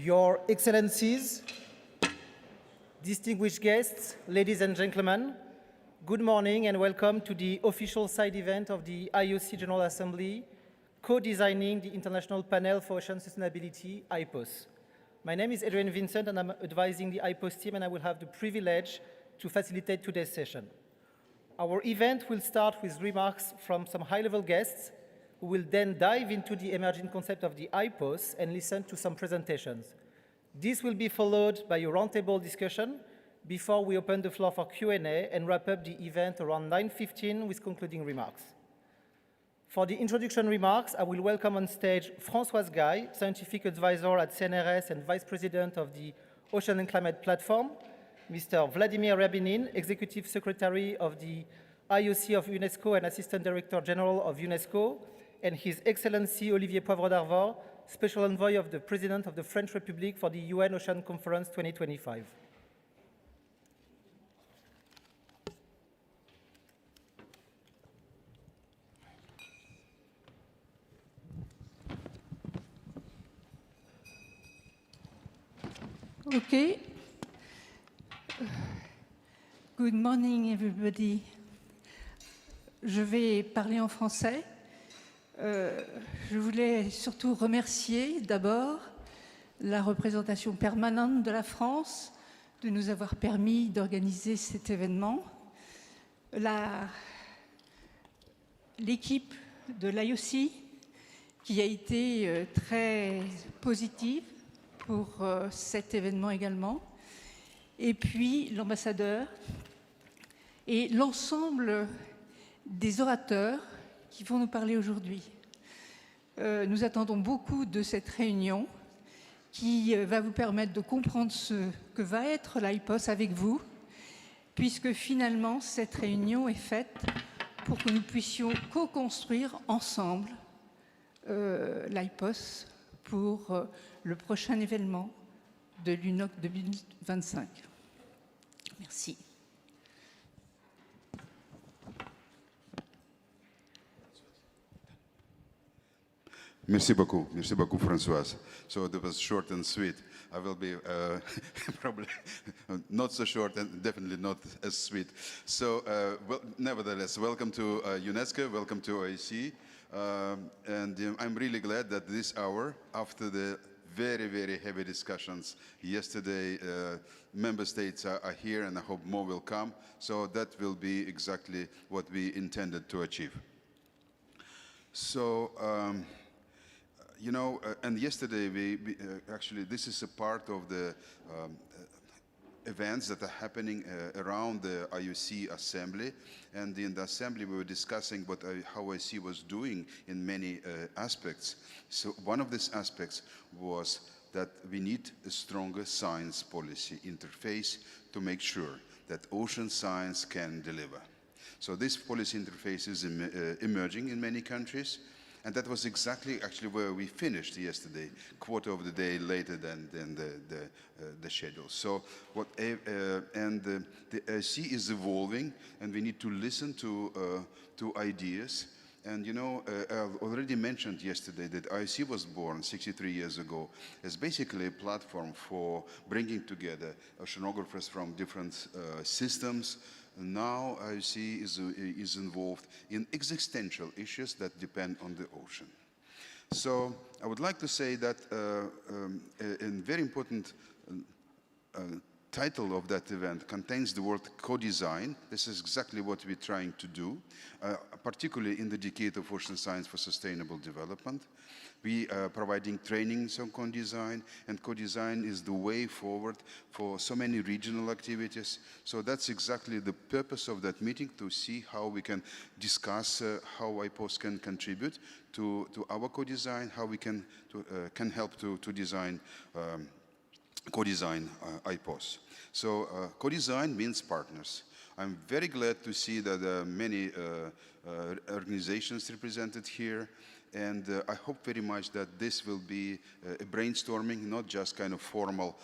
Your Excellencies, distinguished guests, ladies and gentlemen, good morning and welcome to the official side event of the IOC General Assembly, co-designing the International Panel for Ocean Sustainability, IPOS. My name is Adrian Vincent and I'm advising the IPOS team, and I will have the privilege to facilitate today's session. Our event will start with remarks from some high-level guests who will then dive into the emerging concept of the IPOS and listen to some presentations. This will be followed by a roundtable discussion before we open the floor for Q&A and wrap up the event around 9:15 with concluding remarks. For the introduction remarks, I will welcome on stage Françoise Guy, Scientific Advisor at CNRS and Vice President of the Ocean and Climate Platform, Mr. Vladimir Ryabinin, Executive Secretary of the IOC of UNESCO and Assistant Director General of UNESCO, and His Excellency Olivier Poivre d'Arvor, Special Envoy of the President of the French Republic for the UN Ocean Conference 2025. Okay. Good morning, everybody. Je vais parler en français. Je voulais surtout remercier d'abord la représentation permanente de la France de nous avoir permis d'organiser cet événement, l'équipe de l'IOC qui a été très positive pour cet événement également, et puis l'ambassadeur et l'ensemble des orateurs qui vont nous parler aujourd'hui. Nous attendons beaucoup de cette réunion qui va vous permettre de comprendre ce que va être l'IPOS avec vous, puisque finalement cette réunion est faite pour que nous puissions co-construire ensemble l'IPOS pour le prochain événement de l'UNOC 2025. Merci. Merci beaucoup, Françoise. So that was short and sweet. I will be probably not so short and definitely not as sweet. So, well, nevertheless, welcome to UNESCO, welcome to IOC. And I'm really glad that this hour, after the very, very heavy discussions yesterday, member states are here, and I hope more will come. So that will be exactly what we intended to achieve. So, you know, and yesterday we actually, this is a part of the events that are happening around the IOC Assembly. And in the Assembly we were discussing how IOC was doing in many aspects. So one of these aspects was that we need a stronger science policy interface to make sure that ocean science can deliver. So this policy interface is emerging in many countries. And that was exactly actually where we finished yesterday, quarter of the day later than the schedule. So the IOC is evolving, and we need to listen to ideas. And you know, I already mentioned yesterday that IOC was born 63 years ago as basically a platform for bringing together oceanographers from different systems. Now IOC is involved in existential issues that depend on the ocean. So I would like to say that a very important title of that event contains the word co-design. This is exactly what we're trying to do, particularly in the decade of ocean science for sustainable development. We are providing trainings on co-design, and co-design is the way forward for so many regional activities. So that's exactly the purpose of that meeting, to see how we can discuss how IPOS can contribute to our co-design, how we can help to design co-design IPOS. So co-design means partners. I'm very glad to see that there are many organizations represented here. And I hope very much that this will be a brainstorming, not just kind of formal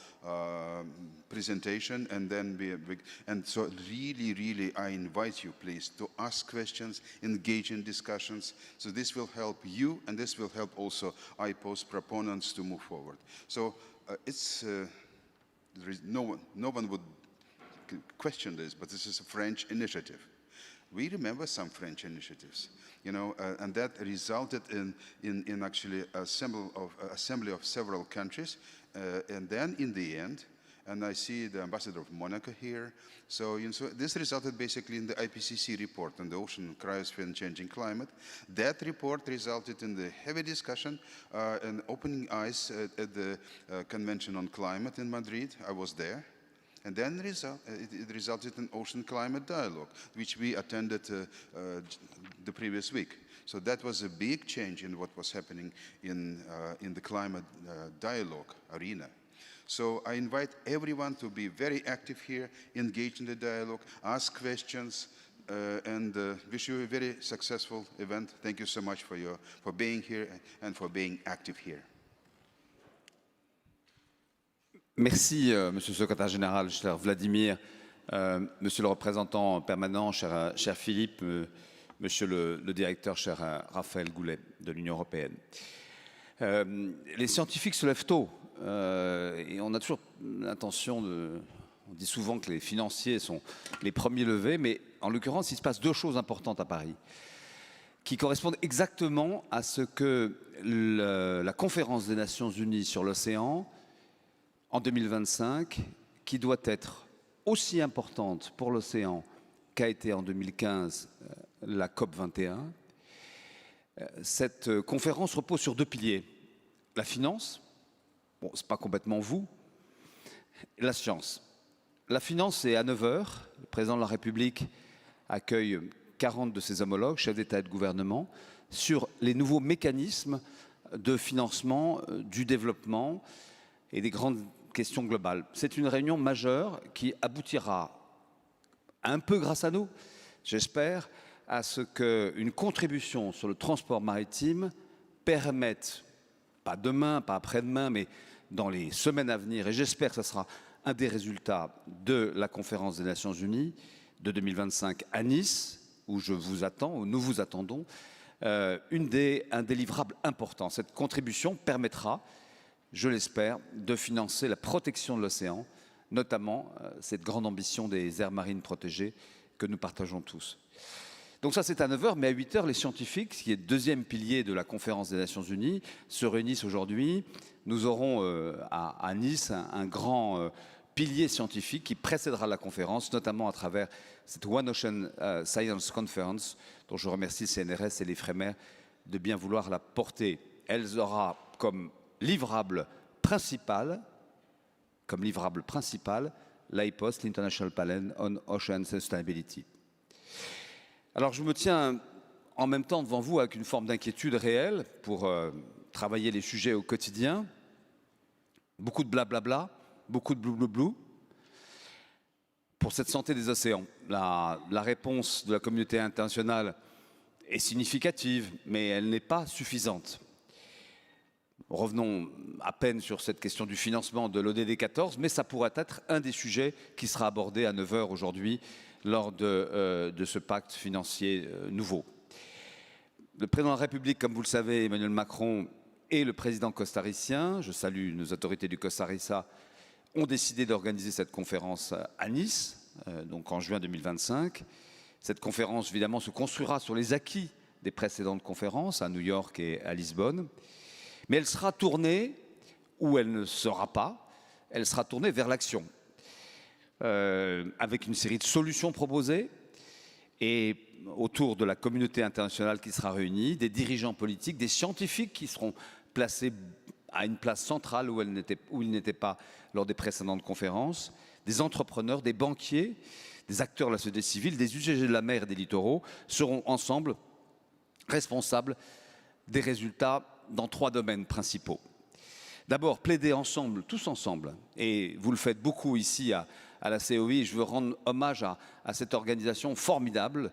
presentation. And so really, I invite you, please, to ask questions, engage in discussions. So this will help you, and this will help also IPOS proponents to move forward. So there is no one would question this, but this is a French initiative. We remember some French initiatives, you know, and that resulted in actually assembly of several countries, and then in the end, and I see the ambassador of Monaco here. So, you know, so this resulted basically in the IPCC report on the ocean, cryosphere, and changing climate. That report resulted in the heavy discussion and opening eyes at the Convention on Climate in Madrid. I was there. And then it resulted in Ocean Climate Dialogue, which we attended the previous week. So that was a big change in what was happening in the climate dialogue arena. So I invite everyone to be very active here, engage in the dialogue, ask questions, and wish you a very successful event. Thank you so much for being here and for being active here. Merci, Monsieur le Secrétaire Général, cher Vladimir, Monsieur le représentant permanent, cher Philippe, Monsieur le directeur, cher Raphaël Goulet de l'Union européenne. Les scientifiques se lèvent tôt et on a toujours l'intention de... On dit souvent que les financiers sont les premiers levés, mais en l'occurrence, il se passe deux choses importantes à Paris qui correspondent exactement à ce que la conférence des Nations Unies sur l'océan en 2025, qui doit être aussi importante pour l'océan qu'a été en 2015 la COP 21. Cette conférence repose sur deux piliers. La finance, bon, ce n'est pas complètement vous, et la science. La finance, c'est à 9 h. Le président de la République accueille 40 de ses homologues, chefs d'État et de gouvernement, sur les nouveaux mécanismes de financement du développement et des grandes questions globales. C'est une réunion majeure qui aboutira, un peu grâce à nous, j'espère, à ce qu'une contribution sur le transport maritime permette, pas demain, pas après-demain, mais dans les semaines à venir, et j'espère que ce sera un des résultats de la conférence des Nations Unies de 2025 à Nice, où je vous attends, où nous vous attendons, un des livrables importants. Cette contribution permettra, je l'espère, de financer la protection de l'océan, notamment cette grande ambition des aires marines protégées que nous partageons tous. Donc ça, c'est à 9 h, mais à 8 h, les scientifiques, qui est le deuxième pilier de la conférence des Nations Unies, se réunissent aujourd'hui. Nous aurons à Nice un grand pilier scientifique qui précédera la conférence, notamment à travers cette One Ocean Science Conference, dont je remercie le CNRS et les Frémers de bien vouloir la porter. Elle aura comme livrable principal, l'IPOS, l'International Panel on Ocean Sustainability. Alors je me tiens en même temps devant vous avec une forme d'inquiétude réelle pour travailler les sujets au quotidien. Beaucoup de blablabla, beaucoup de blou-blou-blou. Pour cette santé des océans, la réponse de la communauté internationale est significative, mais elle n'est pas suffisante. Revenons à peine sur cette question du financement de l'ODD 14, mais ça pourrait être un des sujets qui sera abordé à 9 h aujourd'hui lors de ce pacte financier nouveau. Le président de la République, comme vous le savez, Emmanuel Macron, et le président costaricien, je salue nos autorités du Costa Rica, ont décidé d'organiser cette conférence à Nice, donc en juin 2025. Cette conférence, évidemment, se construira sur les acquis des précédentes conférences à New York et à Lisbonne. Mais elle sera tournée, ou elle ne sera pas, elle sera tournée vers l'action, avec une série de solutions proposées, et autour de la communauté internationale qui sera réunie, des dirigeants politiques, des scientifiques qui seront placés à une place centrale où ils n'étaient pas lors des précédentes conférences, des entrepreneurs, des banquiers, des acteurs de la société civile, des usagers de la mer et des littoraux seront ensemble responsables des résultats dans 3 domaines principaux. D'abord, plaider ensemble, tous ensemble, et vous le faites beaucoup ici à la COI, je veux rendre hommage à cette organisation formidable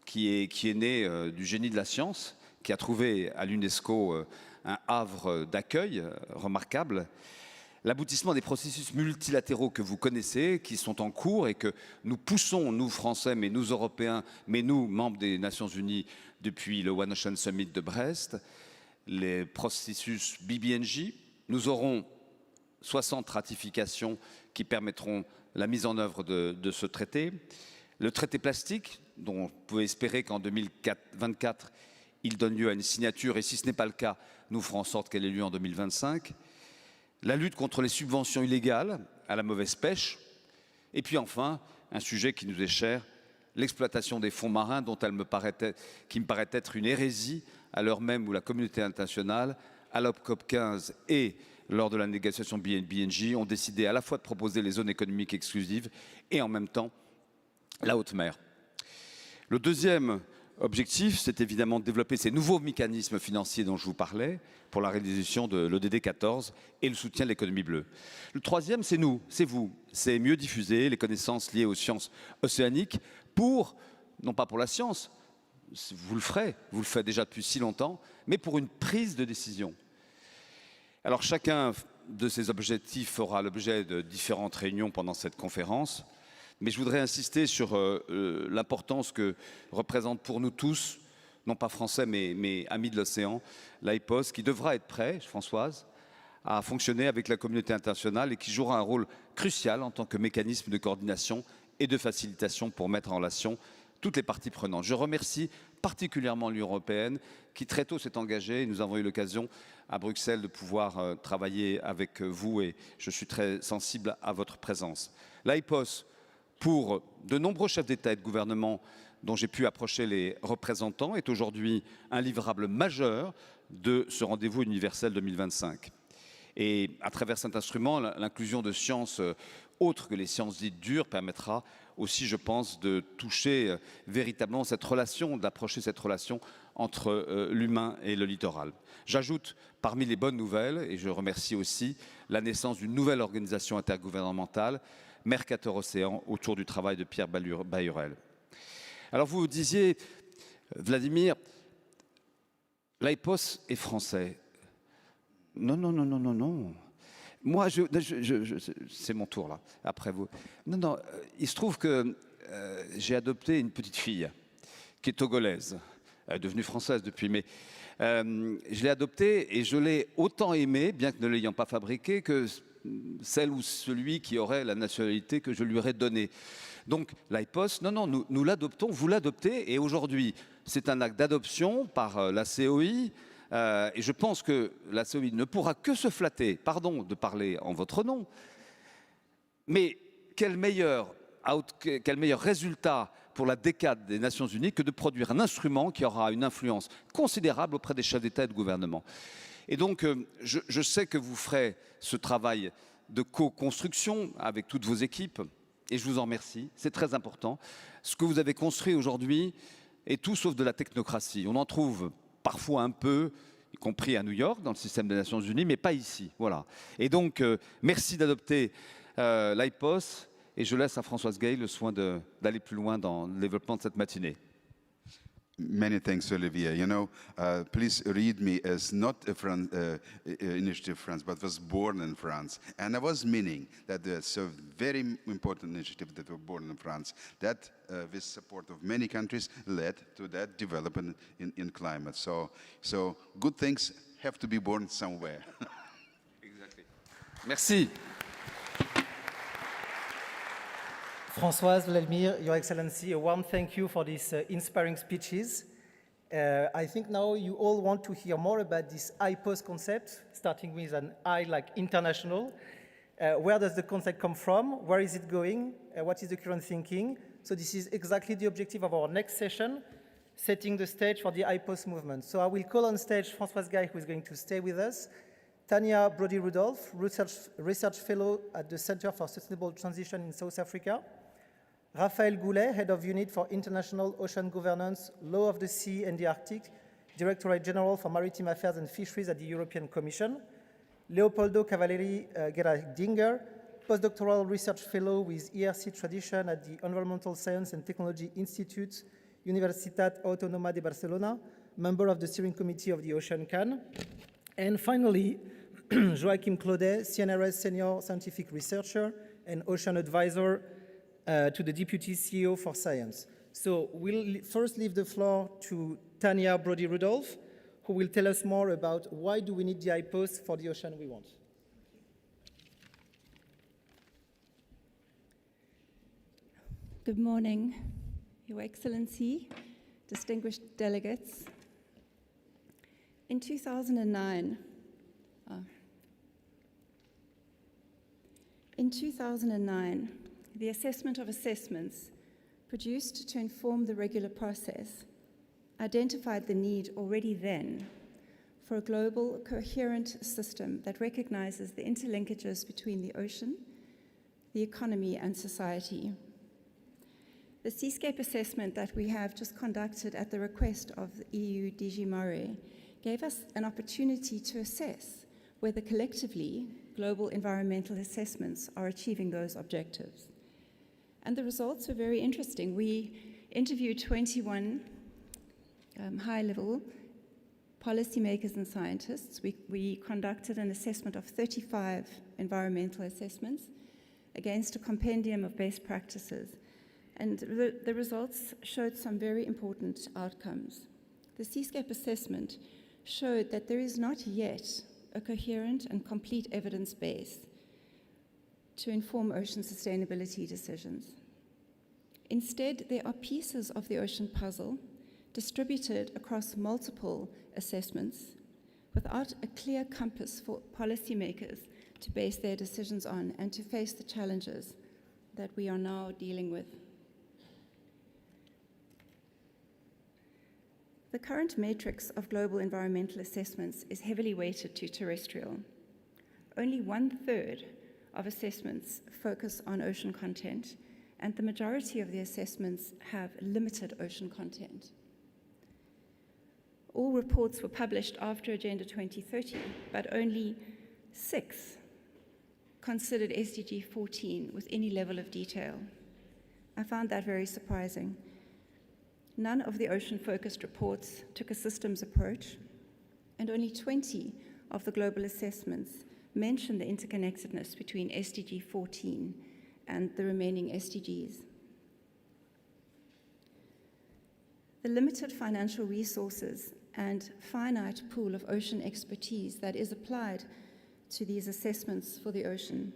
qui est née du génie de la science, qui a trouvé à l'UNESCO un havre d'accueil remarquable, l'aboutissement des processus multilatéraux que vous connaissez, qui sont en cours et que nous poussons, nous Français, mais nous Européens, mais nous, membres des Nations Unies, depuis le One Ocean Summit de Brest, les processus BBNJ. Nous aurons 60 ratifications qui permettront la mise en œuvre de ce traité. Le traité plastique, dont vous pouvez espérer qu'en 2024, il donne lieu à une signature, et si ce n'est pas le cas, nous ferons en sorte qu'elle ait lieu en 2025. La lutte contre les subventions illégales à la mauvaise pêche. Et puis enfin, un sujet qui nous est cher, l'exploitation des fonds marins, qui me paraît être une hérésie, à l'heure même où la communauté internationale, à la COP 15 et lors de la négociation BNJ, ont décidé à la fois de proposer les zones économiques exclusives et en même temps la haute mer. Le deuxième objectif, c'est évidemment de développer ces nouveaux mécanismes financiers dont je vous parlais pour la réalisation de l'ODD 14 et le soutien de l'économie bleue. Le troisième, c'est nous, c'est vous. C'est mieux diffuser les connaissances liées aux sciences océaniques pour, non pas pour la science, vous le faites déjà depuis si longtemps, mais pour une prise de décision. Alors chacun de ces objectifs fera l'objet de différentes réunions pendant cette conférence. Mais je voudrais insister sur l'importance que représente pour nous tous, non pas français, mais amis de l'océan, l'IPOS, qui devra être prêt, Françoise, à fonctionner avec la communauté internationale et qui jouera un rôle crucial en tant que mécanisme de coordination et de facilitation pour mettre en relation toutes les parties prenantes. Je remercie particulièrement l'Union européenne qui très tôt s'est engagée. Nous avons eu l'occasion à Bruxelles de pouvoir travailler avec vous et je suis très sensible à votre présence. L'IPOS, pour de nombreux chefs d'État et de gouvernement dont j'ai pu approcher les représentants, est aujourd'hui un livrable majeur de ce rendez-vous universel 2025. Et à travers cet instrument, l'inclusion de sciences autres que les sciences dites dures permettra aussi, je pense, de toucher véritablement cette relation, d'approcher cette relation entre l'humain et le littoral. J'ajoute parmi les bonnes nouvelles, et je remercie aussi la naissance d'une nouvelle organisation intergouvernementale, Mercator Océan, autour du travail de Pierre Baillerel. Alors vous disiez, Vladimir, l'IPOS est français. Non, non, non, non, non, non. Moi, c'est mon tour là, après vous. Non, non, il se trouve que j'ai adopté une petite fille qui est togolaise. Elle est devenue française depuis, mais je l'ai adoptée et je l'ai autant aimée, bien que ne l'ayant pas fabriquée, que celle ou celui qui aurait la nationalité que je lui aurais donnée. Donc l'IPOS, non, non, nous l'adoptons, vous l'adoptez, et aujourd'hui, c'est un acte d'adoption par la COI, et je pense que la COI ne pourra que se flatter, pardon de parler en votre nom, mais quel meilleur résultat pour la décade des Nations Unies que de produire un instrument qui aura une influence considérable auprès des chefs d'État et de gouvernement. Et donc, je sais que vous ferez ce travail de co-construction avec toutes vos équipes, et je vous en remercie, c'est très important. Ce que vous avez construit aujourd'hui est tout sauf de la technocratie. On en trouve parfois un peu, y compris à New York, dans le système des Nations Unies, mais pas ici. Voilà. Et donc, merci d'adopter l'IPOS, et je laisse à Françoise Gay le soin d'aller plus loin dans le développement de cette matinée. Many thanks, Olivier. You know, please read me as not a initiative France, but was born in France. And I was meaning that it's a very important initiative that was born in France, that with support of many countries led to that development in climate. So good things have to be born somewhere. Exactly. Merci. Françoise, Vladimir, Your Excellency, a warm thank you for these inspiring speeches. I think now you all want to hear more about this IPOS concept, starting with an I like international. Where does the concept come from? Where is it going? What is the current thinking? So this is exactly the objective of our next session, setting the stage for the IPOS movement. So I will call on stage Françoise Gay, who is going to stay with us, Tanya Brody-Rudolph, research fellow at the Center for Sustainable Transition in South Africa, Raphaël Goulet, Head of Unit for International Ocean Governance, Law of the Sea and the Arctic, Directorate General for Maritime Affairs and Fisheries at the European Commission, Leopoldo Cavalleri Gerardinger, Postdoctoral Research Fellow with ERC Tradition at the Environmental Science and Technology Institute, Universitat Autónoma de Barcelona, member of the Steering Committee of the Ocean CAN, and finally, Joachim Claudet, CNRS Senior Scientific Researcher and Ocean Advisor to the Deputy CEO for Science. So we'll first leave the floor to Tanya Brody-Rudolph, who will tell us more about why do we need the IPOS for the ocean we want. Good morning, Your Excellency, distinguished delegates. In 2009, the assessment of assessments produced to inform the regular process identified the need already then for a global, coherent system that recognizes the interlinkages between the ocean, the economy, and society. The seascape assessment that we have just conducted at the request of the EU DG Mare gave us an opportunity to assess whether collectively global environmental assessments are achieving those objectives. And the results were very interesting. We interviewed 21 high-level policymakers and scientists. We conducted an assessment of 35 environmental assessments against a compendium of best practices. And the results showed some very important outcomes. The seascape assessment showed that there is not yet a coherent and complete evidence base to inform ocean sustainability decisions. Instead, there are pieces of the ocean puzzle distributed across multiple assessments without a clear compass for policymakers to base their decisions on and to face the challenges that we are now dealing with. The current matrix of global environmental assessments is heavily weighted to terrestrial. Only 1/3 of assessments focus on ocean content, and the majority of the assessments have limited ocean content. All reports were published after Agenda 2030, but only 6 considered SDG 14 with any level of detail. I found that very surprising. None of the ocean-focused reports took a systems approach, and only 20 of the global assessments mention the interconnectedness between SDG 14 and the remaining SDGs. The limited financial resources and finite pool of ocean expertise that is applied to these assessments for the ocean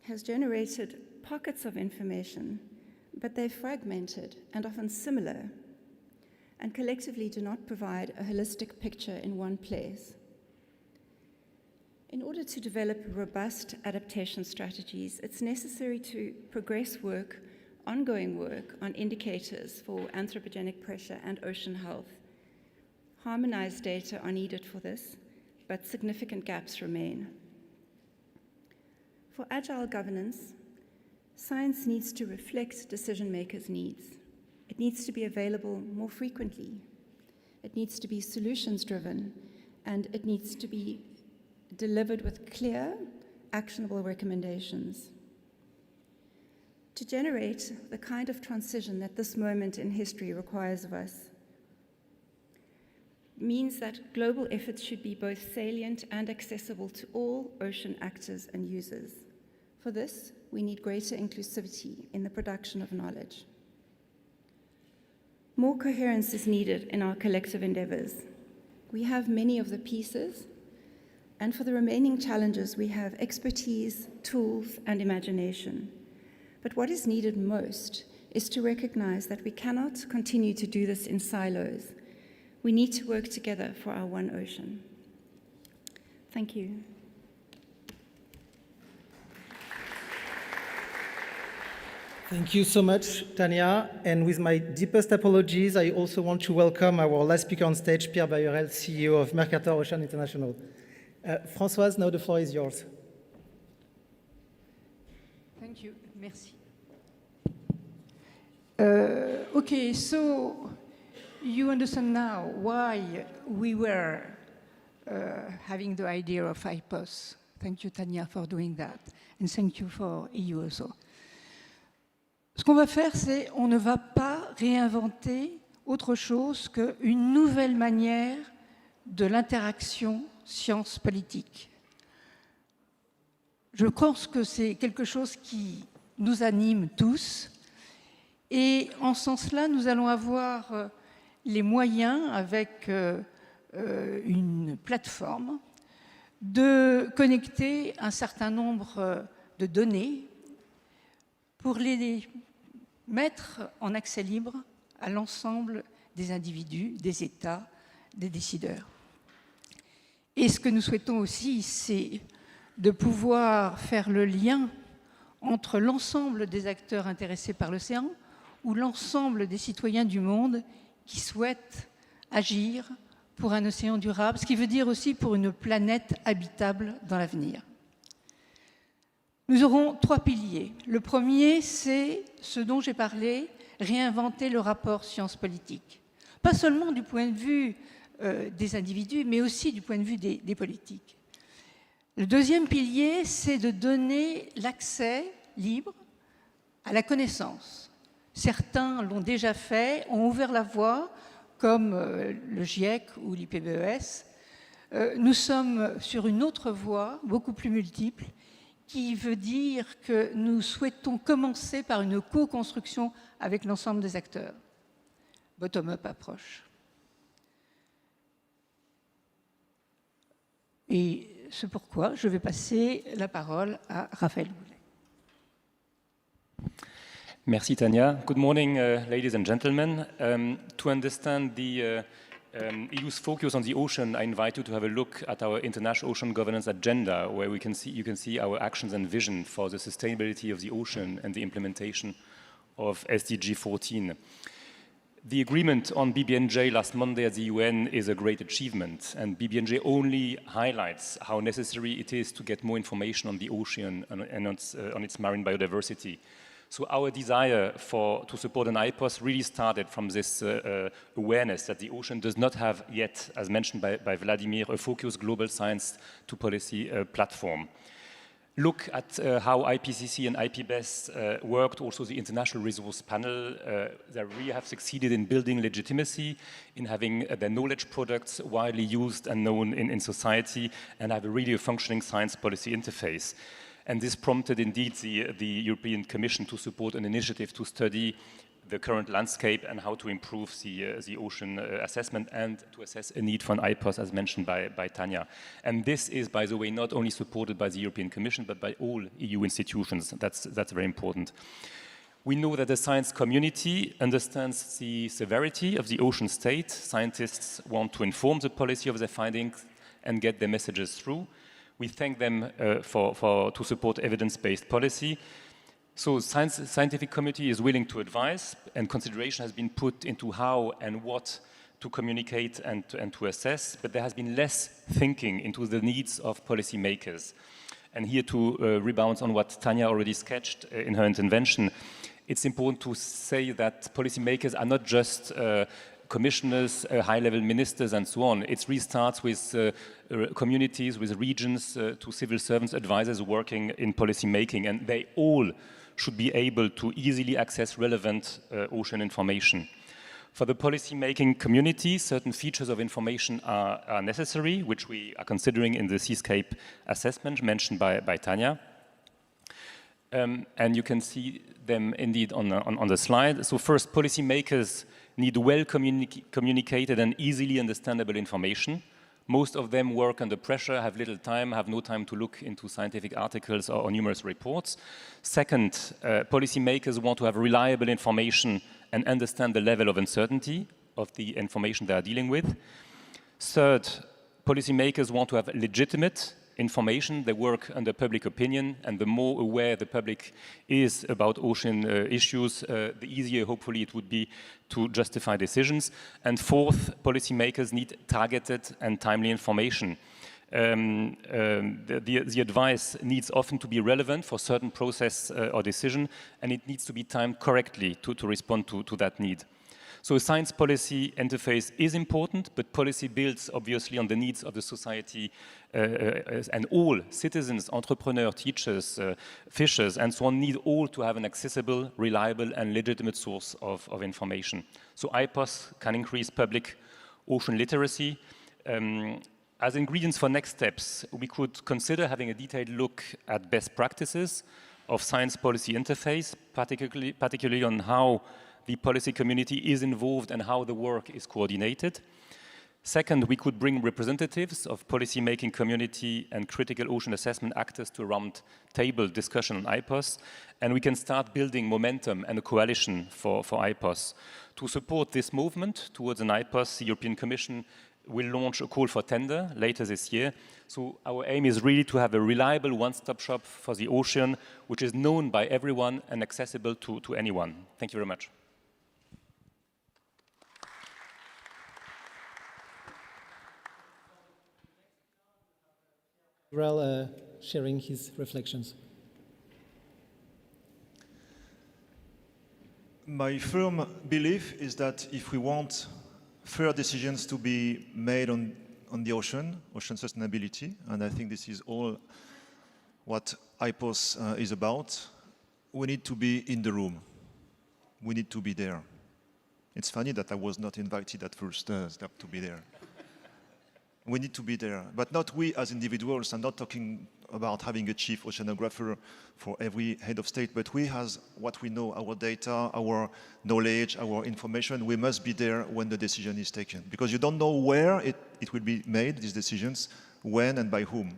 has generated pockets of information, but they're fragmented and often similar, and collectively do not provide a holistic picture in one place. In order to develop robust adaptation strategies, it's necessary to progress ongoing work on indicators for anthropogenic pressure and ocean health. Harmonized data are needed for this, but significant gaps remain. For agile governance, science needs to reflect decision-makers' needs. It needs to be available more frequently. It needs to be solutions-driven, and it needs to be delivered with clear, actionable recommendations. To generate the kind of transition that this moment in history requires of us means that global efforts should be both salient and accessible to all ocean actors and users. For this, we need greater inclusivity in the production of knowledge. More coherence is needed in our collective endeavors. We have many of the pieces, and for the remaining challenges, we have expertise, tools, and imagination. But what is needed most is to recognize that we cannot continue to do this in silos. We need to work together for our one ocean. Thank you. Thank you so much, Tania. And with my deepest apologies, I also want to welcome our last speaker on stage, Pierre Bayerel, CEO of Mercator Ocean International. Françoise, now the floor is yours. Thank you. Merci. Okay, so you understand now why we were having the idea of IPOS. Thank you, Tania, for doing that. And thank you for EU also. Ce qu'on va faire, c'est on ne va pas réinventer autre chose qu'une nouvelle manière de l'interaction science-politique. Je pense que c'est quelque chose qui nous anime tous. Et en ce sens-là, nous allons avoir les moyens, avec une plateforme, de connecter un certain nombre de données pour les mettre en accès libre à l'ensemble des individus, des États, des décideurs. Et ce que nous souhaitons aussi, c'est de pouvoir faire le lien entre l'ensemble des acteurs intéressés par l'océan ou l'ensemble des citoyens du monde qui souhaitent agir pour un océan durable, ce qui veut dire aussi pour une planète habitable dans l'avenir. Nous aurons 3 piliers. Le premier, c'est ce dont j'ai parlé, réinventer le rapport science-politique. Pas seulement du point de vue des individus, mais aussi du point de vue des politiques. Le deuxième pilier, c'est de donner l'accès libre à la connaissance. Certains l'ont déjà fait, ont ouvert la voie, comme le GIEC ou l'IPBES. Nous sommes sur une autre voie, beaucoup plus multiple, qui veut dire que nous souhaitons commencer par une co-construction avec l'ensemble des acteurs. Bottom-up approche. Et c'est pourquoi je vais passer la parole à Raphaël Goulet. Merci Tania. Good morning, ladies and gentlemen. To understand the EU's focus on the ocean, I invite you to have a look at our international ocean governance agenda, where you can see our actions and vision for the sustainability of the ocean and the implementation of SDG 14. The agreement on BBNJ last Monday at the UN is a great achievement, and BBNJ only highlights how necessary it is to get more information on the ocean and on its marine biodiversity. So our desire to support an IPOS really started from this awareness that the ocean does not have yet, as mentioned by Vladimir, a focused global science to policy platform. Look at how IPCC and IPBES worked, also the International Resource Panel. They really have succeeded in building legitimacy, in having their knowledge products widely used and known in society, and have really a functioning science policy interface. And this prompted indeed the European Commission to support an initiative to study the current landscape and how to improve the ocean assessment and to assess a need for an IPOS, as mentioned by Tanya. And this is, by the way, not only supported by the European Commission, but by all EU institutions. That's very important. We know that the science community understands the severity of the ocean state. Scientists want to inform the policy of their findings and get their messages through. We thank them to support evidence-based policy. So scientific community is willing to advise, and consideration has been put into how and what to communicate and to assess, but there has been less thinking into the needs of policymakers. And here to rebound on what Tanya already sketched in her intervention, it's important to say that policymakers are not just commissioners, high-level ministers, and so on. It really starts with communities, with regions, to civil servants, advisors working in policy making, and they all should be able to easily access relevant ocean information. For the policy-making community, certain features of information are necessary, which we are considering in the seascape assessment mentioned by Tanya. And you can see them indeed on the slide. So first, policymakers need well-communicated and easily understandable information. Most of them work under pressure, have little time, have no time to look into scientific articles or numerous reports. Second, policymakers want to have reliable information and understand the level of uncertainty of the information they are dealing with. Third, policymakers want to have legitimate information. They work under public opinion, and the more aware the public is about ocean issues, the easier, hopefully, it would be to justify decisions. And fourth, policymakers need targeted and timely information. The advice needs often to be relevant for certain process or decision, and it needs to be timed correctly to respond to that need. So a science policy interface is important, but policy builds obviously on the needs of the society and all citizens, entrepreneurs, teachers, fishers, and so on need all to have an accessible, reliable, and legitimate source of information. So IPOS can increase public ocean literacy. As ingredients for next steps, we could consider having a detailed look at best practices of science policy interface, particularly on how the policy community is involved and how the work is coordinated. Second, we could bring representatives of policy-making community and critical ocean assessment actors to a round-table discussion on IPOS, and we can start building momentum and a coalition for IPOS. To support this movement towards an IPOS, the European Commission will launch a call for tender later this year. So our aim is really to have a reliable one-stop shop for the ocean, which is known by everyone and accessible to anyone. Thank you very much. Sharing his reflections. My firm belief is that if we want fair decisions to be made on the ocean sustainability, and I think this is all what IPOS is about, we need to be in the room. We need to be there. It's funny that I was not invited at first step to be there. We need to be there, but not we as individuals. I'm not talking about having a chief oceanographer for every head of state, but we has what we know, our data, our knowledge, our information. We must be there when the decision is taken, because you don't know where it will be made, these decisions, when and by whom,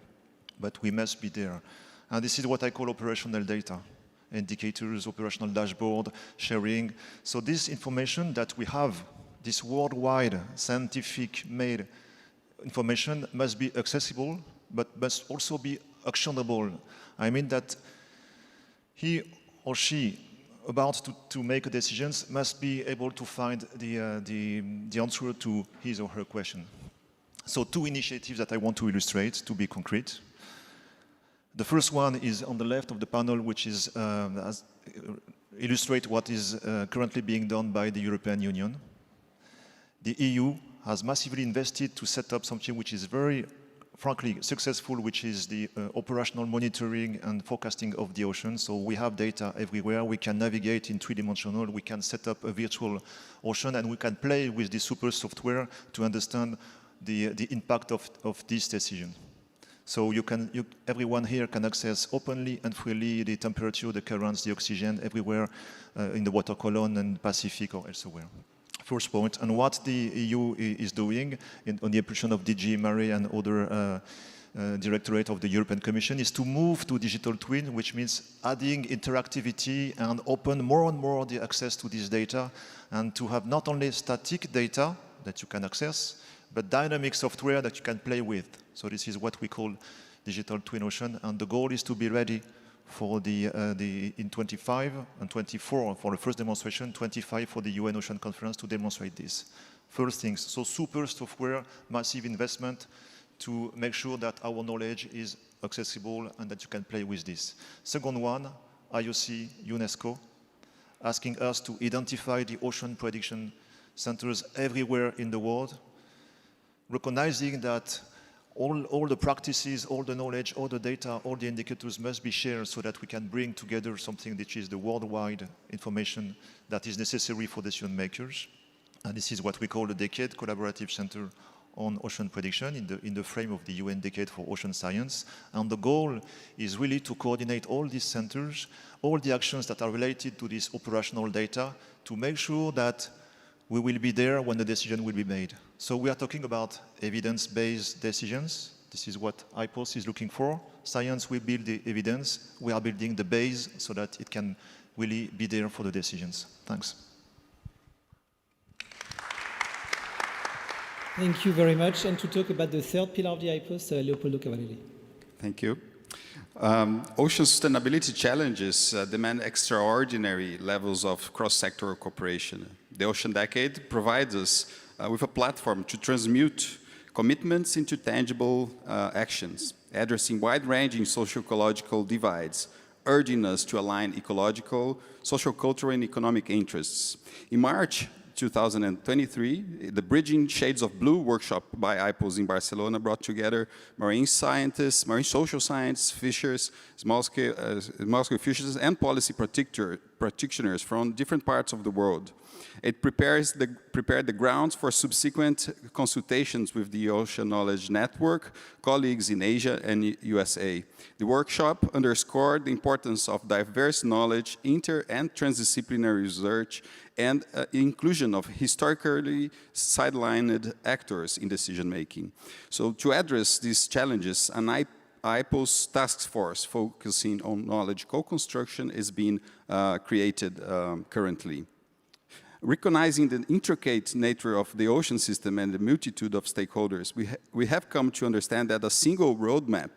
but we must be there. And this is what I call operational data, indicators, operational dashboard, sharing. So this information that we have, this worldwide scientific made information must be accessible, but must also be actionable. I mean that he or she about to make decisions must be able to find the answer to his or her question. So two initiatives that I want to illustrate, to be concrete. The first one is on the left of the panel, which is illustrate what is currently being done by the European Union. The EU has massively invested to set up something which is very, frankly, successful, which is the operational monitoring and forecasting of the ocean. So we have data everywhere. We can navigate in three-dimensional. We can set up a virtual ocean, and we can play with the super software to understand the impact of this decision. So everyone here can access openly and freely the temperature, the currents, the oxygen everywhere in the water column and Pacific or elsewhere. First point, and what the EU is doing on the impulsion of DG Mare and other directorate of the European Commission is to move to digital twin, which means adding interactivity and open more and more the access to this data, and to have not only static data that you can access, but dynamic software that you can play with. So this is what we call digital twin ocean, and the goal is to be ready for in 25 and 24 for the first demonstration, 25 for the UN Ocean Conference to demonstrate this. First things, so super software, massive investment to make sure that our knowledge is accessible and that you can play with this. Second one, IOC, UNESCO, asking us to identify the ocean prediction centers everywhere in the world, recognizing that all the practices, all the knowledge, all the data, all the indicators must be shared so that we can bring together something which is the worldwide information that is necessary for decision makers. And this is what we call the Decade Collaborative Center on Ocean Prediction in the frame of the UN Decade for Ocean Science. And the goal is really to coordinate all these centers, all the actions that are related to this operational data, to make sure that we will be there when the decision will be made. So we are talking about evidence-based decisions. This is what IPOS is looking for. Science will build the evidence. We are building the base so that it can really be there for the decisions. Thanks. Thank you very much. And to talk about the third pillar of the IPOS, Leopoldo Cavallelli. Thank you. Ocean sustainability challenges demand extraordinary levels of cross-sectoral cooperation. The Ocean Decade provides us with a platform to transmute commitments into tangible actions, addressing wide-ranging socio-ecological divides, urging us to align ecological, social, cultural, and economic interests. In March 2023, the Bridging Shades of Blue workshop by IPOS in Barcelona brought together marine scientists, marine social science, fishers, small-scale fishers, and policy practitioners from different parts of the world. It prepared the grounds for subsequent consultations with the Ocean Knowledge Network, colleagues in Asia and USA. The workshop underscored the importance of diverse knowledge, inter- and transdisciplinary research, and inclusion of historically sidelined actors in decision-making. So to address these challenges, an IPOS task force focusing on knowledge co-construction is being created currently. Recognizing the intricate nature of the ocean system and the multitude of stakeholders, we have come to understand that a single roadmap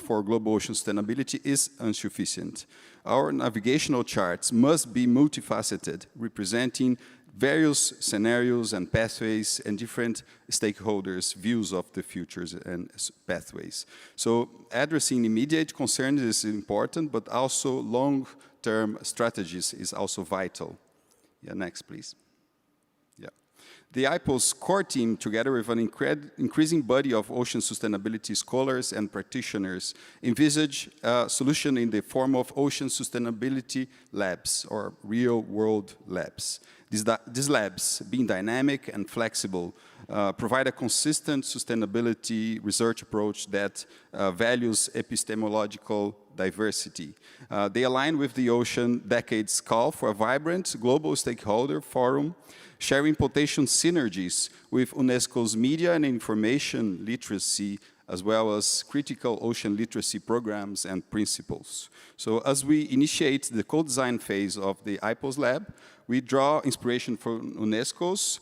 for global ocean sustainability is insufficient. Our navigational charts must be multifaceted, representing various scenarios and pathways and different stakeholders' views of the futures and pathways. So addressing immediate concerns is important, but also long-term strategies is also vital. Yeah, next, please. Yeah. The IPOS core team, together with an increasing body of ocean sustainability scholars and practitioners, envisage a solution in the form of ocean sustainability labs, or real-world labs. These labs, being dynamic and flexible, provide a consistent sustainability research approach that values epistemological diversity. They align with the Ocean Decade's call for a vibrant global stakeholder forum, sharing potential synergies with UNESCO's media and information literacy, as well as critical ocean literacy programs and principles. So as we initiate the co-design phase of the IPOS lab, we draw inspiration from UNESCO's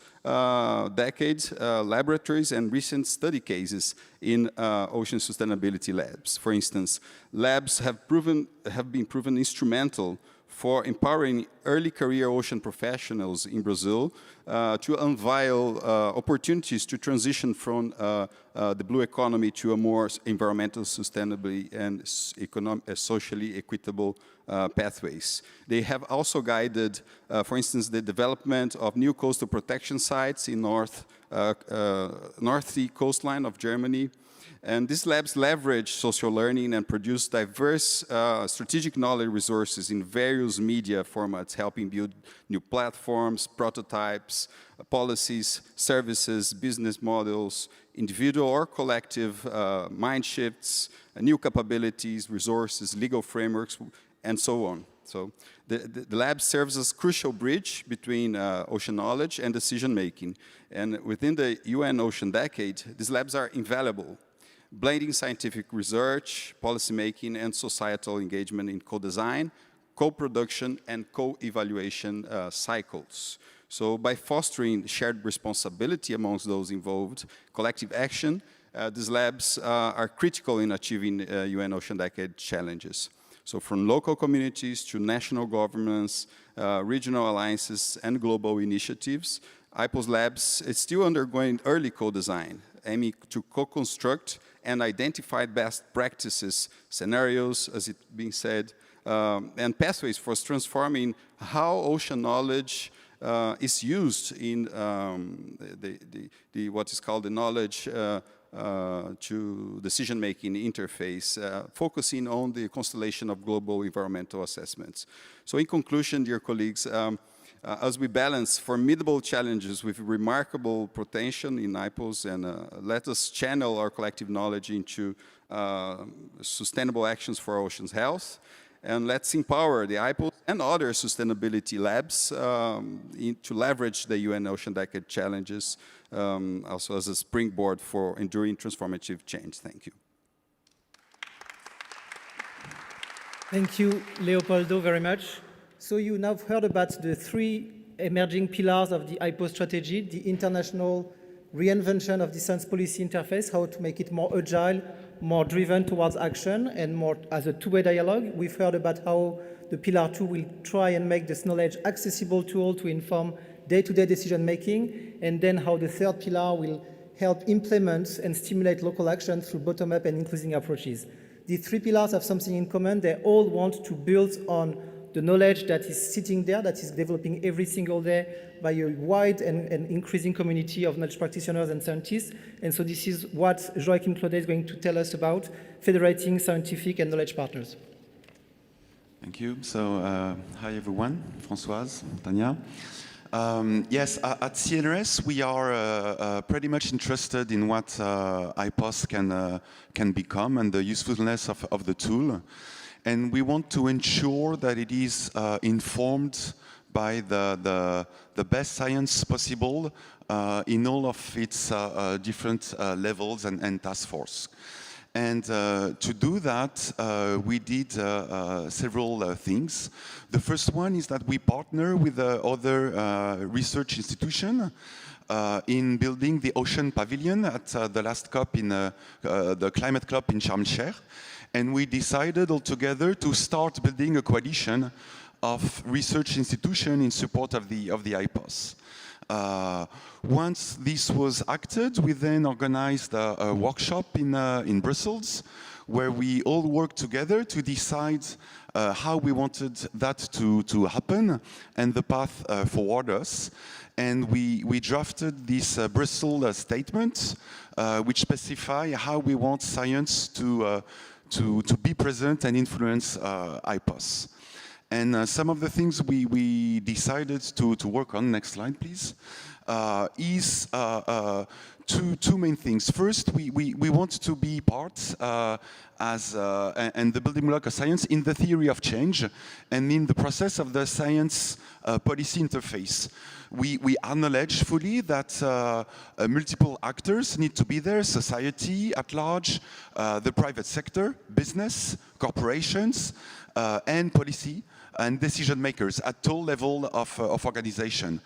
decades, laboratories, and recent study cases in ocean sustainability labs. For instance, labs have been proven instrumental for empowering early career ocean professionals in Brazil to unveil opportunities to transition from the blue economy to a more environmental sustainably and socially equitable pathways. They have also guided, for instance, the development of new coastal protection sites in North Sea coastline of Germany. And these labs leverage social learning and produce diverse strategic knowledge resources in various media formats, helping build new platforms, prototypes, policies, services, business models, individual or collective mind shifts, new capabilities, resources, legal frameworks, and so on. So the lab serves as a crucial bridge between ocean knowledge and decision-making. And within the UN Ocean Decade, these labs are invaluable, blending scientific research, policymaking, and societal engagement in co-design, co-production, and co-evaluation cycles. So by fostering shared responsibility amongst those involved, collective action, these labs are critical in achieving UN Ocean Decade challenges. So from local communities to national governments, regional alliances, and global initiatives, IPOS Labs is still undergoing early co-design, aiming to co-construct and identify best practices, scenarios, as it's being said, and pathways for transforming how ocean knowledge is used in what is called the knowledge to decision-making interface, focusing on the constellation of global environmental assessments. So in conclusion, dear colleagues, as we balance formidable challenges with remarkable potential in IPOS, and let us channel our collective knowledge into sustainable actions for ocean's health, and let's empower the IPOS and other sustainability labs to leverage the UN Ocean Decade challenges, also as a springboard for enduring transformative change. Thank you. Thank you, Leopoldo, very much. So you now heard about the three emerging pillars of the IPOS strategy: the international reinvention of the science policy interface, how to make it more agile, more driven towards action, and more as a two-way dialogue. We've heard about how the Pillar 2 will try and make this knowledge accessible tool to inform day-to-day decision-making, and then how the third pillar will help implement and stimulate local action through bottom-up and inclusive approaches. The three pillars have something in common. They all want to build on the knowledge that is sitting there, that is developing every single day by a wide and increasing community of knowledge practitioners and scientists. And so this is what Joachim Claudet is going to tell us about, federating scientific and knowledge partners. Thank you. So, hi everyone, Françoise, Tania. Yes, at CNRS we are pretty much interested in what IPOS can become and the usefulness of the tool. And we want to ensure that it is informed by the best science possible in all of its different levels and task force. And to do that, we did several things. The first one is that we partner with other research institutions in building the Ocean Pavilion at the last COP in the Climate COP in Sharm el-Sheikh. And we decided altogether to start building a coalition of research institutions in support of the IPOS. Once this was acted, we then organized a workshop in Brussels, where we all worked together to decide how we wanted that to happen and the path forward us. And we drafted this Brussels statement, which specify how we want science to be present and influence IPOS. And some of the things we decided to work on, next slide please, is two main things. First, we want to be part and the building block of science in the theory of change and in the process of the science policy interface. We acknowledge fully that multiple actors need to be there, society at large, the private sector, business, corporations, and policy, and decision makers at all levels of organization.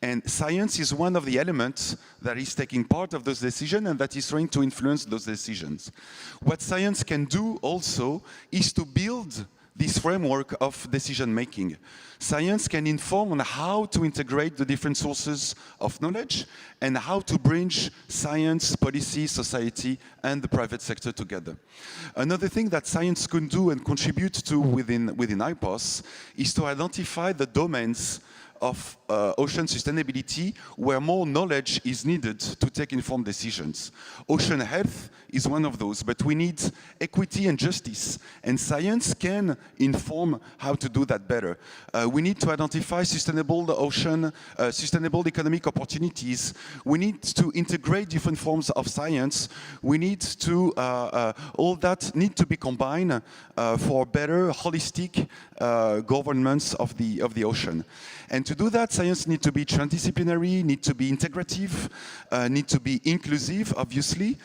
And science is one of the elements that is taking part of those decisions and that is trying to influence those decisions. What science can do also is to build this framework of decision making. Science can inform on how to integrate the different sources of knowledge and how to bridge science, policy, society, and the private sector together. Another thing that science can do and contribute to within IPOS is to identify the domains of ocean sustainability where more knowledge is needed to take informed decisions. Ocean health is one of those, but we need equity and justice, and science can inform how to do that better. We need to identify sustainable ocean, sustainable economic opportunities. We need to integrate different forms of science. We need to, all that need to be combined for better holistic governance of the ocean. And to do that, science needs to be transdisciplinary, needs to be integrative, needs to be inclusive, obviously.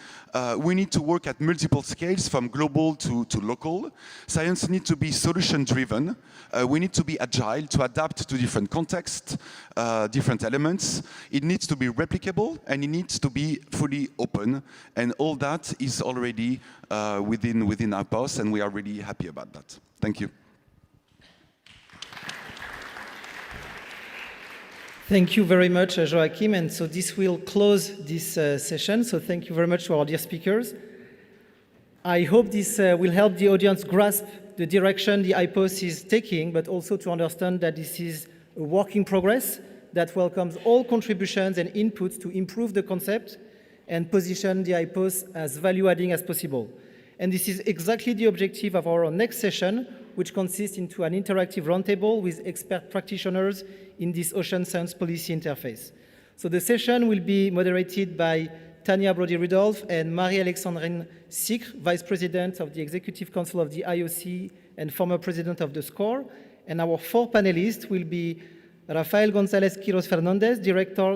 We need to work at multiple scales, from global to local. Science needs to be solution-driven. We need to be agile to adapt to different contexts, different elements. It needs to be replicable, and it needs to be fully open. And all that is already within IPOS, and we are really happy about that. Thank you. Thank you very much, Joachim. And so this will close this session. So thank you very much to our dear speakers. I hope this will help the audience grasp the direction the IPOS is taking, but also to understand that this is a work in progress that welcomes all contributions and inputs to improve the concept and position the IPOS as value-adding as possible. And this is exactly the objective of our next session, which consists into an interactive roundtable with expert practitioners in this ocean science policy interface. So the session will be moderated by Tania Brody-Rudolph and Marie-Alexandrine Sicre, Vice President of the Executive Council of the IOC and former President of the SCORE. And our four panelists will be Rafael González Quiroz Fernández, Director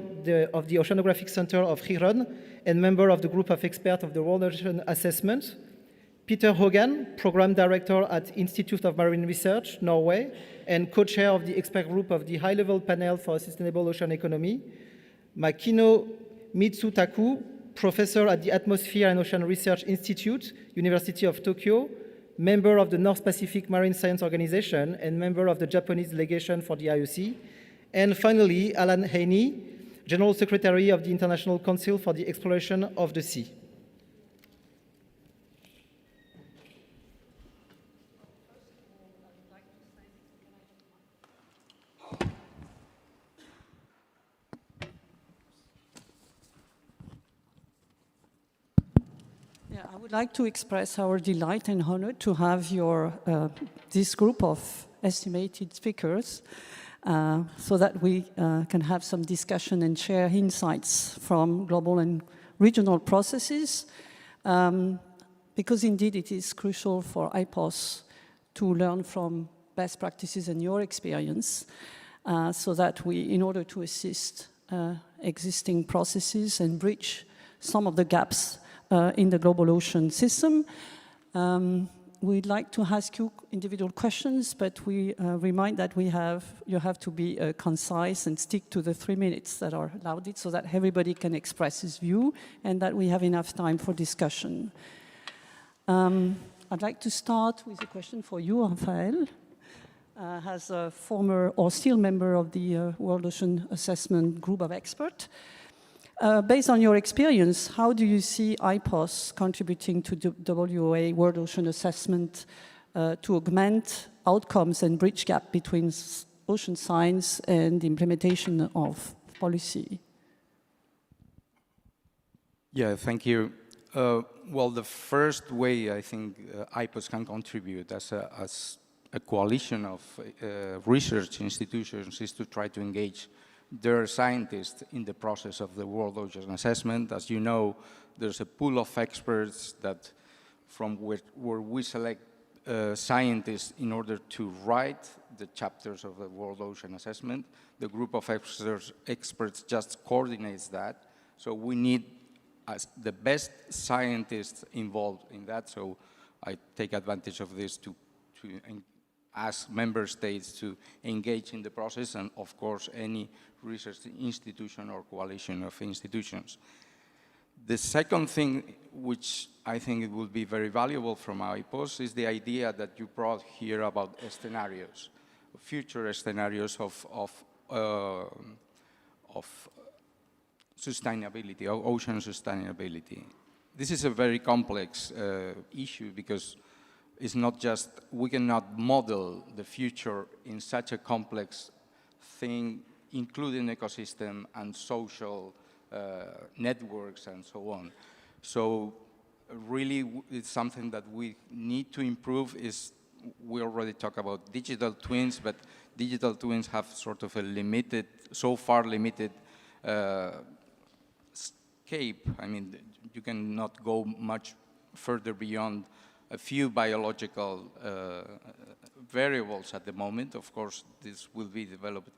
of the Oceanographic Center of Giron and member of the Group of Experts of the World Ocean Assessment, Peter Hogan, Program Director at Institute of Marine Research, Norway, and co-chair of the expert group of the High-Level Panel for a Sustainable Ocean Economy, Makino Mitsutaku, Professor at the Atmosphere and Ocean Research Institute, University of Tokyo, member of the North Pacific Marine Science Organization, and member of the Japanese delegation for the IOC, and finally, Alan Haney, General Secretary of the International Council for the Exploration of the Sea. I would like to express our delight and honor to have this group of estimated speakers so that we can have some discussion and share insights from global and regional processes, because indeed it is crucial for IPOS to learn from best practices and your experience, so that we, in order to assist existing processes and bridge some of the gaps in the global ocean system. We'd like to ask you individual questions, but we remind that you have to be concise and stick to the 3 minutes that are allowed, so that everybody can express his view and that we have enough time for discussion. I'd like to start with a question for you, Raphael. As a former or still member of the World Ocean Assessment Group of Experts, based on your experience, how do you see IPOS contributing to the WOA World Ocean Assessment to augment outcomes and bridge gap between ocean science and implementation of policy? Yeah, thank you. Well, the first way I think IPOS can contribute as a coalition of research institutions is to try to engage their scientists in the process of the World Ocean Assessment. As you know, there's a pool of experts where we select scientists in order to write the chapters of the World Ocean Assessment. The group of experts just coordinates that. So we need the best scientists involved in that. So I take advantage of this to ask member states to engage in the process, and of course any research institution or coalition of institutions. The second thing which I think it will be very valuable from IPOS is the idea that you brought here about scenarios, future scenarios of sustainability, of ocean sustainability. This is a very complex issue, because it's not just, we cannot model the future in such a complex thing, including ecosystem and social networks and so on. So really, it's something that we need to improve. We already talk about digital twins, but digital twins have sort of a limited, so far limited scope. I mean, you cannot go much further beyond a few biological variables at the moment. Of course, this will be developed,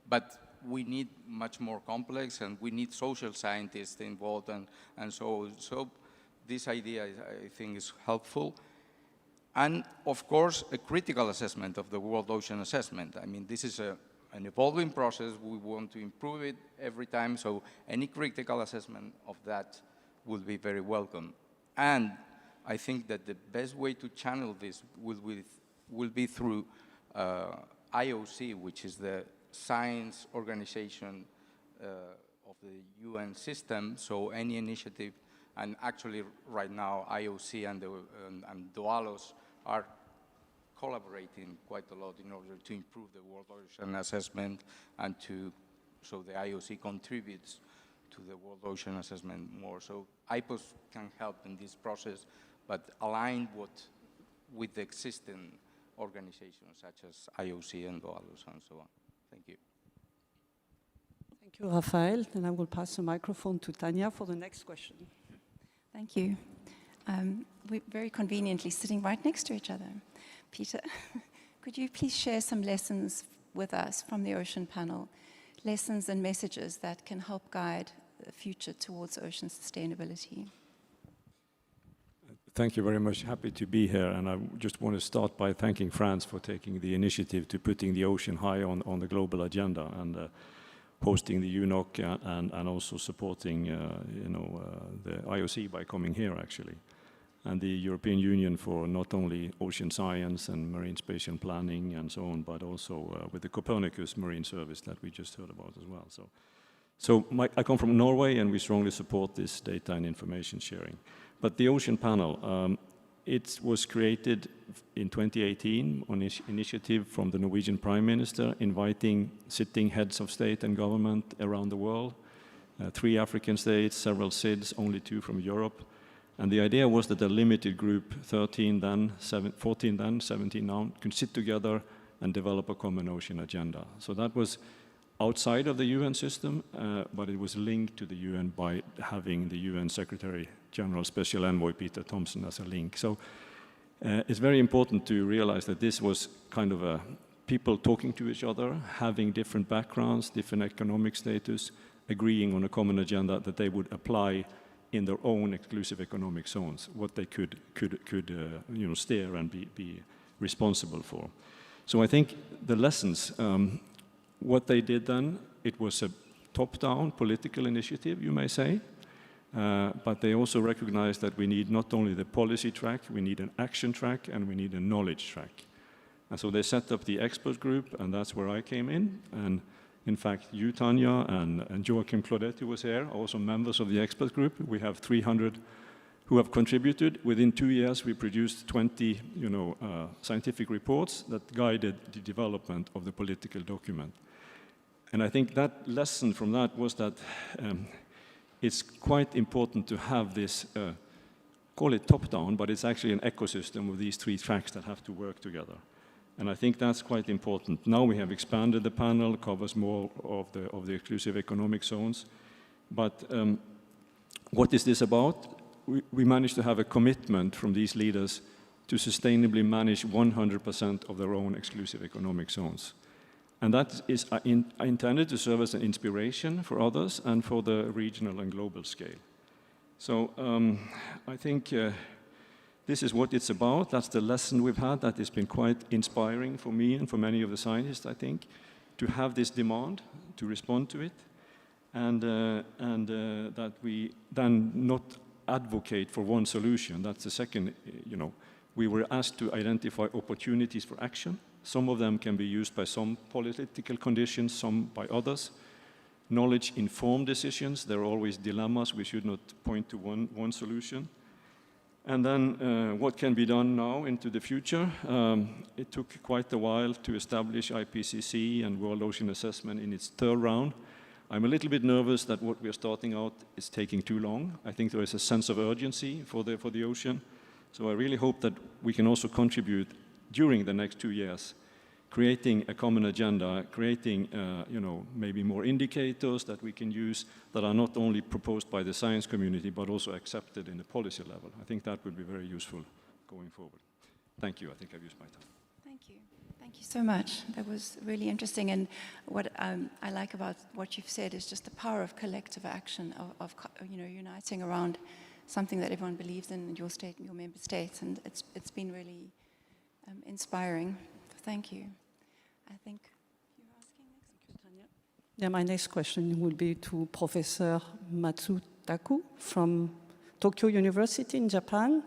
but we need much more complex, and we need social scientists involved, and so this idea, I think, is helpful. And of course, a critical assessment of the World Ocean Assessment. I mean, this is an evolving process. We want to improve it every time, so any critical assessment of that will be very welcome. And I think that the best way to channel this will be through IOC, which is the science organization of the UN system. So any initiative, and actually right now IOC and DOALOS are collaborating quite a lot in order to improve the World Ocean Assessment, and so the IOC contributes to the World Ocean Assessment more. So IPOS can help in this process, but aligned with the existing organizations such as IOC and DOALOS and so on. Thank you. Thank you, Raphael. Then I will pass the microphone to Tanya for the next question. Thank you. We're very conveniently sitting right next to each other. Peter, could you please share some lessons with us from the Ocean Panel, lessons and messages that can help guide the future towards ocean sustainability? Thank you very much. Happy to be here, and I just want to start by thanking France for taking the initiative to putting the ocean high on the global agenda, and hosting the UNOC, and also supporting the IOC by coming here, actually, and the European Union for not only ocean science and marine spatial planning and so on, but also with the Copernicus Marine Service that we just heard about as well. So I come from Norway, and we strongly support this data and information sharing. But the Ocean Panel, it was created in 2018 on initiative from the Norwegian Prime Minister, inviting sitting heads of state and government around the world, 3 African states, several SIDS, only 2 from Europe, And the idea was that a limited group, 13 then, 14 then, 17 now, could sit together and develop a common ocean agenda. So that was outside of the UN system, but it was linked to the UN by having the UN Secretary General Special Envoy Peter Thompson as a link. So it's very important to realize that this was kind of a people talking to each other, having different backgrounds, different economic status, agreeing on a common agenda that they would apply in their own exclusive economic zones, what they could steer and be responsible for. So I think the lessons, what they did then, it was a top-down political initiative, you may say, but they also recognized that we need not only the policy track, we need an action track, and we need a knowledge track. And so they set up the expert group, and that's where I came in. And in fact, you, Tanya, and Joachim Claudette, who was here, are also members of the expert group. We have 300 who have contributed. Within 2 years, we produced 20 scientific reports that guided the development of the political document. And I think that lesson from that was that it's quite important to have this, call it top-down, but it's actually an ecosystem of these 3 tracks that have to work together. And I think that's quite important. Now we have expanded the panel, covers more of the exclusive economic zones. But what is this about? We managed to have a commitment from these leaders to sustainably manage 100% of their own exclusive economic zones. And that is intended to serve as an inspiration for others and for the regional and global scale. So I think this is what it's about. That's the lesson we've had. That has been quite inspiring for me and for many of the scientists, I think, to have this demand, to respond to it, and that we then not advocate for one solution. That's the second, we were asked to identify opportunities for action. Some of them can be used by some political conditions, some by others. Knowledge-informed decisions, there are always dilemmas. We should not point to one solution. And then what can be done now into the future? It took quite a while to establish IPCC and World Ocean Assessment in its 3rd round. I'm a little bit nervous that what we are starting out is taking too long. I think there is a sense of urgency for the ocean. So I really hope that we can also contribute during the next 2 years, creating a common agenda, creating maybe more indicators that we can use that are not only proposed by the science community, but also accepted in the policy level. I think that would be very useful going forward. Thank you. I think I've used my time. Thank you. Thank you so much. That was really interesting. And what I like about what you've said is just the power of collective action, of uniting around something that everyone believes in your state and your member states. And it's been really inspiring. Thank you. I think you're asking next. Tanya. Yeah, my next question will be to Professor Matsutaku from Tokyo University in Japan.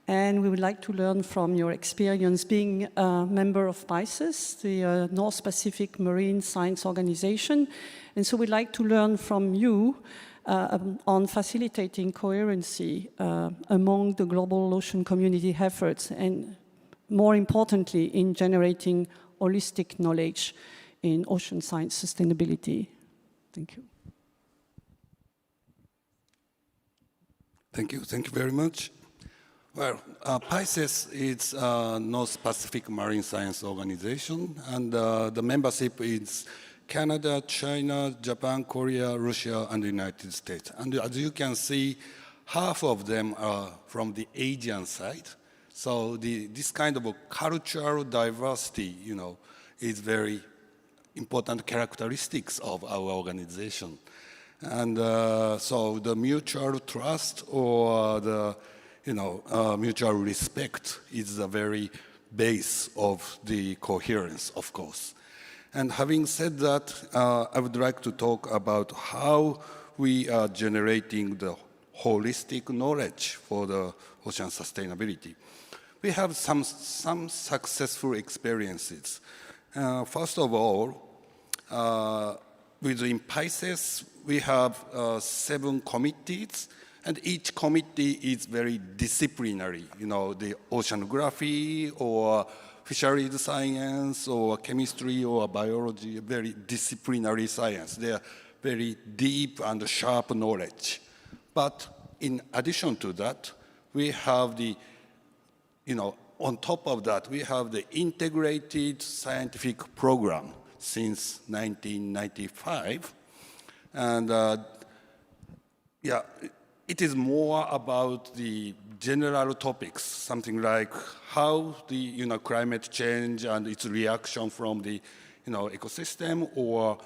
And we would like to learn from your experience being a member of PICES, the North Pacific Marine Science Organization. And so we'd like to learn from you on facilitating coherency among the global ocean community efforts, and more importantly, in generating holistic knowledge in ocean science sustainability. Thank you. Thank you. Thank you very much. Well, PICES is North Pacific Marine Science Organization, and the membership is Canada, China, Japan, Korea, Russia, and the United States. And as you can see, half of them are from the Asian side. So this kind of a cultural diversity, is very important characteristics of our organization. And so the mutual trust or the mutual respect is the very base of the coherence, of course. And having said that, I would like to talk about how we are generating the holistic knowledge for the ocean sustainability. We have some successful experiences. First of all, within PICES, we have 7 committees, and each committee is very disciplinary. The oceanography or fisheries science or chemistry or biology, very disciplinary science. They are very deep and sharp knowledge. But in addition to that, we have the, on top of that, we have the integrated scientific program since 1995. And yeah, it is more about the general topics, something like how the climate change and its reaction from the ecosystem, or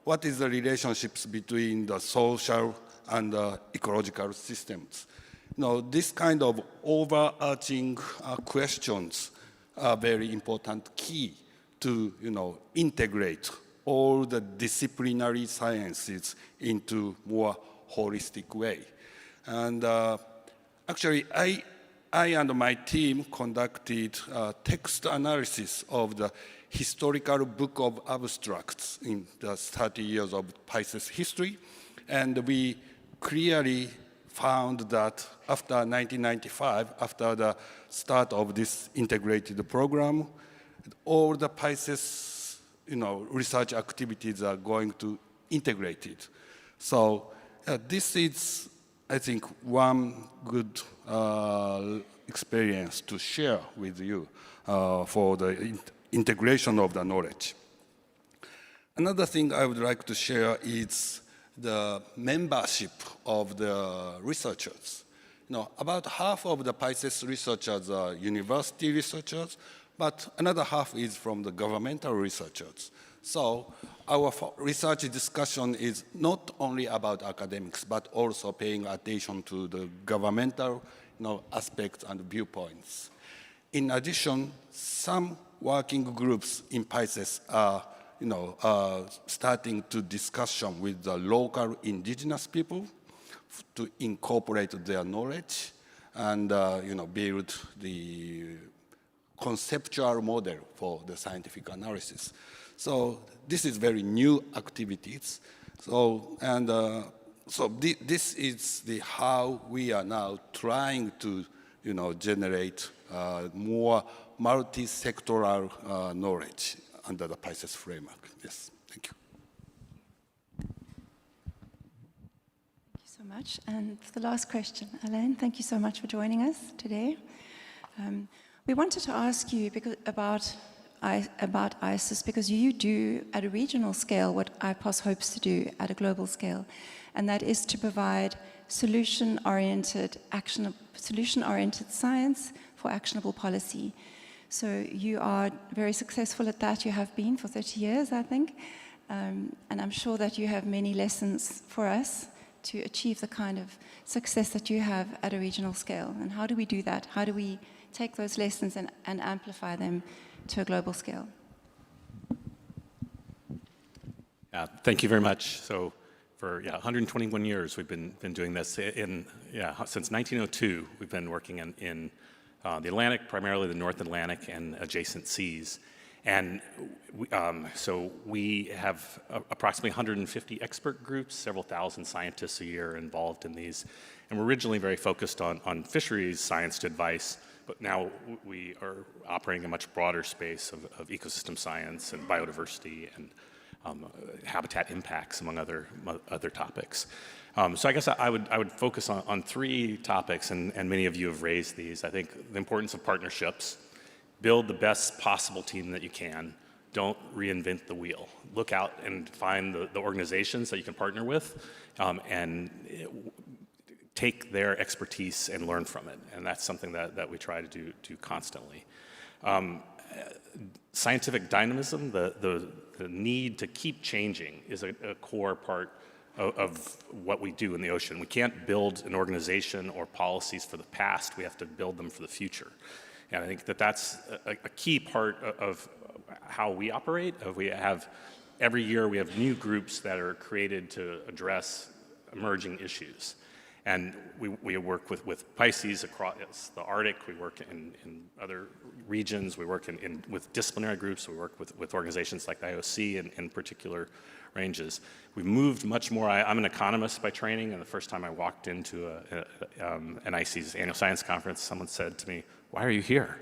what is the relationships between the social and ecological systems. This kind of overarching questions are very important key to integrate all the disciplinary sciences into more holistic way. And actually, I and my team conducted text analysis of the historical book of abstracts in the 30 years of PICES history. And we clearly found that after 1995, after the start of this integrated program, all the PICES research activities are going to integrate it. So this is, I think, one good experience to share with you for the integration of the knowledge. Another thing I would like to share is the membership of the researchers. About half of the PICES researchers are university researchers, but another half is from the governmental researchers. So our research discussion is not only about academics, but also paying attention to the governmental aspects and viewpoints. In addition, some working groups in PICES are starting to discussion with the local indigenous people to incorporate their knowledge and build the conceptual model for the scientific analysis. So this is very new activities. So this is how we are now trying to generate more multi-sectoral knowledge under the PICES framework. Yes, thank you. Thank you so much. And for the last question, Alain, thank you so much for joining us today. We wanted to ask you about ISIS because you do at a regional scale what IPOS hopes to do at a global scale, and that is to provide solution-oriented science for actionable policy. So you are very successful at that. You have been for 30 years, I think. And I'm sure that you have many lessons for us to achieve the kind of success that you have at a regional scale. And how do we do that? How do we take those lessons and amplify them to a global scale? Thank you very much. So for 121 years, we've been doing this. Since 1902, we've been working in the Atlantic, primarily the North Atlantic and adjacent seas. And so we have approximately 150 expert groups, several thousand scientists a year involved in these. And we're originally very focused on fisheries science to advice, but now we are operating a much broader space of ecosystem science and biodiversity and habitat impacts, among other topics. So I guess I would focus on three topics, and many of you have raised these. I think the importance of partnerships. Build the best possible team that you can. Don't reinvent the wheel. Look out and find the organizations that you can partner with and take their expertise and learn from it. And that's something that we try to do constantly. Scientific dynamism, the need to keep changing is a core part of what we do in the ocean. We can't build an organization or policies for the past. We have to build them for the future. And I think that's a key part of how we operate. Every year we have new groups that are created to address emerging issues. And we work with PICES across the Arctic, we work in other regions, we work with disciplinary groups, we work with organizations like the IOC in particular ranges. We've moved much more. I'm an economist by training, and the first time I walked into an IC's annual science conference, someone said to me, "Why are you here?"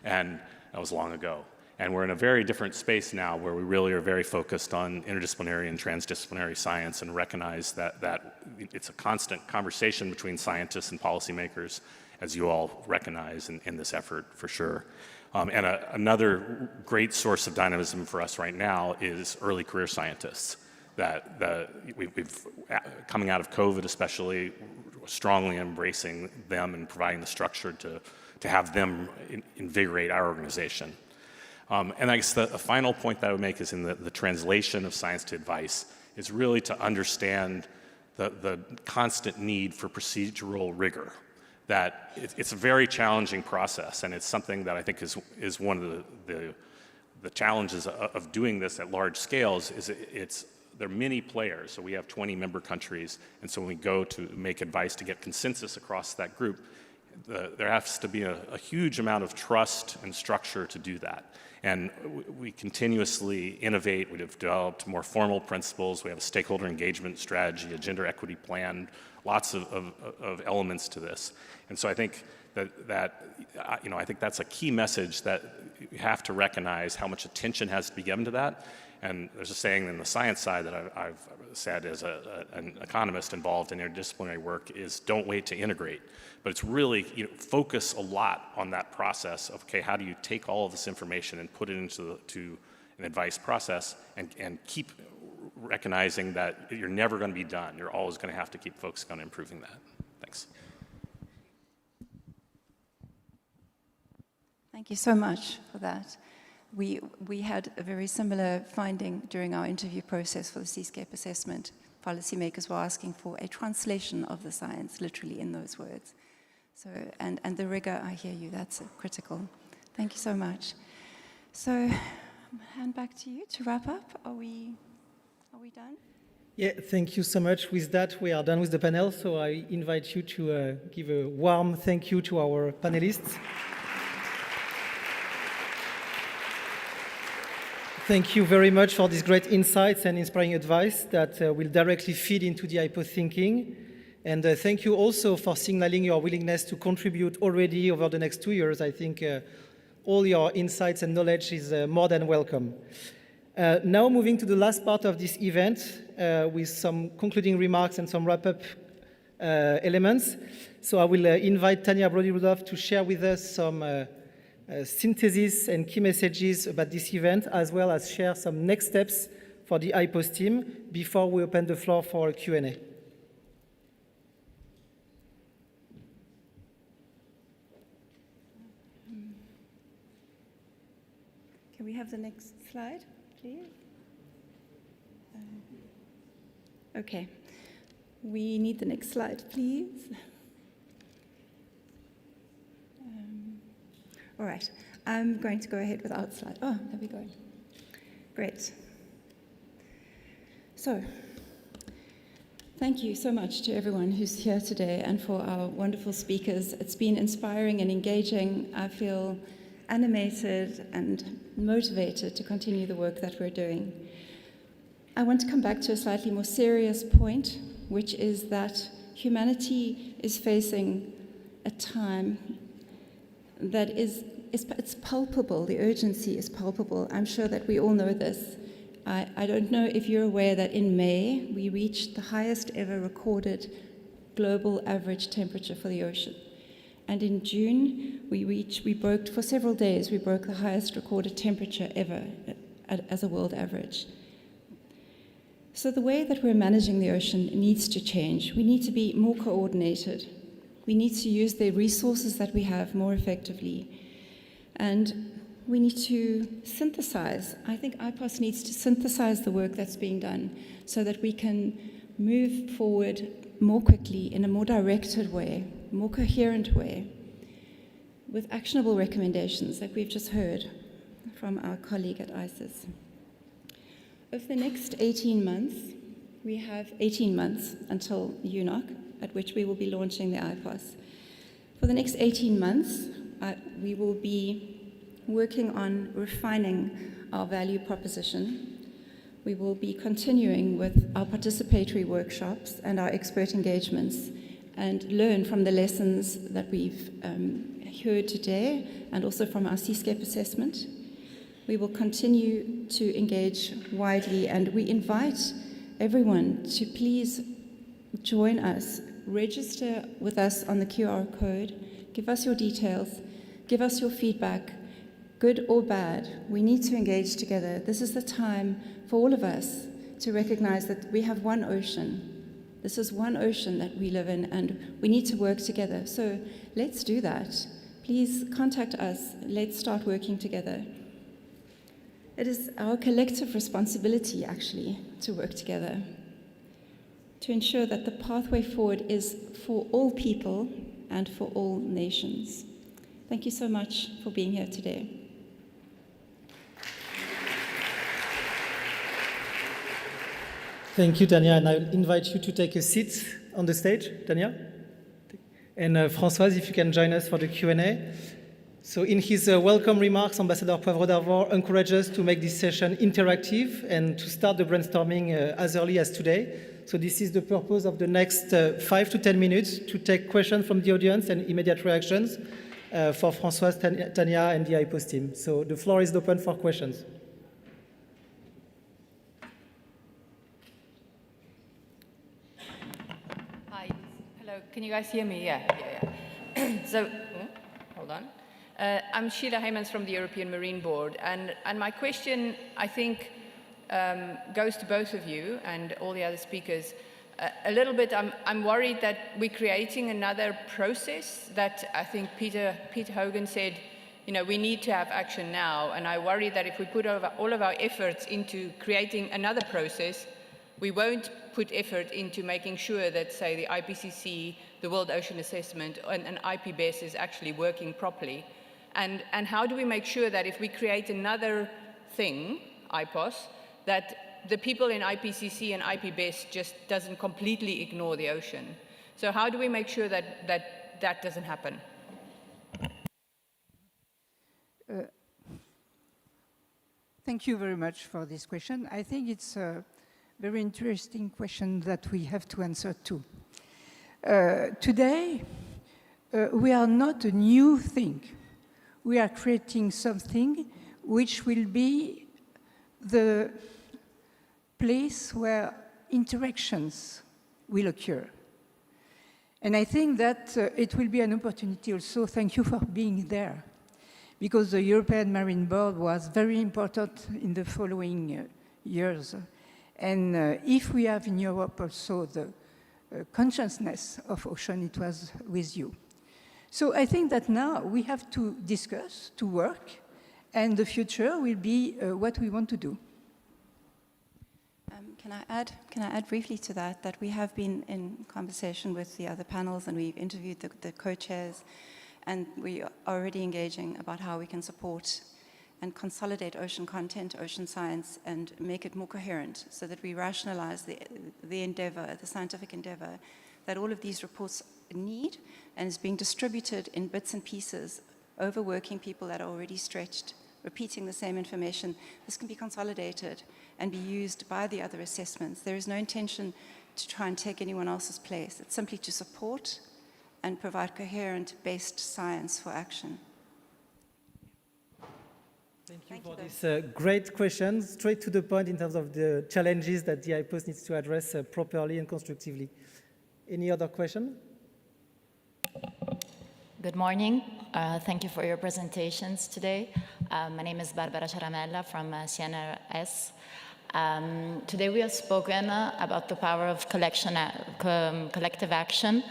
And that was long ago. And we're in a very different space now where we really are very focused on interdisciplinary and transdisciplinary science and recognize that it's a constant conversation between scientists and policymakers as you all recognize in this effort for sure. And another great source of dynamism for us right now is early career scientists. We've coming out of COVID especially, strongly embracing them and providing the structure to have them invigorate our organization. And I guess the final point that I would make is in the translation of science to advice is really to understand the constant need for procedural rigor. That it's a very challenging process, and it's something that I think is one of the challenges of doing this at large scales. There are many players, so we have 20 member countries, and so when we go to make advice to get consensus across that group, there has to be a huge amount of trust and structure to do that. And we continuously innovate. We've developed more formal principles. We have a stakeholder engagement strategy, a gender equity plan, lots of elements to this. And so I think I think that's a key message, that you have to recognize how much attention has to be given to that. And there's a saying in the science side that I've said as an economist involved in interdisciplinary work is don't wait to integrate. But it's really focus a lot on that process of, okay, how do you take all of this information and put it into an advice process and keep recognizing that you're never going to be done. You're always going to have to keep focusing on improving that. Thanks. Thank you so much for that. We had a very similar finding during our interview process for the Seascape assessment. Policymakers were asking for a translation of the science, literally in those words. So, and the rigor, I hear you, that's critical. Thank you so much. So, hand back to you to wrap up. Are we done? Yeah, thank you so much. With that, we are done with the panel, so I invite you to give a warm thank you to our panelists. Thank you very much for these great insights and inspiring advice that will directly feed into the IPOS thinking. And thank you also for signaling your willingness to contribute already over the next 2 years. I think all your insights and knowledge is more than welcome. Now moving to the last part of this event with some concluding remarks and some wrap-up elements. So I will invite Tanya Brody-Rudolph to share with us some synthesis and key messages about this event, as well as share some next steps for the IPOS team before we open the floor for a Q&A. Can we have the next slide, please? Okay. We need the next slide, please. All right, I'm going to go ahead without slide. Oh, there we go. Great. So, thank you so much to everyone who's here today and for our wonderful speakers. It's been inspiring and engaging. I feel animated and motivated to continue the work that we're doing. I want to come back to a slightly more serious point, which is that humanity is facing a time that it's palpable. The urgency is palpable. I'm sure that we all know this. I don't know if you're aware that in May, we reached the highest ever recorded global average temperature for the ocean. And in June, we broke, for several days, we broke the highest recorded temperature ever as a world average. So the way that we're managing the ocean needs to change. We need to be more coordinated. We need to use the resources that we have more effectively. And we need to synthesize. I think IPOS needs to synthesize the work that's being done so that we can move forward more quickly in a more directed way, more coherent way, with actionable recommendations that we've just heard from our colleague at ICES. Over the next 18 months, we have 18 months until UNOC, at which we will be launching the IPOS. For the next 18 months, we will be working on refining our value proposition. We will be continuing with our participatory workshops and our expert engagements and learn from the lessons that we've heard today and also from our Seascape assessment. We will continue to engage widely, and we invite everyone to please join us, register with us on the QR code, Give us your details. Give us your feedback, good or bad. We need to engage together. This is the time for all of us to recognize that we have one ocean. This is one ocean that we live in, and we need to work together. So let's do that. Please contact us. Let's start working together. It is our collective responsibility, actually, to work together, to ensure that the pathway forward is for all people and for all nations. Thank you so much for being here today. Thank you, Tania, and I'll invite you to take a seat on the stage, Tania. And Françoise, if you can join us for the Q&A. So in his welcome remarks, Ambassador Poivre d'Arvor encouraged us to make this session interactive and to start the brainstorming as early as today. So this is the purpose of the next 5 to 10 minutes, to take questions from the audience and immediate reactions for Françoise, Tania, and the IPOS team. So the floor is open for questions. Can you guys hear me? Yeah. So, hold on. I'm Sheila Heymans from the European Marine Board, and my question, I think, goes to both of you and all the other speakers. A little bit, I'm worried that we're creating another process that I think Peter Hogan said, you know, we need to have action now, and I worry that if we put all of our efforts into creating another process, we won't put effort into making sure that, say, the IPCC, the World Ocean Assessment, and IPBES is actually working properly. And how do we make sure that if we create another thing, IPOS, that the people in IPCC and IPBES just doesn't completely ignore the ocean? So how do we make sure that that doesn't happen? Thank you very much for this question. I think it's a very interesting question that we have to answer to. Today, we are not a new thing. We are creating something which will be the place where interactions will occur. And I think that it will be an opportunity also. Thank you for being there, because the European Marine Board was very important in the following years. And if we have in Europe also the consciousness of ocean, it was with you. So I think that now we have to discuss, to work, and the future will be what we want to do. Can I add briefly to that we have been in conversation with the other panels, and we've interviewed the co-chairs, and we are already engaging about how we can support and consolidate ocean content, ocean science, and make it more coherent so that we rationalize the endeavor, the scientific endeavor that all of these reports need, and is being distributed in bits and pieces, overworking people that are already stretched, repeating the same information. This can be consolidated and be used by the other assessments. There is no intention to try and take anyone else's place. It's simply to support and provide coherent-based science for action. Thank you for this great question, straight to the point in terms of the challenges that the IPOS needs to address properly and constructively. Any other question? Good morning. Thank you for your presentations today. My name is Barbara Ciaramella from CNRS. Today we have spoken about the power of collective action.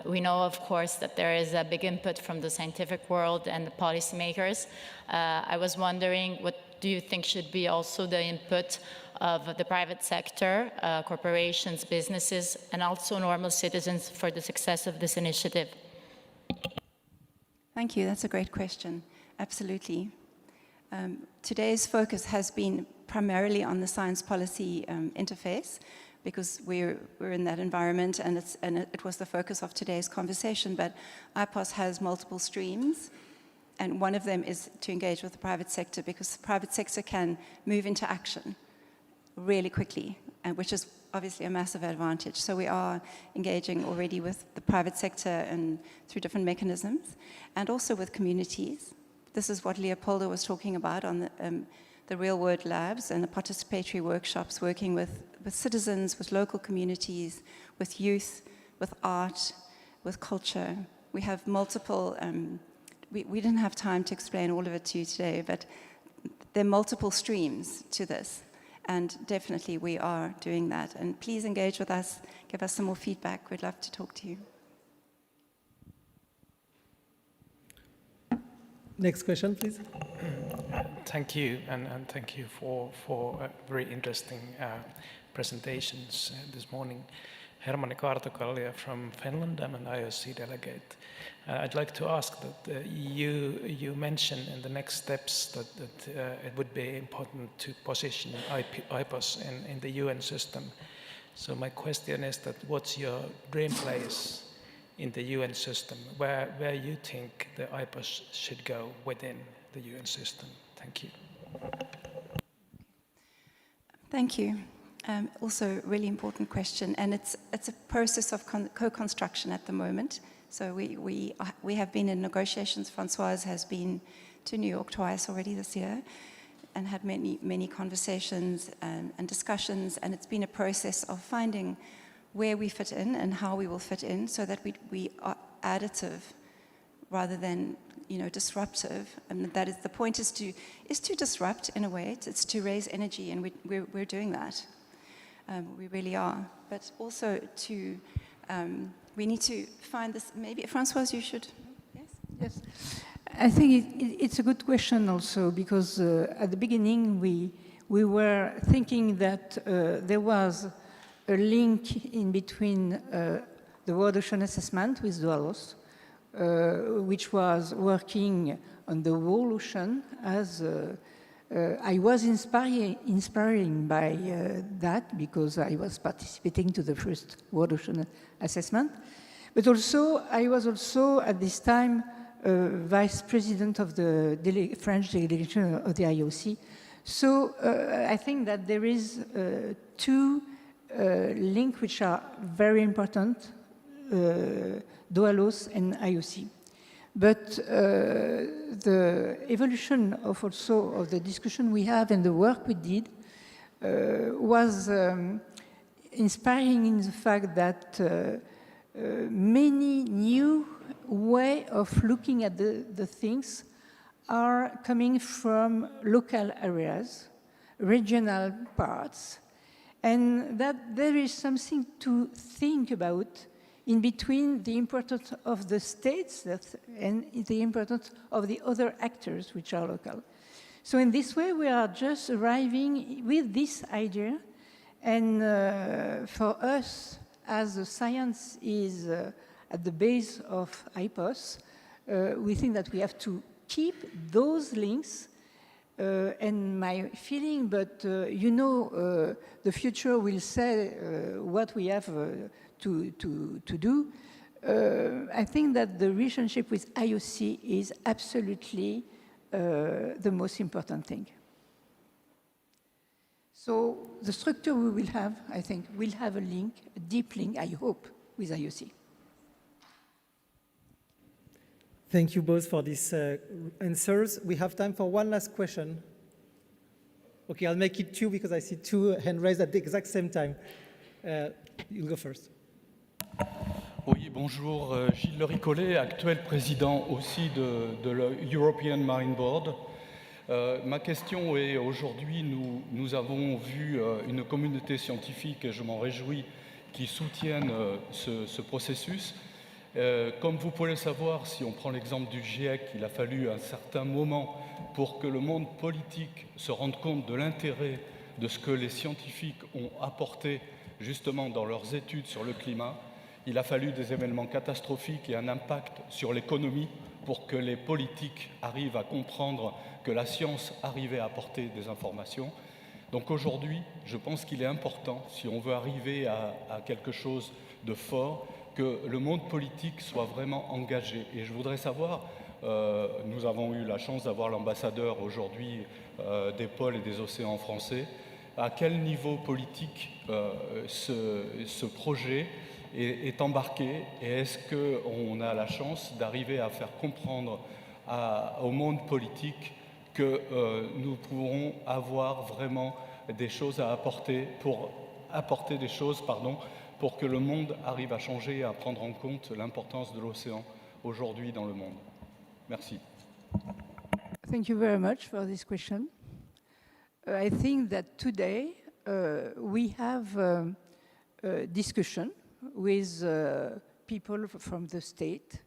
We know, of course, that there is a big input from the scientific world and the policymakers. I was wondering, what do you think should be also the input of the private sector, corporations, businesses, and also normal citizens for the success of this initiative? Thank you. That's a great question. Absolutely. Today's focus has been primarily on the science policy interface, because we're in that environment, and it was the focus of today's conversation. But IPOS has multiple streams, and one of them is to engage with the private sector, because the private sector can move into action really quickly, and which is obviously a massive advantage. So we are engaging already with the private sector and through different mechanisms, and also with communities. This is what Leopoldo was talking about on the real-world labs and the participatory workshops, working with citizens, with local communities, with youth, with art, with culture, we have multiple, we didn't have time to explain all of it to you today, but there are multiple streams to this. And definitely we are doing that. And please engage with us, give us some more feedback. We'd love to talk to you. Next question, please. Thank you, and thank you for very interesting presentations this morning. Hermanni Kaartokallia from Finland. I'm an IOC delegate. I'd like to ask that you mentioned in the next steps that it would be important to position IPOS in the UN system. So my question is that what's your dream place in the UN system? Where you think the IPOS should go within the UN system? Thank you. Thank you. Also, really important question, and it's a process of co-construction at the moment. So we have been in negotiations. Françoise has been to New York twice already this year, and had many conversations and discussions. And it's been a process of finding where we fit in and how we will fit in, so that we are additive rather than disruptive. And that is the point: is to disrupt in a way. It's to raise energy, and we're doing that. We really are. But also to, we need to find this, maybe, Françoise, you should, yes? Yes. I think it's a good question also, because at the beginning we were thinking that there was a link in between the World Ocean Assessment with Doualos, which was working on the whole ocean as I was inspiring by that, because I was participating to the first World Ocean Assessment. But also, I was also at this time vice president of the French delegation of the IOC. So I think that there is two links which are very important, Doualos and IOC. But the evolution of the discussion we have and the work we did was inspiring in the fact that many new way of looking at the things are coming from local areas, regional parts, and that there is something to think about in between the importance of the states and the importance of the other actors which are local. So in this way, we are just arriving with this idea, and for us, as the science is at the base of IPOS, we think that we have to keep those links. And my feeling, but the future will say what we have to do. I think that the relationship with IOC is absolutely the most important thing. So the structure we will have, I think, will have a link, a deep link, I hope, with IOC. Thank you both for these answers. We have time for one last question. Okay, I'll make it two because I see two hands raised at the exact same time. You'll go first. Oui, bonjour. Gilles Lericollet, actuel président aussi de l'European Marine Board. Ma question est, aujourd'hui, nous avons vu une communauté scientifique, et je m'en réjouis, qui soutiennent ce processus. Comme vous pouvez le savoir, si on prend l'exemple du GIEC, il a fallu un certain moment pour que le monde politique se rende compte de l'intérêt de ce que les scientifiques ont apporté justement dans leurs études sur le climat. Il a fallu des événements catastrophiques et un impact sur l'économie pour que les politiques arrivent à comprendre que la science arrivait à apporter des informations. Donc aujourd'hui, je pense qu'il est important, si on veut arriver à quelque chose de fort, que le monde politique soit vraiment engagé. Et je voudrais savoir, nous avons eu la chance d'avoir l'ambassadeur aujourd'hui des pôles et des océans français, à quel niveau politique ce projet est embarqué, et est-ce qu'on a la chance d'arriver à faire comprendre au monde politique que nous pourrons avoir vraiment des choses à apporter pour que le monde arrive à changer et à prendre en compte l'importance de l'océan aujourd'hui dans le monde? Merci. Thank you very much for this question. I think that today we have a discussion with people from the state,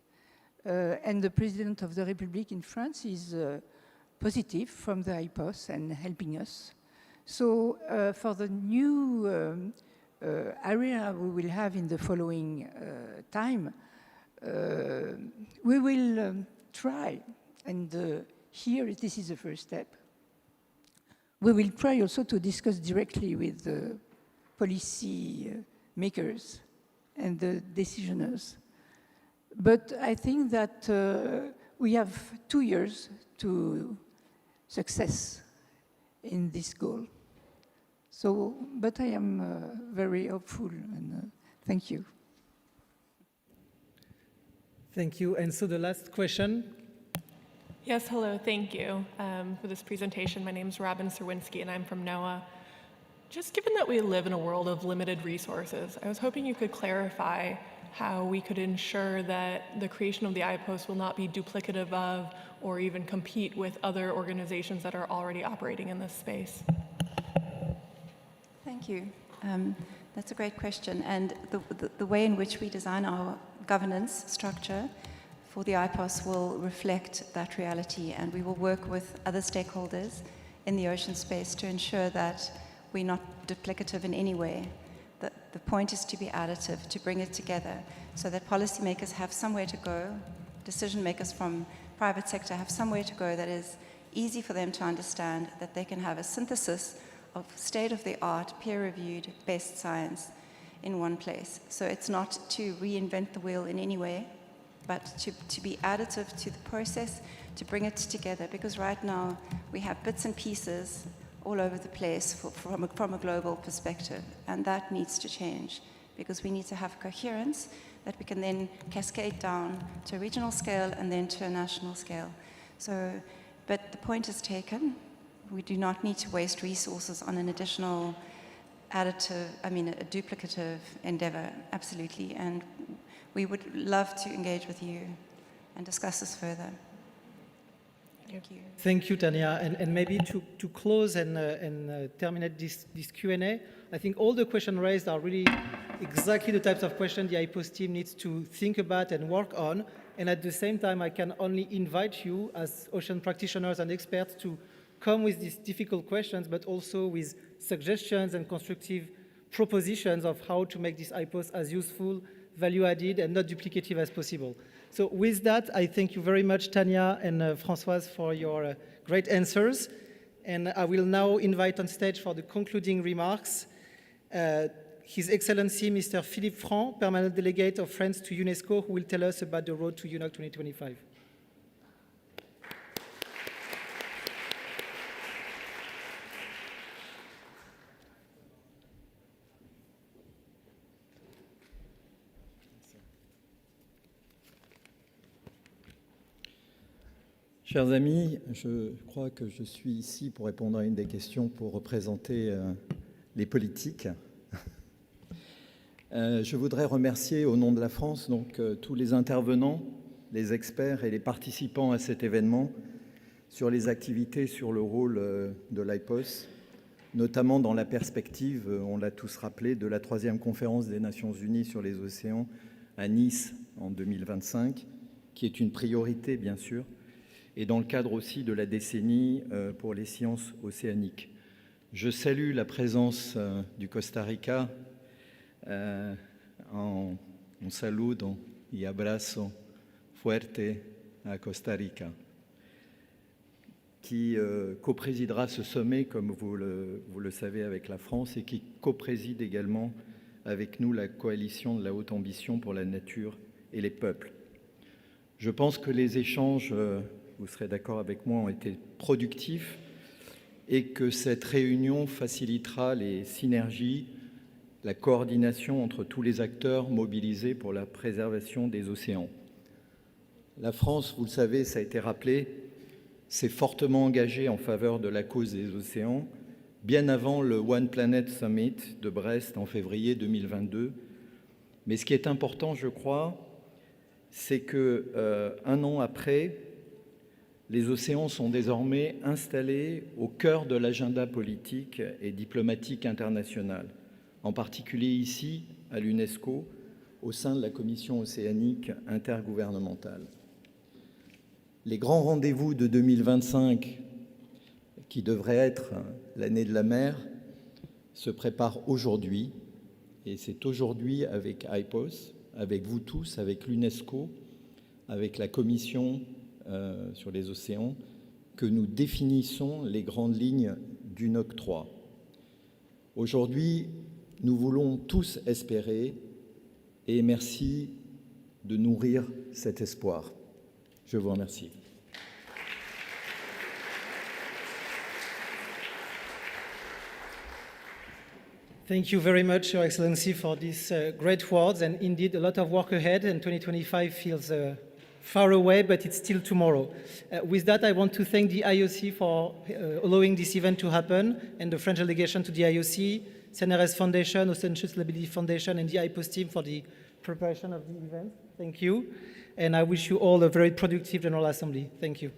and the President of the Republic in France is positive from the IPOS and helping us. So for the new area we will have in the following time, we will try, and here this is the first step, we will try also to discuss directly with the policy makers and the decisioners. But I think that we have 2 years to success in this goal. So, but I am very hopeful, and thank you. Thank you. And so the last question. Yes, hello, thank you for this presentation. My name is Robin Serwinski, and I'm from NOAA. Just given that we live in a world of limited resources, I was hoping you could clarify how we could ensure that the creation of the IPOS will not be duplicative of or even compete with other organizations that are already operating in this space. Thank you. That's a great question. And the way in which we design our governance structure for the IPOS will reflect that reality, and we will work with other stakeholders in the ocean space to ensure that we're not duplicative in any way. The point is to be additive, to bring it together, so that policymakers have somewhere to go, decision makers from private sector have somewhere to go that is easy for them to understand, that they can have a synthesis of state-of-the-art, peer-reviewed, best science in one place. So it's not to reinvent the wheel in any way, but to be additive to the process, to bring it together, because right now we have bits and pieces all over the place from a global perspective, and that needs to change, because we need to have coherence that we can then cascade down to a regional scale and then to a national scale. So, but the point is taken. We do not need to waste resources on an additional additive, a duplicative endeavor, absolutely, and we would love to engage with you and discuss this further. Thank you. Thank you, Tanya. And maybe to close and terminate this Q&A, I think all the questions raised are really exactly the types of questions the IPOS team needs to think about and work on. And at the same time, I can only invite you as ocean practitioners and experts to come with these difficult questions, but also with suggestions and constructive propositions of how to make this IPOS as useful, value-added, and not duplicative as possible. So with that, I thank you very much, Tanya and Françoise, for your great answers. And I will now invite on stage for the concluding remarks His Excellency Mr. Philippe Franc, Permanent Delegate of France to UNESCO, who will tell us about the road to UNOC 2025. Chers amis, je crois que je suis ici pour répondre à une des questions pour représenter les politiques. Je voudrais remercier au nom de la France tous les intervenants, les experts et les participants à cet événement sur les activités, sur le rôle de l'IPOS, notamment dans la perspective, on l'a tous rappelé, de la 3e conférence des Nations Unies sur les océans à Nice en 2025, qui est une priorité bien sûr, et dans le cadre aussi de la décennie pour les sciences océaniques. Je salue la présence du Costa Rica. Un saludo y abrazo fuerte a Costa Rica, qui coprésidera ce sommet, comme vous le savez, avec la France, et qui copréside également avec nous la coalition de la haute ambition pour la nature et les peuples. Je pense que les échanges, vous serez d'accord avec moi, ont été productifs et que cette réunion facilitera les synergies, la coordination entre tous les acteurs mobilisés pour la préservation des océans. La France, vous le savez, ça a été rappelé, s'est fortement engagée en faveur de la cause des océans, bien avant le One Planet Summit de Brest en février 2022. Mais ce qui est important, je crois, c'est que un an après, les océans sont désormais installés au cœur de l'agenda politique et diplomatique international, en particulier ici, à l'UNESCO, au sein de la Commission océanique intergouvernementale. Les grands rendez-vous de 2025, qui devraient être l'année de la mer, se préparent aujourd'hui, et c'est aujourd'hui avec IPOS, avec vous tous, avec l'UNESCO, avec la Commission sur les océans, que nous définissons les grandes lignes d'UNOC 3. Aujourd'hui, nous voulons tous espérer, et merci de nourrir cet espoir. Je vous remercie. Thank you very much, Your Excellency, for these great words, and indeed a lot of work ahead, and 2025 feels far away, but it's still tomorrow. With that, I want to thank the IOC for allowing this event to happen, and the French delegation to the IOC, CNRS Foundation, Ocean Sustainability Foundation, and the IPOS team for the preparation of the event. Thank you, and I wish you all a very productive General Assembly. Thank you.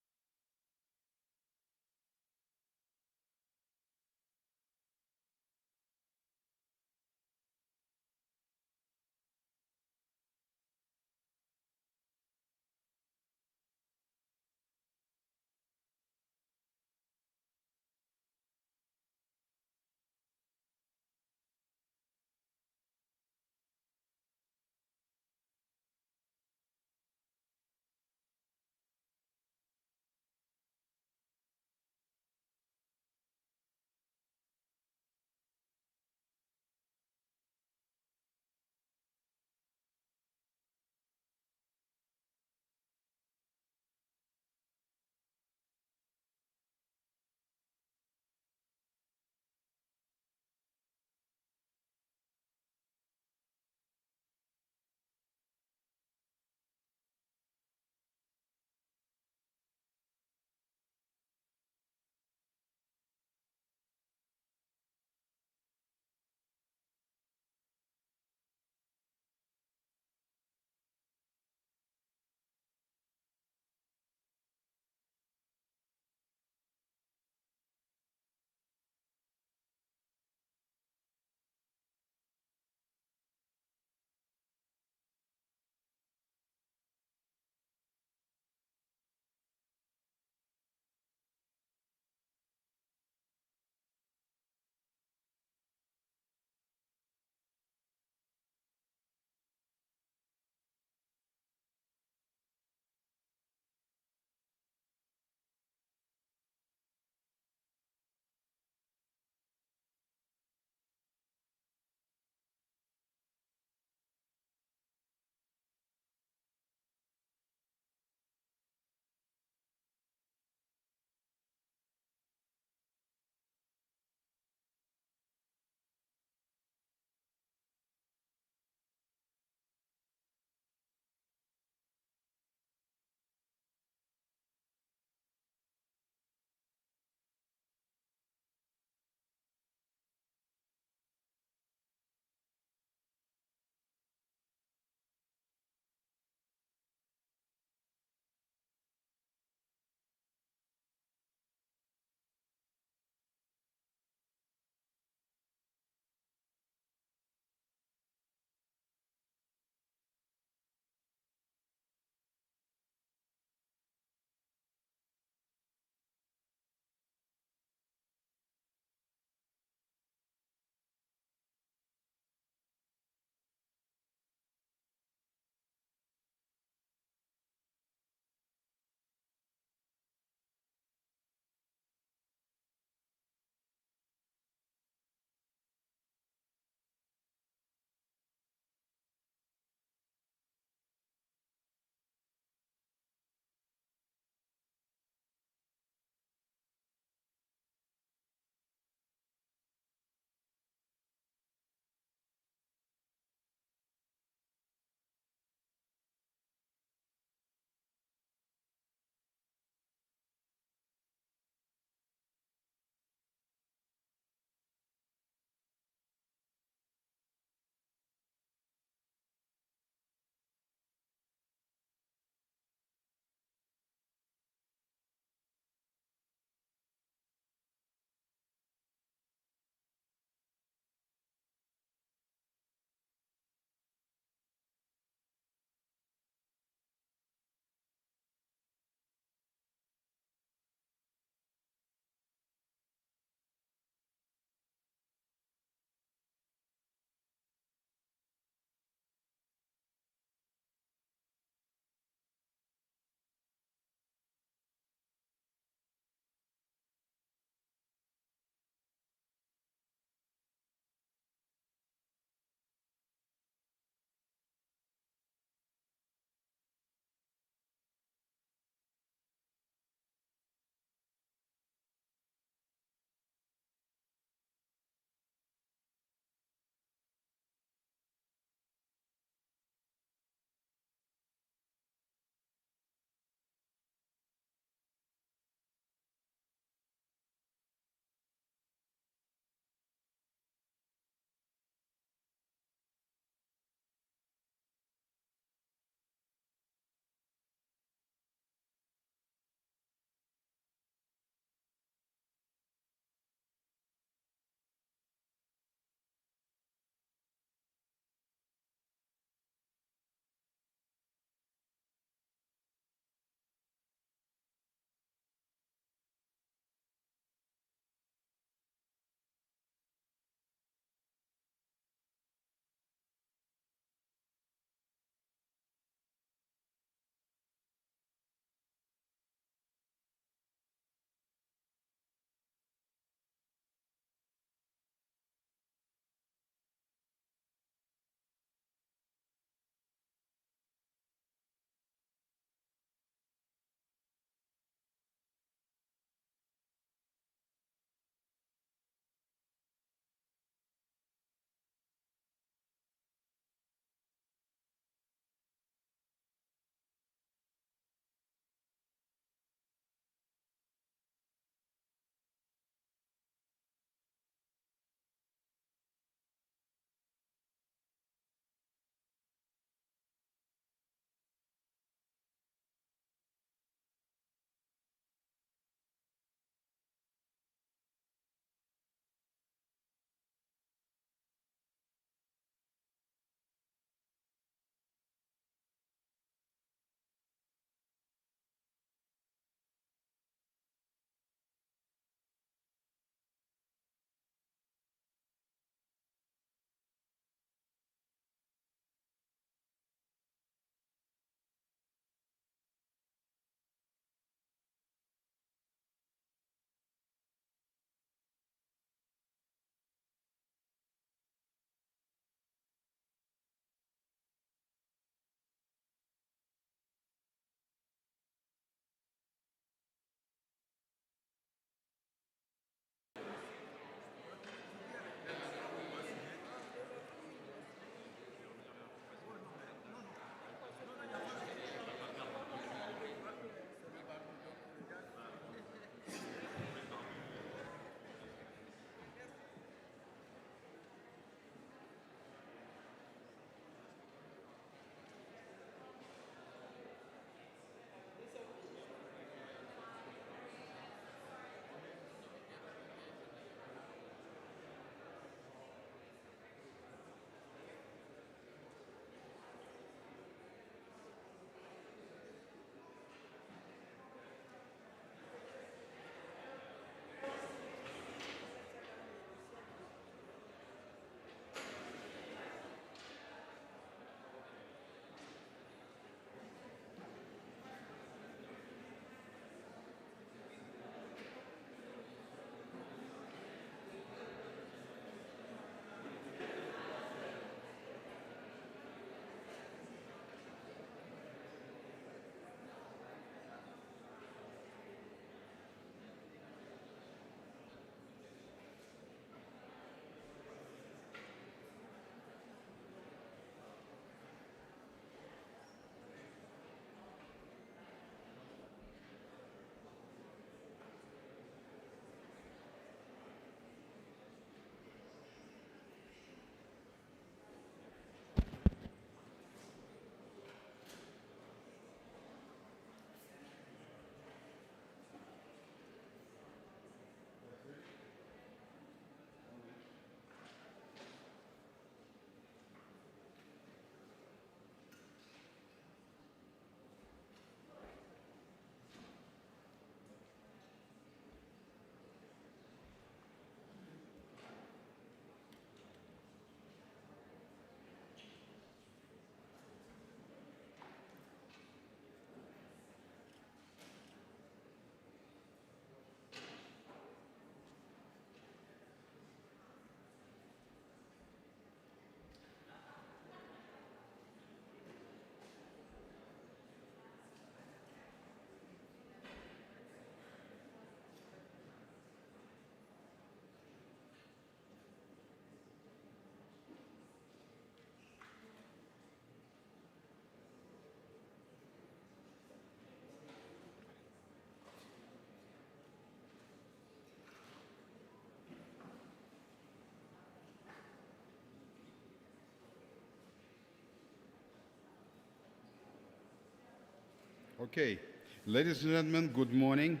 Okay, ladies and gentlemen, good morning.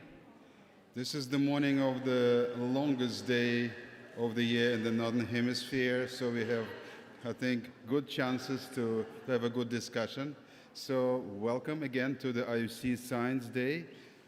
This is the morning of the longest day of the year in the Northern Hemisphere, so we have, I think, good chances to have a good discussion. So welcome again to the IOC Science Day.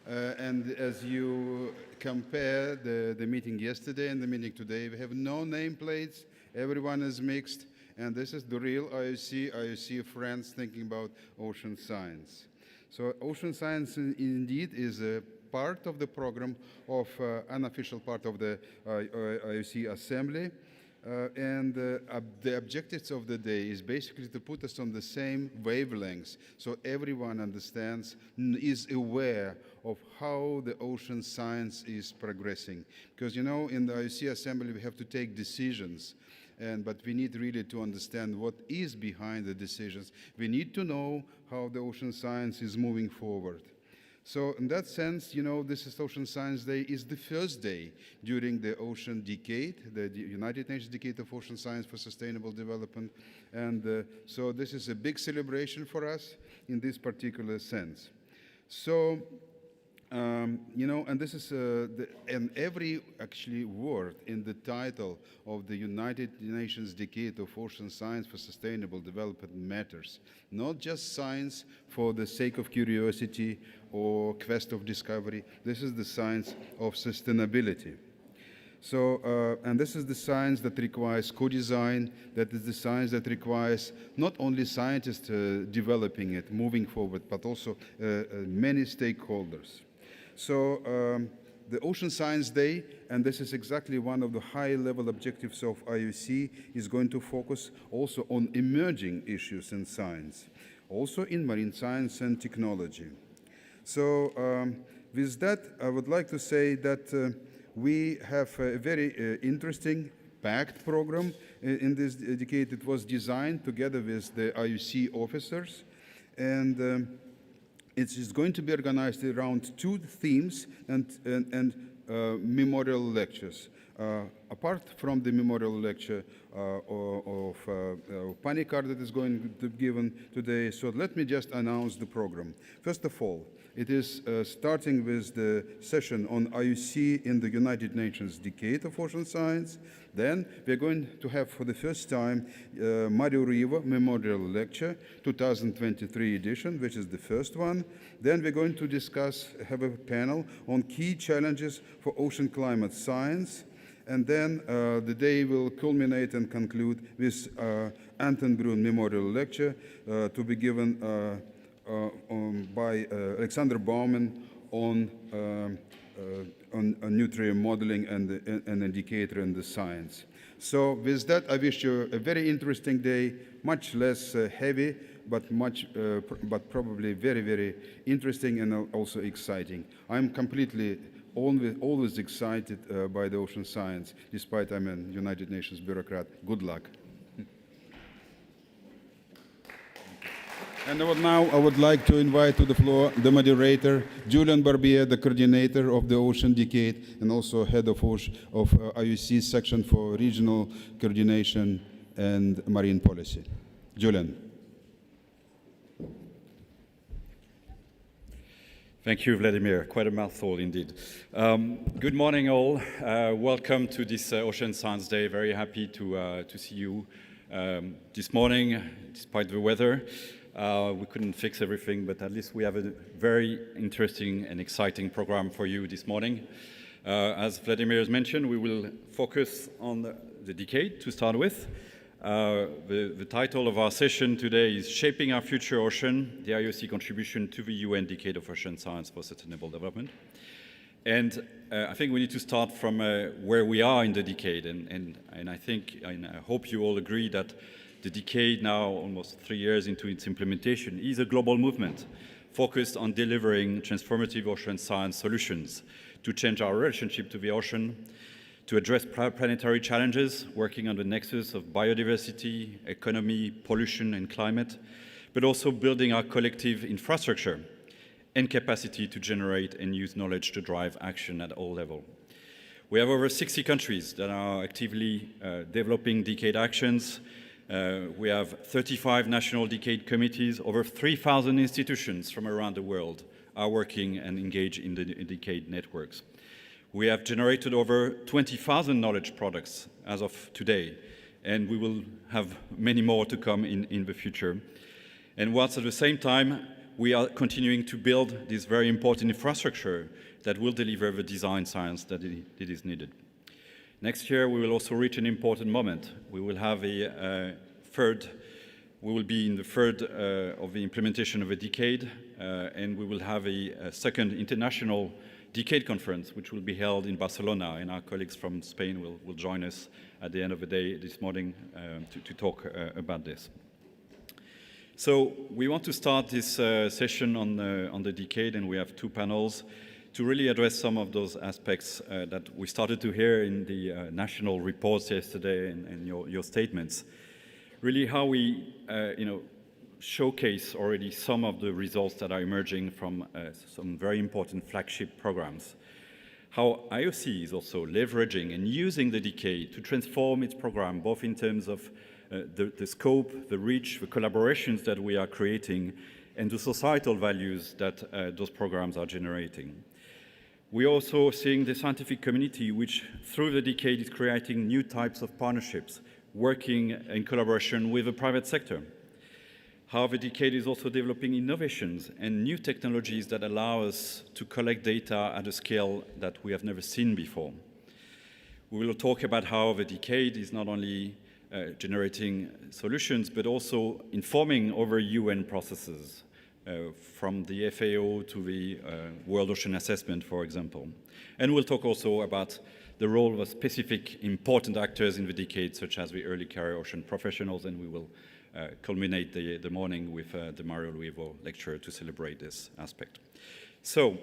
And as you compare the meeting yesterday and the meeting today, we have no nameplates, everyone is mixed, and this is the real IOC friends thinking about ocean science. So ocean science indeed is a part of the program of unofficial part of the IOC Assembly. And the objectives of the day is basically to put us on the same wavelengths so everyone understands, is aware of how the ocean science is progressing. Because, you know, in the IOC Assembly we have to take decisions. But we need really to understand what is behind the decisions. We need to know how the ocean science is moving forward. So in that sense, you know, this is Ocean Science Day is the first day during the Ocean Decade, the United Nations Decade of Ocean Science for Sustainable Development. And so this is a big celebration for us in this particular sense. So, you know, and this is, and every actually word in the title of the United Nations Decade of Ocean Science for Sustainable Development matters. Not just science for the sake of curiosity or quest of discovery. This is the science of sustainability. So, and this is the science that requires co-design, that is the science that requires not only scientists developing it, moving forward, but also many stakeholders. So the Ocean Science Day, and this is exactly one of the high-level objectives of IOC, is going to focus also on emerging issues in science, also in marine science and technology. So with that, I would like to say that we have a very interesting, packed program in this decade. It was designed together with the IOC officers, and it is going to be organized around 2 themes and memorial lectures. Apart from the memorial lecture of Panikar that is going to be given today, so let me just announce the program. First of all, it is starting with the session on IOC in the United Nations Decade of Ocean Science. Then we're going to have for the first time Mario Riva Memorial Lecture 2023 edition, which is the first one. Then we're going to have a panel on key challenges for ocean climate science. And then the day will culminate and conclude with Anton Brun Memorial Lecture to be given by Alexander Bauman on nutrient modeling and an indicator in the science. So with that, I wish you a very interesting day, much less heavy, but probably very, very interesting and also exciting. I'm completely always excited by the ocean science, despite I'm a United Nations bureaucrat. Good luck. And now I would like to invite to the floor the moderator, Julian Barbier, the coordinator of the Ocean Decade and also head of IOC section for regional coordination and marine policy. Julian. Thank you, Vladimir. Quite a mouthful indeed. Good morning, all. Welcome to this Ocean Science Day. Very happy to see you this morning, despite the weather. We couldn't fix everything, but at least we have a very interesting and exciting program for you this morning. As Vladimir has mentioned, we will focus on the decade to start with. The title of our session today is Shaping Our Future Ocean, the IOC Contribution to the UN Decade of Ocean Science for Sustainable Development. And I think we need to start from where we are in the decade. And I think, and I hope you all agree that the decade now, almost 3 years into its implementation, is a global movement focused on delivering transformative ocean science solutions to change our relationship to the ocean, to address planetary challenges, working on the nexus of biodiversity, economy, pollution, and climate, but also building our collective infrastructure and capacity to generate and use knowledge to drive action at all levels. We have over 60 countries that are actively developing decade actions, We have 35 national decade committees, over 3,000 institutions from around the world are working and engaged in the decade networks. We have generated over 20,000 knowledge products as of today, and we will have many more to come in the future. And whilst at the same time, we are continuing to build this very important infrastructure that will deliver the design science that it is needed. Next year, we will also reach an important moment. We will have we will be in the third of the implementation of a decade, and we will have a second international decade conference, which will be held in Barcelona, and our colleagues from Spain will join us at the end of the day this morning to talk about this. So we want to start this session on the decade, and we have two panels to really address some of those aspects that we started to hear in the national reports yesterday and your statements. Really how we showcase already some of the results that are emerging from some very important flagship programs. How IOC is also leveraging and using the decade to transform its program, both in terms of the scope, the reach, the collaborations that we are creating, and the societal values that those programs are generating. We're also seeing the scientific community, which through the decade is creating new types of partnerships, working in collaboration with the private sector. How the decade is also developing innovations and new technologies that allow us to collect data at a scale that we have never seen before. We will talk about how the decade is not only generating solutions, but also informing over UN processes, from the FAO to the World Ocean Assessment, for example. And we'll talk also about the role of specific important actors in the decade, such as the early career ocean professionals, and we will culminate the morning with the Mario Luevo lecture to celebrate this aspect. So,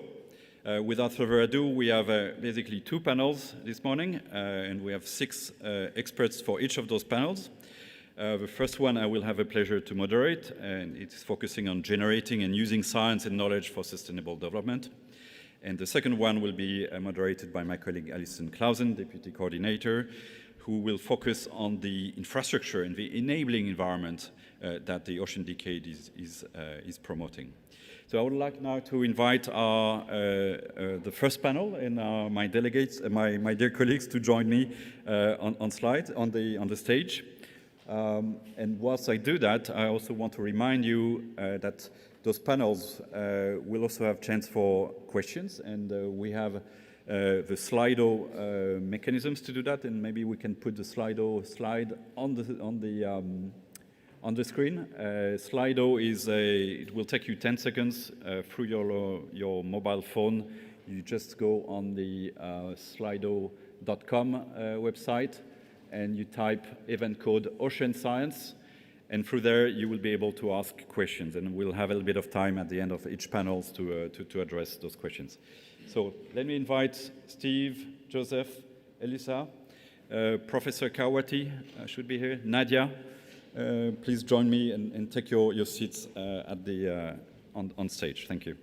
without further ado, we have basically two panels this morning, and we have 6 experts for each of those panels. The first one I will have a pleasure to moderate, and it's focusing on generating and using science and knowledge for sustainable development. And the second one will be moderated by my colleague Alison Clausen, Deputy Coordinator, who will focus on the infrastructure and the enabling environment that the Ocean Decade is promoting. So I would like now to invite the first panel and my delegates, my dear colleagues, to join me on the stage. And whilst I do that, I also want to remind you that those panels will also have chance for questions, and we have the Slido mechanisms to do that, and maybe we can put the Slido slide on the screen. Slido it will take you 10 seconds through your mobile phone. You just go on the slido.com website, and you type event code Ocean Science, and through there you will be able to ask questions, and we'll have a little bit of time at the end of each panel to address those questions. So let me invite Steve, Joseph, Elisa, Professor Kawati should be here, Nadia. Please join me and take your seats at on stage. Thank you.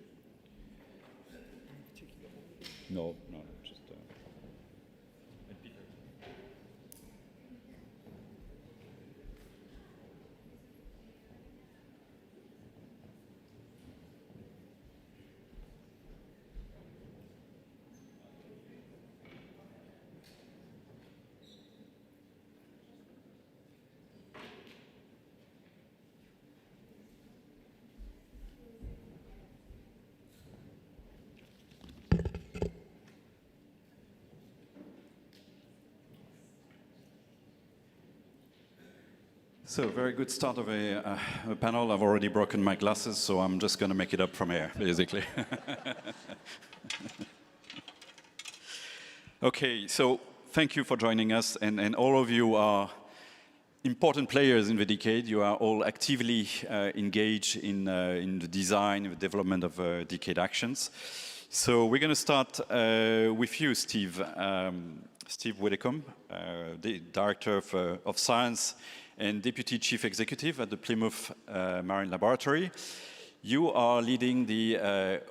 No. So, very good start of a panel. I've already broken my glasses, so I'm just going to make it up from here, basically. Okay, so thank you for joining us, and all of you are important players in the decade. You are all actively engaged in the design, the development of decade actions. So we're going to start with you, Steve. Steve Widdicombe, the Director of Science and Deputy Chief Executive at the Plymouth Marine Laboratory. You are leading the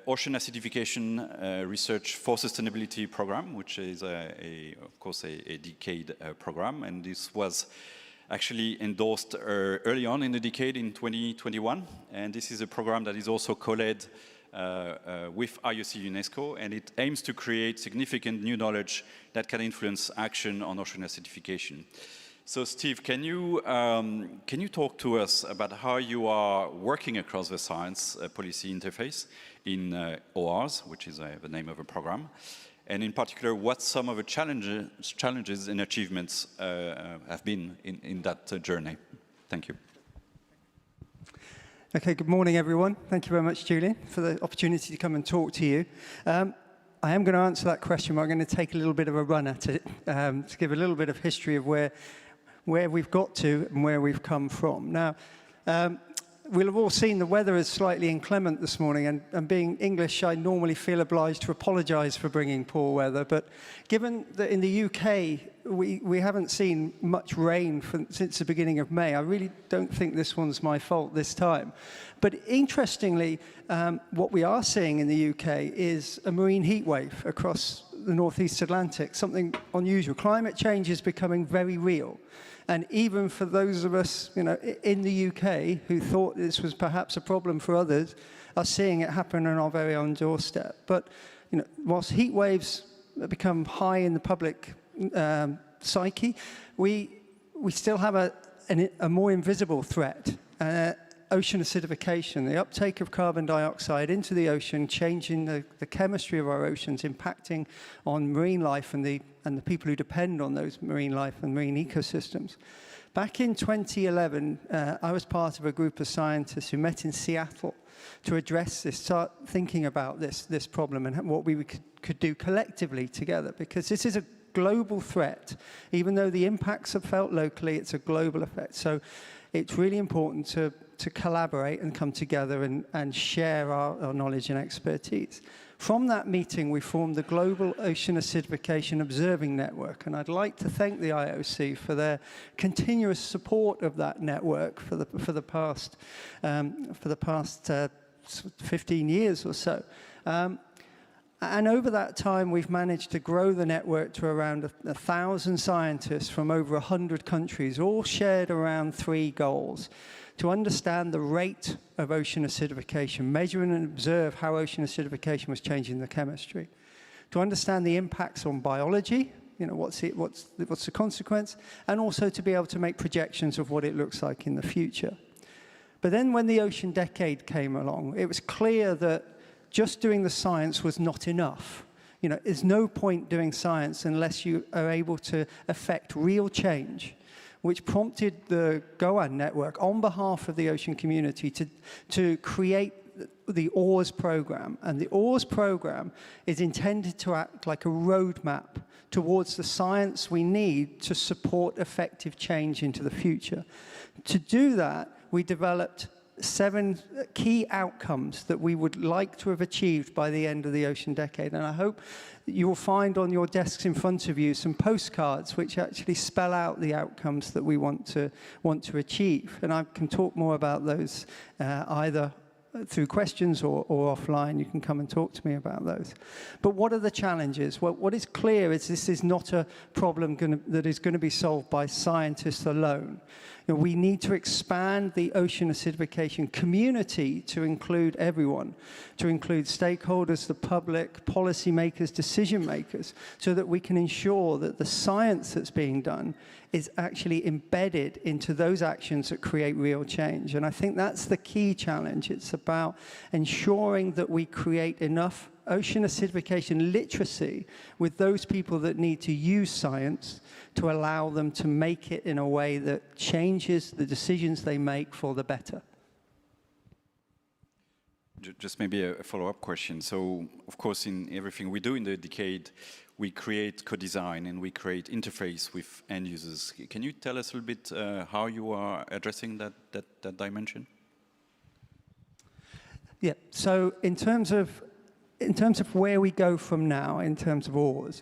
Ocean Acidification Research for Sustainability program, which is, of course, a decade program. And this was actually endorsed early on in the decade in 2021. And this is a program that is also co-led with IOC UNESCO, and it aims to create significant new knowledge that can influence action on ocean acidification. So Steve, can you talk to us about how you are working across the science policy interface in ORs, which is the name of a program, and in particular, what some of the challenges and achievements have been in that journey? Thank you. Okay, good morning, everyone. Thank you very much, Julian, for the opportunity to come and talk to you. I am going to answer that question, but I'm going to take a little bit of a run at it to give a little bit of history of where we've got to and where we've come from. Now, we'll have all seen the weather is slightly inclement this morning, and being English, I normally feel obliged to apologise for bringing poor weather, but given that in the UK, we haven't seen much rain since the beginning of May, I really don't think this one's my fault this time. But interestingly, what we are seeing in the UK is a marine heat wave across the Northeast Atlantic, something unusual. Climate change is becoming very real. And even for those of us, in the UK who thought this was perhaps a problem for others, are seeing it happen on our very own doorstep. But, whilst heat waves become high in the public psyche, we still have a more invisible threat. Ocean acidification, the uptake of carbon dioxide into the ocean, changing the chemistry of our oceans, impacting on marine life and the people who depend on those marine life and marine ecosystems. Back in 2011, I was part of a group of scientists who met in Seattle to address this, start thinking about this problem and what we could do collectively together, because this is a global threat. Even though the impacts are felt locally, it's a global effect. So it's really important to collaborate and come together and share our knowledge and expertise. From that meeting, we formed the Global Ocean Acidification Observing Network, and I'd like to thank the IOC for their continuous support of that network for the past 15 years or so. And over that time, we've managed to grow the network to around 1,000 scientists from over 100 countries, all shared around 3 goals: to understand the rate of ocean acidification, measure and observe how ocean acidification was changing the chemistry; to understand the impacts on biology, what's the consequence, and also to be able to make projections of what it looks like in the future. But then when the ocean decade came along, it was clear that just doing the science was not enough. There's no point doing science unless you are able to affect real change, which prompted the GOAN network on behalf of the ocean community to create the OARS program. And the OARS program is intended to act like a roadmap towards the science we need to support effective change into the future. To do that, we developed 7 key outcomes that we would like to have achieved by the end of the ocean decade. And I hope you will find on your desks in front of you some postcards which actually spell out the outcomes that we want to achieve. And I can talk more about those either through questions or offline. You can come and talk to me about those. But what are the challenges? Well, what is clear is this is not a problem that is going to be solved by scientists alone. We need to expand the ocean acidification community to include everyone, to include stakeholders, the public, policymakers, decision makers, so that we can ensure that the science that's being done is actually embedded into those actions that create real change. And I think that's the key challenge. It's about ensuring that we create enough ocean acidification literacy with those people that need to use science to allow them to make it in a way that changes the decisions they make for the better. Just maybe a follow-up question. So, of course, in everything we do in the decade, we create co-design and we create interface with end users. Can you tell us a little bit how you are addressing that dimension? Yeah, so in terms of where we go from now, in terms of OARS,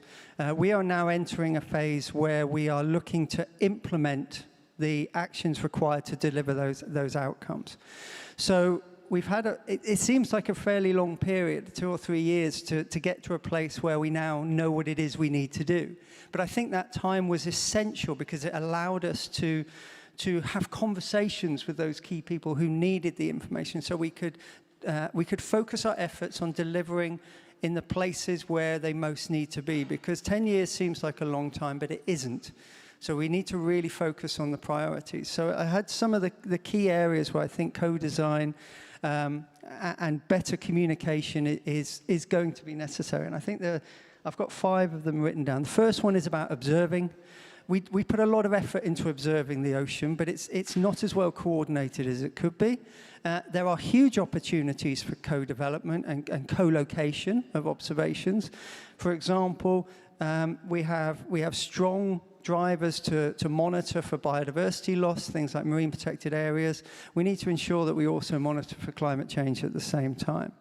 we are now entering a phase where we are looking to implement the actions required to deliver those outcomes. So we've had it seems like a fairly long period, 2 or 3 years, to get to a place where we now know what it is we need to do. But I think that time was essential because it allowed us to have conversations with those key people who needed the information, so we could focus our efforts on delivering in the places where they most need to be, because 10 years seems like a long time, but it isn't. So we need to really focus on the priorities. So I had some of the key areas where I think co-design and better communication is going to be necessary. And I think I've got 5 of them written down. The first one is about observing. We put a lot of effort into observing the ocean, but it's not as well coordinated as it could be. There are huge opportunities for co-development and co-location of observations. For example, we have strong drivers to monitor for biodiversity loss, things like marine protected areas. We need to ensure that we also monitor for climate change at the same time.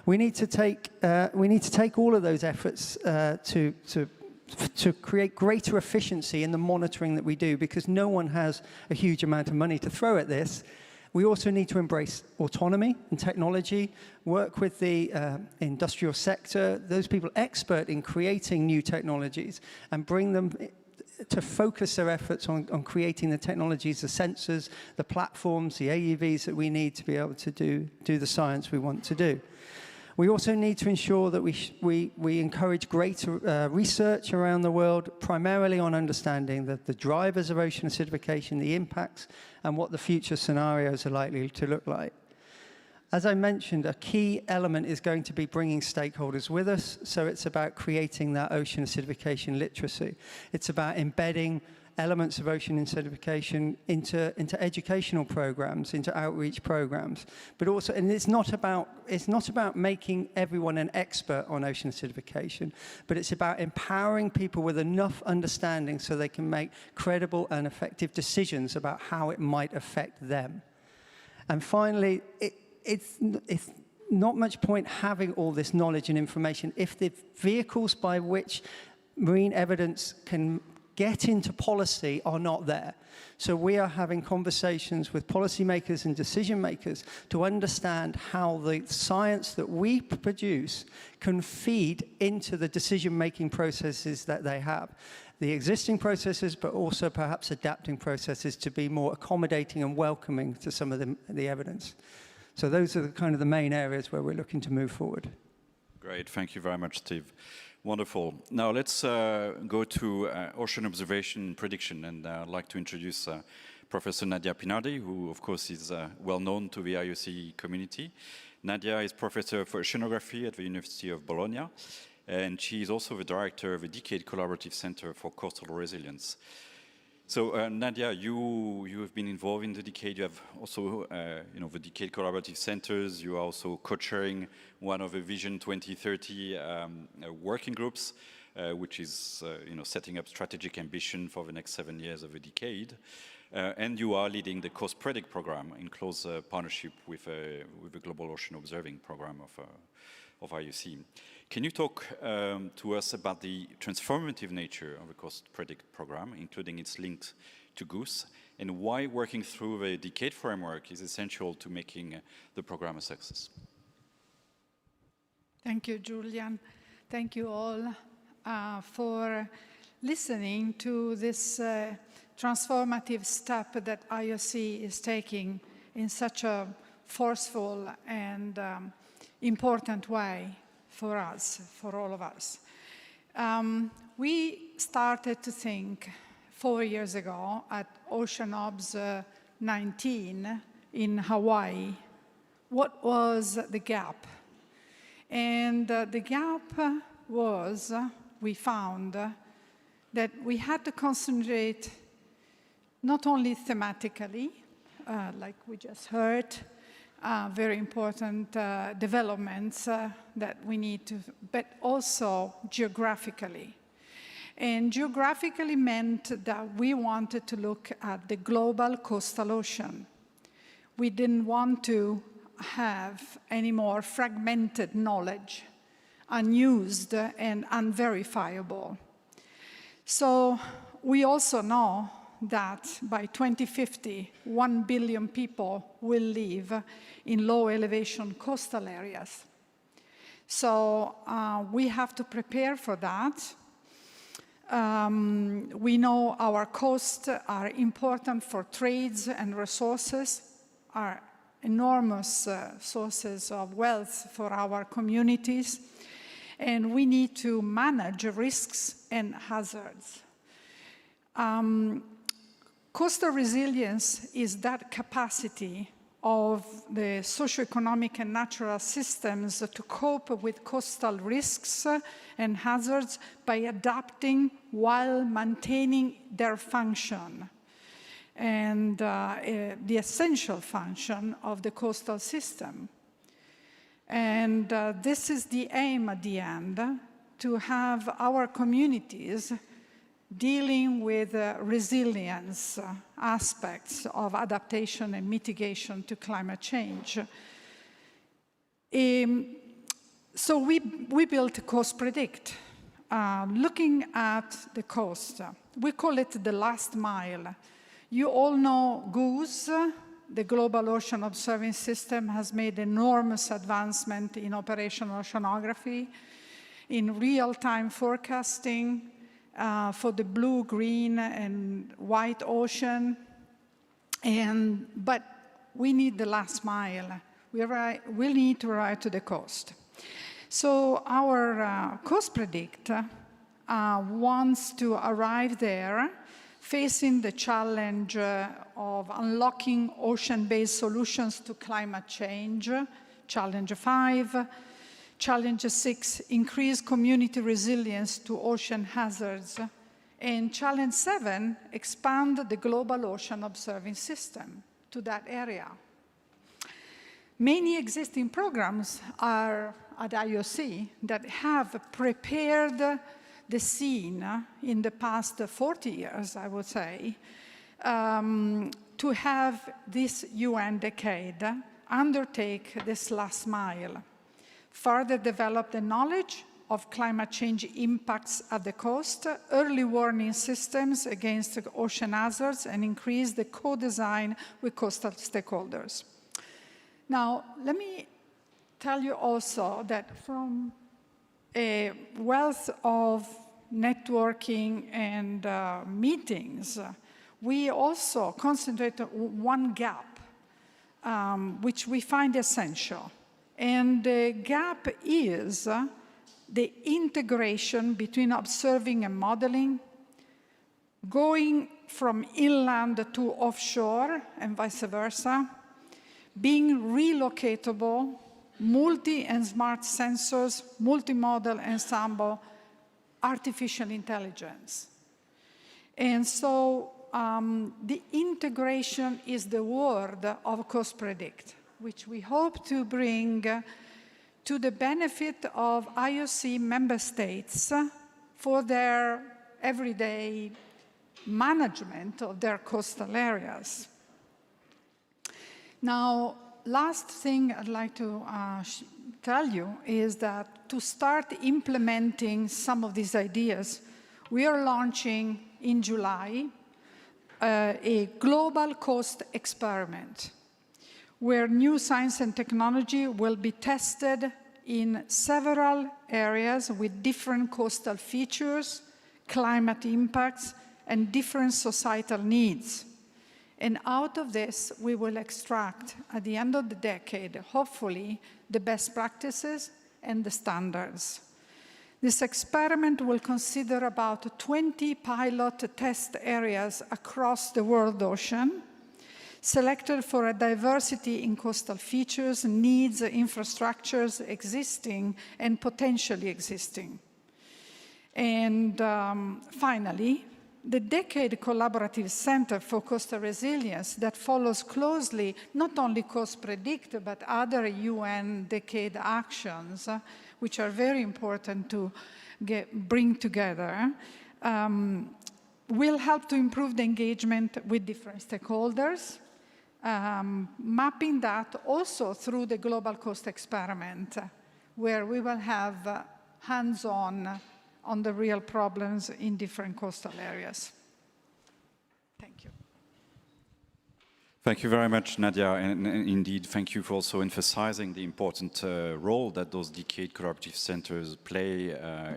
We need to take all of those efforts to create greater efficiency in the monitoring that we do, because no one has a huge amount of money to throw at this. We also need to embrace autonomy and technology, work with the industrial sector, those people expert in creating new technologies, and bring them to focus their efforts on creating the technologies, the sensors, the platforms, the AUVs that we need to be able to do the science we want to do. We also need to ensure that we encourage greater research around the world, primarily on understanding the drivers of ocean acidification, the impacts, and what the future scenarios are likely to look like. As I mentioned, a key element is going to be bringing stakeholders with us, so it's about creating that ocean acidification literacy. It's about embedding elements of ocean acidification into educational programs, into outreach programs, but also, and it's not about making everyone an expert on ocean acidification, but it's about empowering people with enough understanding so they can make credible and effective decisions about how it might affect them. And finally, it's not much point having all this knowledge and information if the vehicles by which marine evidence can get into policy are not there. So we are having conversations with policymakers and decision makers to understand how the science that we produce can feed into the decision-making processes that they have. The existing processes, but also perhaps adapting processes to be more accommodating and welcoming to some of the evidence. So those are kind of the main areas where we're looking to move forward. Great, thank you very much, Steve. Wonderful. Now let's go to ocean observation prediction, and I'd like to introduce Professor Nadia Pinardi, who of course is well known to the IOC community. Nadia is Professor for Oceanography at the University of Bologna, and she is also the Director of the Decade Collaborative Center for Coastal Resilience. So Nadia, you have been involved in the Decade. You have also, the Decade Collaborative Centers. You are also co-chairing one of the Vision 2030 working groups, which is, setting up strategic ambition for the next 7 years of the Decade. And you are leading the Coast Predict program in close partnership with the Global Ocean Observing program of IOC. Can you talk to us about the transformative nature of the Coast Predict program, including its link to GOOS, and why working through the Decade framework is essential to making the program a success? Thank you, Julian. Thank you all for listening to this transformative step that IOC is taking in such a forceful and important way for us, for all of us. We started to think 4 years ago at OceanObs 19 in Hawaii, what was the gap? And the gap was, we found that we had to concentrate not only thematically, like we just heard, very important developments that we need to, but also geographically. And geographically meant that we wanted to look at the global coastal ocean. We didn't want to have any more fragmented knowledge, unused and unverifiable. So we also know that by 2050, 1 billion people will live in low elevation coastal areas. So we have to prepare for that. We know our coasts are important for trades and resources, are enormous sources of wealth for our communities, and we need to manage risks and hazards. Coastal resilience is that capacity of the socioeconomic and natural systems to cope with coastal risks and hazards by adapting while maintaining their function and the essential function of the coastal system. And this is the aim at the end, to have our communities dealing with resilience aspects of adaptation and mitigation to climate change. So we built Coast Predict, looking at the coast. We call it the last mile. You all know GOOS, the Global Ocean Observing System, has made enormous advancement in operational oceanography, in real-time forecasting, for the blue, green, and white ocean. But we need the last mile. We need to arrive to the coast. So our Coast Predict wants to arrive there, facing the challenge of unlocking ocean-based solutions to climate change, Challenge 5. Challenge 6, increase community resilience to ocean hazards. And Challenge 7, expand the global ocean observing system to that area. Many existing programs are at IOC that have prepared the scene in the past 40 years, I would say, to have this UN decade undertake this last mile. Further develop the knowledge of climate change impacts at the coast, early warning systems against ocean hazards, and increase the co-design with coastal stakeholders. Now, let me tell you also that from a wealth of networking and meetings, we also concentrate on one gap, which we find essential. And the gap is the integration between observing and modeling, going from inland to offshore and vice versa, being relocatable, multi and smart sensors, multimodal ensemble, artificial intelligence. And so the integration is the word of Coast Predict, which we hope to bring to the benefit of IOC member states for their everyday management of their coastal areas. Now, last thing I'd like to tell you is that to start implementing some of these ideas, we are launching in July a global coast experiment, where new science and technology will be tested in several areas with different coastal features, climate impacts, and different societal needs. And out of this, we will extract, at the end of the decade, hopefully, the best practices and the standards. This experiment will consider about 20 pilot test areas across the world ocean, selected for a diversity in coastal features, needs, infrastructures existing and potentially existing. And finally, the Decade Collaborative Center for Coastal Resilience that follows closely not only Coast Predict, but other UN Decade actions, which are very important to bring together, will help to improve the engagement with different stakeholders, mapping that also through the Global Coast Experiment, where we will have hands-on on the real problems in different coastal areas. Thank you. Thank you very much, Nadia, and indeed, thank you for also emphasizing the important role that those decade collaborative centers play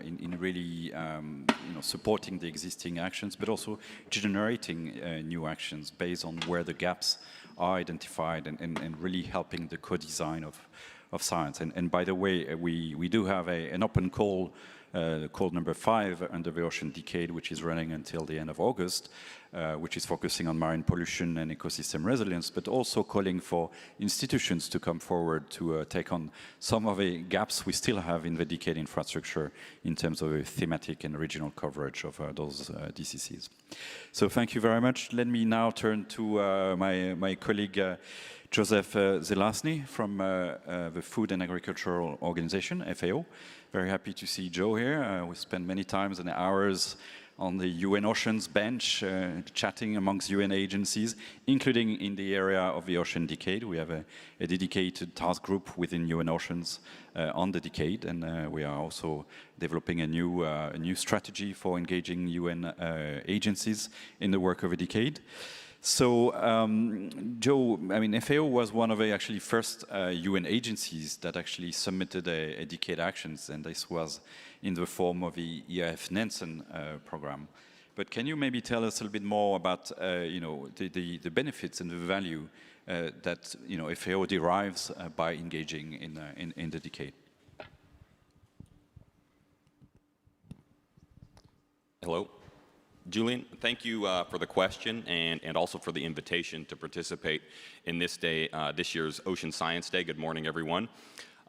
in really supporting the existing actions, but also generating new actions based on where the gaps are identified and really helping the co-design of science. And by the way, we do have an open call, call number 5 under the Ocean Decade, which is running until the end of August, which is focusing on marine pollution and ecosystem resilience, but also calling for institutions to come forward to take on some of the gaps we still have in the decade infrastructure in terms of a thematic and regional coverage of those DCCs. So thank you very much. Let me now turn to my colleague Joseph Zelazny from the Food and Agricultural Organization, FAO. Very happy to see Joe here. We spent many times and hours on the UN Oceans bench, chatting amongst UN agencies, including in the area of the Ocean Decade. We have a dedicated task group within UN Oceans on the decade, and we are also developing a new strategy for engaging UN agencies in the work of a decade. So, Joe, I mean, FAO was one of the actually first UN agencies that actually submitted a decade actions, and this was in the form of the EIF Nansen program. But can you maybe tell us a little bit more about, the benefits and the value that, FAO derives by engaging in the decade? Hello. Julian, thank you for the question and also for the invitation to participate in this day, this year's Ocean Science Day. Good morning, everyone.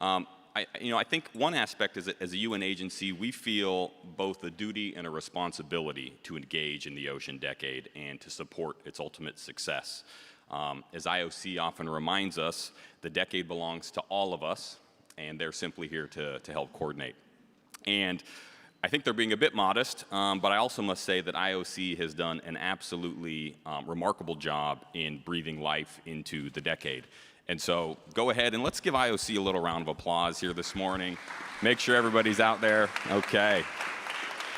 I think one aspect is that as a UN agency, we feel both a duty and a responsibility to engage in the Ocean Decade and to support its ultimate success. As IOC often reminds us, the decade belongs to all of us, and they're simply here to help coordinate. And I think they're being a bit modest, but I also must say that IOC has done an absolutely remarkable job in breathing life into the decade. And so go ahead and let's give IOC a little round of applause here this morning. Make sure everybody's out there. Okay.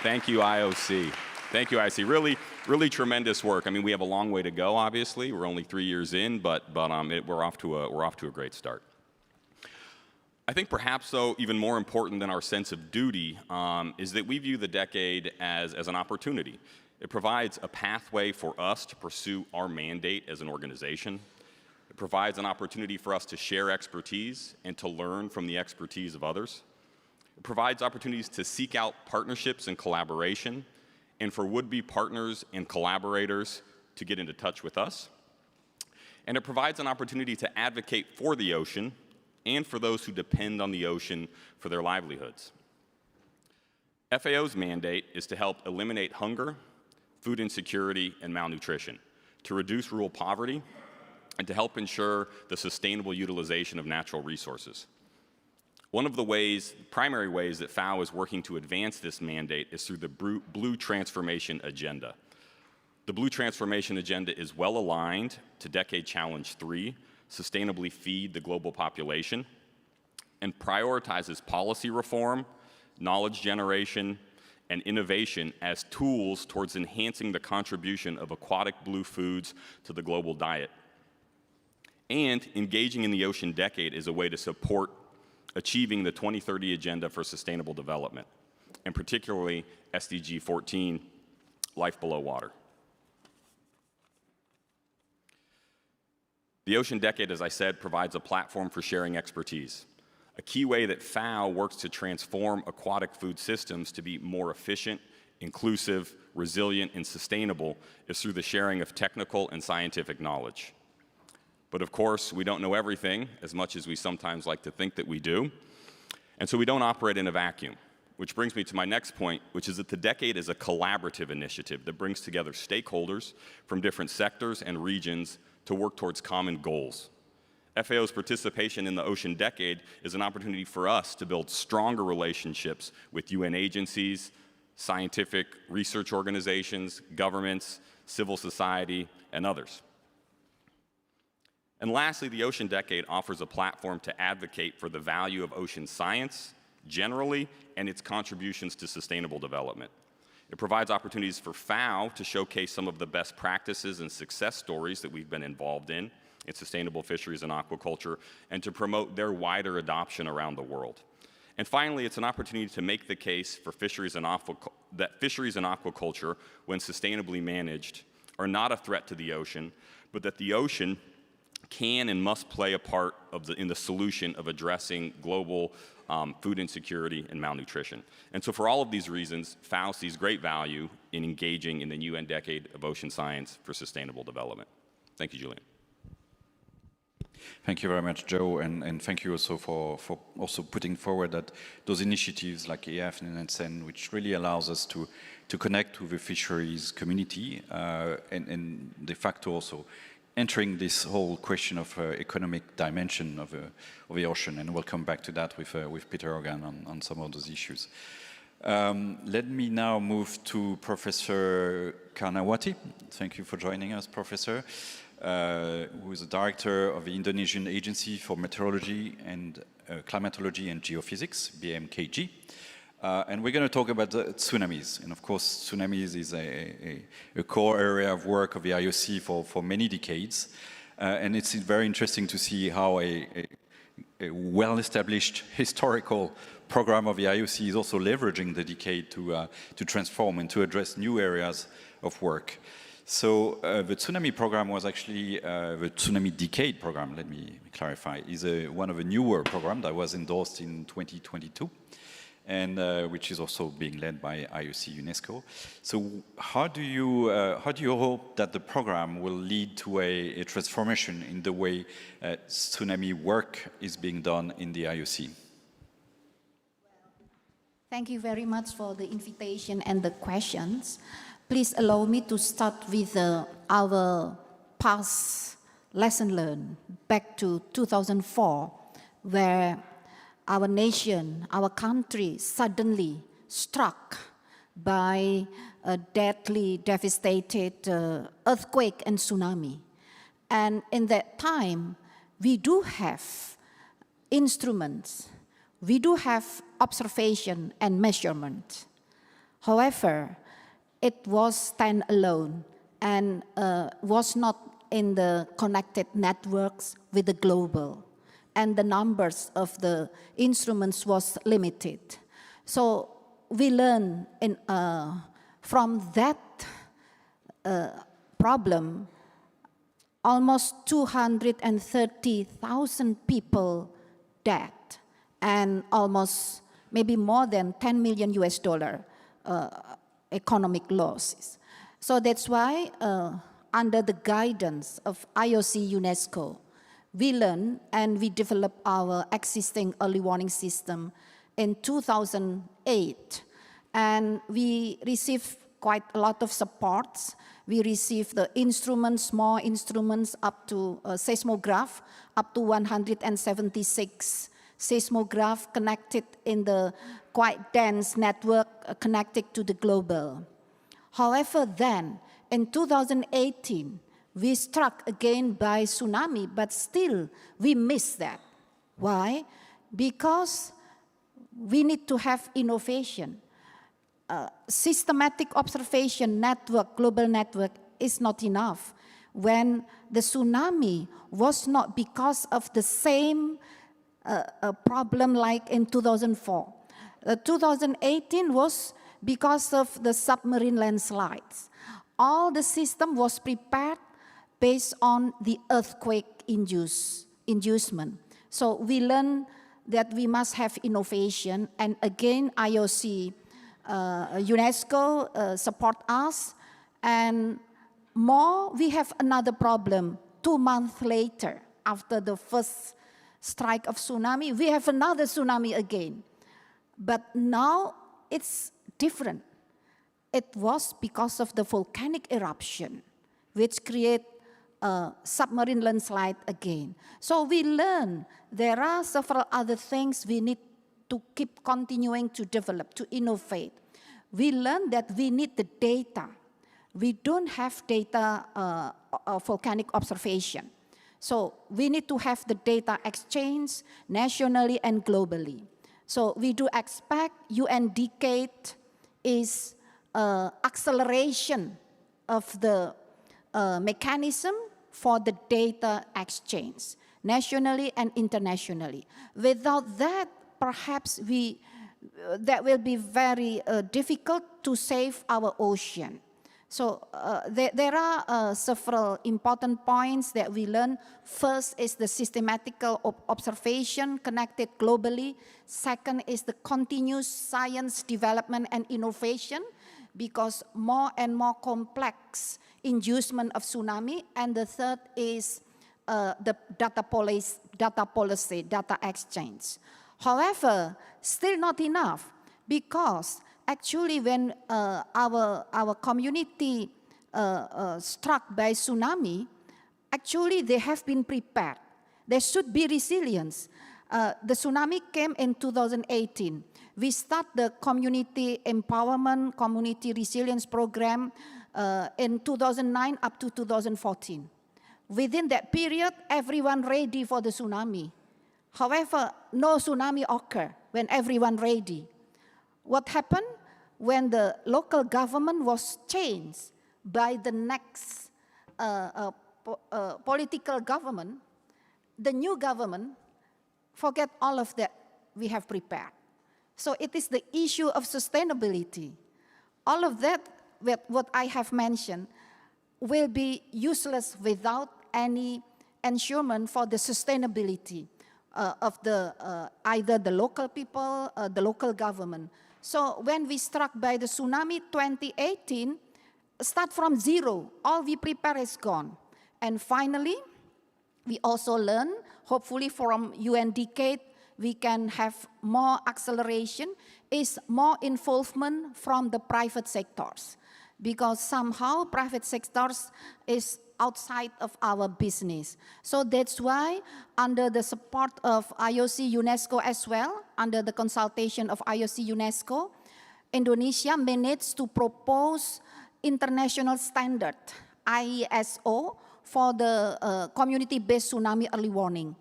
Thank you, IOC. Thank you, IOC. Really, really tremendous work. I mean, we have a long way to go, obviously. We're only 3 years in, but we're off to a great start. I think perhaps, though, even more important than our sense of duty is that we view the decade as an opportunity. It provides a pathway for us to pursue our mandate as an organization. It provides an opportunity for us to share expertise and to learn from the expertise of others. It provides opportunities to seek out partnerships and collaboration, and for would-be partners and collaborators to get into touch with us. And it provides an opportunity to advocate for the ocean and for those who depend on the ocean for their livelihoods. FAO's mandate is to help eliminate hunger, food insecurity, and malnutrition, to reduce rural poverty, and to help ensure the sustainable utilization of natural resources. One of the primary ways that FAO is working to advance this mandate is through the Blue Transformation Agenda. The Blue Transformation Agenda is well aligned to Decade Challenge 3, Sustainably Feed the Global Population, and prioritizes policy reform, knowledge generation, and innovation as tools towards enhancing the contribution of aquatic blue foods to the global diet. And engaging in the Ocean Decade is a way to support achieving the 2030 Agenda for Sustainable Development, and particularly SDG 14, Life Below Water. The Ocean Decade, as I said, provides a platform for sharing expertise. A key way that FAO works to transform aquatic food systems to be more efficient, inclusive, resilient, and sustainable is through the sharing of technical and scientific knowledge. But of course, we don't know everything as much as we sometimes like to think that we do. And so we don't operate in a vacuum, which brings me to my next point, which is that the Decade is a collaborative initiative that brings together stakeholders from different sectors and regions to work towards common goals. FAO's participation in the Ocean Decade is an opportunity for us to build stronger relationships with UN agencies, scientific research organizations, governments, civil society, and others. And lastly, the Ocean Decade offers a platform to advocate for the value of ocean science generally and its contributions to sustainable development. It provides opportunities for FAO to showcase some of the best practices and success stories that we've been involved in sustainable fisheries and aquaculture, and to promote their wider adoption around the world. And finally, it's an opportunity to make the case for that fisheries and aquaculture, when sustainably managed, are not a threat to the ocean, but that the ocean can and must play a part in the solution of addressing global food insecurity and malnutrition. And so for all of these reasons, FAO sees great value in engaging in the UN Decade of Ocean Science for Sustainable Development. Thank you, Julian. Thank you very much, Joe, and thank you also for also putting forward that those initiatives like EF and NSN, which really allows us to connect with the fisheries community and de facto also entering this whole question of economic dimension of the ocean, and we'll come back to that with Peter Hogan on some of those issues. Let me now move to Professor Karnawati. Thank you for joining us, Professor. Who is the director of the Indonesian Agency for Meteorology and Climatology and Geophysics, BMKG. And we're going to talk about the tsunamis. And of course, tsunamis is a core area of work of the IOC for many decades. And it's very interesting to see how a well-established historical program of the IOC is also leveraging the decade to transform and to address new areas of work. So the tsunami program was actually, the tsunami decade program, let me clarify, is one of the newer programs that was endorsed in 2022, and which is also being led by IOC UNESCO. So how do you hope that the program will lead to a transformation in the way tsunami work is being done in the IOC? Thank you very much for the invitation and the questions. Please allow me to start with our past lesson learned back to 2004, where our nation, our country, suddenly struck by a deadly, devastated earthquake and tsunami. And in that time, we do have instruments, we do have observation and measurement. However, it was standalone and was not in the connected networks with the global. And the numbers of the instruments was limited. So we learned from that problem, almost 230,000 people dead, and almost maybe more than 10 million US dollar economic losses. So that's why under the guidance of IOC UNESCO, we learned and we developed our existing early warning system in 2008. And we received quite a lot of supports. We received the instruments, small instruments up to seismograph, up to 176 seismograph connected in the quite dense network connected to the global. However, then in 2018, we struck again by tsunami, but still we missed that. Why? Because we need to have innovation. Systematic observation network, global network is not enough. When the tsunami was not because of the same problem like in 2004. 2018 was because of the submarine landslides. All the system was prepared based on the earthquake inducement. So we learned that we must have innovation, and again IOC, UNESCO support us, and more we have another problem. 2 months later, after the first strike of tsunami, we have another tsunami again. But now it's different. It was because of the volcanic eruption, which create a submarine landslide again. So we learn there are several other things we need to keep continuing to develop, to innovate. We learn that we need the data. We don't have data volcanic observation. So we need to have the data exchange nationally and globally. So we do expect UN Decade is acceleration of the mechanism for the data exchange, nationally and internationally. Without that, perhaps that will be very difficult to save our ocean. So there are several important points that we learn. First is the systematical observation connected globally. Second is the continuous science development and innovation, because more and more complex inducement of tsunami. And the third is the data policy, data exchange. However, still not enough, because actually when our community struck by tsunami, actually they have been prepared. There should be resilience. The tsunami came in 2018. We start the community empowerment, community resilience program in 2009 up to 2014. Within that period, everyone ready for the tsunami. However, no tsunami occurred when everyone ready. What happened? When the local government was changed by the next political government, the new government forget all of that we have prepared. So it is the issue of sustainability. All of that, what I have mentioned, will be useless without any ensurement for the sustainability of either the local people or the local government. So when we struck by the tsunami 2018, start from zero. All we prepare is gone. And finally, we also learn, hopefully from UNDCADE, we can have more acceleration, is more involvement from the private sectors. Because somehow private sectors is outside of our business. So that's why under the support of IOC UNESCO as well, under the consultation of IOC UNESCO, Indonesia managed to propose international standard, ISO, for the community-based tsunami early warning.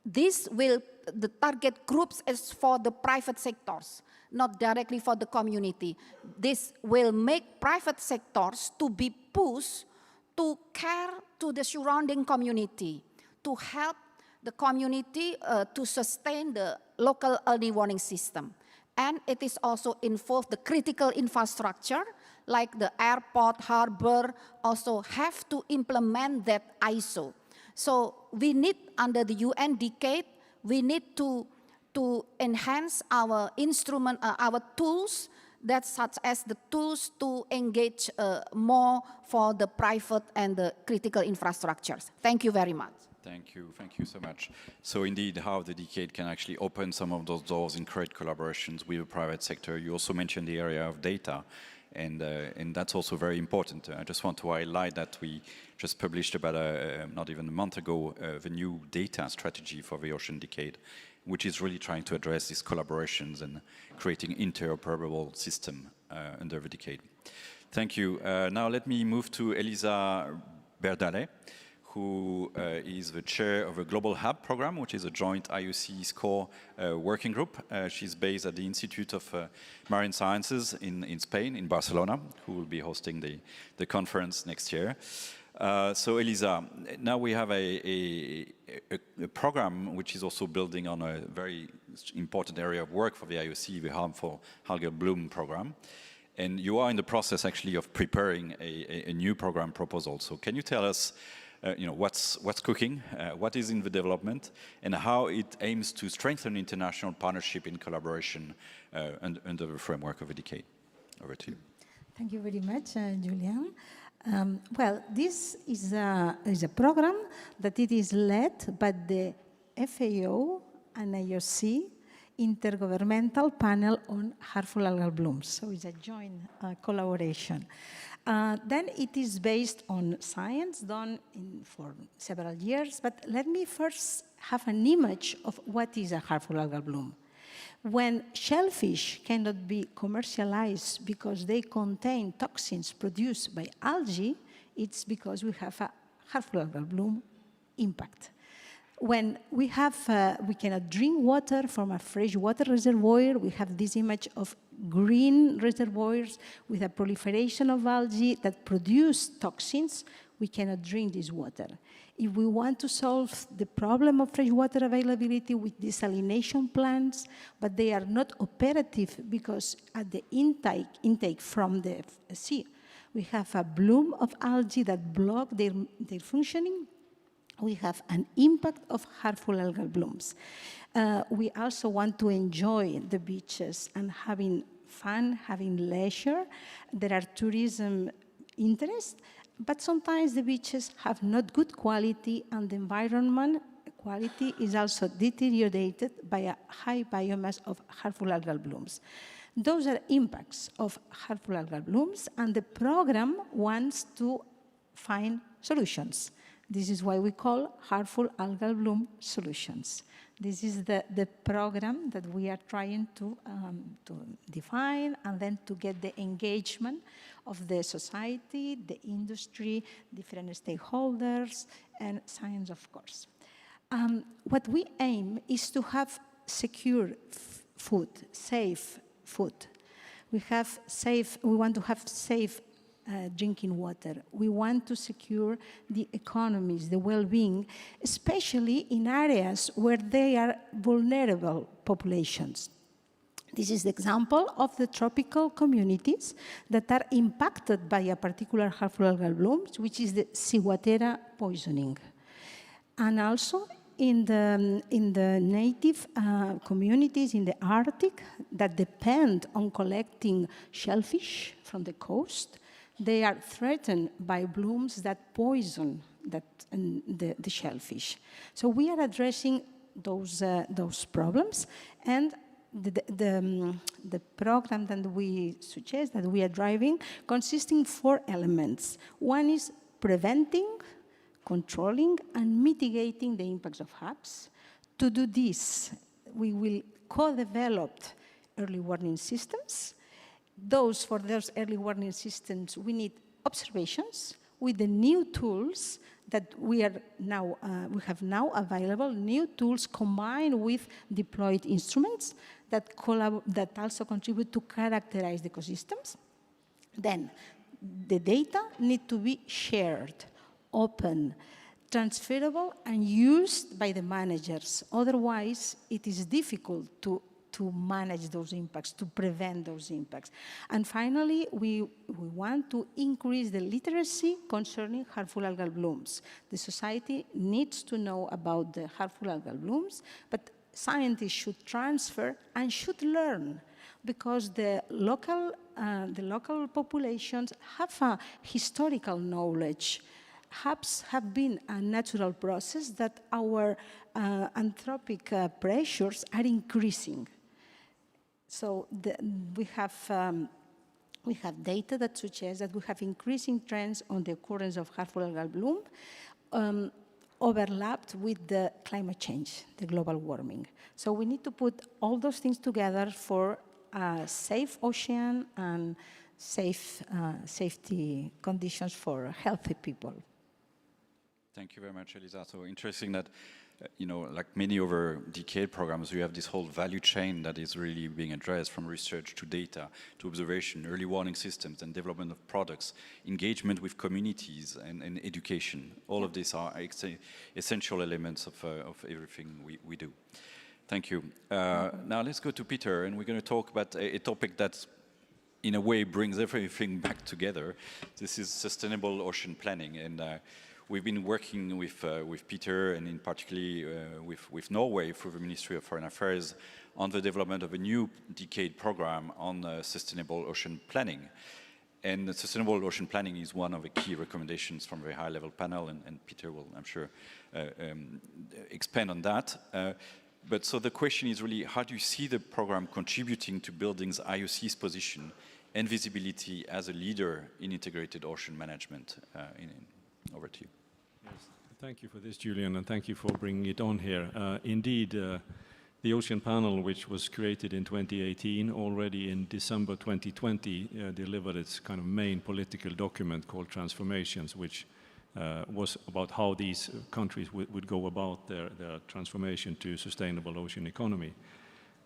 The target groups is for the private sectors, not directly for the community. This will make private sectors to be pushed to care to the surrounding community, to help the community to sustain the local early warning system. And it is also involved the critical infrastructure, like the airport, harbor, also have to implement that ISO. So we need, under the UNDCADE, we need to enhance our instrument, our tools, that such as the tools to engage more for the private and the critical infrastructures. Thank you very much. Thank you so much. So indeed, how the decade can actually open some of those doors and create collaborations with the private sector. You also mentioned the area of data, and that's also very important. I just want to highlight that we just published about not even a month ago the new data strategy for the Ocean Decade, which is really trying to address these collaborations and creating interoperable system under the decade. Thank you. Now let me move to Elisa Berdale, who is the chair of a Global Hub program, which is a joint IOC SCORE working group. She's based at the Institute of Marine Sciences in Spain, in Barcelona, who will be hosting the conference next year. So Elisa, now we have a program which is also building on a very important area of work for the IOC, the Harmful Algal Bloom program. And you are in the process actually of preparing a new program proposal. So can you tell us what's cooking, what is in the development, and how it aims to strengthen international partnership in collaboration under the framework of the decade? Over to you. Thank you very much, Julian. Well, this is a program that it is led by the FAO and IOC Intergovernmental Panel on Harmful Algal Blooms. So it's a joint collaboration. Then it is based on science done for several years, but let me first have an image of what is a harmful algal bloom. When shellfish cannot be commercialized because they contain toxins produced by algae, it's because we have a harmful algal bloom impact. when we cannot drink water from a freshwater reservoir, we have this image of green reservoirs with a proliferation of algae that produce toxins. We cannot drink this water. If we want to solve the problem of freshwater availability with desalination plants, but they are not operative because at the intake from the sea, we have a bloom of algae that block their functioning. We have an impact of harmful algal blooms. We also want to enjoy the beaches and having fun, having leisure. There are tourism interests, but sometimes the beaches have not good quality and the environment quality is also deteriorated by a high biomass of harmful algal blooms. Those are impacts of harmful algal blooms, and the program wants to find solutions. This is why we call harmful algal bloom solutions. This is the program that we are trying to define and then to get the engagement of the society, the industry, different stakeholders, and science, of course. What we aim is to have secure food, safe food. We want to have safe drinking water. We want to secure the economies, the well-being, especially in areas where they are vulnerable populations. This is the example of the tropical communities that are impacted by a particular harmful algal bloom, which is the ciguatera poisoning. And also in the native communities in the Arctic that depend on collecting shellfish from the coast, they are threatened by blooms that poison the shellfish. So we are addressing those problems, and the program that we suggest, that we are driving, consisting 4 elements. One is preventing, controlling, and mitigating the impacts of HABs. To do this, we will co-develop early warning systems. For those early warning systems, we need observations with the new tools that we have now available, new tools combined with deployed instruments that also contribute to characterize the ecosystems. Then the data need to be shared, open, transferable, and used by the managers. Otherwise, it is difficult to manage those impacts, to prevent those impacts. And finally, we want to increase the literacy concerning harmful algal blooms. The society needs to know about the harmful algal blooms, but scientists should transfer and should learn, because the local populations have a historical knowledge. HABs have been a natural process that our anthropic pressures are increasing. So we have data that suggests that we have increasing trends on the occurrence of harmful algal bloom overlapped with the climate change, the global warming. So we need to put all those things together for a safe ocean and safety conditions for healthy people. Thank you very much, Elisa. So interesting that, like many over decade programs, we have this whole value chain that is really being addressed, from research to data, to observation, early warning systems, and development of products, engagement with communities, and education. All of these are essential elements of everything we do. Thank you. Now let's go to Peter, and we're going to talk about a topic that, in a way, brings everything back together. This is sustainable ocean planning, and we've been working with Peter, and in particularly with Norway through the Ministry of Foreign Affairs on the development of a new decade program on sustainable ocean planning. And the sustainable ocean planning is one of the key recommendations from the high-level panel, and Peter will, I'm sure, expand on that. But so the question is really, how do you see the program contributing to building IOC's position and visibility as a leader in integrated ocean management? Over to you. Yes, thank you for this, Julian, and thank you for bringing it on here. Indeed, the Ocean Panel, which was created in 2018, already in December 2020, delivered its kind of main political document called Transformations, which was about how these countries would go about their transformation to sustainable ocean economy.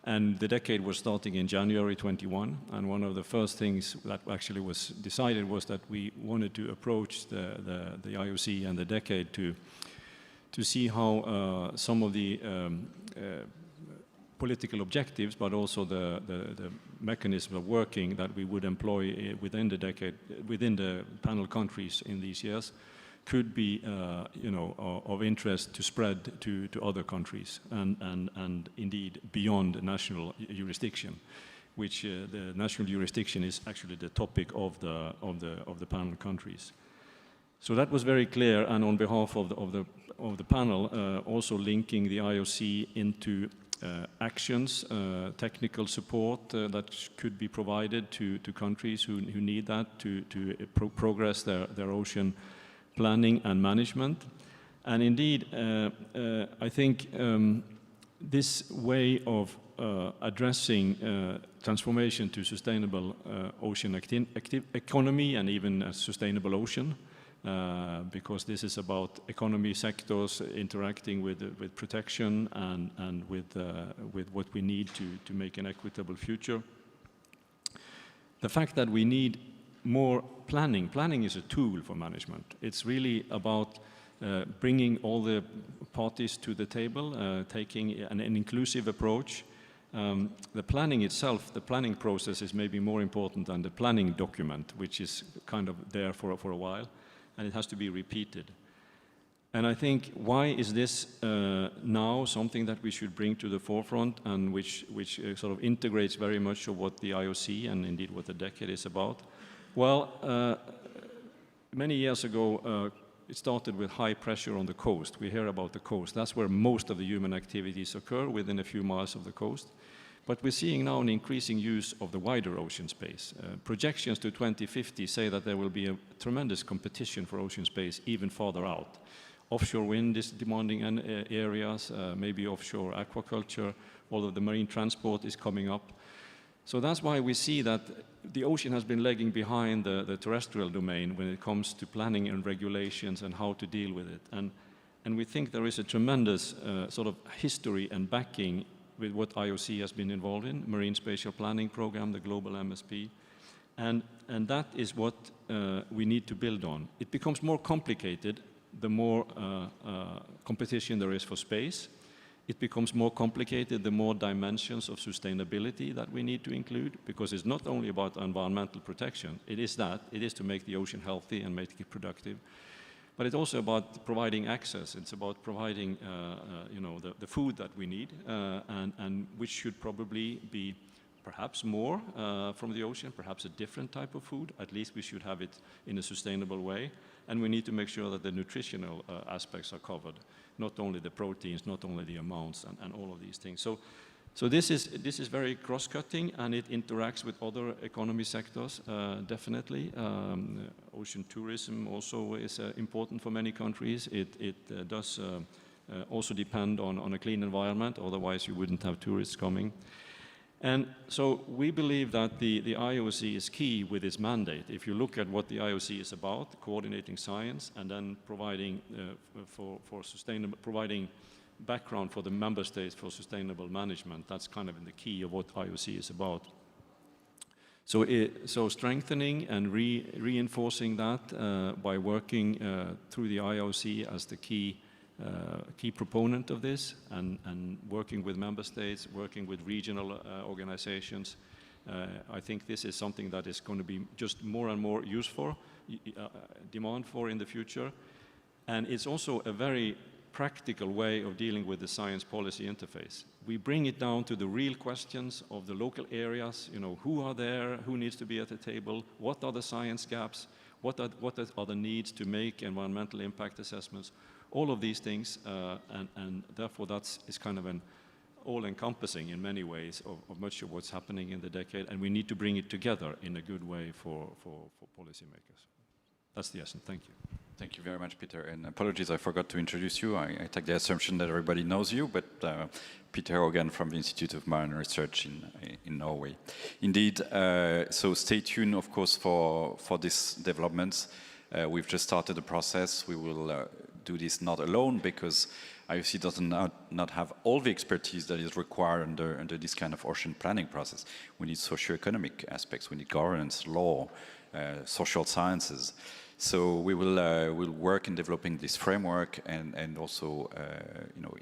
And the decade was starting in January 21, and one of the first things that actually was decided was that we wanted to approach the IOC and the decade to see how some of the political objectives, but also the mechanism of working that we would employ within the decade, within the panel countries in these years, could be, of interest to spread to other countries and indeed beyond national jurisdiction, which the national jurisdiction is actually the topic of the panel countries. So that was very clear, and on behalf of the panel, also linking the IOC into actions, technical support that could be provided to countries who need that to progress their ocean planning and management. And indeed, I think this way of addressing transformation to sustainable ocean economy and even a sustainable ocean, because this is about economy sectors interacting with protection and with what we need to make an equitable future. The fact that we need more planning. Planning is a tool for management. It's really about bringing all the parties to the table, taking an inclusive approach. The planning itself, the planning process is maybe more important than the planning document, which is kind of there for a while, and it has to be repeated. And I think, why is this now something that we should bring to the forefront and which sort of integrates very much of what the IOC and indeed what the decade is about? Well, many years ago, it started with high pressure on the coast. We hear about the coast. That's where most of the human activities occur, within a few miles of the coast. But we're seeing now an increasing use of the wider ocean space. Projections to 2050 say that there will be a tremendous competition for ocean space even farther out. Offshore wind is demanding areas, maybe offshore aquaculture, although the marine transport is coming up. So that's why we see that the ocean has been lagging behind the terrestrial domain when it comes to planning and regulations and how to deal with it. And we think there is a tremendous sort of history and backing with what IOC has been involved in, Marine Spatial Planning Program, the global MSP. And that is what we need to build on. It becomes more complicated the more competition there is for space. It becomes more complicated the more dimensions of sustainability that we need to include, because it's not only about environmental protection. It is that. It is to make the ocean healthy and make it productive. But it's also about providing access. It's about providing the food that we need, and which should probably be perhaps more from the ocean, perhaps a different type of food. At least we should have it in a sustainable way. And we need to make sure that the nutritional aspects are covered, not only the proteins, not only the amounts, and all of these things. So this is very cross-cutting, and it interacts with other economy sectors, definitely. Ocean tourism also is important for many countries. It does also depend on a clean environment, otherwise you wouldn't have tourists coming. And so we believe that the IOC is key with its mandate. If you look at what the IOC is about, coordinating science and then providing providing background for the member states for sustainable management, that's kind of in the key of what IOC is about. So strengthening and reinforcing that by working through the IOC as the key proponent of this, and working with member states, working with regional organizations. I think this is something that is going to be just more and more useful, demand for in the future. And it's also a very practical way of dealing with the science policy interface. We bring it down to the real questions of the local areas, who are there, who needs to be at the table, what are the science gaps, what are the needs to make environmental impact assessments. All of these things, and therefore is kind of an all-encompassing in many ways of much of what's happening in the decade, and we need to bring it together in a good way for policymakers. That's the essence. Thank you. Thank you very much, Peter. And apologies, I forgot to introduce you. I take the assumption that everybody knows you, but Peter Hogan from the Institute of Marine Research in Norway. Indeed, so stay tuned, of course, for these developments. We've just started the process. We will do this not alone because IOC does not have all the expertise that is required under this kind of ocean planning process. We need socioeconomic aspects, we need governance, law, social sciences. So we will we'll work in developing this framework and also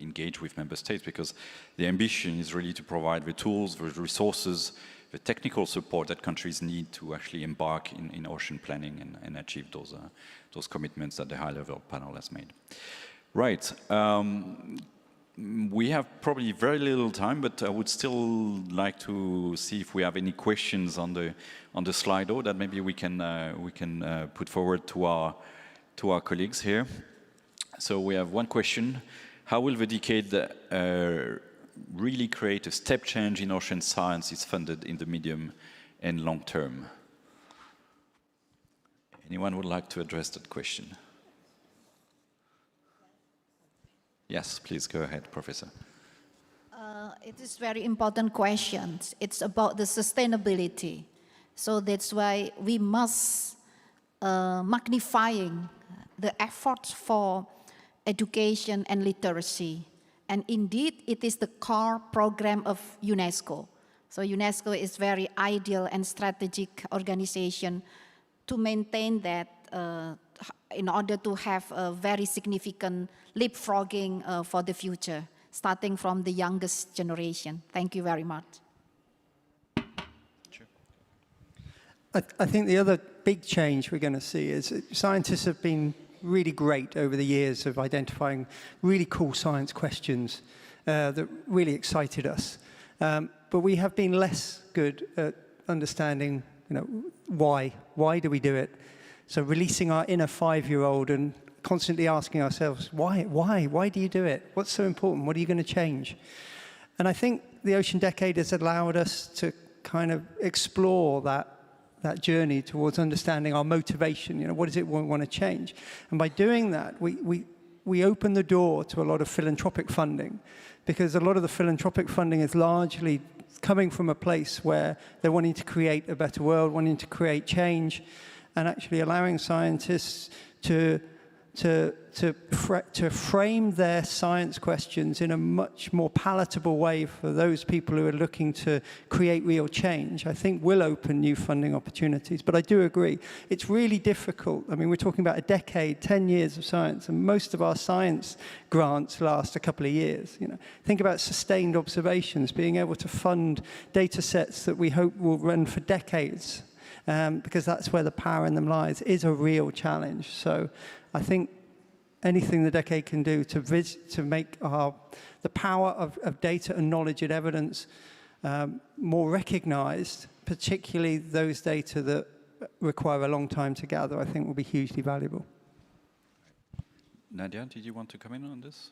engage with member states, because the ambition is really to provide the tools, the resources, the technical support that countries need to actually embark in ocean planning and achieve those commitments that the high-level panel has made. Right. We have probably very little time, but I would still like to see if we have any questions on the Slido that maybe we can put forward to our colleagues here. So we have one question: how will the decade really create a step change in ocean science is funded in the medium and long term? Anyone would like to address that question? Yes, please go ahead, Professor. It is very important question. It's about the sustainability. So that's why we must magnifying the efforts for education and literacy. And indeed, it is the core program of UNESCO. So UNESCO is very ideal and strategic organization to maintain that in order to have a very significant leapfrogging for the future, starting from the youngest generation. Thank you very much. Sure. I think the other big change we're going to see is scientists have been really great over the years of identifying really cool science questions that really excited us. But we have been less good at understanding, why. Why do we do it? So releasing our inner 5-year-old and constantly asking ourselves, why do you do it? What's so important? What are you going to change? And I think the Ocean Decade has allowed us to kind of explore that journey towards understanding our motivation. What is it we want to change? And by doing that, we open the door to a lot of philanthropic funding, because a lot of the philanthropic funding is largely coming from a place where they're wanting to create a better world, wanting to create change, and actually allowing scientists to frame their science questions in a much more palatable way for those people who are looking to create real change, I think will open new funding opportunities. But I do agree, it's really difficult. I mean, we're talking about a decade, 10 years of science, and most of our science grants last a couple of years. Think about sustained observations, being able to fund data sets that we hope will run for decades. Because that's where the power in them lies, is a real challenge. So I think anything the decade can do to make the power of data and knowledge and evidence more recognized, particularly those data that require a long time to gather, I think will be hugely valuable. Nadia, did you want to come in on this?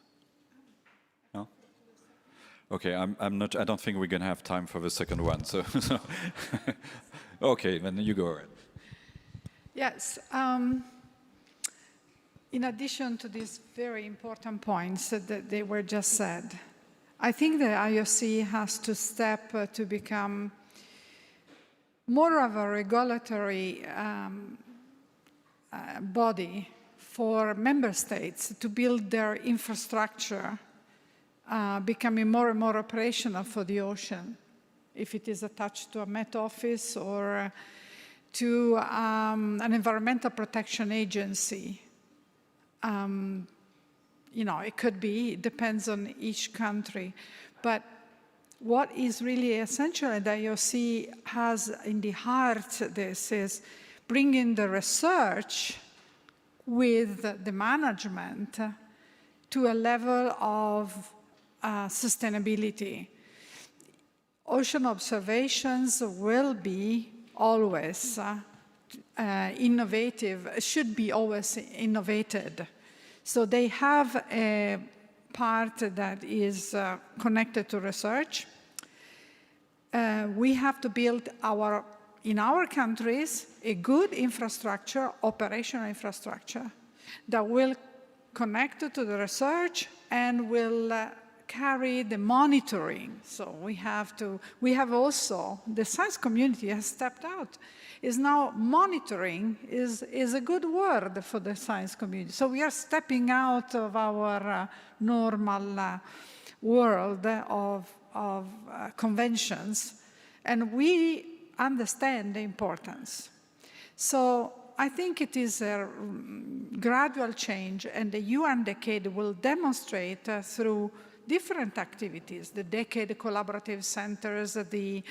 No? Okay, I don't think we're going to have time for the second one. So okay, then you go ahead. Yes. In addition to these very important points that they were just said, I think the IOC has to step to become more of a regulatory body for member states to build their infrastructure, becoming more and more operational for the ocean, if it is attached to a Met Office or to an environmental protection agency. It could be, it depends on each country. But what is really essential, and the IOC has in the heart this, is bringing the research with the management to a level of sustainability. Ocean observations will be always innovative, should be always innovated. So they have a part that is connected to research. We have to build in our countries a good infrastructure, operational infrastructure, that will connect to the research and will carry the monitoring. So we have also, the science community has stepped out. Is now monitoring is a good word for the science community. So we are stepping out of our normal world of conventions, and we understand the importance. So I think it is a gradual change, and the UN Decade will demonstrate through different activities, the Decade Collaborative Centers, the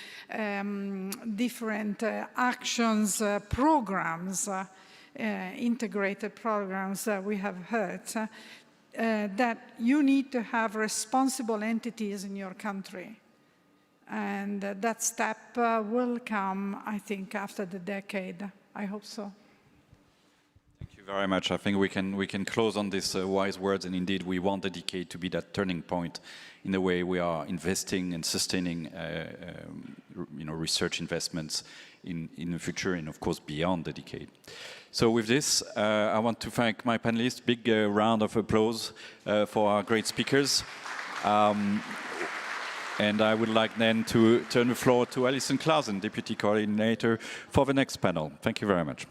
different actions, programs, integrated programs that we have heard, that you need to have responsible entities in your country. And that step will come, I think, after the decade. I hope so. Thank you very much. I think we can close on these wise words, and indeed we want the decade to be that turning point in the way we are investing and sustaining research investments in the future and of course beyond the decade. So with this, I want to thank my panelists. Big round of applause for our great speakers. And I would like then to turn the floor to Alison Clausen, Deputy Coordinator, for the next panel. Thank you very much.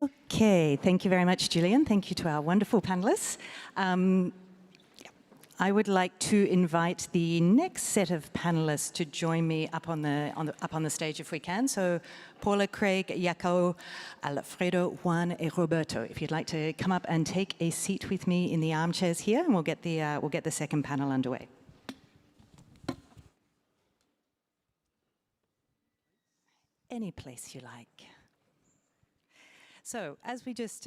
Okay, thank you very much, Julian. Thank you to our wonderful panelists. I would like to invite the next set of panelists to join me up on the stage if we can. So Paula, Craig, Jaco, Alfredo, Juan, and Roberto. If you'd like to come up and take a seat with me in the armchairs here, and we'll get the second panel underway. Any place you like. So, as we just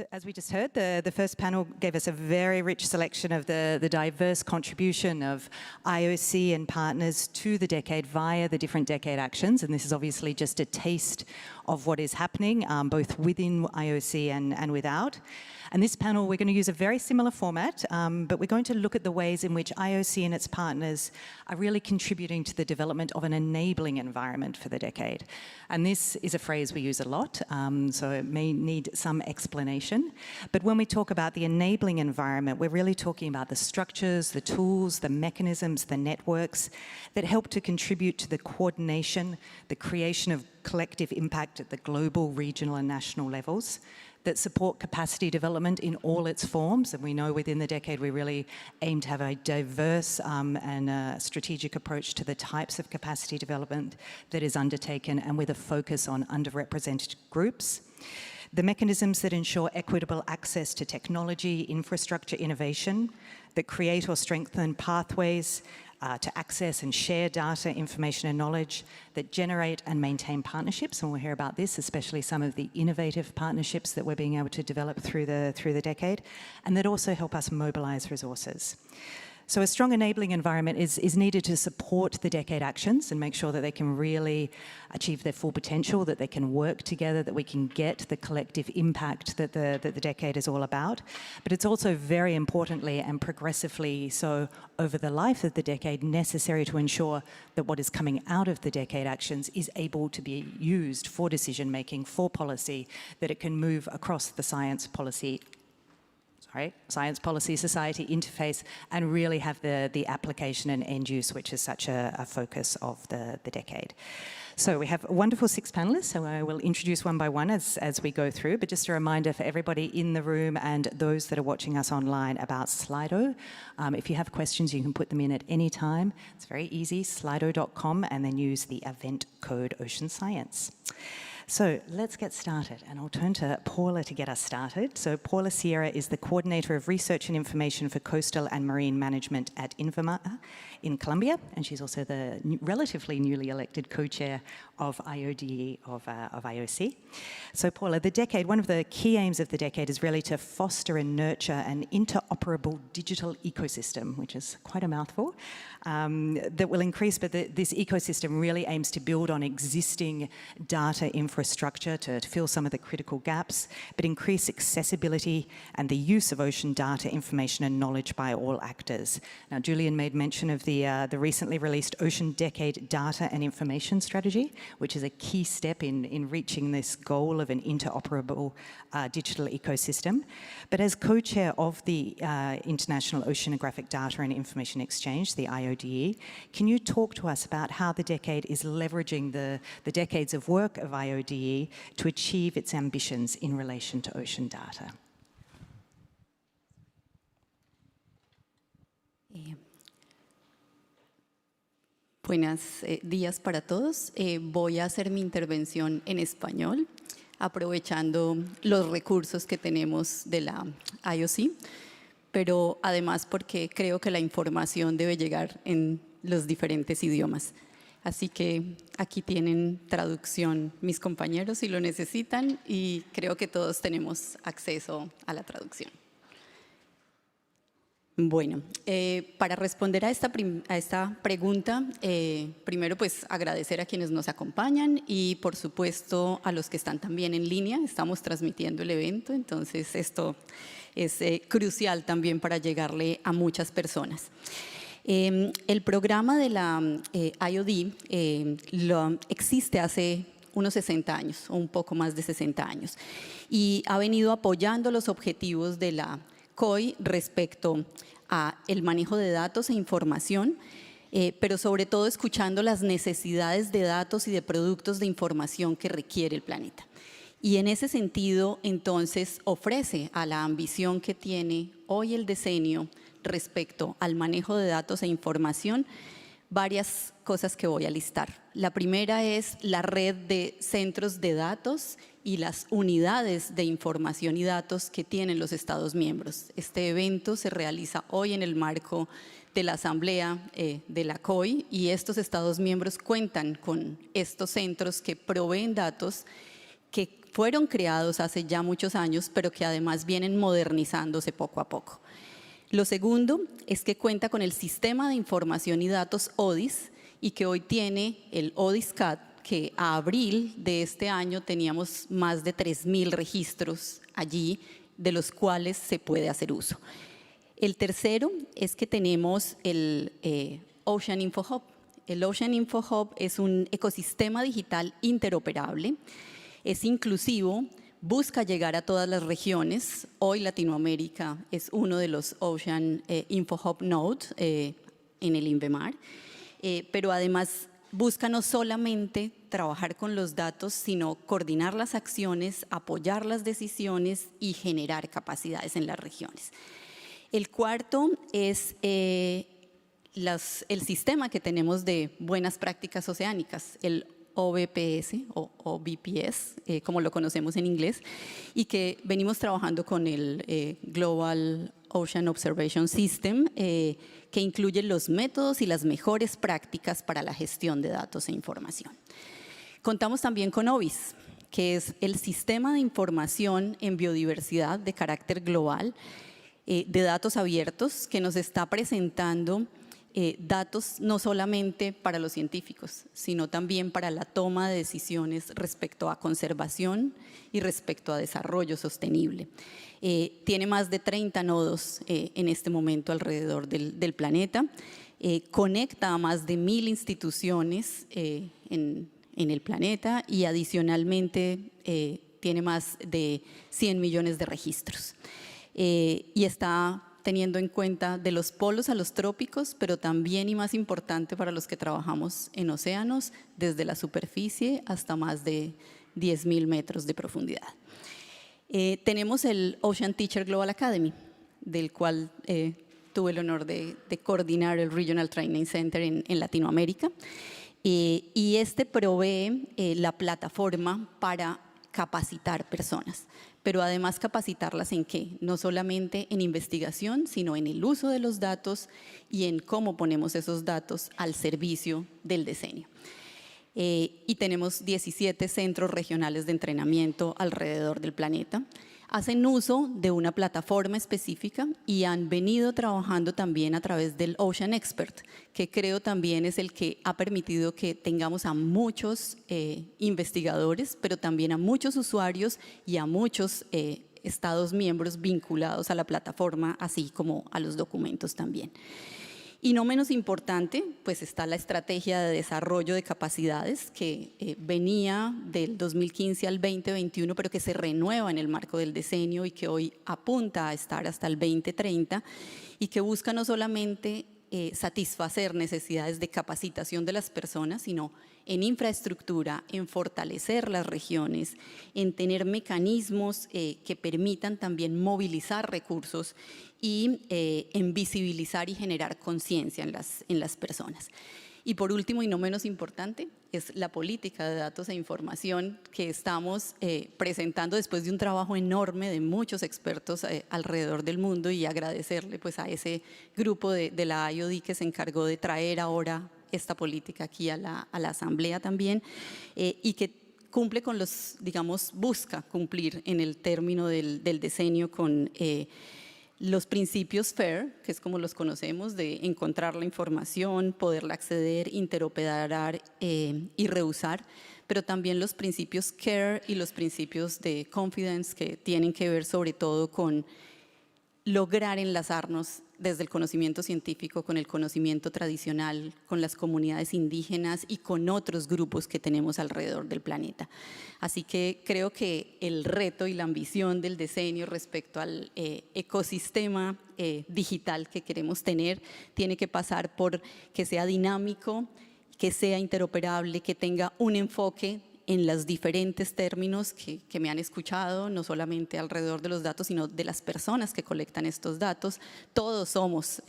heard, the first panel gave us a very rich selection of the diverse contribution of IOC and partners to the decade via the different decade actions, and this is obviously just a taste of what is happening, both within IOC and without. And this panel, we're going to use a very similar format, but we're going to look at the ways in which IOC and its partners are really contributing to the development of an enabling environment for the decade. And this is a phrase we use a lot, so it may need some explanation. But when we talk about the enabling environment, we're really talking about the structures, the tools, the mechanisms, the networks that help to contribute to the coordination, the creation of collective impact at the global, regional, and national levels, that support capacity development in all its forms. And we know within the decade we really aim to have a diverse and strategic approach to the types of capacity development that is undertaken, and with a focus on underrepresented groups. The mechanisms that ensure equitable access to technology, infrastructure, innovation, that create or strengthen pathways to access and share data, information and knowledge, that generate and maintain partnerships, and we'll hear about this, especially some of the innovative partnerships that we're being able to develop through the decade, and that also help us mobilize resources. So a strong enabling environment is needed to support the decade actions and make sure that they can really achieve their full potential, that they can work together, that we can get the collective impact that the decade is all about. But it's also very importantly and progressively so over the life of the decade necessary to ensure that what is coming out of the decade actions is able to be used for decision making, for policy, that it can move across the science policy society interface and really have the application and end use, which is such a focus of the decade. So we have a wonderful 6 panelists, so I will introduce one by one as we go through, but just a reminder for everybody in the room and those that are watching us online about Slido. If you have questions, you can put them in at any time. It's very easy, slido.com, and then use the event code Ocean Science. So let's get started, and I'll turn to Paula to get us started. So Paula Sierra is the Coordinator of Research and Information for Coastal and Marine Management at INVMA in Colombia, and she's also the relatively newly elected co-chair of IODE of IOC. So Paula, the decade, one of the key aims of the decade is really to foster and nurture an interoperable digital ecosystem, which is quite a mouthful, that will increase, but this ecosystem really aims to build on existing data infrastructure infrastructure to fill some of the critical gaps, but increase accessibility and the use of ocean data, information and knowledge by all actors. Now, Julian made mention of the recently released Ocean Decade Data and Information Strategy, which is a key step in reaching this goal of an interoperable digital ecosystem. But as co-chair of the International Oceanographic Data and Information Exchange, the IODE, can you talk to us about how the decade is leveraging the decades of work of IODE to achieve its ambitions in relation to ocean data? Buenos días para todos. Voy a hacer mi intervención en español, aprovechando los recursos que tenemos de la IOC, pero además porque creo que la información debe llegar en los diferentes idiomas. Así que aquí tienen traducción mis compañeros si lo necesitan y creo que todos tenemos acceso a la traducción. Bueno, para responder a esta pregunta, primero pues agradecer a quienes nos acompañan y por supuesto a los que están también en línea. Estamos transmitiendo el evento, entonces esto es crucial también para llegarle a muchas personas. El programa de la IOD existe hace unos 60 años o un poco más de 60 años y ha venido apoyando los objetivos de la COI respecto a el manejo de datos e información, pero sobre todo escuchando las necesidades de datos y de productos de información que requiere el planeta. Y en ese sentido, entonces, ofrece a la ambición que tiene hoy el decenio respecto al manejo de datos e información varias cosas que voy a listar. La primera es la red de centros de datos y las unidades de información y datos que tienen los Estados miembros. Este evento se realiza hoy en el marco de la Asamblea de la COI y estos Estados miembros cuentan con estos centros que proveen datos que fueron creados hace ya muchos años, pero que además vienen modernizándose poco a poco. Lo segundo es que cuenta con el Sistema de Información y Datos ODIS y que hoy tiene el ODIS-CAT, que a abril de este año teníamos más de 3.000 registros allí, de los cuales se puede hacer uso. El tercero es que tenemos el Ocean Info Hub. El Ocean Info Hub es un ecosistema digital interoperable, es inclusivo, busca llegar a todas las regiones. Hoy Latinoamérica es uno de los Ocean Info Hub Nodes en el INVEMAR, pero además busca no solamente trabajar con los datos, sino coordinar las acciones, apoyar las decisiones y generar capacidades en las regiones. El cuarto es el sistema que tenemos de buenas prácticas oceánicas, el OBPS o OBPS, como lo conocemos en inglés, y que venimos trabajando con el Global Ocean Observation System, que incluye los métodos y las mejores prácticas para la gestión de datos e información. Contamos también con OBIS, que es el sistema de información en biodiversidad de carácter global, de datos abiertos, que nos está presentando datos no solamente para los científicos, sino también para la toma de decisiones respecto a conservación y respecto a desarrollo sostenible. Tiene más de 30 nodos en este momento alrededor del planeta, conecta a más de 1.000 instituciones en el planeta y adicionalmente tiene más de 100 millones de registros. Y está teniendo en cuenta de los polos a los trópicos, pero también y más importante para los que trabajamos en océanos, desde la superficie hasta más de 10.000 metros de profundidad. Tenemos el Ocean Teacher Global Academy, del cual tuve el honor de coordinar el Regional Training Center en Latinoamérica, y este provee la plataforma para capacitar personas. Pero además capacitarlas en qué, no solamente en investigación, sino en el uso de los datos y en cómo ponemos esos datos al servicio del decenio. Y tenemos 17 centros regionales de entrenamiento alrededor del planeta. hacen uso de una plataforma específica y han venido trabajando también a través del Ocean Expert, que creo también es el que ha permitido que tengamos a muchos investigadores, pero también a muchos usuarios y a muchos Estados miembros vinculados a la plataforma, así como a los documentos también. Y no menos importante, pues está la estrategia de desarrollo de capacidades que venía del 2015 al 2021, pero que se renueva en el marco del decenio y que hoy apunta a estar hasta el 2030 y que busca no solamente satisfacer necesidades de capacitación de las personas, sino en infraestructura, en fortalecer las regiones, en tener mecanismos que permitan también movilizar recursos y en visibilizar y generar conciencia en las personas. Y por último, y no menos importante, es la política de datos e información que estamos presentando después de un trabajo enorme de muchos expertos alrededor del mundo, y agradecerle pues a ese grupo de la IOD que se encargó de traer ahora esta política aquí a la Asamblea también, y que cumple con los, digamos, busca cumplir en el término del decenio con los principios FAIR, que es como los conocemos, de encontrar la información, poderla acceder, interoperar y reusar, pero también los principios CARE y los principios de confidence, que tienen que ver sobre todo con lograr enlazarnos desde el conocimiento científico con el conocimiento tradicional, con las comunidades indígenas y con otros grupos que tenemos alrededor del planeta. Así que creo que el reto y la ambición del decenio respecto al ecosistema digital que queremos tener tiene que pasar por que sea dinámico, que sea interoperable, que tenga un enfoque en los diferentes términos que me han escuchado, no solamente alrededor de los datos, sino de las personas que colectan estos datos. Todos somos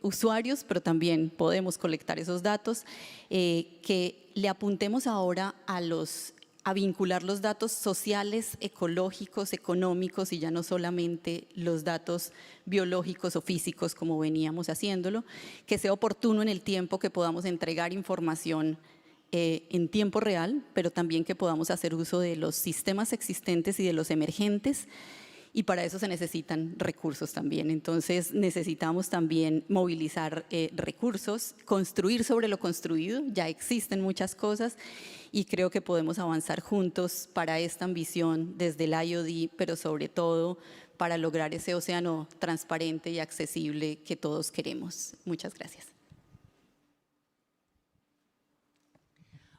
usuarios, pero también podemos colectar esos datos, que le apuntemos ahora a vincular los datos sociales, ecológicos, económicos, y ya no solamente los datos biológicos o físicos como veníamos haciéndolo, que sea oportuno en el tiempo, que podamos entregar información en tiempo real, pero también que podamos hacer uso de los sistemas existentes y de los emergentes, y para eso se necesitan recursos también. Entonces necesitamos también movilizar recursos, construir sobre lo construido. Ya existen muchas cosas y creo que podemos avanzar juntos para esta ambición desde el IOD, pero sobre todo para lograr ese océano transparente y accesible que todos queremos. Muchas gracias.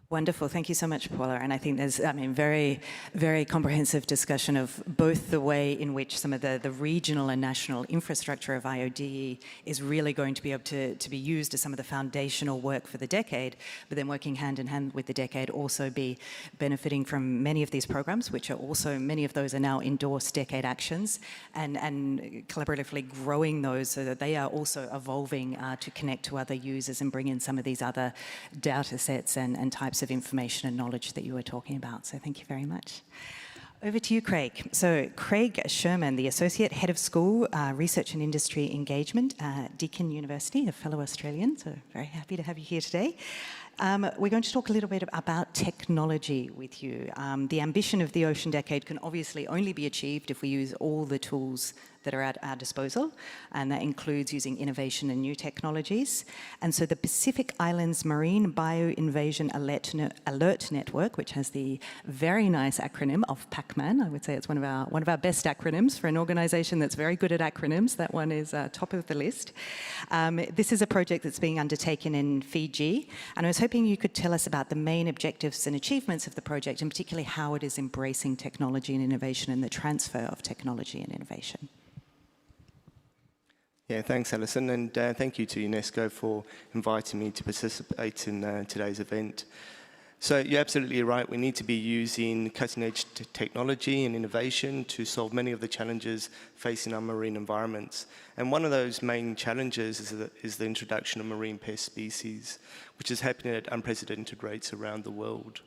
Wonderful. Thank you so much, Paula. And I think there's, very, very comprehensive discussion of both the way in which some of the regional and national infrastructure of IOD is really going to be able to be used as some of the foundational work for the decade, but then working hand in hand with the decade also be benefiting from many of these programs, which are also, many of those are now endorsed decade actions, and collaboratively growing those so that they are also evolving to connect to other users and bring in some of these other data sets and types of information and knowledge that you were talking about. So thank you very much. Over to you, Craig. So Craig Sherman, the Associate Head of School, Research and Industry Engagement at Deakin University, a fellow Australian, so very happy to have you here today. We're going to talk a little bit about technology with you. The ambition of the Ocean Decade can obviously only be achieved if we use all the tools that are at our disposal, and that includes using innovation and new technologies. And so the Pacific Islands Marine Bioinvasion Alert Network, which has the very nice acronym of PACMAN, I would say it's one of our best acronyms for an organization that's very good at acronyms. That one is top of the list. This is a project that's being undertaken in Fiji, and I was hoping you could tell us about the main objectives and achievements of the project, and particularly how it is embracing technology and innovation and the transfer of technology and innovation. Yeah, thanks, Alison, and thank you to UNESCO for inviting me to participate in today's event. So you're absolutely right. We need to be using cutting-edge technology and innovation to solve many of the challenges facing our marine environments. And one of those main challenges is the introduction of marine pest species, which is happening at unprecedented rates around the world.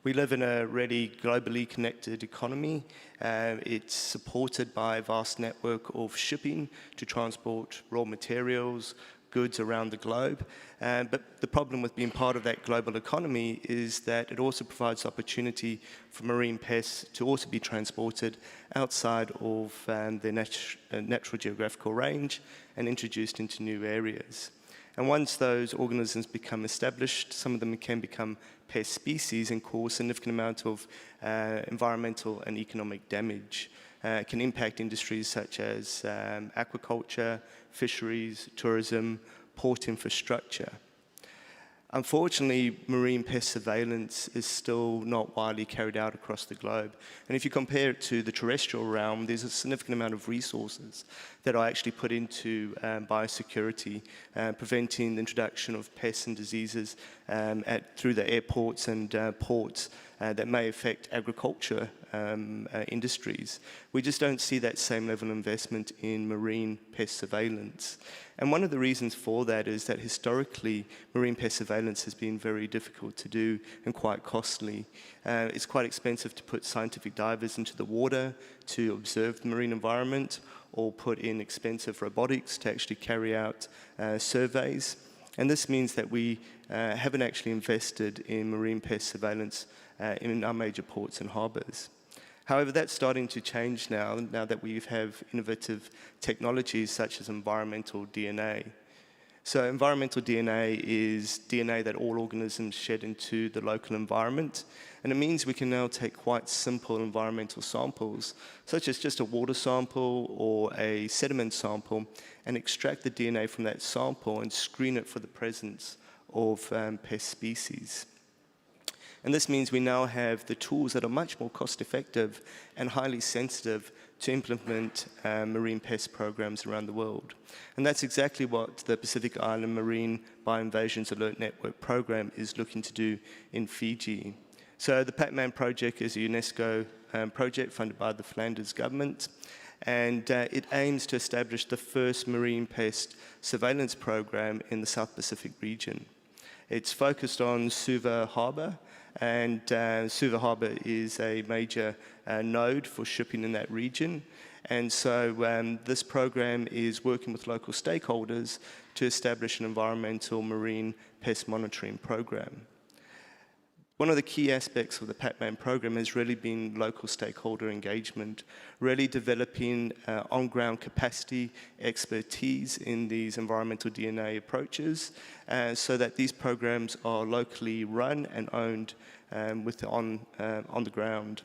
We live in a really globally connected economy. It's supported by a vast network of shipping to transport raw materials, goods around the globe. But the problem with being part of that global economy is that it also provides opportunity for marine pests to also be transported outside of their natural geographical range and introduced into new areas. And once those organisms become established, some of them can become pest species and cause a significant amount of environmental and economic damage. It can impact industries such as aquaculture, fisheries, tourism, port infrastructure. Unfortunately, marine pest surveillance is still not widely carried out across the globe. And if you compare it to the terrestrial realm, there's a significant amount of resources that are actually put into biosecurity, preventing the introduction of pests and diseases through the airports and ports that may affect agriculture industries. We just don't see that same level of investment in marine pest surveillance. And one of the reasons for that is that historically, marine pest surveillance has been very difficult to do and quite costly. It's quite expensive to put scientific divers into the water to observe the marine environment, or put in expensive robotics to actually carry out surveys. And this means that we haven't actually invested in marine pest surveillance in our major ports and harbours. However, that's starting to change now that we have innovative technologies such as environmental DNA. So environmental DNA is DNA that all organisms shed into the local environment, and it means we can now take quite simple environmental samples, such as just a water sample or a sediment sample, and extract the DNA from that sample and screen it for the presence of pest species. And this means we now have the tools that are much more cost-effective and highly sensitive to implement marine pest programs around the world. And that's exactly what the Pacific Island Marine Bioinvasions Alert Network program is looking to do in Fiji. So the PACMAN project is a UNESCO project funded by the Flanders government, and it aims to establish the first marine pest surveillance program in the South Pacific region. It's focused on Suva Harbour, and Suva Harbour is a major node for shipping in that region. And so this program is working with local stakeholders to establish an environmental marine pest monitoring program. One of the key aspects of the PACMAN program has really been local stakeholder engagement, really developing on-ground capacity, expertise in these environmental DNA approaches, so that these programs are locally run and owned on the ground.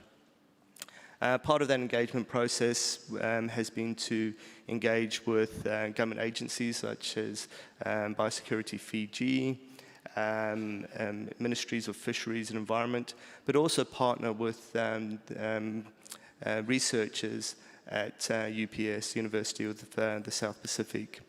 Part of that engagement process has been to engage with government agencies such as Biosecurity Fiji, ministries of fisheries and environment, but also partner with researchers at UPS, University of the South Pacific.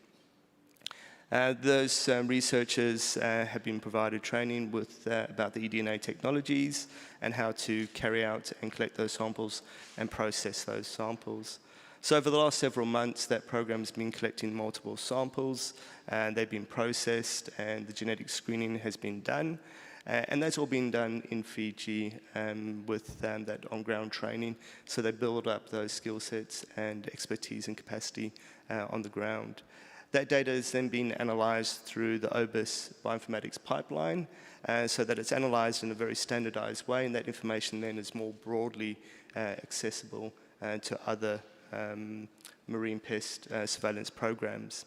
Those researchers have been provided training with, about the eDNA technologies and how to carry out and collect those samples and process those samples. So over the last several months, that program has been collecting multiple samples, and they've been processed, and the genetic screening has been done. And that's all been done in Fiji with that on-ground training. So they build up those skill sets and expertise and capacity on the ground. That data is then being analyzed through the OBIS bioinformatics pipeline, so that it's analyzed in a very standardized way, and that information then is more broadly accessible to other marine pest surveillance programs.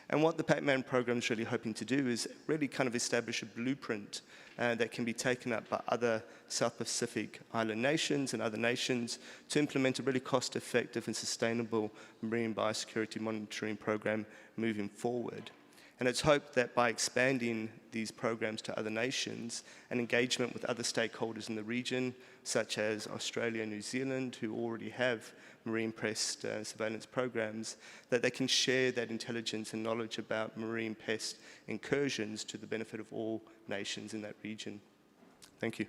And what the PACMAN program is really hoping to do is really kind of establish a blueprint that can be taken up by other South Pacific island nations and other nations to implement a really cost-effective and sustainable marine biosecurity monitoring program moving forward. And it's hoped that by expanding these programs to other nations and engagement with other stakeholders in the region, such as Australia and New Zealand, who already have marine pest surveillance programs, that they can share that intelligence and knowledge about marine pest incursions to the benefit of all nations in that region. Thank you.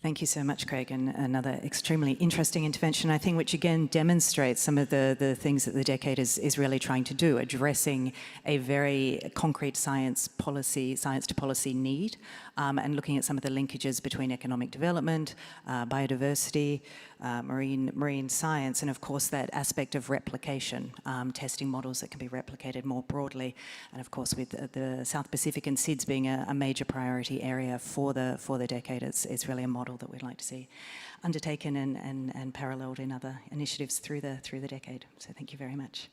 Thank you so much, Craig, and another extremely interesting intervention, I think, which again demonstrates some of the things that the decade is really trying to do, addressing a very concrete science to policy need, and looking at some of the linkages between economic development, biodiversity, marine science, and of course that aspect of replication, testing models that can be replicated more broadly, and of course with the South Pacific and SIDS being a major priority area for the decade, it's really a model that we'd like to see undertaken and paralleled in other initiatives through the decade. So thank you very much.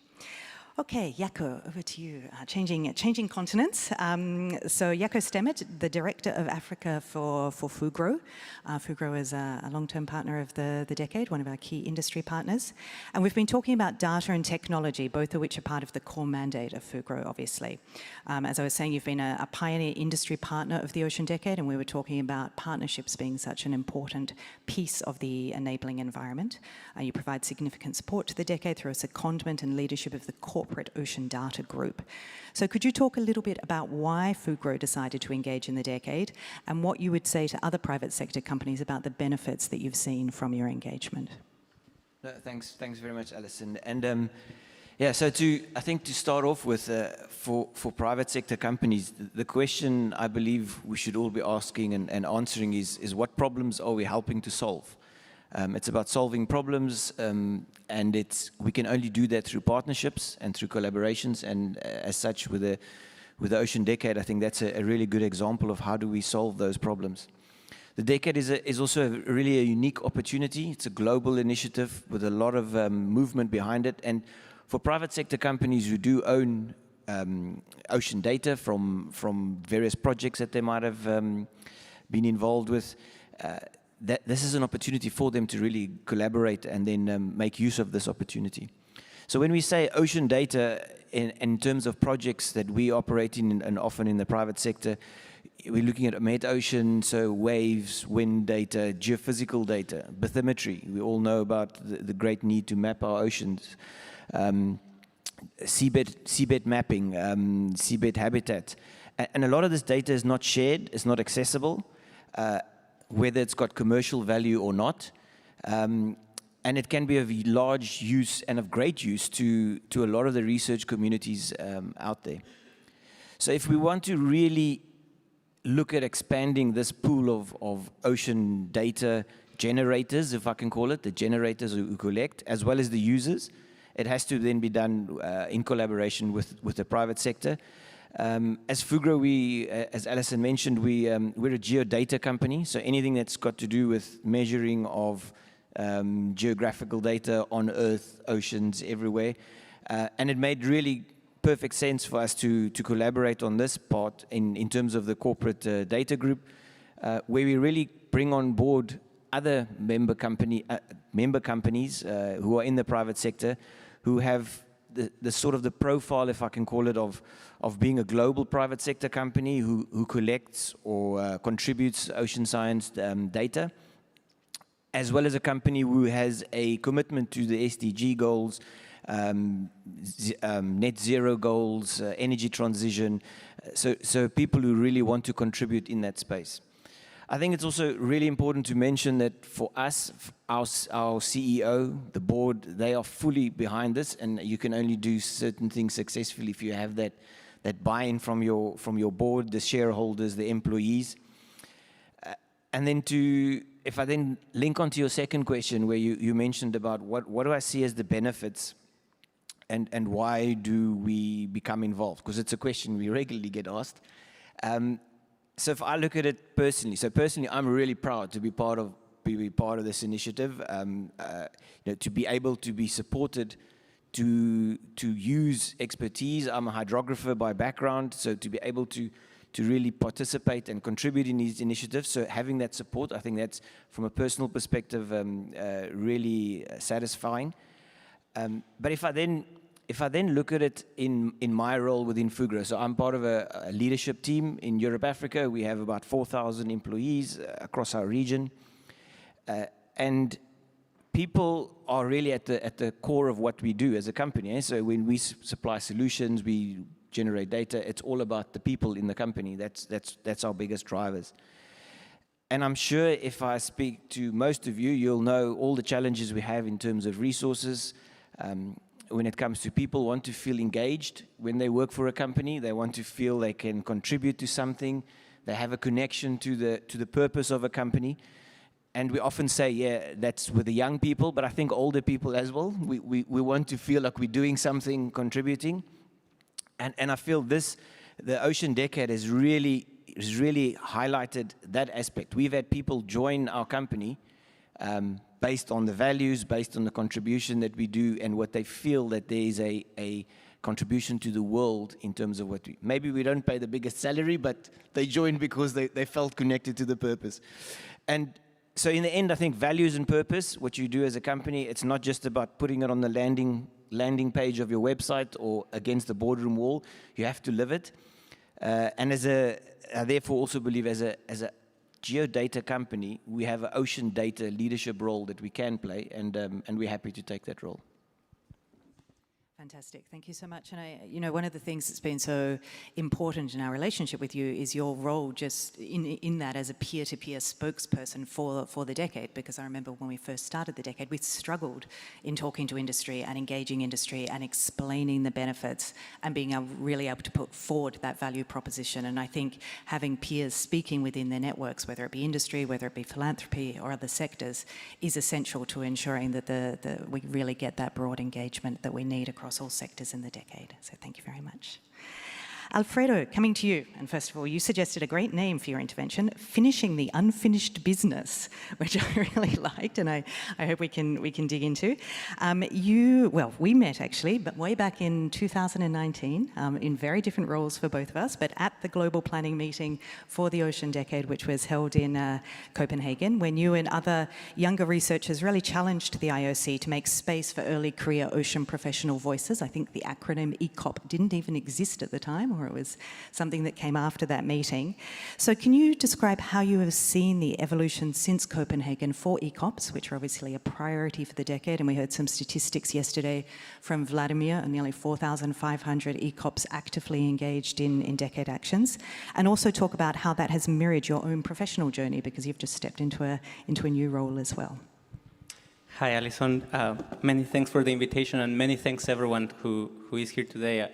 Okay, Jaco, over to you. Changing continents. So Jaco Stemmet, the Director of Africa for Fugro. Fugro is a long-term partner of the decade, one of our key industry partners. And we've been talking about data and technology, both of which are part of the core mandate of Fugro, obviously. As I was saying, you've been a pioneer industry partner of the Ocean Decade, and we were talking about partnerships being such an important piece of the enabling environment. You provide significant support to the decade through a secondment and leadership of the corporate Ocean Data Group. So could you talk a little bit about why Fugro decided to engage in the decade and what you would say to other private sector companies about the benefits that you've seen from your engagement? Thanks very much, Alison. And yeah, so I think to start off with, for private sector companies, the question I believe we should all be asking and answering is what problems are we helping to solve? It's about solving problems, and we can only do that through partnerships and through collaborations. And as such, with the Ocean Decade, I think that's a really good example of how do we solve those problems. The Decade is also really a unique opportunity. It's a global initiative with a lot of movement behind it. And for private sector companies who do own ocean data from various projects that they might have been involved with, this is an opportunity for them to really collaborate and then make use of this opportunity. So when we say ocean data in terms of projects that we operate in and often in the private sector, we're looking at metocean, so waves, wind data, geophysical data, bathymetry. We all know about the great need to map our oceans. Seabed mapping, seabed habitat. And a lot of this data is not shared, it's not accessible. Whether it's got commercial value or not. And it can be of large use and of great use to a lot of the research communities out there. So if we want to really look at expanding this pool of ocean data generators, if I can call it, the generators who collect, as well as the users, it has to then be done in collaboration with the private sector. As Fugro, as Alison mentioned, we're a geodata company, so anything that's got to do with measuring of geographical data on Earth, oceans, everywhere. And it made really perfect sense for us to collaborate on this part in terms of the corporate data group, where we really bring on board other member companies who are in the private sector, who have the sort of the profile, if I can call it, of being a global private sector company who collects or contributes ocean science data, as well as a company who has a commitment to the SDG goals, net zero goals, energy transition, so people who really want to contribute in that space. I think it's also really important to mention that for us, our CEO, the board, they are fully behind this, and you can only do certain things successfully if you have that buy-in from your board, the shareholders, the employees. And then if I then link onto your second question, where you mentioned about what do I see as the benefits, and why do we become involved? Because it's a question we regularly get asked. So if I look at it personally, I'm really proud to be part of this initiative, to be able to be supported, to use expertise. I'm a hydrographer by background, so to be able to really participate and contribute in these initiatives. So having that support, I think that's, from a personal perspective, really satisfying. But if I then look at it in my role within Fugro, so I'm part of a leadership team in Europe, Africa. We have about 4,000 employees across our region. And people are really at the core of what we do as a company. So when we supply solutions, we generate data, it's all about the people in the company. That's our biggest drivers. And I'm sure if I speak to most of you, you'll know all the challenges we have in terms of resources. When it comes to people want to feel engaged when they work for a company, they want to feel they can contribute to something, they have a connection to the purpose of a company. And we often say, yeah, that's with the young people, but I think older people as well. We want to feel like we're doing something, contributing. And I feel the Ocean Decade has really highlighted that aspect. We've had people join our company based on the values, based on the contribution that we do, and what they feel that there is a contribution to the world in terms of what maybe we don't pay the biggest salary, but they joined because they felt connected to the purpose. And so in the end, I think values and purpose, what you do as a company, it's not just about putting it on the landing page of your website or against the boardroom wall. You have to live it. And I therefore also believe as a geodata company, we have an ocean data leadership role that we can play, and we're happy to take that role. Fantastic. Thank you so much. And one of the things that's been so important in our relationship with you is your role just in that as a peer-to-peer spokesperson for the decade, because I remember when we first started the decade, we struggled in talking to industry and engaging industry and explaining the benefits and being really able to put forward that value proposition. And I think having peers speaking within their networks, whether it be industry, whether it be philanthropy or other sectors, is essential to ensuring that we really get that broad engagement that we need across all sectors in the decade. So thank you very much. Alfredo, coming to you. And first of all, you suggested a great name for your intervention, Finishing the Unfinished Business, which I really liked, and I hope we can dig into. We met actually, but way back in 2019, in very different roles for both of us, but at the Global Planning Meeting for the Ocean Decade, which was held in Copenhagen, when you and other younger researchers really challenged the IOC to make space for early career ocean professional voices. I think the acronym ECOP didn't even exist at the time, or it was something that came after that meeting. So can you describe how you have seen the evolution since Copenhagen for ECOPs, which are obviously a priority for the decade, and we heard some statistics yesterday from Vladimir, nearly 4,500 ECOPs actively engaged in decade actions, and also talk about how that has mirrored your own professional journey, because you've just stepped into a new role as well. Hi, Alison. Many thanks for the invitation, and many thanks everyone who is here today.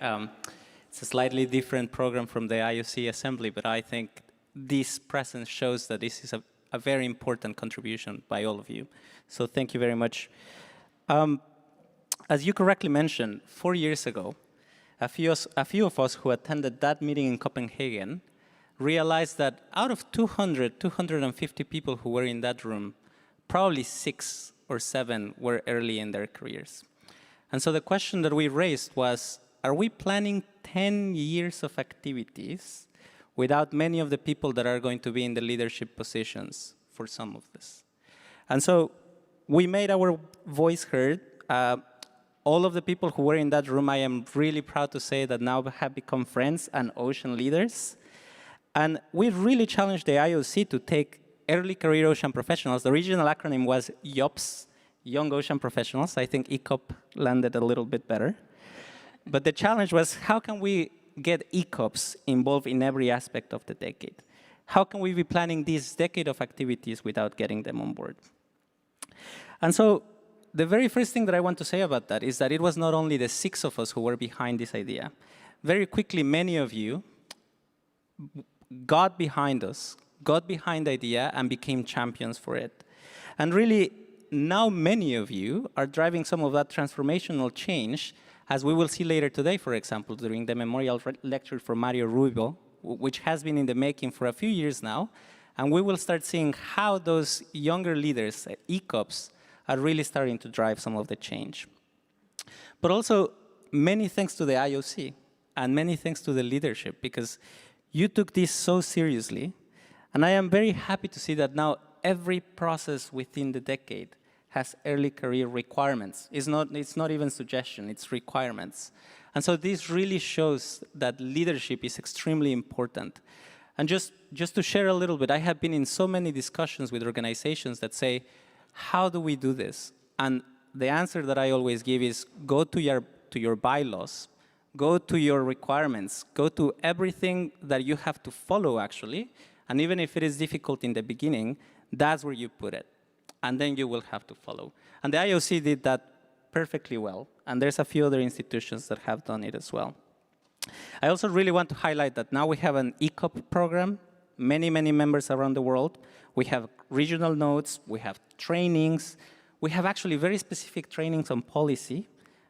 It's a slightly different program from the IOC Assembly, but I think this presence shows that this is a very important contribution by all of you. So thank you very much. As you correctly mentioned, 4 years ago, a few of us who attended that meeting in Copenhagen realized that out of 250 people who were in that room, probably 6 or 7 were early in their careers. And so the question that we raised was, are we planning 10 years of activities without many of the people that are going to be in the leadership positions for some of this? And so we made our voice heard. All of the people who were in that room, I am really proud to say that now have become friends and ocean leaders. And we really challenged the IOC to take early career ocean professionals. The original acronym was YOPS, Young Ocean Professionals. I think ECOP landed a little bit better. But the challenge was, how can we get ECOPs involved in every aspect of the decade? How can we be planning this decade of activities without getting them on board? And so the very first thing that I want to say about that is that it was not only the 6 of us who were behind this idea. Very quickly, many of you got behind us, got behind the idea, and became champions for it. And really, now many of you are driving some of that transformational change, as we will see later today, for example, during the memorial lecture for Mario Rubio, which has been in the making for a few years now. And we will start seeing how those younger leaders, ECOPs, are really starting to drive some of the change. But also, many thanks to the IOC, and many thanks to the leadership, because you took this so seriously. And I am very happy to see that now every process within the decade has early career requirements. It's not even suggestion, it's requirements. And so this really shows that leadership is extremely important. And just to share a little bit, I have been in so many discussions with organizations that say, how do we do this? And the answer that I always give is, go to your bylaws, go to your requirements, go to everything that you have to follow, actually, And even if it is difficult in the beginning, that's where you put it. And then you will have to follow. And the IOC did that perfectly well. And there's a few other institutions that have done it as well. I also really want to highlight that now we have an ECOP program, many, many members around the world. We have regional nodes, we have trainings, we have actually very specific trainings on policy.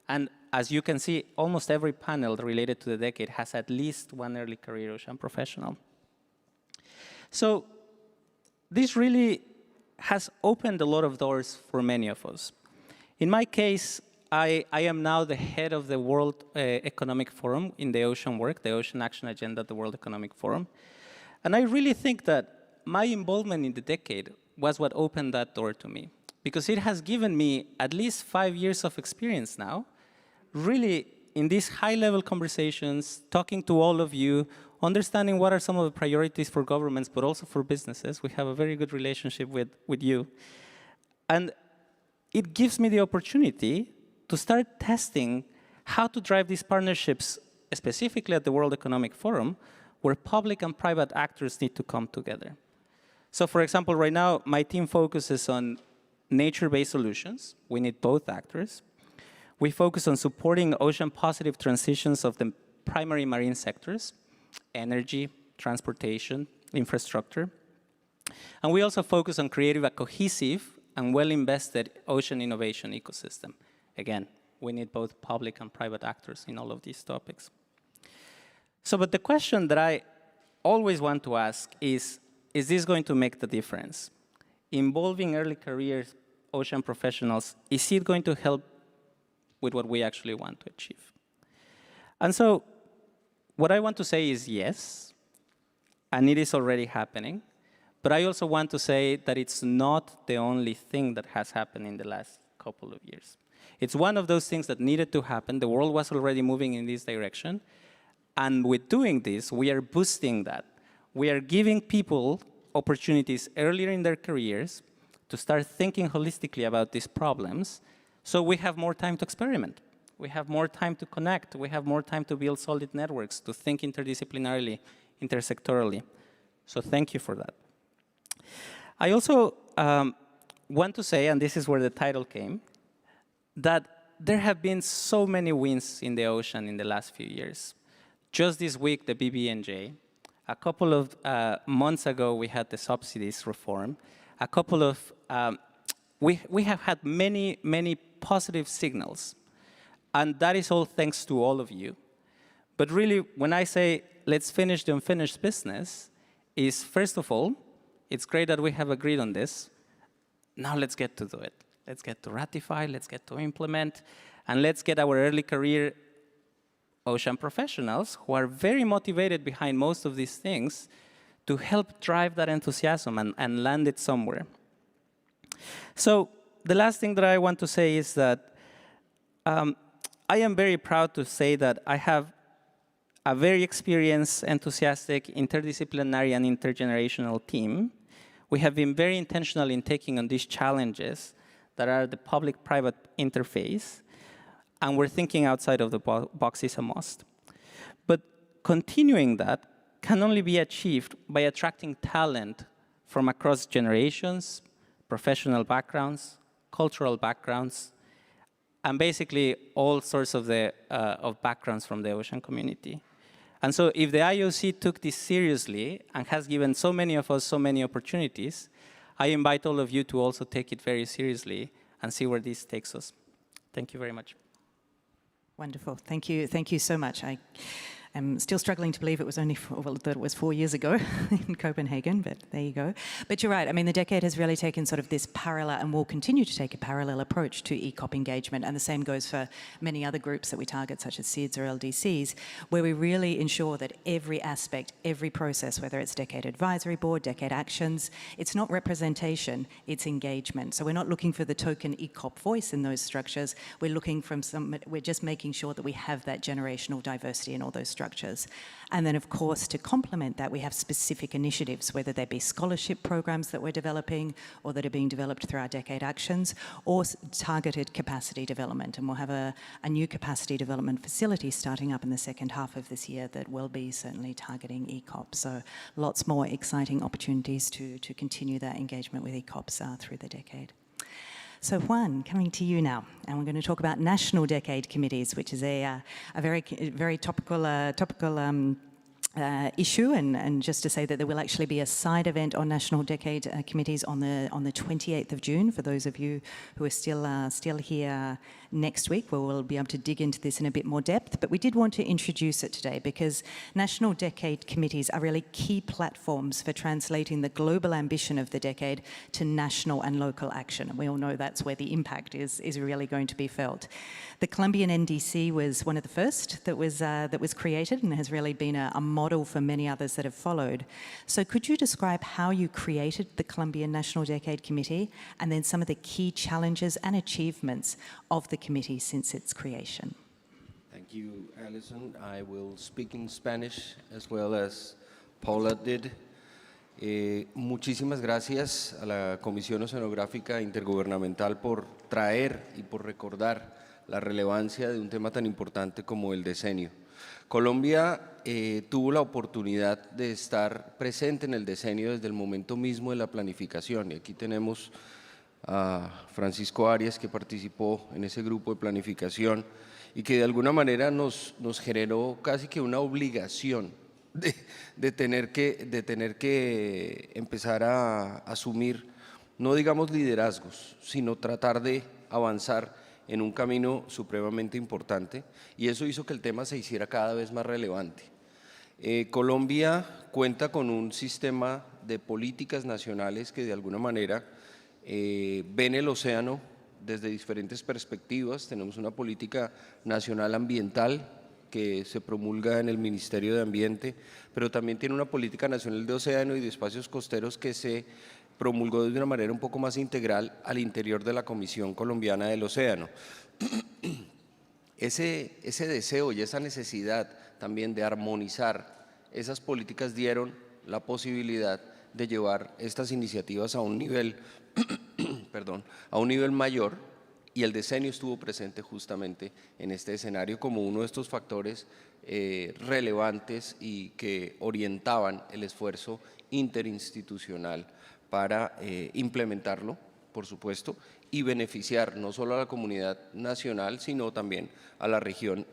And as you can see, almost every panel related to the decade has at least one early career ocean professional. So this really has opened a lot of doors for many of us. In my case, I am now the head of the World Economic Forum in the ocean work, the Ocean Action Agenda at the World Economic Forum. And I really think that my involvement in the decade was what opened that door to me, because it has given me at least 5 years of experience now, really in these high-level conversations, talking to all of you, understanding what are some of the priorities for governments, but also for businesses. We have a very good relationship with you. And it gives me the opportunity to start testing how to drive these partnerships, specifically at the World Economic Forum, where public and private actors need to come together. So for example, right now, my team focuses on nature-based solutions. We need both actors. We focus on supporting ocean-positive transitions of the primary marine sectors, energy, transportation, infrastructure. And we also focus on creating a cohesive and well-invested ocean innovation ecosystem. Again, we need both public and private actors in all of these topics. So, but the question that I always want to ask is this going to make the difference? Involving early career ocean professionals, is it going to help with what we actually want to achieve? And so, what I want to say is yes, and it is already happening, but I also want to say that it's not the only thing that has happened in the last couple of years. It's one of those things that needed to happen. The world was already moving in this direction. And with doing this, we are boosting that. We are giving people opportunities earlier in their careers to start thinking holistically about these problems, so we have more time to experiment. We have more time to connect. We have more time to build solid networks, to think interdisciplinarily, intersectorally. So thank you for that. I also want to say, and this is where the title came, that there have been so many wins in the ocean in the last few years. Just this week, the BBNJ. A couple of months ago, we had the subsidies reform. A couple of, we have had many, many positive signals. And that is all thanks to all of you. But really, when I say, let's finish the unfinished business, is first of all, it's great that we have agreed on this. Now let's get to do it. Let's get to ratify, let's get to implement, and let's get our early career ocean professionals who are very motivated behind most of these things to help drive that enthusiasm and land it somewhere. So the last thing that I want to say is that I am very proud to say that I have a very experienced, enthusiastic, interdisciplinary and intergenerational team. We have been very intentional in taking on these challenges that are the public-private interface, and we're thinking outside of the box is a must. But continuing that can only be achieved by attracting talent from across generations, professional backgrounds, cultural backgrounds, and basically all sorts of backgrounds from the ocean community. And so if the IOC took this seriously and has given so many of us so many opportunities, I invite all of you to also take it very seriously and see where this takes us. Thank you very much. Wonderful. Thank you so much. I'm still struggling to believe it was only, that it was 4 years ago in Copenhagen, but there you go. But you're right, I mean, the decade has really taken sort of this parallel, and will continue to take a parallel approach to ECOP engagement, and the same goes for many other groups that we target, such as SIDS or LDCs, where we really ensure that every aspect, every process, whether it's Decade Advisory Board, Decade Actions, it's not representation, it's engagement. So we're not looking for the token ECOP voice in those structures, we're just making sure that we have that generational diversity in all those structures. structures. And then, of course, to complement that, we have specific initiatives, whether they be scholarship programs that we're developing or that are being developed through our Decade Actions, or targeted capacity development. And we'll have a new capacity development facility starting up in the second half of this year that will be certainly targeting ECOP. So lots more exciting opportunities to continue that engagement with ECOPs through the decade. So Juan, coming to you now, and we're going to talk about national decade committees, which is a very topical issue, and just to say that there will actually be a side event on national decade committees on the 28th of June for those of you who are still here next week, where we'll be able to dig into this in a bit more depth. But we did want to introduce it today because national decade committees are really key platforms for translating the global ambition of the decade to national and local action. And we all know that's where the impact is really going to be felt. The Colombian NDC was one of the first that was created and has really been a model for many others that have followed. So could you describe how you created the Colombian National Decade Committee and then some of the key challenges and achievements of the committee since its creation? Thank you, Alison. I will speak in Spanish as well as Paula did. Muchísimas gracias a la Comisión Oceanográfica Intergubernamental por traer y por recordar la relevancia de un tema tan importante como el decenio. Colombia tuvo la oportunidad de estar presente en el decenio desde el momento mismo de la planificación. Y aquí tenemos a Francisco Arias, que participó en ese grupo de planificación y que de alguna manera nos generó casi que una obligación de tener que empezar a asumir, no digamos liderazgos, sino tratar de avanzar en un camino supremamente importante, y eso hizo que el tema se hiciera cada vez más relevante. Colombia cuenta con un sistema de políticas nacionales que de alguna manera ven el océano desde diferentes perspectivas. Tenemos una política nacional ambiental que se promulga en el Ministerio de Ambiente, pero también tiene una política nacional de océano y de espacios costeros que se promulgó de una manera un poco más integral al interior de la Comisión Colombiana del Océano. Ese deseo y esa necesidad también de armonizar esas políticas dieron la posibilidad de llevar estas iniciativas a un nivel, a un nivel mayor, y el decenio estuvo presente justamente en este escenario como uno de estos factores relevantes y que orientaban el esfuerzo interinstitucional para implementarlo, por supuesto, y beneficiar no solo a la comunidad nacional, sino también a la región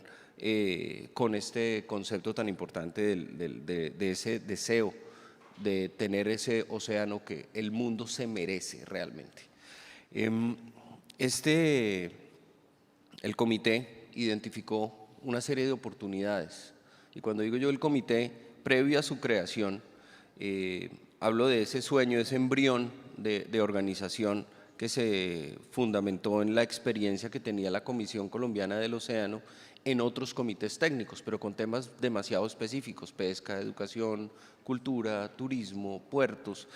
con este concepto tan importante de ese deseo de tener ese océano que el mundo se merece realmente. El comité identificó una serie de oportunidades, y cuando digo yo el comité, previo a su creación, hablo de ese sueño, ese embrión de organización que se fundamentó en la experiencia que tenía la Comisión Colombiana del Océano en otros comités técnicos, pero con temas demasiado específicos: pesca, educación, cultura, turismo, puertos,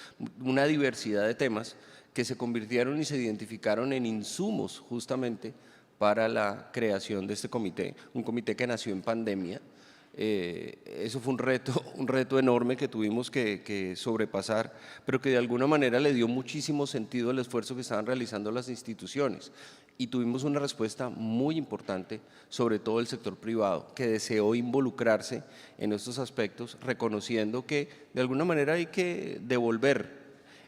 una diversidad de temas que se convirtieron y se identificaron en insumos justamente para la creación de este comité, un comité que nació en pandemia. Eso fue un reto enorme que tuvimos que sobrepasar, pero que de alguna manera le dio muchísimo sentido al esfuerzo que estaban realizando las instituciones, y tuvimos una respuesta muy importante, sobre todo el sector privado, que deseó involucrarse en estos aspectos, reconociendo que de alguna manera hay que devolver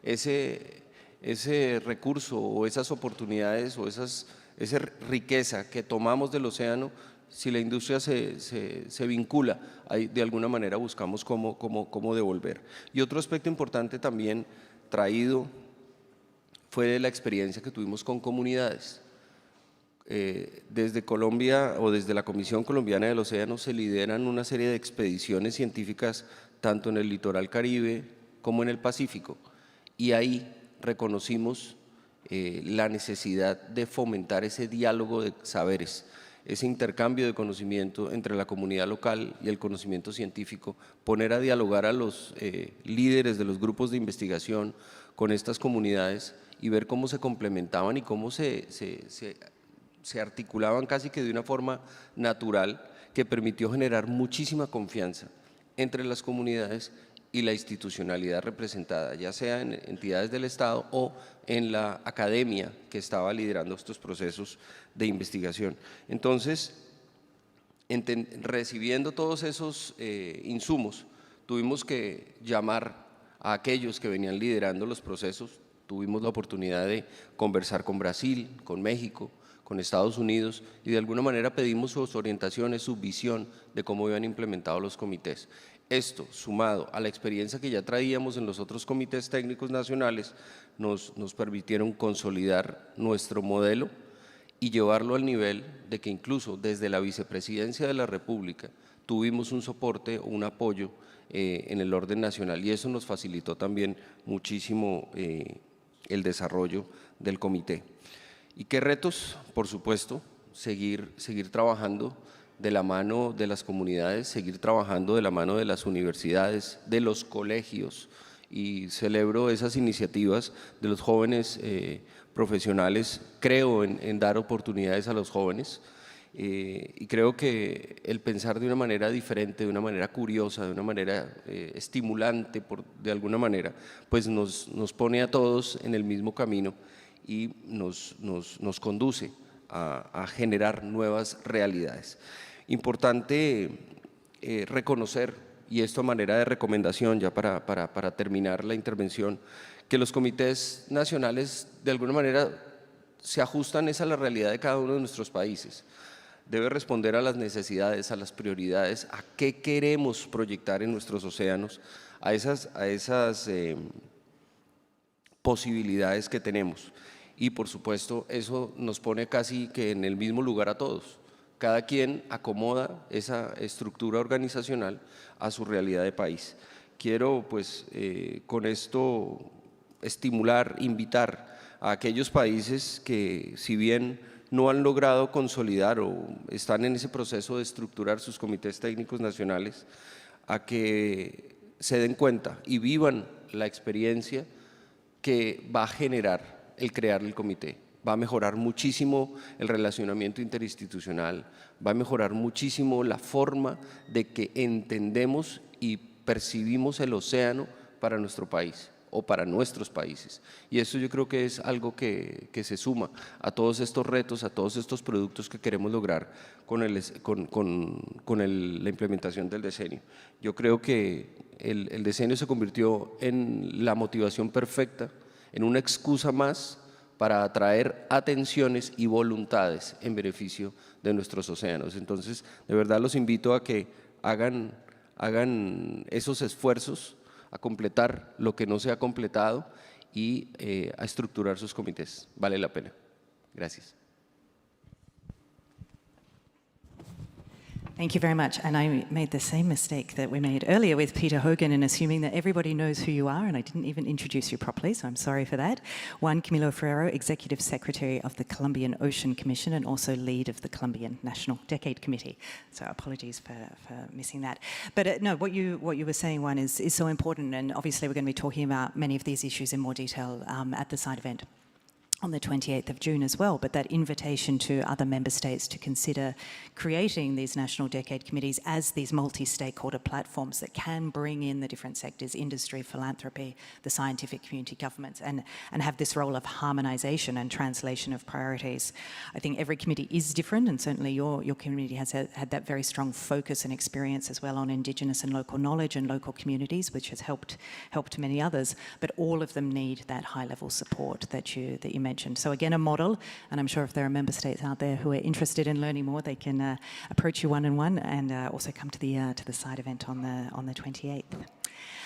ese recurso o esas oportunidades o esa riqueza que tomamos del océano. Si la industria se vincula, ahí de alguna manera buscamos cómo devolver. Y otro aspecto importante también traído fue de la experiencia que tuvimos con comunidades. Desde Colombia o desde la Comisión Colombiana del Océano se lideran una serie de expediciones científicas tanto en el litoral Caribe como en el Pacífico, y ahí reconocimos la necesidad de fomentar ese diálogo de saberes, ese intercambio de conocimiento entre la comunidad local y el conocimiento científico, poner a dialogar a los líderes de los grupos de investigación con estas comunidades y ver cómo se complementaban y cómo se articulaban casi que de una forma natural, que permitió generar muchísima confianza entre las comunidades y la institucionalidad representada, ya sea en entidades del Estado o en la academia que estaba liderando estos procesos de investigación. Entonces, recibiendo todos esos insumos, tuvimos que llamar a aquellos que venían liderando los procesos. Tuvimos la oportunidad de conversar con Brasil, con México, con Estados Unidos, y de alguna manera pedimos sus orientaciones, su visión de cómo iban implementados los comités. Esto, sumado a la experiencia que ya traíamos en los otros comités técnicos nacionales, nos permitieron consolidar nuestro modelo y llevarlo al nivel de que incluso desde la Vicepresidencia de la República tuvimos un soporte o un apoyo en el orden nacional, y eso nos facilitó también muchísimo el desarrollo del comité. ¿Y qué retos? Por supuesto, seguir trabajando de la mano de las comunidades, seguir trabajando de la mano de las universidades, de los colegios, y celebro esas iniciativas de los jóvenes profesionales. Creo en dar oportunidades a los jóvenes, y creo que el pensar de una manera diferente, de una manera curiosa, de una manera estimulante, de alguna manera, pues nos pone a todos en el mismo camino y nos conduce a generar nuevas realidades. Importante reconocer, y esto a manera de recomendación ya para terminar la intervención, que los comités nacionales de alguna manera se ajustan a la realidad de cada uno de nuestros países. Debe responder a las necesidades, a las prioridades, a qué queremos proyectar en nuestros océanos, a esas posibilidades que tenemos. Y por supuesto eso nos pone casi que en el mismo lugar a todos. Cada quien acomoda esa estructura organizacional a su realidad de país. Quiero pues con esto estimular, invitar a aquellos países que, si bien no han logrado consolidar o están en ese proceso de estructurar sus comités técnicos nacionales, a que se den cuenta y vivan la experiencia que va a generar el crear el comité. Va a mejorar muchísimo el relacionamiento interinstitucional, va a mejorar muchísimo la forma de que entendemos y percibimos el océano para nuestro país o para nuestros países. Y eso yo creo que es algo que se suma a todos estos retos, a todos estos productos que queremos lograr con la implementación del decenio. Yo creo que el decenio se convirtió en la motivación perfecta, en una excusa más para atraer atenciones y voluntades en beneficio de nuestros océanos. Entonces, de verdad los invito a que hagan esos esfuerzos, a completar lo que no se ha completado y a estructurar sus comités. Vale la pena. Gracias. Thank you very much. And I made the same mistake that we made earlier with Peter Hogan in assuming that everybody knows who you are, and I didn't even introduce you properly, so I'm sorry for that. Juan Camilo Ferrero, Executive Secretary of the Colombian Ocean Commission and also lead of the Colombian National Decade Committee. So apologies for missing that. But no, what you were saying, Juan, is so important, and obviously we're going to be talking about many of these issues in more detail at the side event on the 28th of June as well, but that invitation to other member states to consider creating these national decade committees as these multi-stakeholder platforms that can bring in the different sectors, industry, philanthropy, the scientific community, governments, and have this role of harmonization and translation of priorities. I think every committee is different, and certainly your community has had that very strong focus and experience as well on Indigenous and local knowledge and local communities, which has helped many others, but all of them need that high-level support that you mentioned. So again, a model, and I'm sure if there are member states out there who are interested in learning more, they can approach you one-on-one and also come to the side event on the 28th.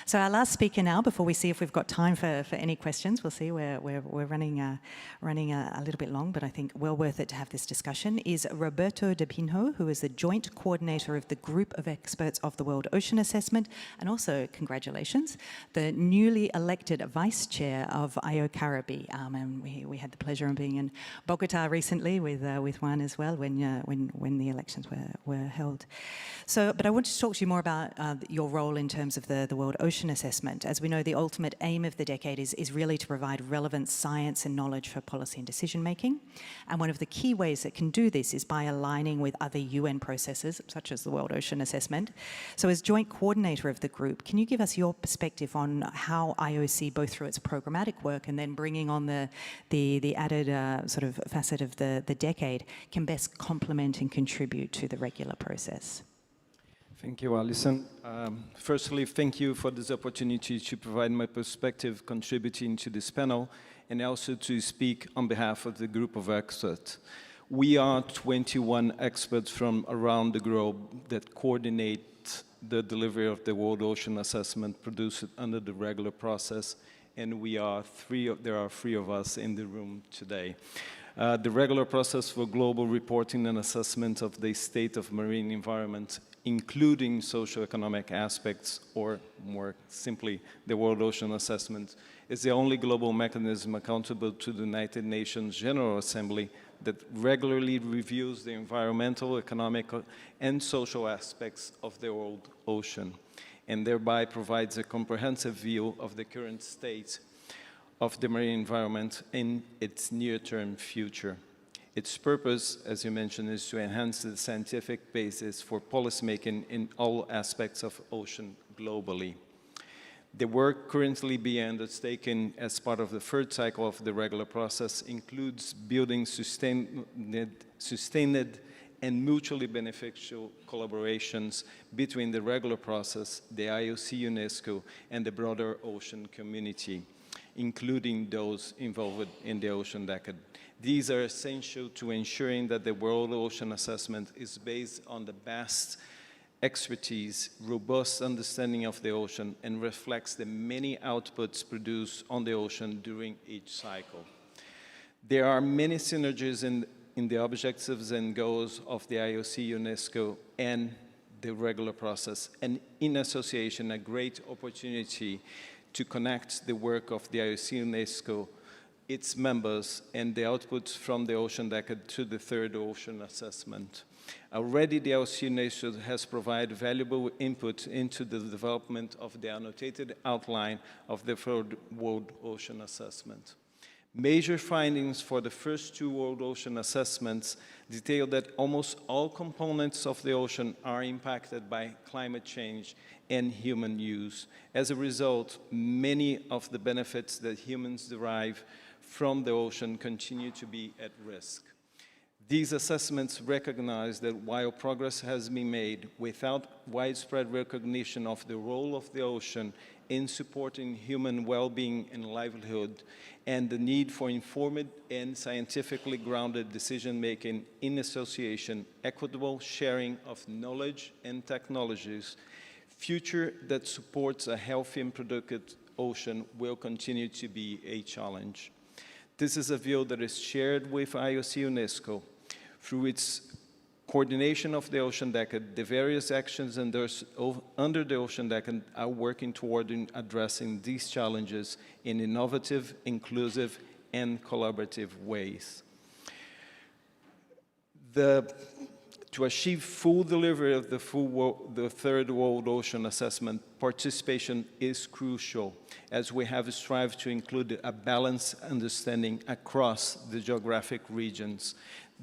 So our last speaker now, before we see if we've got time for any questions, we'll see, we're running a little bit long, but I think well worth it to have this discussion, is Roberto de Pinho, who is the joint coordinator of the Group of Experts of the World Ocean Assessment, and also, congratulations, the newly elected vice chair of IOCARIBE. And we had the pleasure of being in Bogota recently with Juan as well when the elections were held. So, but I wanted to talk to you more about your role in terms of the World Ocean ocean assessment. As we know, the ultimate aim of the decade is really to provide relevant science and knowledge for policy and decision making. And one of the key ways it can do this is by aligning with other UN processes, such as the World Ocean Assessment. So as joint coordinator of the group, can you give us your perspective on how IOC, both through its programmatic work and then bringing on the added sort of facet of the decade, can best complement and contribute to the regular process? Thank you, Alison. Firstly, thank you for this opportunity to provide my perspective contributing to this panel and also to speak on behalf of the group of experts. We are 21 experts from around the globe that coordinate the delivery of the World Ocean Assessment produced under the regular process, and there are three of us in the room today. The regular process for global reporting and assessment of the state of marine environment, including socioeconomic aspects, or more simply, the World Ocean Assessment, is the only global mechanism accountable to the United Nations General Assembly that regularly reviews the environmental, economic, and social aspects of the world ocean, and thereby provides a comprehensive view of the current state of the marine environment in its near-term future. Its purpose, as you mentioned, is to enhance the scientific basis for policymaking in all aspects of ocean globally. The work currently being undertaken as part of the third cycle of the regular process includes building sustained and mutually beneficial collaborations between the regular process, the IOC, UNESCO, and the broader ocean community, including those involved in the ocean decade. These are essential to ensuring that the World Ocean Assessment is based on the best expertise, robust understanding of the ocean, and reflects the many outputs produced on the ocean during each cycle. There are many synergies in the objectives and goals of the IOC, UNESCO, and the regular process, and in association, a great opportunity to connect the work of the IOC, UNESCO, its members, and the outputs from the ocean decade to the third ocean assessment. Already, the IOC UNESCO has provided valuable input into the development of the annotated outline of the third World Ocean Assessment. Major findings for the first two World Ocean Assessments detail that almost all components of the ocean are impacted by climate change and human use. As a result, many of the benefits that humans derive from the ocean continue to be at risk. These assessments recognize that while progress has been made, without widespread recognition of the role of the ocean in supporting human well-being and livelihood, and the need for informed and scientifically grounded decision-making in association, equitable sharing of knowledge and technologies, future that supports a healthy and productive ocean will continue to be a challenge. This is a view that is shared with IOC UNESCO. Through its coordination of the Ocean Decade, the various actions under the Ocean Decade are working toward addressing these challenges in innovative, inclusive, and collaborative ways. To achieve full delivery of the third World Ocean Assessment, participation is crucial, as we have strived to include a balanced understanding across the geographic regions,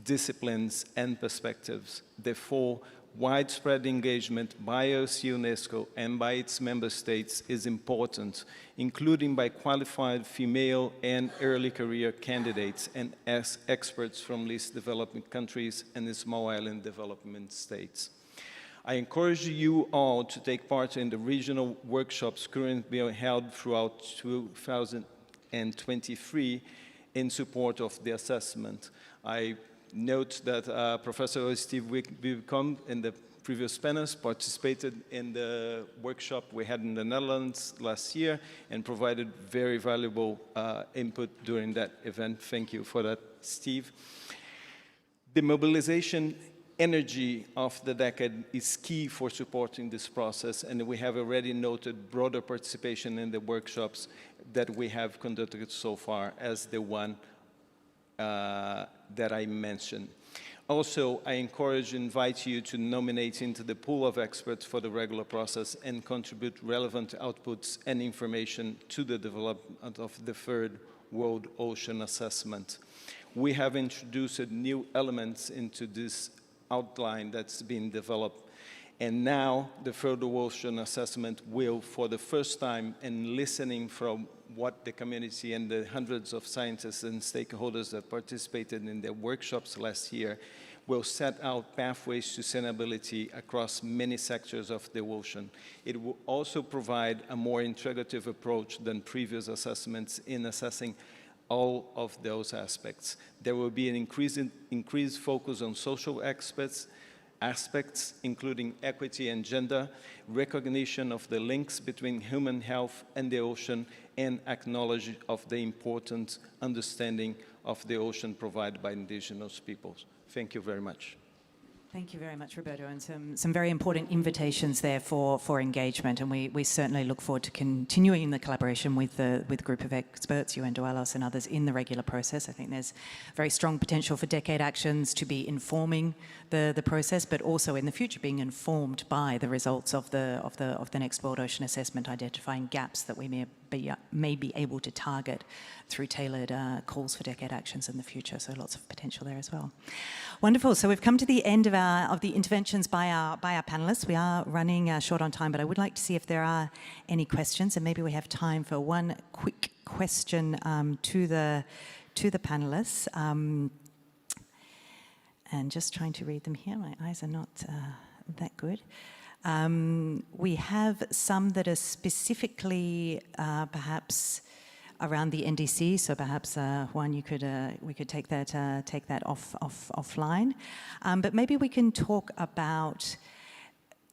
disciplines, and perspectives. Therefore, widespread engagement by IOC UNESCO and by its member states is important, including by qualified female and early career candidates and as experts from least developing countries and the small island development states. I encourage you all to take part in the regional workshops currently being held throughout 2023 in support of the assessment. I note that Professor Steve Wickham and the previous panelists participated in the workshop we had in the Netherlands last year and provided very valuable input during that event. Thank you for that, Steve. The mobilization energy of the decade is key for supporting this process, and we have already noted broader participation in the workshops that we have conducted so far as the one that I mentioned. Also, I encourage and invite you to nominate into the pool of experts for the regular process and contribute relevant outputs and information to the development of the third World Ocean Assessment. We have introduced new elements into this outline that's been developed. And now the third Ocean Assessment will, for the first time, and listening from what the community and the hundreds of scientists and stakeholders that participated in their workshops last year, will set out pathways to sustainability across many sectors of the ocean. It will also provide a more integrative approach than previous assessments in assessing all of those aspects. There will be an increased focus on social aspects, including equity and gender, recognition of the links between human health and the ocean, and acknowledgement of the important understanding of the ocean provided by indigenous peoples. Thank you very much. Thank you very much, Roberto, and some very important invitations there for engagement, and we certainly look forward to continuing the collaboration with the group of experts, UN Duelos and others in the regular process. I think there's very strong potential for decade actions to be informing the process, but also in the future being informed by the results of the next World Ocean Assessment, identifying gaps that we may be able to target through tailored calls for decade actions in the future. So lots of potential there as well. Wonderful. So we've come to the end of the interventions by our panelists. We are running short on time, but I would like to see if there are any questions, and maybe we have time for one quick question to the panelists. And just trying to read them here. My eyes are not that good. We have some that are specifically perhaps around the NDC, so perhaps Juan, we could take that offline. But maybe we can talk about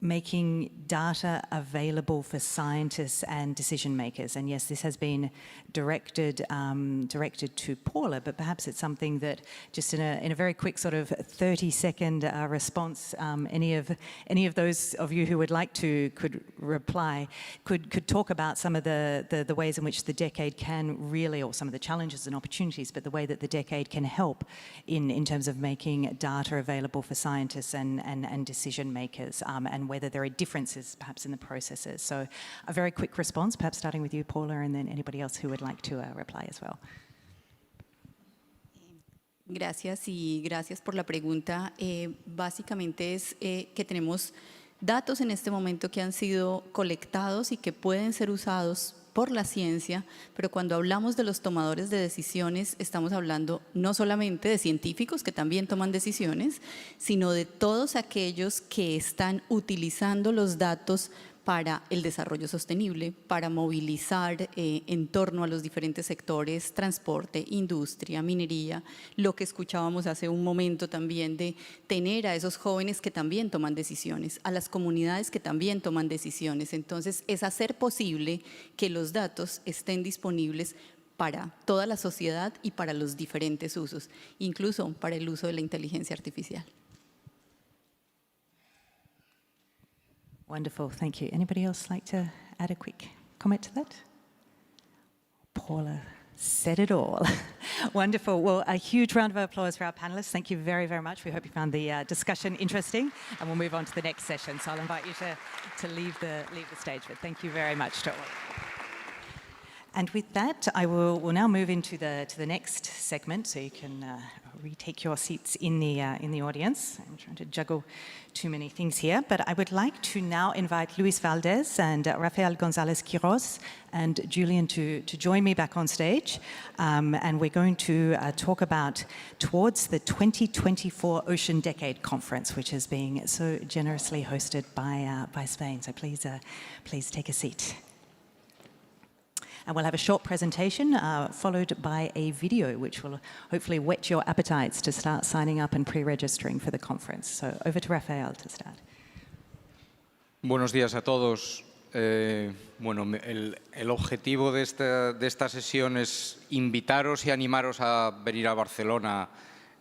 making data available for scientists and decision makers. And yes, this has been directed to Paula, but perhaps it's something that just in a very quick sort of 30-second response, any of those of you who would like to could reply, could talk about some of the ways in which the decade can really, or some of the challenges and opportunities, but the way that the decade can help in terms of making data available for scientists and decision makers, and whether there are differences perhaps in the processes. So a very quick response, perhaps starting with you, Paula, and then anybody else who would like to reply as well. Gracias y gracias por la pregunta. Básicamente es que tenemos datos en este momento que han sido colectados y que pueden ser usados por la ciencia, pero cuando hablamos de los tomadores de decisiones, estamos hablando no solamente de científicos que también toman decisiones, sino de todos aquellos que están utilizando los datos para el desarrollo sostenible, para movilizar en torno a los diferentes sectores, transporte, industria, minería, lo que escuchábamos hace un momento también de tener a esos jóvenes que también toman decisiones, a las comunidades que también toman decisiones. Entonces, es hacer posible que los datos estén disponibles para toda la sociedad y para los diferentes usos, incluso para el uso de la inteligencia artificial. Wonderful, thank you. Anybody else like to add a quick comment to that? Paula said it all. Wonderful. Well, a huge round of applause for our panelists. Thank you very, very much. We hope you found the discussion interesting, and we'll move on to the next session. So I'll invite you to leave the stage. But thank you very much to all. And with that, we'll now move into the next segment, so you can retake your seats in the audience. I'm trying to juggle too many things here, but I would like to now invite Luis Valdez and Rafael González-Quiros and Julian to join me back on stage, and we're going to talk about towards the 2024 Ocean Decade Conference, which is being so generously hosted by Spain. So please take a seat. And we'll have a short presentation followed by a video which will hopefully whet your appetites to start signing up and pre-registering for the conference. So over to Rafael to start. Buenos días a todos. Bueno, el objetivo de esta sesión es invitaros y animaros a venir a Barcelona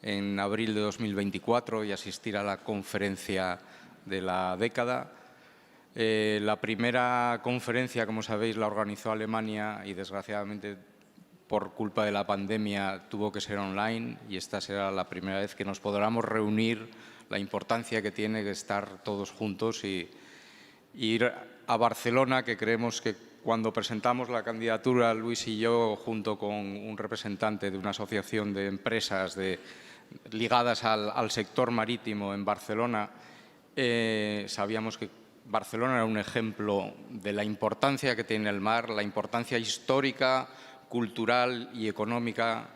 en abril de 2024 y asistir a la conferencia de la década. La primera conferencia, como sabéis, la organizó Alemania y desgraciadamente por culpa de la pandemia tuvo que ser online y esta será la primera vez que nos podamos reunir, la importancia que tiene que estar todos juntos y ir a Barcelona, que creemos que cuando presentamos la candidatura, Luis y yo, junto con un representante de una asociación de empresas ligadas al sector marítimo en Barcelona, sabíamos que Barcelona era un ejemplo de la importancia que tiene el mar, la importancia histórica, cultural y económica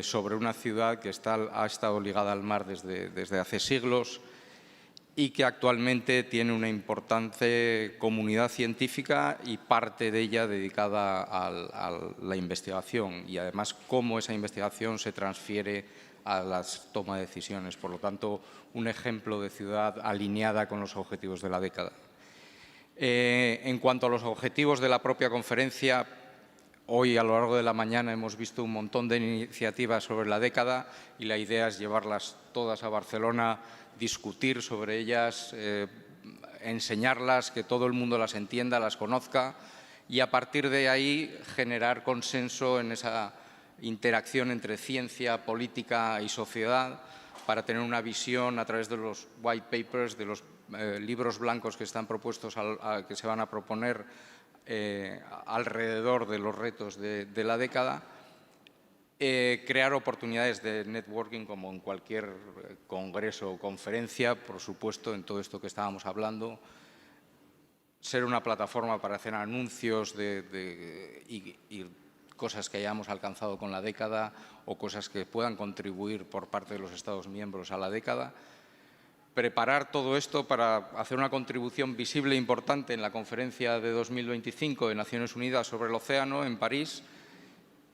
sobre una ciudad que ha estado ligada al mar desde hace siglos y que actualmente tiene una importante comunidad científica y parte de ella dedicada a la investigación y además cómo esa investigación se transfiere a la toma de decisiones. Por lo tanto, un ejemplo de ciudad alineada con los objetivos de la década. En cuanto a los objetivos de la propia conferencia, hoy a lo largo de la mañana hemos visto un montón de iniciativas sobre la década y la idea es llevarlas todas a Barcelona, discutir sobre ellas, enseñarlas, que todo el mundo las entienda, las conozca y a partir de ahí generar consenso en esa interacción entre ciencia, política y sociedad para tener una visión a través de los white papers, de los libros blancos que están propuestos, que se van a proponer alrededor de los retos de la década. Crear oportunidades de networking como en cualquier congreso o conferencia, por supuesto, en todo esto que estábamos hablando. Ser una plataforma para hacer anuncios y cosas que hayamos alcanzado con la década o cosas que puedan contribuir por parte de los Estados miembros a la década. Preparar todo esto para hacer una contribución visible e importante en la conferencia de 2025 de Naciones Unidas sobre el océano en París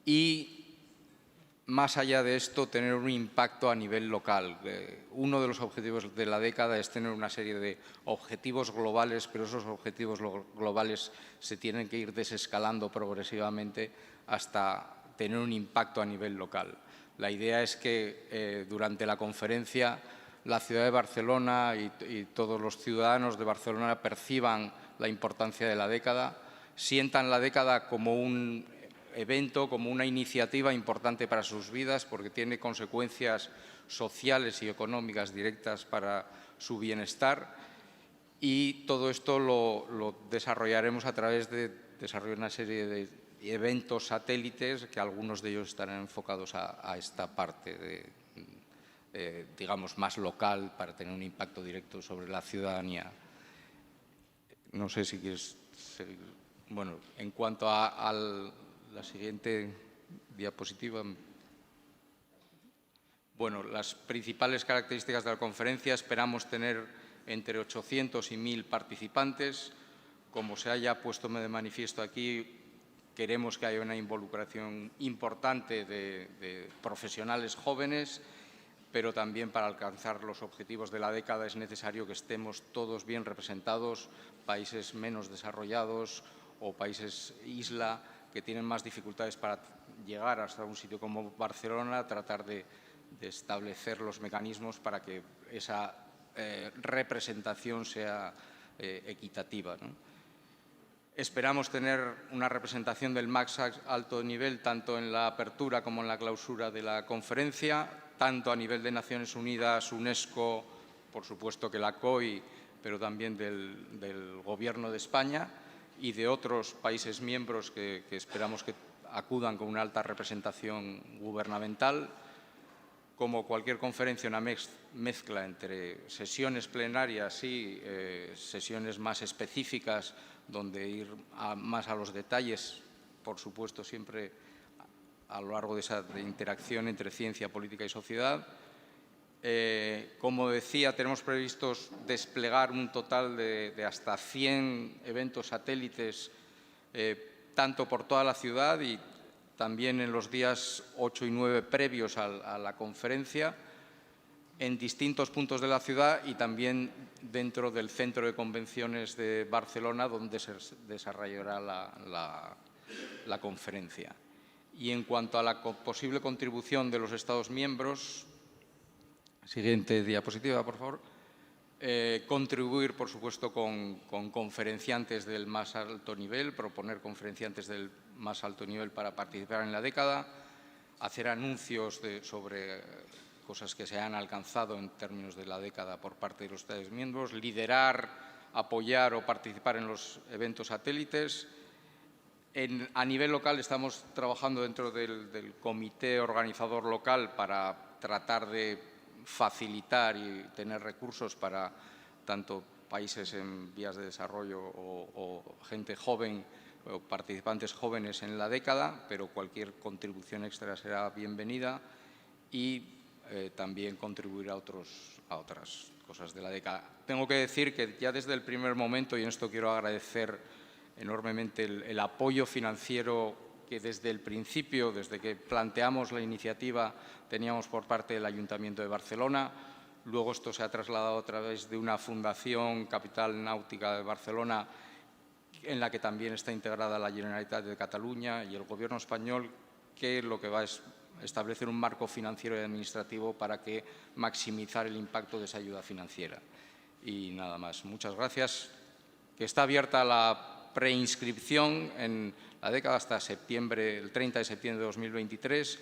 y más allá de esto, tener un impacto a nivel local. Uno de los objetivos de la década es tener una serie de objetivos globales, pero esos objetivos globales se tienen que ir desescalando progresivamente hasta tener un impacto a nivel local. La idea es que durante la conferencia la ciudad de Barcelona y todos los ciudadanos de Barcelona perciban la importancia de la década, sientan la década como un evento, como una iniciativa importante para sus vidas porque tiene consecuencias sociales y económicas directas para su bienestar y todo esto lo desarrollaremos a través de desarrollar una serie de eventos satélites que algunos de ellos estarán enfocados a esta parte digamos, más local para tener un impacto directo sobre la ciudadanía. No sé si quieres seguir. Bueno, en cuanto a la siguiente diapositiva. Bueno, las principales características de la conferencia, esperamos tener entre 800 y 1.000 participantes. Como se haya puesto de manifiesto aquí, queremos que haya una involucración importante de profesionales jóvenes, pero también para alcanzar los objetivos de la década es necesario que estemos todos bien representados, países menos desarrollados o países isla, que tienen más dificultades para llegar hasta un sitio como Barcelona, tratar de establecer los mecanismos para que esa representación sea equitativa, ¿no? Esperamos tener una representación del más alto nivel tanto en la apertura como en la clausura de la conferencia, tanto a nivel de Naciones Unidas, UNESCO, por supuesto que la COI, pero también del Gobierno de España y de otros países miembros que esperamos que acudan con una alta representación gubernamental. Como cualquier conferencia, una mezcla entre sesiones plenarias y sesiones más específicas, donde ir más a los detalles, por supuesto, siempre a lo largo de esa interacción entre ciencia, política y sociedad. Como decía, tenemos previstos desplegar un total de hasta 100 eventos satélites, tanto por toda la ciudad y también en los días 8 y 9 previos a la conferencia, en distintos puntos de la ciudad y también dentro del Centro de Convenciones de Barcelona, donde se desarrollará la conferencia. Y en cuanto a la posible contribución de los Estados miembros, siguiente diapositiva, por favor. Contribuir, por supuesto, con conferenciantes del más alto nivel, proponer conferenciantes del más alto nivel para participar en la década, hacer anuncios sobre cosas que se han alcanzado en términos de la década por parte de los Estados miembros, liderar, apoyar o participar en los eventos satélites. A nivel local estamos trabajando dentro del comité organizador local para tratar de facilitar y tener recursos para tanto países en vías de desarrollo o gente joven o participantes jóvenes en la década, pero cualquier contribución extra será bienvenida y también contribuir a otras cosas de la década. Tengo que decir que ya desde el primer momento, y en esto quiero agradecer enormemente el apoyo financiero que desde el principio, desde que planteamos la iniciativa, teníamos por parte del Ayuntamiento de Barcelona. Luego esto se ha trasladado a través de una fundación, Capital Náutica de Barcelona, en la que también está integrada la Generalitat de Cataluña y el Gobierno español, que lo que va es establecer un marco financiero y administrativo para maximizar el impacto de esa ayuda financiera. Y nada más. Muchas gracias. Que está abierta la preinscripción en la década hasta septiembre, el 30 de septiembre de 2023,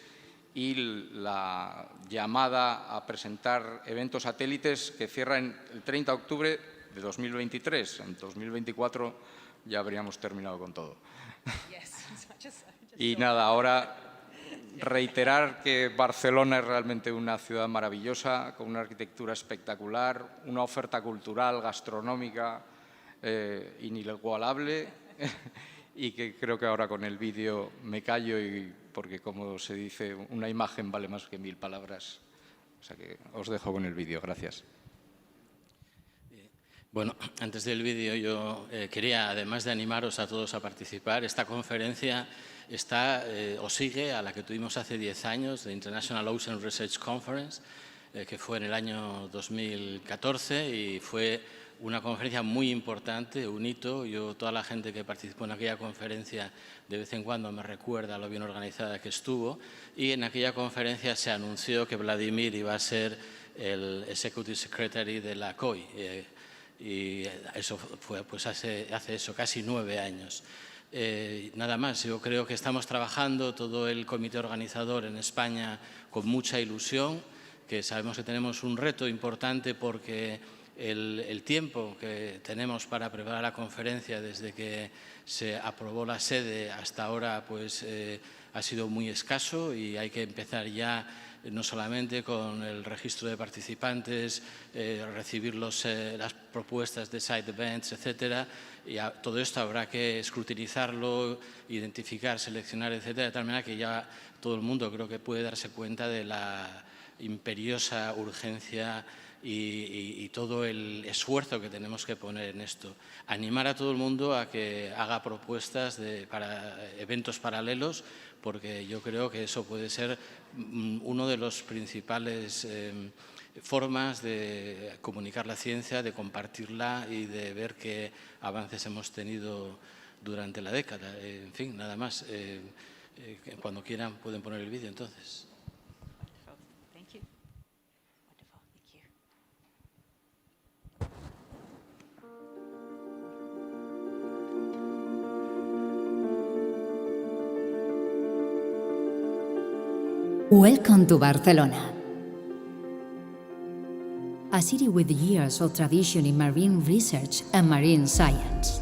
y la llamada a presentar eventos satélites que cierran el 30 de octubre de 2023. En 2024 ya habríamos terminado con todo. Y nada, ahora reiterar que Barcelona es realmente una ciudad maravillosa, con una arquitectura espectacular, una oferta cultural, gastronómica inigualable, y que creo que ahora con el vídeo me callo, porque como se dice, una imagen vale más que 1000 palabras. O sea que os dejo con el vídeo. Gracias. Bueno, antes del vídeo yo quería, además de animaros a todos a participar, esta conferencia está o sigue a la que tuvimos hace 10 años, de International Ocean Research Conference, que fue en el año 2014 y fue una conferencia muy importante, un hito. Toda la gente que participó en aquella conferencia de vez en cuando me recuerda lo bien organizada que estuvo, y en aquella conferencia se anunció que Vladimir iba a ser el Executive Secretary de la COI. Y eso fue pues hace eso, casi 9 años. Nada más, yo creo que estamos trabajando todo el comité organizador en España con mucha ilusión, que sabemos que tenemos un reto importante porque el tiempo que tenemos para preparar la conferencia desde que se aprobó la sede hasta ahora pues ha sido muy escaso, y hay que empezar ya no solamente con el registro de participantes, recibir las propuestas de side events, etcétera, y todo esto habrá que escrutinizarlo, identificar, seleccionar, etcétera, de tal manera que ya todo el mundo creo que puede darse cuenta de la imperiosa urgencia y todo el esfuerzo que tenemos que poner en esto. Animar a todo el mundo a que haga propuestas para eventos paralelos, porque yo creo que eso puede ser uno de los principales formas de comunicar la ciencia, de compartirla y de ver qué avances hemos tenido durante la década. En fin, nada más. Cuando quieran pueden poner el vídeo entonces. Welcome to Barcelona, a city with years of tradition in marine research and marine science.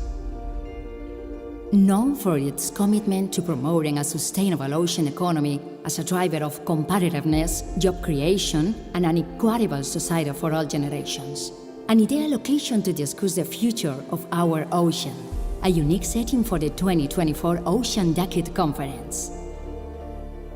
Known for its commitment to promoting a sustainable ocean economy as a driver of competitiveness, job creation, and an equitable society for all generations. An ideal location to discuss the future of our ocean, a unique setting for the 2024 Ocean Decade Conference.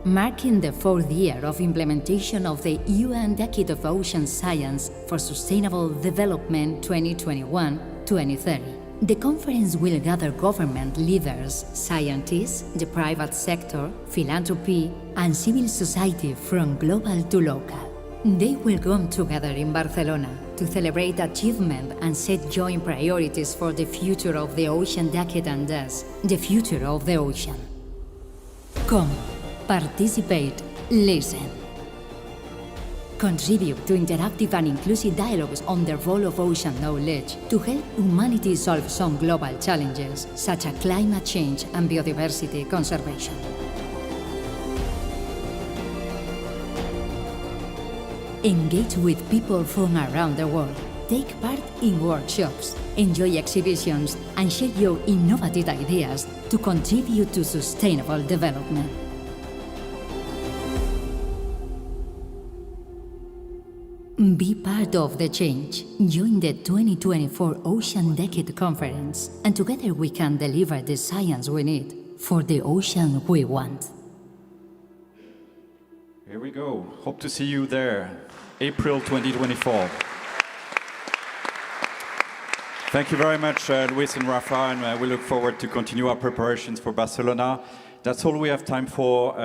Marking the 4th year of implementation of the UN Decade of Ocean Science for Sustainable Development 2021-2030. The conference will gather government leaders, scientists, the private sector, philanthropy, and civil society from global to local. They will come together in Barcelona to celebrate achievement and set joint priorities for the future of the ocean decade and thus the future of the ocean. Come. Participate, listen. Contribute to interactive and inclusive dialogues on the role of ocean knowledge to help humanity solve some global challenges, such as climate change and biodiversity conservation. Engage with people from around the world. Take part in workshops, enjoy exhibitions, and share your innovative ideas to contribute to sustainable development. Be part of the change. Join the 2024 Ocean Decade Conference, and together we can deliver the science we need for the ocean we want. Here we go. Hope to see you there, April 2024. Thank you very much, Luis and Rafa, and we look forward to continue our preparations for Barcelona. That's all we have time for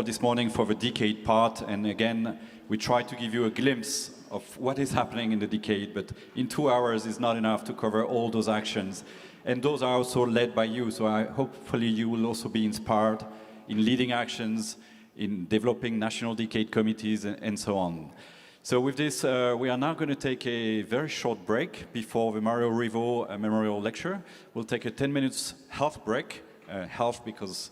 this morning for the decade part. And again, we try to give you a glimpse of what is happening in the decade, but in 2 hours is not enough to cover all those actions. And those are also led by you, so hopefully you will also be inspired in leading actions, in developing national decade committees, and so on. So with this, we are now going to take a very short break before the Mario Rivo Memorial Lecture. We'll take a 10 minutes health break, health because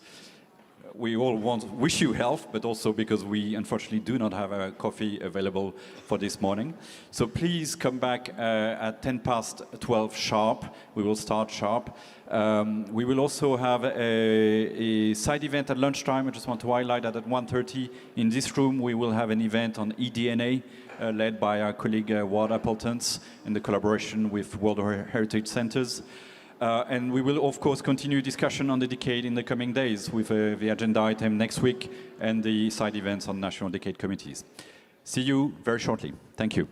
we all wish you health, but also because we unfortunately do not have a coffee available for this morning. So please come back at 12 sharp. We will start sharp. We will also have a side event at lunchtime. I just want to highlight that at 1:30 in this room we will have an event on eDNA led by our colleague Ward Appletons in the collaboration with World Heritage Centers. And we will, of course, continue discussion on the decade in the coming days with the agenda item next week and the side events on national decade committees. See you very shortly. Thank you.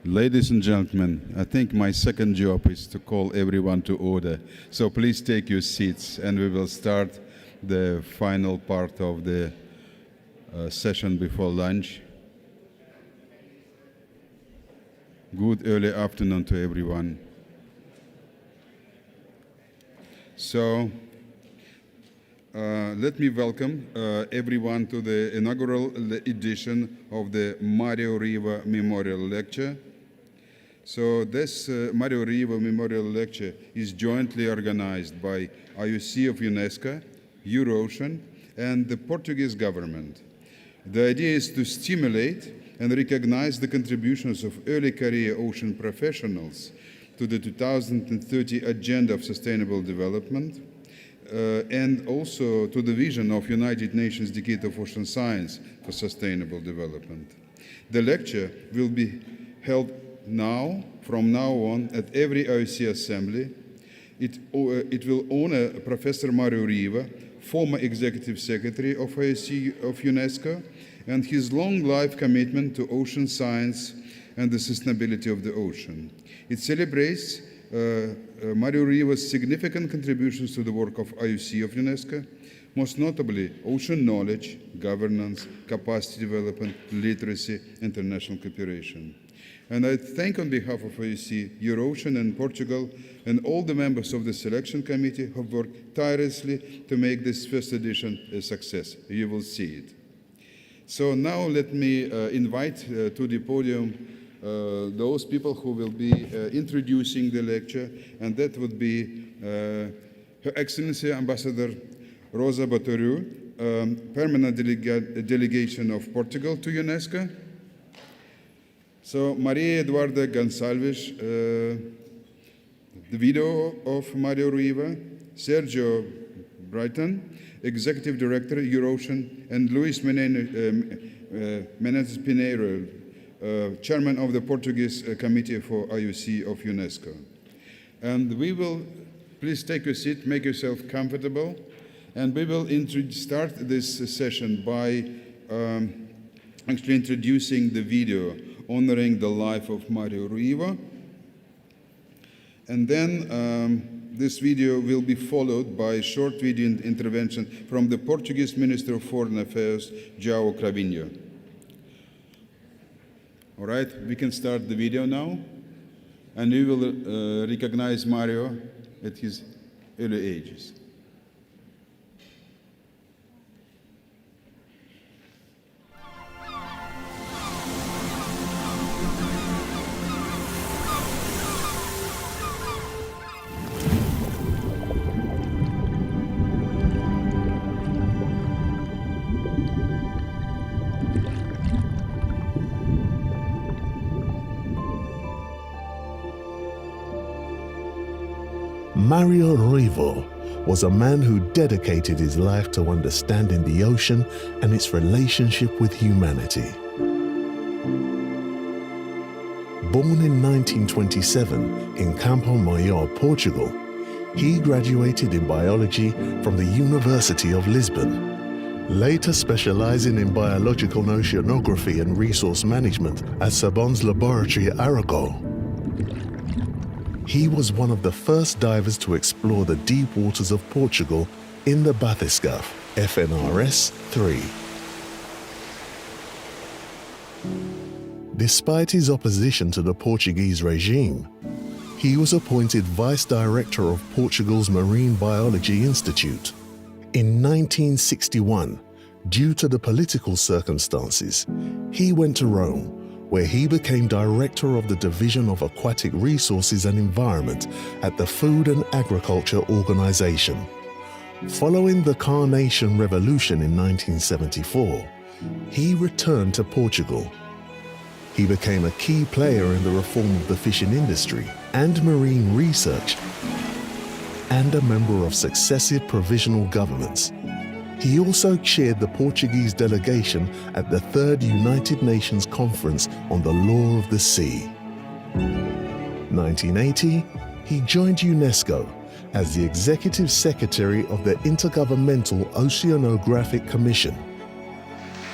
Ladies and gentlemen, I think my second job is to call everyone to order. So please take your seats and we will start the final part of the session before lunch. Good early afternoon to everyone. So let me welcome everyone to the inaugural edition of the Mario Riva Memorial Lecture. So this Mario Riva Memorial Lecture is jointly organized by IOC of UNESCO, Euroocean, and the Portuguese government. The idea is to stimulate and recognize the contributions of early career ocean professionals to the 2030 Agenda of Sustainable Development, and also to the vision of United Nations Decade of Ocean Science for Sustainable Development. The lecture will be held from now on, at every IOC Assembly. It will honor Professor Mario Riva, former Executive Secretary of IOC of UNESCO, and his long life commitment to ocean science and the sustainability of the ocean. It celebrates Mario Riva's significant contributions to the work of IOC of UNESCO, most notably ocean knowledge, governance, capacity development, literacy, international cooperation. And I thank on behalf of IOC, Euroocean and Portugal, and all the members of the selection committee who have worked tirelessly to make this first edition a success. You will see it. So now let me invite to the podium those people who will be introducing the lecture, and that would be Her Excellency Ambassador Rosa Botoru, Permanent Delegation of Portugal to UNESCO. So Maria Eduarda Gonçalves, the widow of Mario Riva, Sergio Brighton, Executive Director, Euroocean, and Luis Menezes Pinheiro, Chairman of the Portuguese Committee for IOC of UNESCO. And we will, please take a seat, make yourself comfortable, and we will start this session by actually introducing the video honoring the life of Mario Riva. And then this video will be followed by a short video intervention from the Portuguese Minister of Foreign Affairs, João Cravinho. All right, we can start the video now. And we will recognize Mario at his early ages. Mario Riva was a man who dedicated his life to understanding the ocean and its relationship with humanity. Born in 1927 in Campo Maior, Portugal, he graduated in biology from the University of Lisbon, later specializing in biological oceanography and resource management at Sorbonne's laboratory at Aragon. He was one of the first divers to explore the deep waters of Portugal in the bathyscaphe FNRS 3. Despite his opposition to the Portuguese regime, he was appointed Vice Director of Portugal's Marine Biology Institute. In 1961, due to the political circumstances, he went to Rome, where he became Director of the Division of Aquatic Resources and Environment at the Food and Agriculture Organization. Following the Carnation Revolution in 1974, he returned to Portugal. He became a key player in the reform of the fishing industry and marine research, and a member of successive provisional governments. He also chaired the Portuguese delegation at the Third United Nations Conference on the Law of the Sea. 1980, he joined UNESCO as the Executive Secretary of the Intergovernmental Oceanographic Commission,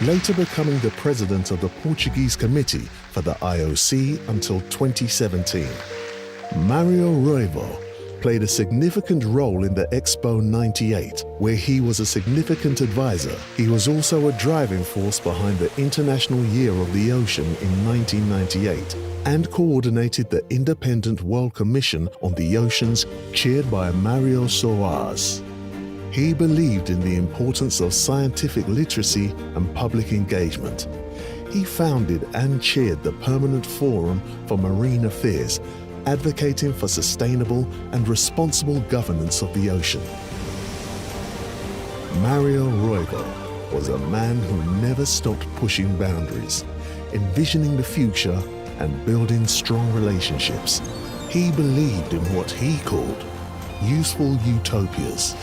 later becoming the President of the Portuguese Committee for the IOC until 2017. Mario Ruivo played a significant role in the Expo 98, where he was a significant advisor. He was also a driving force behind the International Year of the Ocean in 1998 and coordinated the Independent World Commission on the Oceans chaired by Mario Soares. He believed in the importance of scientific literacy and public engagement. He founded and chaired the Permanent Forum for Marine Affairs, advocating for sustainable and responsible governance of the ocean. Mario Ruivo was a man who never stopped pushing boundaries, envisioning the future and building strong relationships. He believed in what he called useful utopias.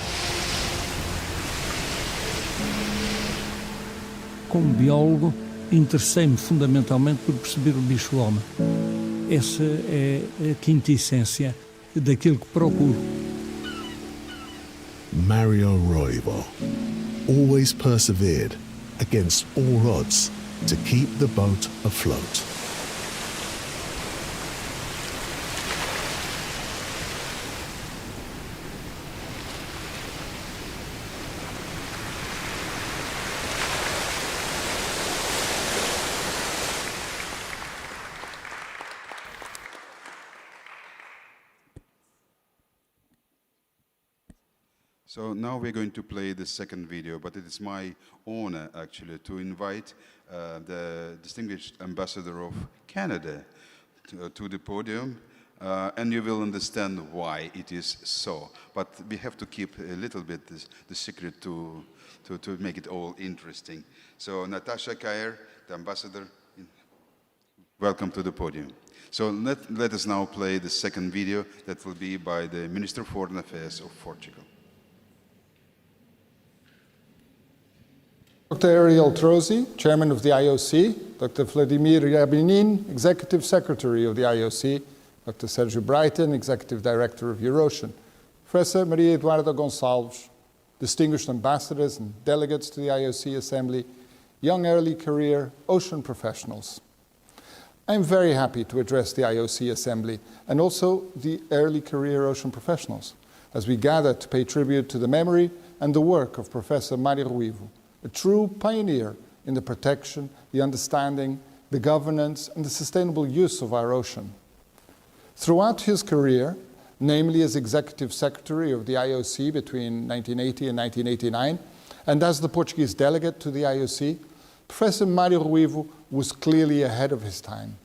Como biólogo, interessei-me fundamentalmente por perceber o bicho-homem. Essa é a quintessência daquilo que procuro. Mario Ruivo always persevered against all odds to keep the boat afloat. So now we're going to play the second video, but it is my honor actually to invite the distinguished ambassador of Canada to the podium, and you will understand why it is so. But we have to keep a little bit the secret to make it all interesting. So Natasha Kayer, the ambassador, welcome to the podium. So let us now play the second video that will be by the Minister of Foreign Affairs of Portugal. Dr. Ariel Trosi, Chairman of the IOC, Dr. Vladimir Yabinin, Executive Secretary of the IOC, Dr. Sergio Brighton, Executive Director of Eurocian, Professor Maria Eduarda Gonçalves, distinguished ambassadors and delegates to the IOC Assembly, young early career ocean professionals. I'm very happy to address the IOC Assembly and also the early career ocean professionals as we gather to pay tribute to the memory and the work of Professor Mario Ruivo, a true pioneer in the protection, the understanding, the governance, and the sustainable use of our ocean. Throughout his career, namely as Executive Secretary of the IOC between 1980 and 1989, and as the Portuguese delegate to the IOC, Professor Mario Ruivo was clearly ahead of his time.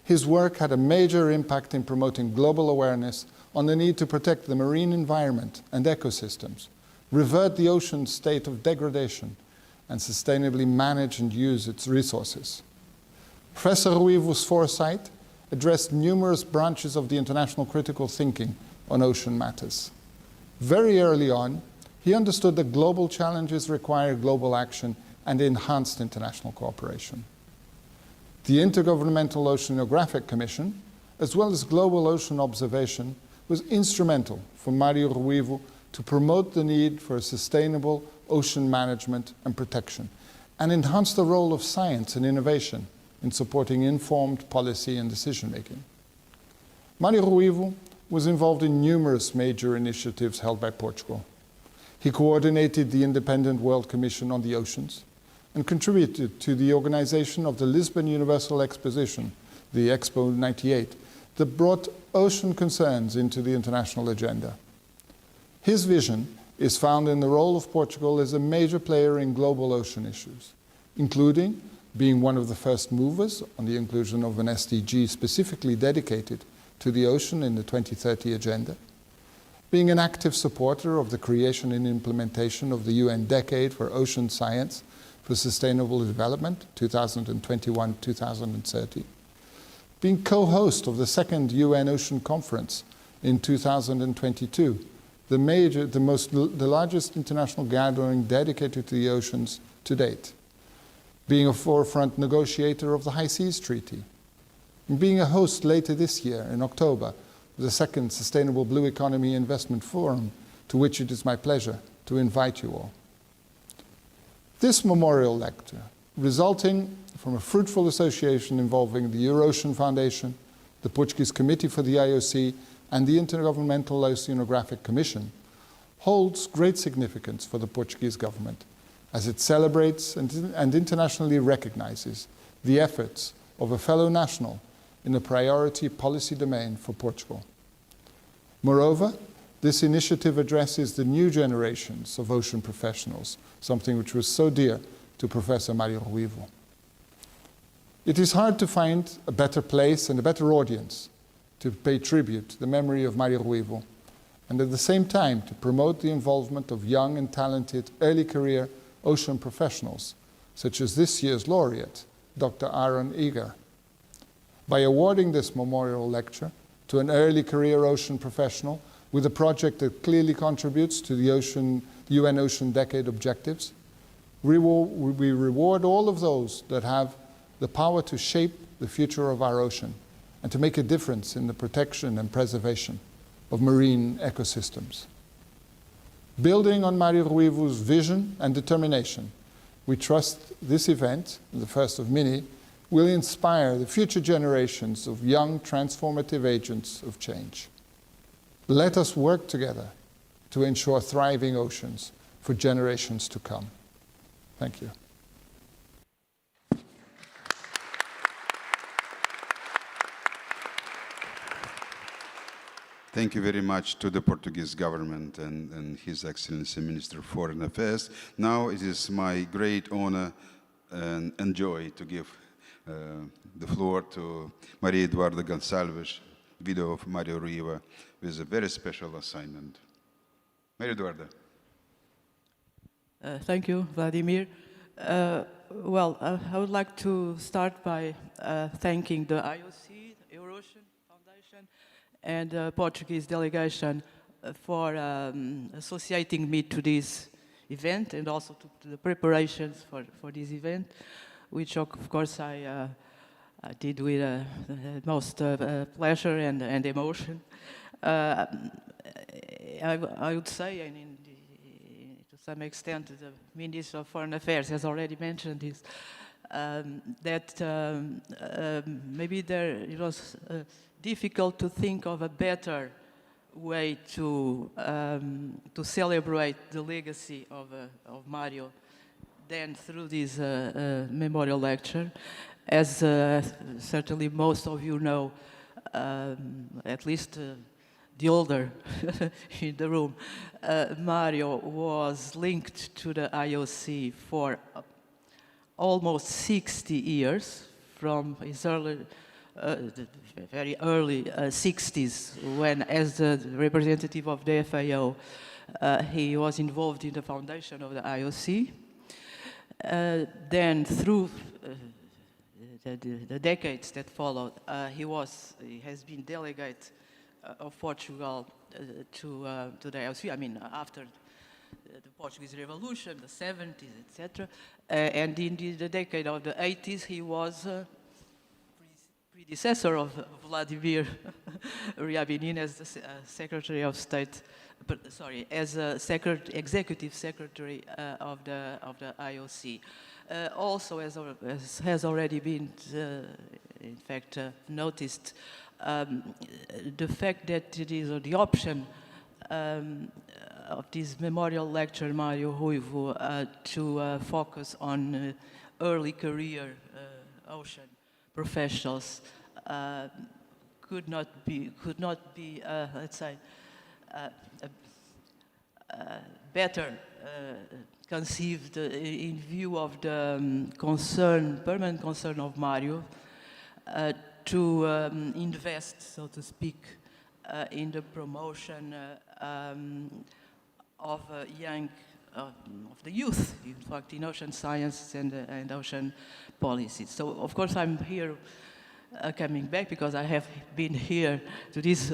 His work had a major impact in promoting global awareness on the need to protect the marine environment and ecosystems, revert the ocean's state of degradation, and sustainably manage and use its resources. Professor Ruivo's foresight addressed numerous branches of the international critical thinking on ocean matters. Very early on, he understood that global challenges require global action and enhanced international cooperation. The Intergovernmental Oceanographic Commission, as well as Global Ocean Observation, was instrumental for Mario Ruivo to promote the need for sustainable ocean management and protection, and enhance the role of science and innovation in supporting informed policy and decision-making. Mario Ruivo was involved in numerous major initiatives held by Portugal. He coordinated the Independent World Commission on the Oceans and contributed to the organization of the Lisbon Universal Exposition, the Expo 98, that brought ocean concerns into the international agenda. His vision is found in the role of Portugal as a major player in global ocean issues, including being one of the first movers on the inclusion of an SDG specifically dedicated to the ocean in the 2030 agenda, being an active supporter of the creation and implementation of the UN Decade for Ocean Science for Sustainable Development, 2021-2030, being co-host of the second UN Ocean Conference in 2022, the largest international gathering dedicated to the oceans to date, being a forefront negotiator of the High Seas Treaty, and being a host later this year in October, the second Sustainable Blue Economy Investment Forum, to which it is my pleasure to invite you all. This memorial lecture, resulting from a fruitful association involving the Eurasian Foundation, the Portuguese Committee for the IOC, and the Intergovernmental Oceanographic Commission, holds great significance for the Portuguese government as it celebrates and internationally recognizes the efforts of a fellow national in a priority policy domain for Portugal. Moreover, this initiative addresses the new generations of ocean professionals, something which was so dear to Professor Mário Ruivo. It is hard to find a better place and a better audience to pay tribute to the memory of Mário Ruivo, and at the same time to promote the involvement of young and talented early career ocean professionals, such as this year's laureate, Dr. Aaron Eager. By awarding this memorial lecture to an early career ocean professional with a project that clearly contributes to the UN Ocean Decade objectives, we reward all of those that have the power to shape the future of our ocean and to make a difference in the protection and preservation of marine ecosystems. Building on Mário Ruivo's vision and determination, we trust this event, the first of many, will inspire the future generations of young transformative agents of change. Let us work together to ensure thriving oceans for generations to come. Thank you. Thank you very much to the Portuguese government and His Excellency Minister of Foreign Affairs. Now it is my great honor and joy to give the floor to Maria Eduarda Gonçalves, widow of Mário Ruivo, with a very special assignment. Maria Eduarda. Thank you, Vladimir. Well, I would like to start by thanking the IOC, the Eurasian Foundation, and the Portuguese delegation for associating me to this event and also to the preparations for this event, which of course I did with the most pleasure and emotion. I would say, and to some extent the Minister of Foreign Affairs has already mentioned this, that maybe it was difficult to think of a better way to celebrate the legacy of Mário than through this memorial lecture. As certainly most of you know, at least the older in the room, Mário was linked to the IOC for almost 60 years, from his very early 60s, when as the representative of the FAO, he was involved in the foundation of the IOC. Then through the decades that followed, he has been delegate of Portugal to the IOC. I mean, after the Portuguese Revolution, the 70s, etc. And in the decade of the 80s, he was predecessor of Vladimir Ryabinin as the Secretary of State, as Executive Secretary of the IOC. Also, as has already been, in fact, noticed, the fact that it is the option of this memorial lecture, Mário Ruivo, to focus on early career ocean professionals could not be, let's say, better conceived in view of the permanent concern of Mário to invest, so to speak, in the promotion of the youth, in fact, in ocean science and ocean policies. So, of course, I'm here coming back because I have been here to these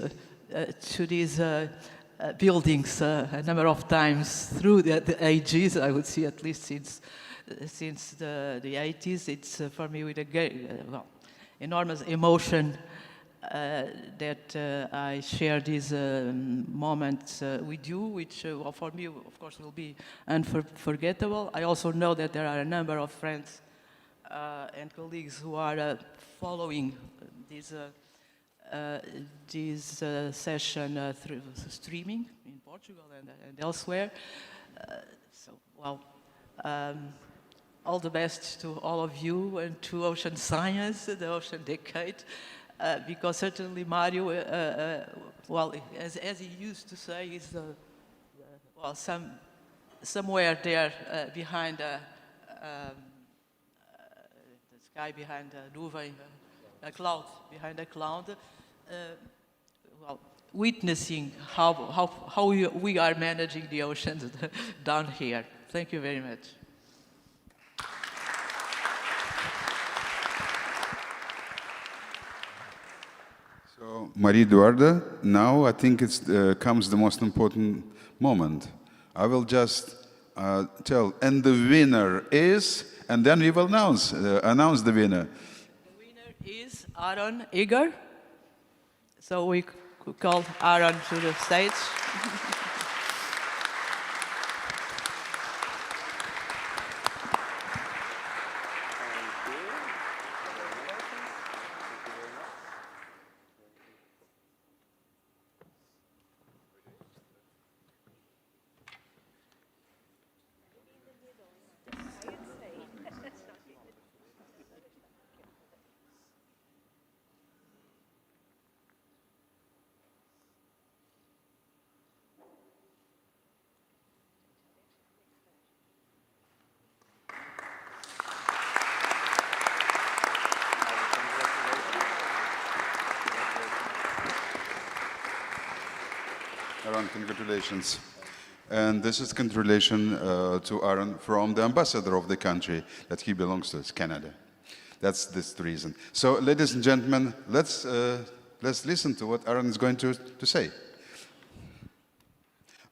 buildings a number of times through the ages. I would say at least since the 80s. It's for me with a enormous emotion that I share these moments with you, which for me, of course, will be unforgettable. I also know that there are a number of friends and colleagues who are following this session through streaming in Portugal and elsewhere. All the best to all of you and to Ocean Science, the Ocean Decade, because certainly Mario, as he used to say, is somewhere there behind the sky, behind a nuvem, a cloud, behind a cloud, witnessing how we are managing the oceans down here. Thank you very much. So, Maria Eduarda, now I think comes the most important moment. I will just tell, and the winner is, and then we will announce the winner. The winner is Aaron Igor. So we call Aaron to the stage. Aaron, congratulations. And this is congratulations to Aaron from the ambassador of the country that he belongs to, it's Canada. That's the reason. So, ladies and gentlemen, let's listen to what Aaron is going to say.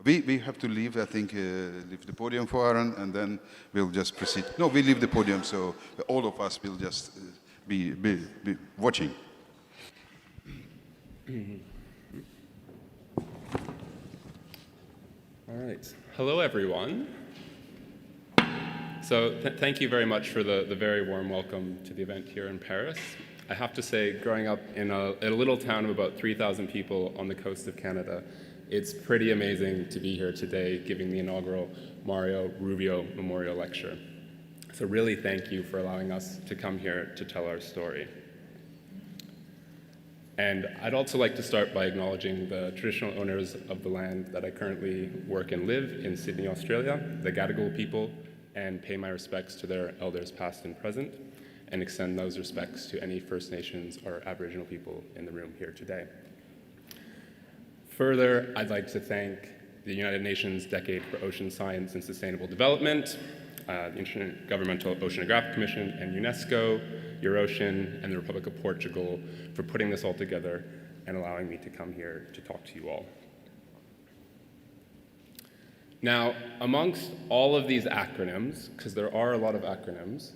We have to leave, I think, leave the podium for Aaron, and then we'll just proceed. No, we leave the podium, so all of us will just be watching. All right. Hello, everyone. So thank you very much for the very warm welcome to the event here in Paris. I have to say, growing up in a little town of about 3,000 people on the coast of Canada, it's pretty amazing to be here today giving the inaugural Mario Rubio Memorial Lecture. So really thank you for allowing us to come here to tell our story. And I'd also like to start by acknowledging the traditional owners of the land that I currently work and live in Sydney, Australia, the Gadigal people, and pay my respects to their elders past and present, and extend those respects to any First Nations or Aboriginal people in the room here today. Further, I'd like to thank the United Nations Decade for Ocean Science and Sustainable Development, the Intergovernmental Oceanographic Commission, and UNESCO, Eurocian, and the Republic of Portugal for putting this all together and allowing me to come here to talk to you all. Now, amongst all of these acronyms, because there are a lot of acronyms,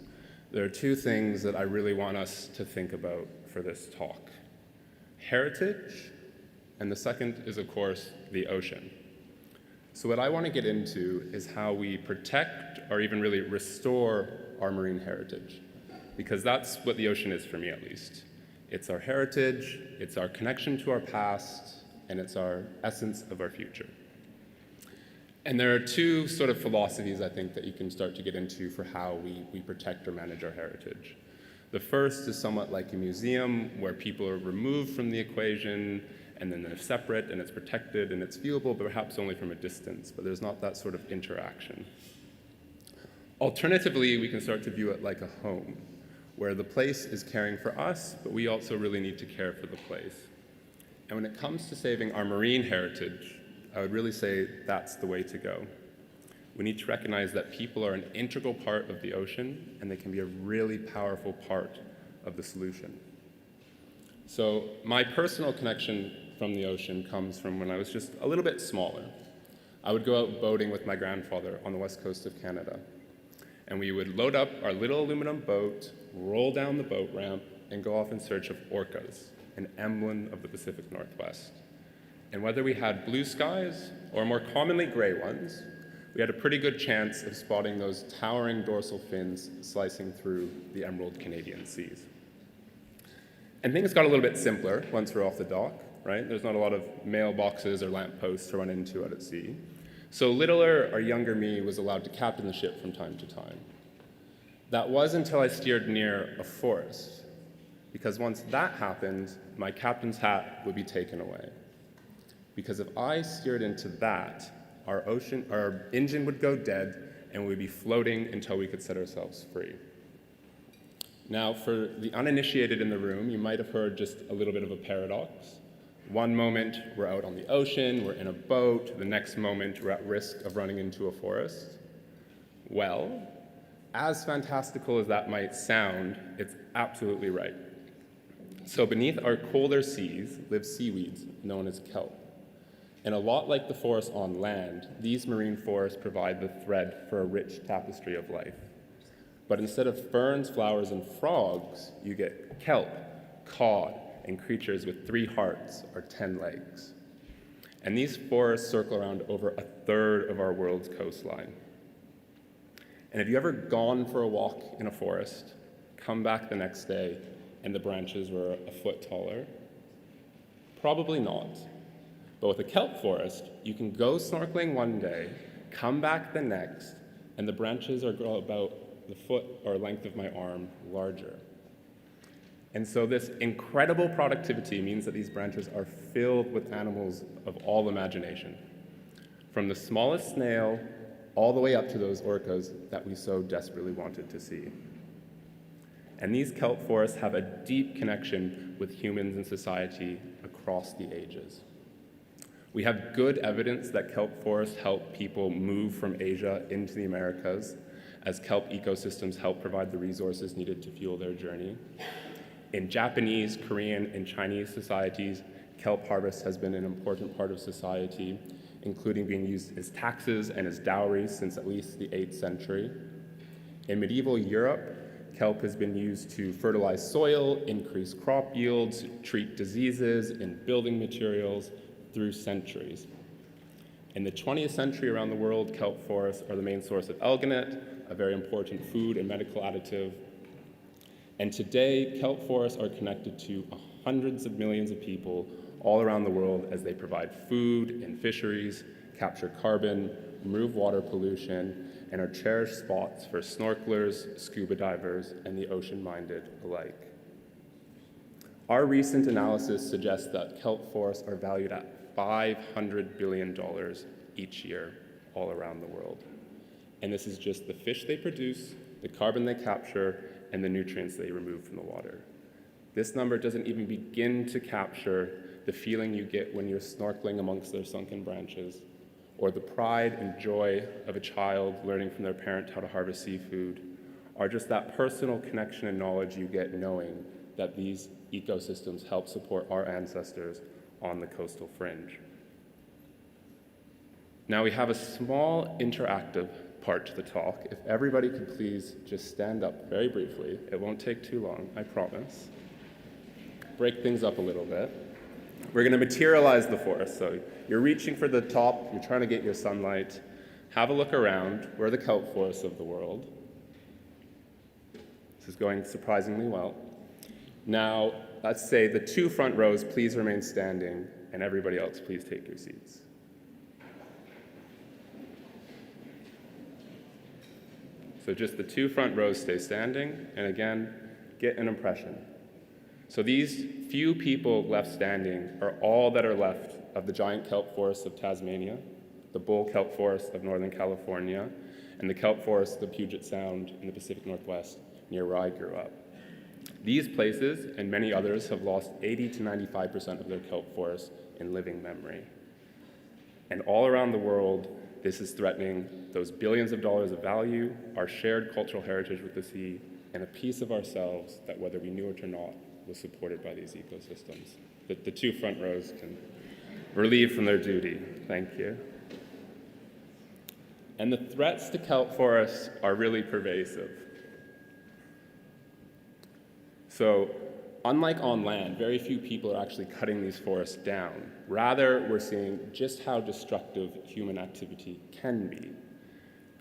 there are two things that I really want us to think about for this talk. Heritage, and the second is, of course, the ocean. So what I want to get into is how we protect or even really restore our marine heritage, because that's what the ocean is for me, at least. It's our heritage, it's our connection to our past, and it's our essence of our future. And there are two sort of philosophies, I think, that you can start to get into for how we protect or manage our heritage. The first is somewhat like a museum where people are removed from the equation and then they're separate and it's protected and it's viewable, but perhaps only from a distance, but there's not that sort of interaction. Alternatively, we can start to view it like a home, where the place is caring for us, but we also really need to care for the place. And when it comes to saving our marine heritage, I would really say that's the way to go. We need to recognize that people are an integral part of the ocean, and they can be a really powerful part of the solution. So my personal connection from the ocean comes from when I was just a little bit smaller. I would go out boating with my grandfather on the west coast of Canada. And we would load up our little aluminum boat, roll down the boat ramp, and go off in search of orcas, an emblem of the Pacific Northwest. And whether we had blue skies or more commonly gray ones, we had a pretty good chance of spotting those towering dorsal fins slicing through the emerald Canadian seas. And things got a little bit simpler once we're off the dock, right? There's not a lot of mailboxes or lampposts to run into out at sea. So littler or younger me was allowed to captain the ship from time to time. That was until I steered near a forest, because once that happened, my captain's hat would be taken away. Because if I steered into that, our engine would go dead and we'd be floating until we could set ourselves free. Now, for the uninitiated in the room, you might have heard just a little bit of a paradox. One moment, we're out on the ocean, we're in a boat. The next moment, we're at risk of running into a forest. Well, as fantastical as that might sound, it's absolutely right. So beneath our colder seas live seaweeds known as kelp. And a lot like the forest on land, these marine forests provide the thread for a rich tapestry of life. But instead of ferns, flowers, and frogs, you get kelp, cod, and creatures with 3 hearts or 10 legs. And these forests circle around over 1/3 of our world's coastline. And have you ever gone for a walk in a forest, come back the next day, and the branches were a foot taller? Probably not. But with a kelp forest, you can go snorkeling one day, come back the next, and the branches are about the foot or length of my arm larger. And so this incredible productivity means that these branches are filled with animals of all imagination, from the smallest snail all the way up to those orcas that we so desperately wanted to see. And these kelp forests have a deep connection with humans and society across the ages. We have good evidence that kelp forests help people move from Asia into the Americas, as kelp ecosystems help provide the resources needed to fuel their journey. In Japanese, Korean, and Chinese societies, kelp harvest has been an important part of society, including being used as taxes and as dowries since at least the 8th century. In medieval Europe, kelp has been used to fertilize soil, increase crop yields, treat diseases, and building materials through centuries. In the 20th century around the world, kelp forests are the main source of alginate, a very important food and medical additive. And today, kelp forests are connected to hundreds of millions of people all around the world as they provide food and fisheries, capture carbon, remove water pollution, and are cherished spots for snorkelers, scuba divers, and the ocean-minded alike. Our recent analysis suggests that kelp forests are valued at $500 billion each year all around the world. And this is just the fish they produce, the carbon they capture, and the nutrients they remove from the water. This number doesn't even begin to capture the feeling you get when you're snorkeling amongst their sunken branches, or the pride and joy of a child learning from their parent how to harvest seafood, or just that personal connection and knowledge you get knowing that these ecosystems help support our ancestors on the coastal fringe. Now we have a small interactive part to the talk. If everybody could please just stand up very briefly. It won't take too long, I promise. Break things up a little bit. We're going to materialize the forest. So you're reaching for the top, you're trying to get your sunlight. Have a look around. We're the kelp forests of the world. This is going surprisingly well. Now, let's say the 2 front rows, please remain standing, and everybody else, please take your seats. So just the 2 front rows stay standing, and again, get an impression. So these few people left standing are all that are left of the giant kelp forests of Tasmania, the bull kelp forest of Northern California, and the kelp forests of Puget Sound in the Pacific Northwest near where I grew up. These places and many others have lost 80 to 95% of their kelp forests in living memory. And all around the world, this is threatening those billions of dollars of value, our shared cultural heritage with the sea, and a piece of ourselves that, whether we knew it or not, was supported by these ecosystems. The 2 front rows can relieve from their duty. Thank you. And the threats to kelp forests are really pervasive. So unlike on land, very few people are actually cutting these forests down. Rather, we're seeing just how destructive human activity can be.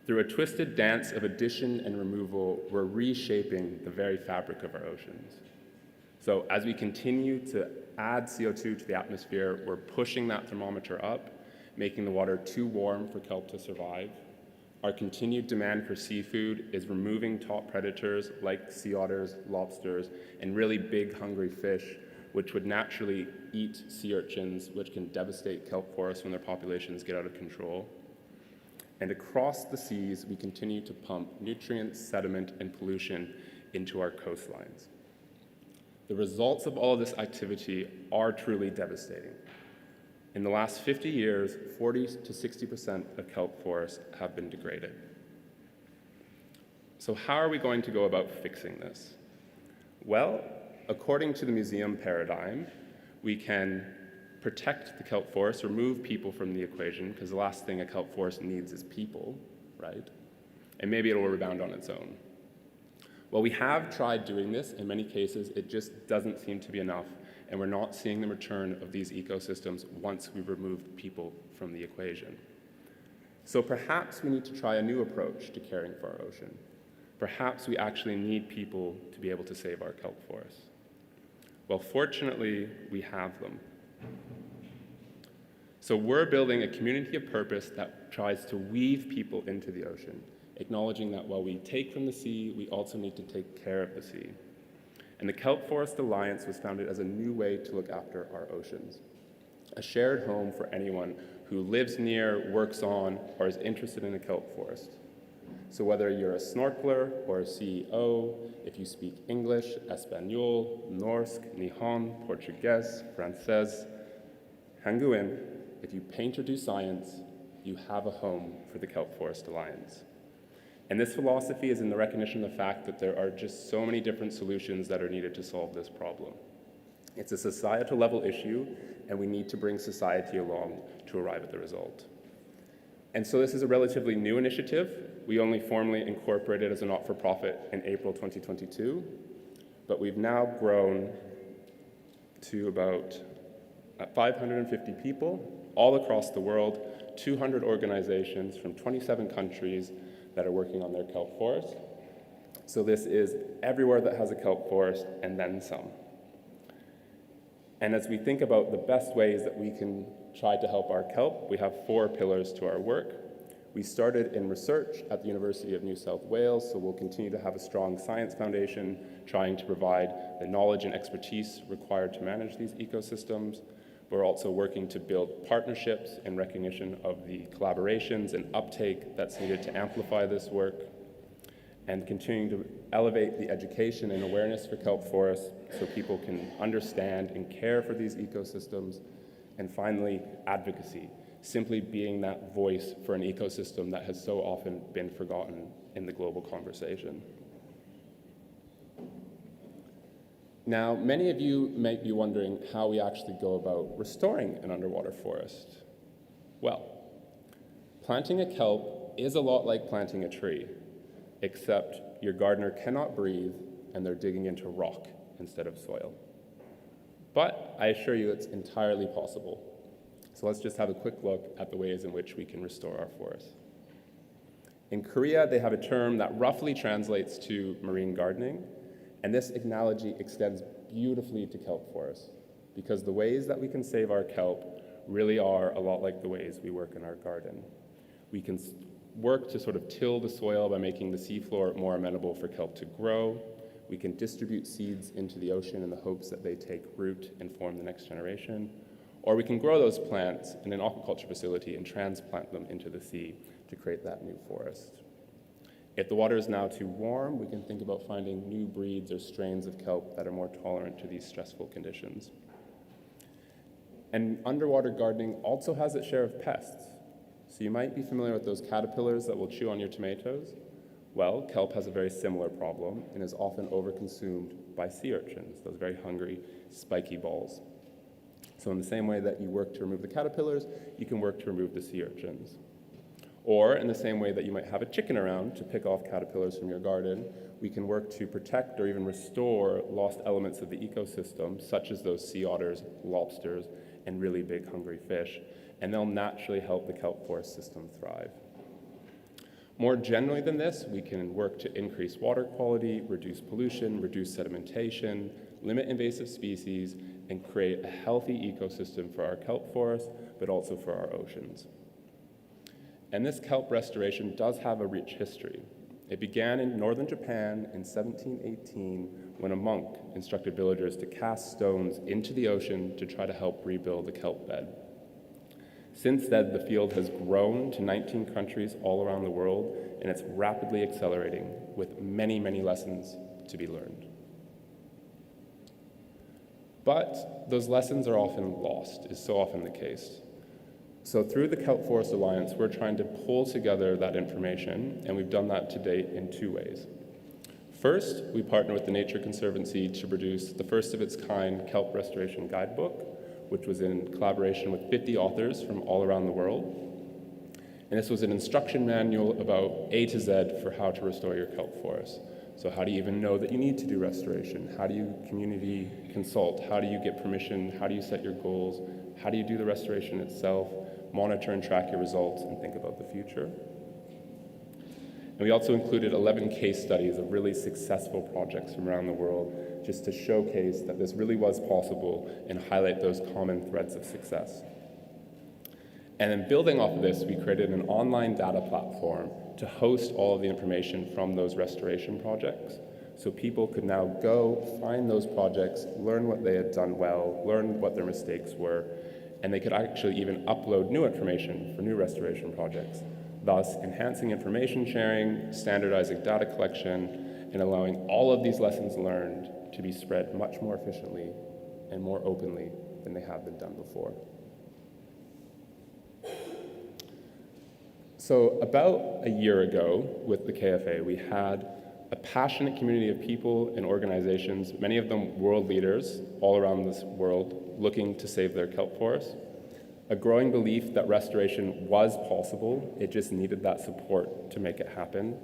Through a twisted dance of addition and removal, we're reshaping the very fabric of our oceans. So as we continue to add CO2 to the atmosphere, we're pushing that thermometer up, making the water too warm for kelp to survive. Our continued demand for seafood is removing top predators like sea otters, lobsters, and really big hungry fish, which would naturally eat sea urchins, which can devastate kelp forests when their populations get out of control. And across the seas, we continue to pump nutrients, sediment, and pollution into our coastlines. The results of all of this activity are truly devastating. In the last 50 years, 40 to 60% of kelp forests have been degraded. So how are we going to go about fixing this? Well, according to the museum paradigm, we can protect the kelp forest, remove people from the equation, because the last thing a kelp forest needs is people, right? And maybe it'll rebound on its own. Well, we have tried doing this. In many cases, it just doesn't seem to be enough, and we're not seeing the return of these ecosystems once we've removed people from the equation. So perhaps we need to try a new approach to caring for our ocean. Perhaps we actually need people to be able to save our kelp forests. Well, fortunately, we have them. So we're building a community of purpose that tries to weave people into the ocean, acknowledging that while we take from the sea, we also need to take care of the sea. And the Kelp Forest Alliance was founded as a new way to look after our oceans, a shared home for anyone who lives near, works on, or is interested in a kelp forest. So whether you're a snorkeler or a CEO, if you speak English, Espanol, Norsk, Nihon, Portuguese, Francés, Hanguin, if you paint or do science, you have a home for the Kelp Forest Alliance. And this philosophy is in the recognition of the fact that there are just so many different solutions that are needed to solve this problem. It's a societal level issue, and we need to bring society along to arrive at the result. And so this is a relatively new initiative. We only formally incorporated as a not-for-profit in April 2022, but we've now grown to about 550 people all across the world, 200 organizations from 27 countries that are working on their kelp forest. So this is everywhere that has a kelp forest and then some. And as we think about the best ways that we can try to help our kelp, we have 4 pillars to our work. We started in research at the University of New South Wales, so we'll continue to have a strong science foundation, trying to provide the knowledge and expertise required to manage these ecosystems. We're also working to build partnerships in recognition of the collaborations and uptake that's needed to amplify this work, and continuing to elevate the education and awareness for kelp forests so people can understand and care for these ecosystems. And finally, advocacy, simply being that voice for an ecosystem that has so often been forgotten in the global conversation. Now, many of you might be wondering how we actually go about restoring an underwater forest. Well, planting a kelp is a lot like planting a tree, except your gardener cannot breathe and they're digging into rock instead of soil. But I assure you it's entirely possible. So let's just have a quick look at the ways in which we can restore our forests. In Korea, they have a term that roughly translates to marine gardening, and this analogy extends beautifully to kelp forests, because the ways that we can save our kelp really are a lot like the ways we work in our garden. We can work to sort of till the soil by making the seafloor more amenable for kelp to grow. We can distribute seeds into the ocean in the hopes that they take root and form the next generation. Or we can grow those plants in an aquaculture facility and transplant them into the sea to create that new forest. If the water is now too warm, we can think about finding new breeds or strains of kelp that are more tolerant to these stressful conditions. And underwater gardening also has its share of pests. So you might be familiar with those caterpillars that will chew on your tomatoes. Well, kelp has a very similar problem and is often overconsumed by sea urchins, those very hungry, spiky balls. So in the same way that you work to remove the caterpillars, you can work to remove the sea urchins. Or in the same way that you might have a chicken around to pick off caterpillars from your garden, we can work to protect or even restore lost elements of the ecosystem, such as those sea otters, lobsters, and really big hungry fish, and they'll naturally help the kelp forest system thrive. More generally than this, we can work to increase water quality, reduce pollution, reduce sedimentation, limit invasive species, and create a healthy ecosystem for our kelp forests, but also for our oceans. And this kelp restoration does have a rich history. It began in northern Japan in 1718 when a monk instructed villagers to cast stones into the ocean to try to help rebuild the kelp bed. Since then, the field has grown to 19 countries all around the world, and it's rapidly accelerating with many, many lessons to be learned. But those lessons are often lost, is so often the case. So through the Kelp Forest Alliance, we're trying to pull together that information, and we've done that to date in two ways. First, we partner with the Nature Conservancy to produce the first of its kind kelp restoration guidebook, which was in collaboration with 50 authors from all around the world. And this was an instruction manual about A to Z for how to restore your kelp forest. So how do you even know that you need to do restoration? How do you community consult? How do you get permission? How do you set your goals? How do you do the restoration itself? Monitor and track your results and think about the future. And we also included 11 case studies of really successful projects from around the world just to showcase that this really was possible and highlight those common threads of success. And then building off of this, we created an online data platform to host all of the information from those restoration projects. So people could now go find those projects, learn what they had done well, learn what their mistakes were, and they could actually even upload new information for new restoration projects, thus enhancing information sharing, standardizing data collection, and allowing all of these lessons learned to be spread much more efficiently and more openly than they have been done before. So about a year ago with the KFA, we had a passionate community of people and organizations, many of them world leaders all around this world, looking to save their kelp forests. A growing belief that restoration was possible, it just needed that support to make it happen.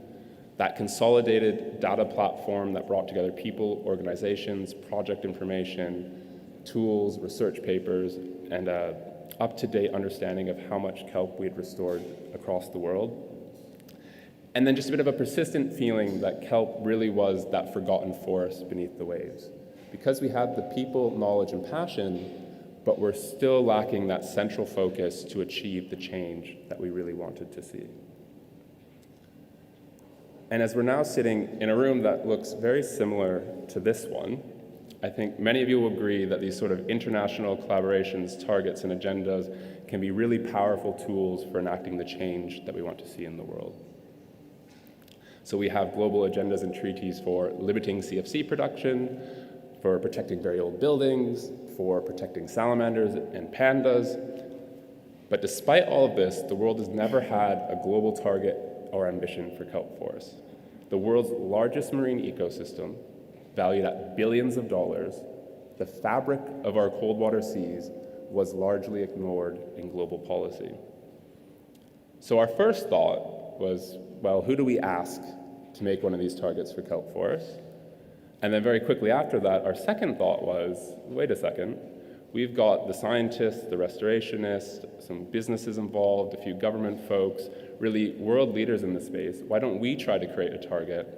That consolidated data platform that brought together people, organizations, project information, tools, research papers, and an up-to-date understanding of how much kelp we had restored across the world. And then just a bit of a persistent feeling that kelp really was that forgotten forest beneath the waves. Because we had the people, knowledge, and passion, but we're still lacking that central focus to achieve the change that we really wanted to see. And as we're now sitting in a room that looks very similar to this one, I think many of you will agree that these sort of international collaborations, targets, and agendas can be really powerful tools for enacting the change that we want to see in the world. So we have global agendas and treaties for limiting CFC production, for protecting very old buildings, for protecting salamanders and pandas. But despite all of this, the world has never had a global target or ambition for kelp forests. The world's largest marine ecosystem, valued at billions of dollars, the fabric of our cold water seas, was largely ignored in global policy. So our first thought was, well, who do we ask to make one of these targets for kelp forests? And then very quickly after that, our second thought was, wait a second, we've got the scientists, the restorationists, some businesses involved, a few government folks, really world leaders in this space. Why don't we try to create a target?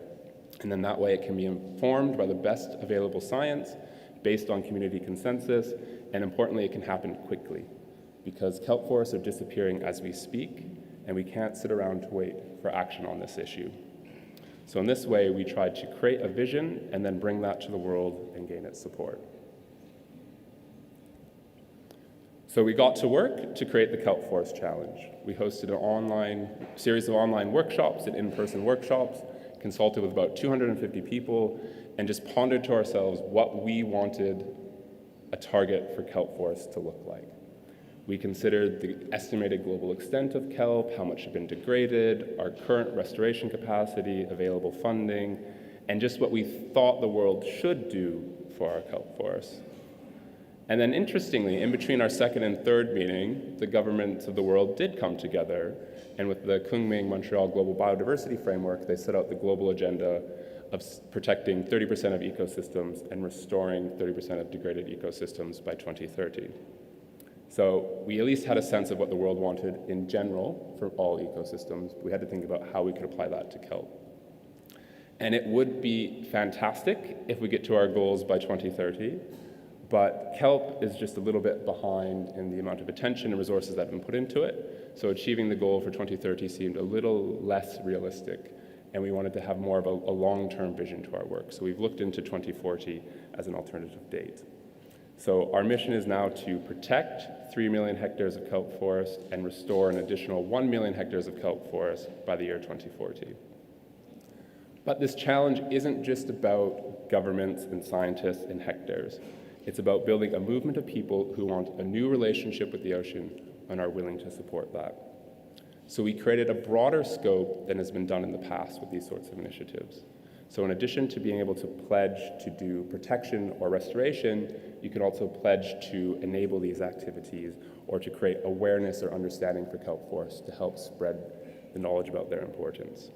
And then that way it can be informed by the best available science, based on community consensus, and importantly, it can happen quickly, because kelp forests are disappearing as we speak, and we can't sit around to wait for action on this issue. So in this way, we tried to create a vision and then bring that to the world and gain its support. So we got to work to create the Kelp Forest Challenge. We hosted an series of online workshops and in-person workshops, consulted with about 250 people, and just pondered to ourselves what we wanted a target for kelp forests to look like. We considered the estimated global extent of kelp, how much had been degraded, our current restoration capacity, available funding, and just what we thought the world should do for our kelp forests. And then interestingly, in between our second and third meeting, the governments of the world did come together, and with the Kunming Montreal Global Biodiversity Framework, they set out the global agenda of protecting 30% of ecosystems and restoring 30% of degraded ecosystems by 2030. So we at least had a sense of what the world wanted in general for all ecosystems. We had to think about how we could apply that to kelp. And it would be fantastic if we get to our goals by 2030, but kelp is just a little bit behind in the amount of attention and resources that have been put into it. So achieving the goal for 2030 seemed a little less realistic, and we wanted to have more of a long-term vision to our work. So we've looked into 2040 as an alternative date. So our mission is now to protect 3 million hectares of kelp forest and restore an additional 1 million hectares of kelp forest by the year 2040. But this challenge isn't just about governments and scientists and hectares. It's about building a movement of people who want a new relationship with the ocean and are willing to support that. So we created a broader scope than has been done in the past with these sorts of initiatives. So in addition to being able to pledge to do protection or restoration, you can also pledge to enable these activities or to create awareness or understanding for kelp forests to help spread the knowledge about their importance.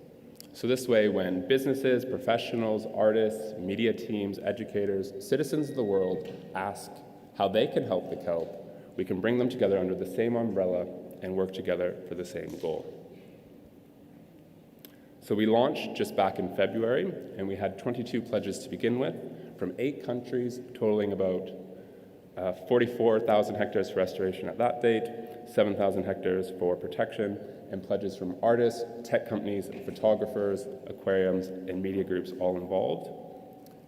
So this way, when businesses, professionals, artists, media teams, educators, citizens of the world ask how they can help the kelp, we can bring them together under the same umbrella and work together for the same goal. So we launched just back in February, and we had 22 pledges to begin with from 8 countries, totaling about 44,000 hectares for restoration at that date, 7,000 hectares for protection, and pledges from artists, tech companies, photographers, aquariums, and media groups all involved.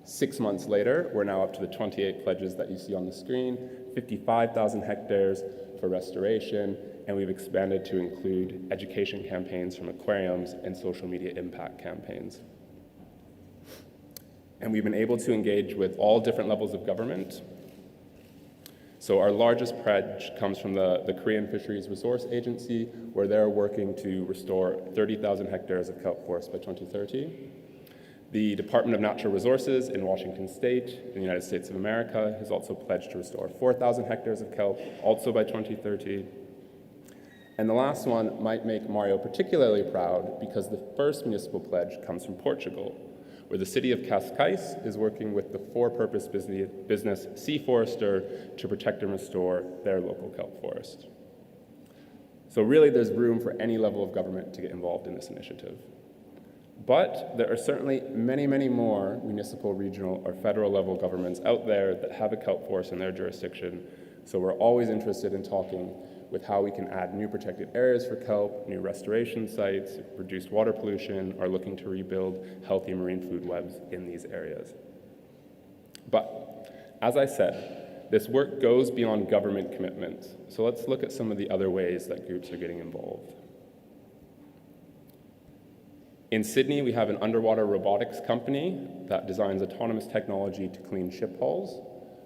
6 months later, we're now up to the 28 pledges that you see on the screen, 55,000 hectares for restoration, and we've expanded to include education campaigns from aquariums and social media impact campaigns. And we've been able to engage with all different levels of government. So our largest pledge comes from the Korean Fisheries Resource Agency, where they're working to restore 30,000 hectares of kelp forest by 2030. The Department of Natural Resources in Washington State, in the United States of America, has also pledged to restore 4,000 hectares of kelp, also by 2030. And the last one might make Mario particularly proud because the first municipal pledge comes from Portugal, where the city of Cascais is working with the for-purpose business Sea Forester to protect and restore their local kelp forest. So really there's room for any level of government to get involved in this initiative. But there are certainly many, many more municipal, regional, or federal level governments out there that have a kelp forest in their jurisdiction. So we're always interested in talking with how we can add new protected areas for kelp, new restoration sites, reduced water pollution, or looking to rebuild healthy marine food webs in these areas. But as I said, this work goes beyond government commitments. So let's look at some of the other ways that groups are getting involved. In Sydney, we have an underwater robotics company that designs autonomous technology to clean ship hulls,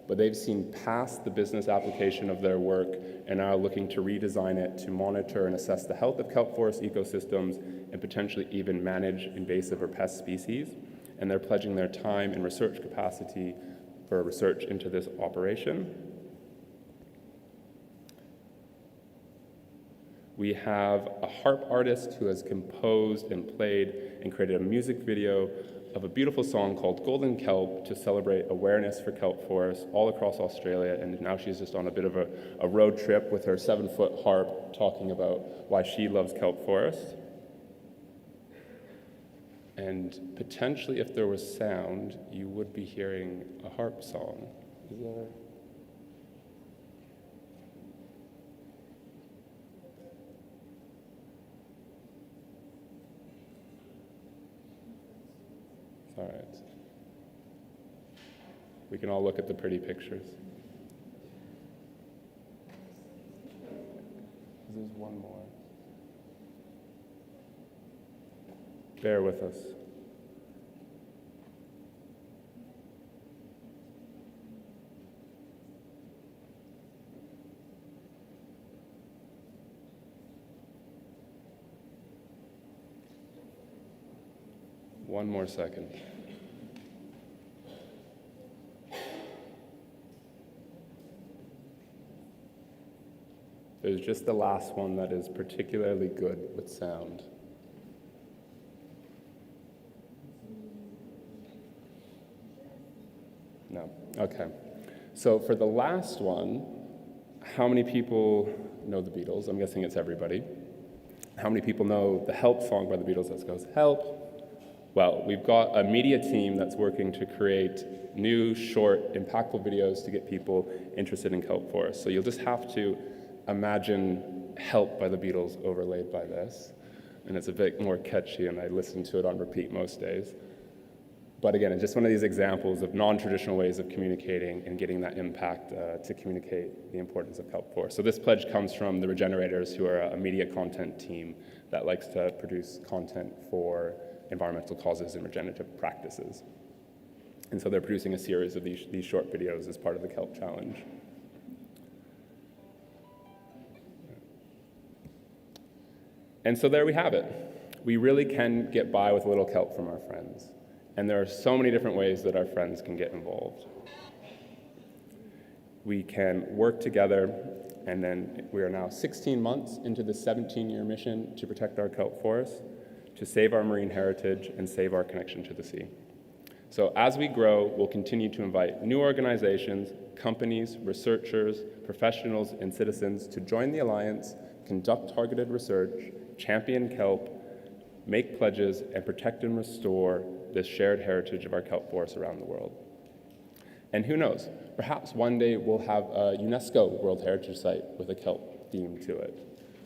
but they've seen past the business application of their work and are looking to redesign it to monitor and assess the health of kelp forest ecosystems and potentially even manage invasive or pest species. And they're pledging their time and research capacity for research into this operation. We have a harp artist who has composed and played and created a music video of a beautiful song called Golden Kelp to celebrate awareness for kelp forests all across Australia. And now she's just on a bit of a road trip with her 7-foot harp talking about why she loves kelp forests. And potentially, if there was sound, you would be hearing a harp song. Is there? All right. We can all look at the pretty pictures. There's one more. Bear with us. One more second. is just the last one that is particularly good with sound. No, okay. So for the last one, how many people know the Beatles? I'm guessing it's everybody. How many people know the Help song by the Beatles that goes, help? Well, we've got a media team that's working to create new, short, impactful videos to get people interested in kelp forests. So you'll just have to imagine Help by the Beatles overlaid by this. And it's a bit more catchy, and I listen to it on repeat most days. But again, it's just one of these examples of non-traditional ways of communicating and getting that impact to communicate the importance of kelp forests. So this pledge comes from the Regenerators, who are a media content team that likes to produce content for environmental causes and regenerative practices. And so they're producing a series of these short videos as part of the Kelp Challenge. And so there we have it. We really can get by with a little kelp from our friends. And there are so many different ways that our friends can get involved. We can work together, and then we are now 16 months into the 17-year mission to protect our kelp forests, to save our marine heritage and save our connection to the sea. So as we grow, we'll continue to invite new organizations, companies, researchers, professionals, and citizens to join the Alliance, conduct targeted research, champion kelp, make pledges, and protect and restore this shared heritage of our kelp forests around the world. And who knows, perhaps one day we'll have a UNESCO World Heritage Site with a kelp theme to it.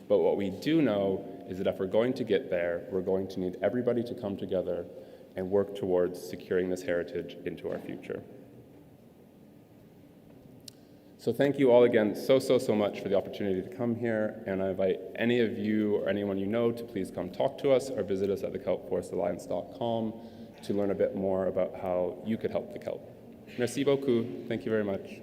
But what we do know is that if we're going to get there, we're going to need everybody to come together and work towards securing this heritage into our future. So thank you all again so much for the opportunity to come here, and I invite any of you or anyone you know to please come talk to us or visit us at thekelpforestalliance.com to learn a bit more about how you could help the kelp. Merci beaucoup. Thank you very much.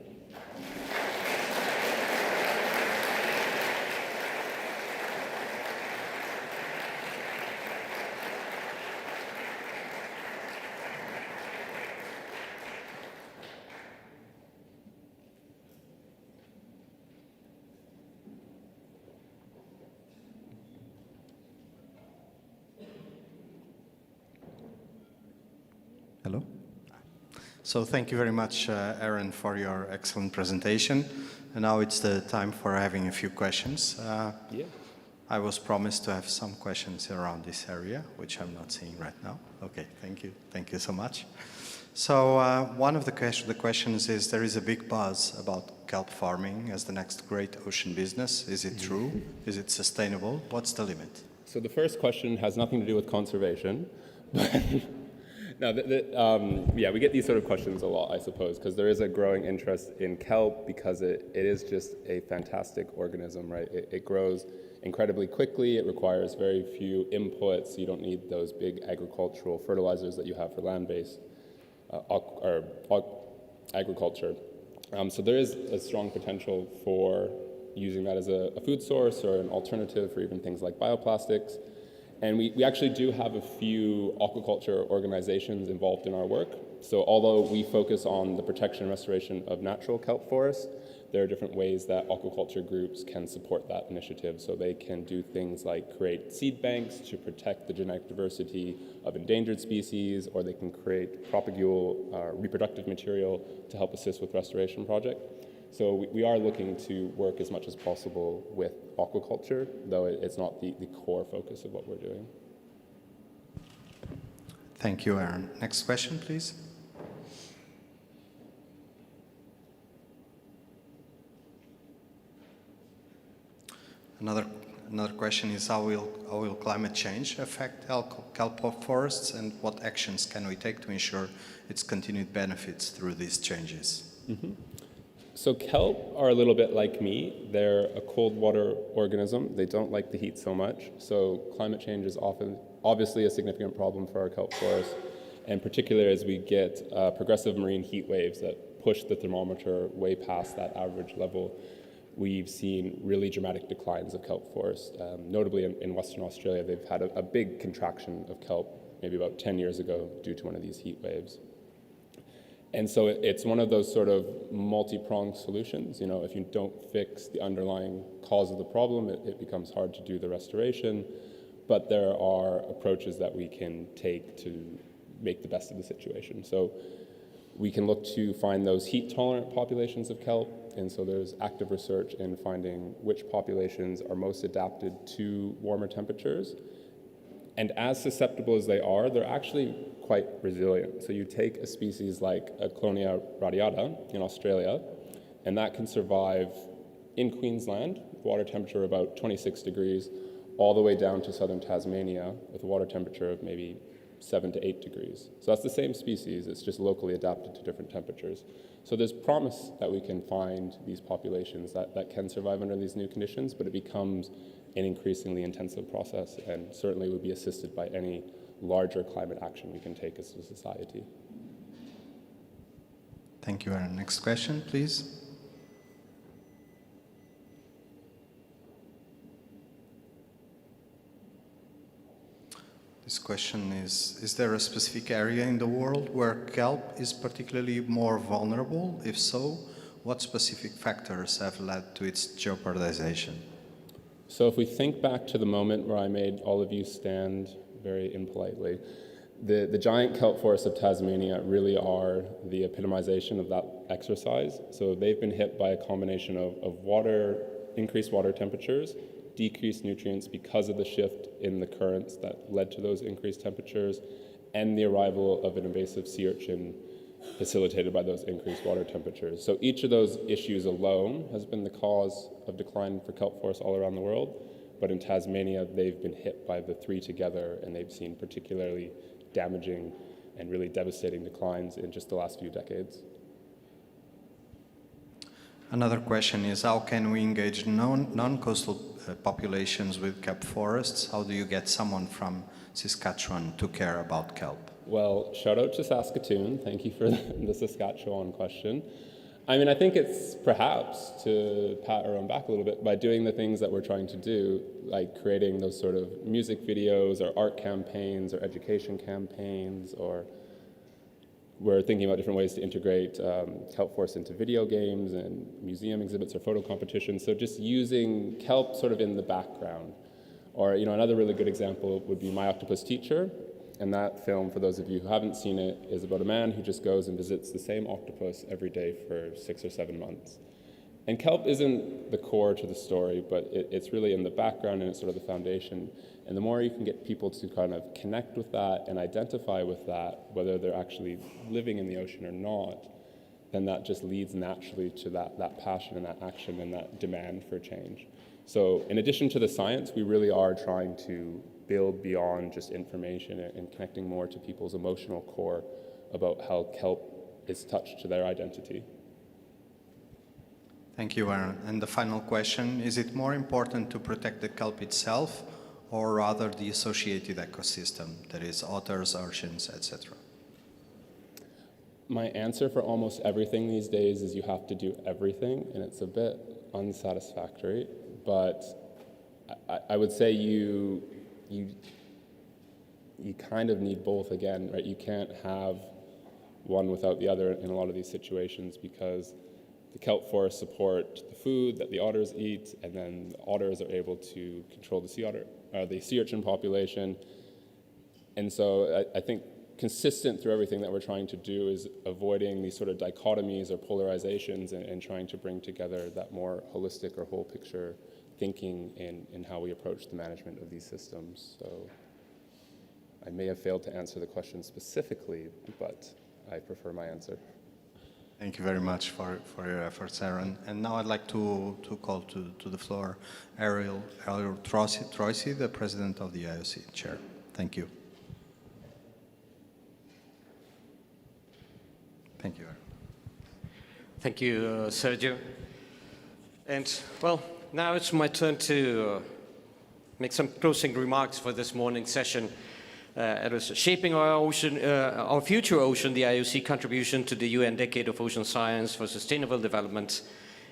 Hello. So thank you very much, Aaron, for your excellent presentation. And now it's the time for having a few questions. Yeah. I was promised to have some questions around this area, which I'm not seeing right now. Okay, thank you. Thank you so much. So one of the questions is, there is a big buzz about kelp farming as the next great ocean business. Is it true? Is it sustainable? What's the limit? So the first question has nothing to do with conservation. No, yeah, we get these sort of questions a lot, I suppose, because there is a growing interest in kelp because it is just a fantastic organism, right? It grows incredibly quickly. It requires very few inputs. So you don't need those big agricultural fertilizers that you have for land-based agriculture. So there is a strong potential for using that as a food source or an alternative for even things like bioplastics. And we actually do have a few aquaculture organizations involved in our work. So although we focus on the protection and restoration of natural kelp forests, there are different ways that aquaculture groups can support that initiative. So they can do things like create seed banks to protect the genetic diversity of endangered species, or they can create propagule reproductive material to help assist with restoration projects. So we are looking to work as much as possible with aquaculture, though it's not the core focus of what we're doing. Thank you, Aaron. Next question, please. Another question is, how will climate change affect kelp forests, and what actions can we take to ensure its continued benefits through these changes? Mm-hmm. So kelp are a little bit like me. They're a cold water organism. They don't like the heat so much. So climate change is obviously a significant problem for our kelp forests, and particularly as we get progressive marine heat waves that push the thermometer way past that average level. We've seen really dramatic declines of kelp forests. Notably in Western Australia, they've had a big contraction of kelp maybe about 10 years ago due to one of these heat waves. And so it's one of those sort of multi-pronged solutions. You know, if you don't fix the underlying cause of the problem, it becomes hard to do the restoration. But there are approaches that we can take to make the best of the situation. So we can look to find those heat-tolerant populations of kelp, and so there's active research in finding which populations are most adapted to warmer temperatures. And as susceptible as they are, they're actually quite resilient. So you take a species like a Clonia radiata in Australia, and that can survive in Queensland, with water temperature about 26 degrees, all the way down to southern Tasmania with a water temperature of maybe 7 to 8 degrees. So that's the same species, it's just locally adapted to different temperatures. So there's promise that we can find these populations that can survive under these new conditions, but it becomes an increasingly intensive process and certainly would be assisted by any larger climate action we can take as a society. Thank you, Aaron. Next question, please. This question is there a specific area in the world where kelp is particularly more vulnerable? If so, what specific factors have led to its jeopardization? So if we think back to the moment where I made all of you stand very impolitely, the giant kelp forests of Tasmania really are the epitomization of that exercise. So they've been hit by a combination of water, increased water temperatures, decreased nutrients because of the shift in the currents that led to those increased temperatures, and the arrival of an invasive sea urchin facilitated by those increased water temperatures. So each of those issues alone has been the cause of decline for kelp forests all around the world, but in Tasmania they've been hit by the three together, and they've seen particularly damaging and really devastating declines in just the last few decades. Another question is, how can we engage non-coastal populations with kelp forests? How do you get someone from Saskatchewan to care about kelp? Well, shout out to Saskatoon. Thank you for the Saskatchewan question. I mean, I think it's perhaps to pat our own back a little bit by doing the things that we're trying to do, like creating those sort of music videos or art campaigns or education campaigns, or we're thinking about different ways to integrate kelp forests into video games and museum exhibits or photo competitions. So just using kelp sort of in the background. Or, you know, another really good example would be My Octopus Teacher. And that film, for those of you who haven't seen it, is about a man who just goes and visits the same octopus every day for 6 or 7 months. And kelp isn't the core to the story, but it's really in the background and it's sort of the foundation. And the more you can get people to kind of connect with that and identify with that, whether they're actually living in the ocean or not, then that just leads naturally to that passion and that action and that demand for change. So in addition to the science, we really are trying to build beyond just information and connecting more to people's emotional core about how kelp is touched to their identity. Thank you, Aaron. And the final question, is it more important to protect the kelp itself or rather the associated ecosystem, that is otters, oceans, etc.? My answer for almost everything these days is you have to do everything, and it's a bit unsatisfactory, but I would say you kind of need both again, right? You can't have one without the other in a lot of these situations, because the kelp forests support the food that the otters eat, and then the otters are able to control the sea urchin population. And so I think consistent through everything that we're trying to do is avoiding these sort of dichotomies or polarizations and trying to bring together that more holistic or whole picture thinking in how we approach the management of these systems. So I may have failed to answer the question specifically, but I prefer my answer. Thank you very much for your efforts, Aaron. And now I'd like to call to the floor Ariel Troisi, the President of the IOC Chair. Thank you. Thank you, Aaron. Thank you, Sergio. And, well, now it's my turn to make some closing remarks for this morning's session. It was shaping our ocean, our future ocean, the IOC contribution to the UN Decade of Ocean Science for Sustainable Development.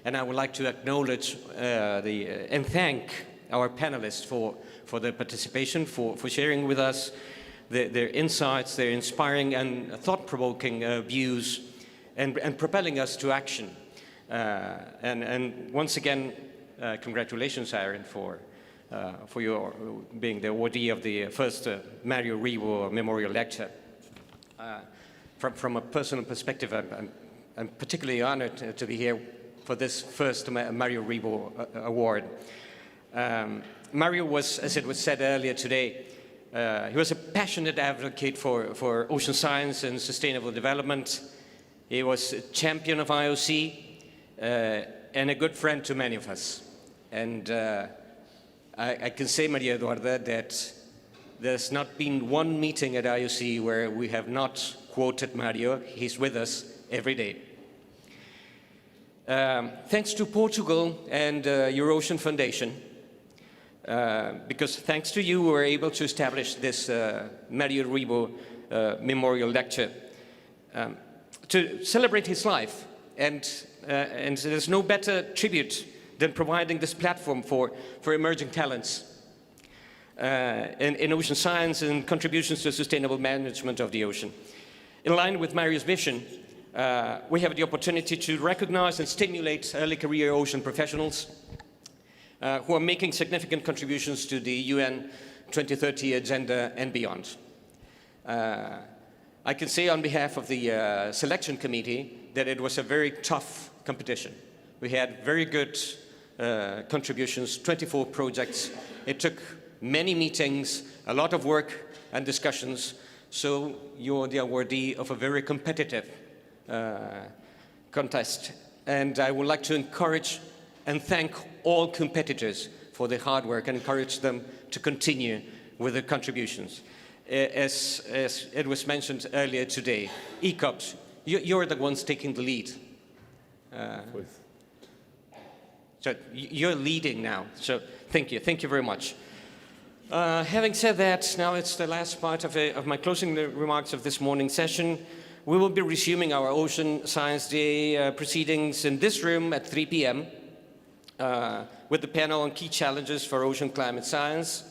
And I would like to acknowledge and thank our panelists for their participation, for sharing with us their insights, their inspiring and thought-provoking views and propelling us to action. And once again, congratulations, Aaron, for your being the awardee of the first Mario Rebo Memorial Lecture. From a personal perspective, I'm particularly honored to be here for this first Mario Rebo Award. Mario was, as it was said earlier today, he was a passionate advocate for ocean science and sustainable development. He was a champion of IOC and a good friend to many of us. And I can say, Maria Eduarda, that there's not been one meeting at IOC where we have not quoted Mario. He's with us every day. Thanks to Portugal and Eurasian Foundation, because thanks to you, we were able to establish this Mario Rebo Memorial Lecture to celebrate his life. And there's no better tribute than providing this platform for emerging talents in ocean science and contributions to sustainable management of the ocean. In line with Mario's mission, we have the opportunity to recognize and stimulate early career ocean professionals who are making significant contributions to the UN 2030 agenda and beyond. I can say on behalf of the selection committee that it was a very tough competition. We had very good contributions, 24 projects. It took many meetings, a lot of work and discussions, so you're the awardee of a very competitive contest. And I would like to encourage and thank all competitors for their hard work and encourage them to continue with their contributions. As it was mentioned earlier today, ECOPS, you're the ones taking the lead. So you're leading now, so thank you very much. Having said that, now it's the last part of my closing remarks of this morning's session. We will be resuming our Ocean Science Day proceedings in this room at 3 p.m. With the panel on key challenges for ocean climate science.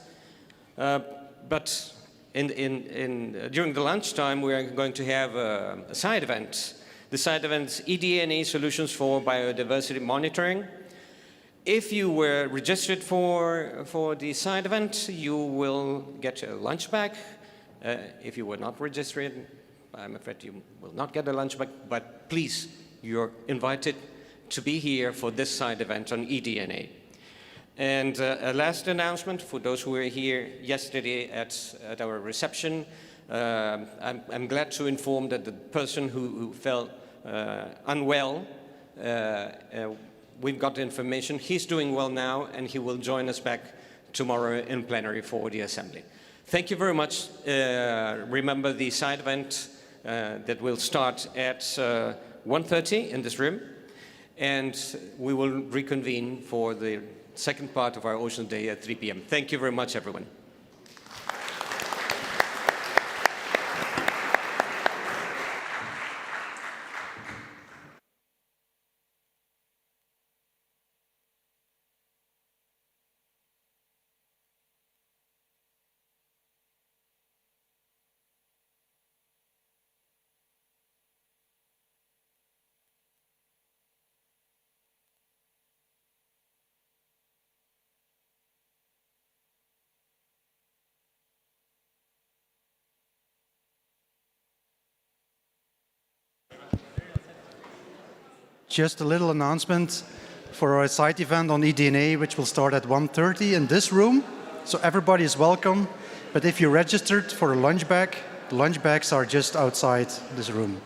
But during the lunchtime, we are going to have a side event. The side event is eDNA Solutions for Biodiversity Monitoring. If you were registered for the side event, you will get a lunch bag. If you were not registered, I'm afraid you will not get a lunch bag, but please, you're invited to be here for this side event on eDNA. And a last announcement for those who were here yesterday at our reception. I'm glad to inform that the person who felt unwell, we've got the information. He's doing well now, and he will join us back tomorrow in plenary for the Assembly. Thank you very much. Remember the side event that will start at 1:30 in this room, and we will reconvene for the second part of our Ocean Day at 3 p.m. Thank you very much, everyone. Just a little announcement for our site event on eDNA, which will start at 1:30 in this room. So everybody is welcome. But if you're registered for a lunch bag, the lunch bags are just outside this room.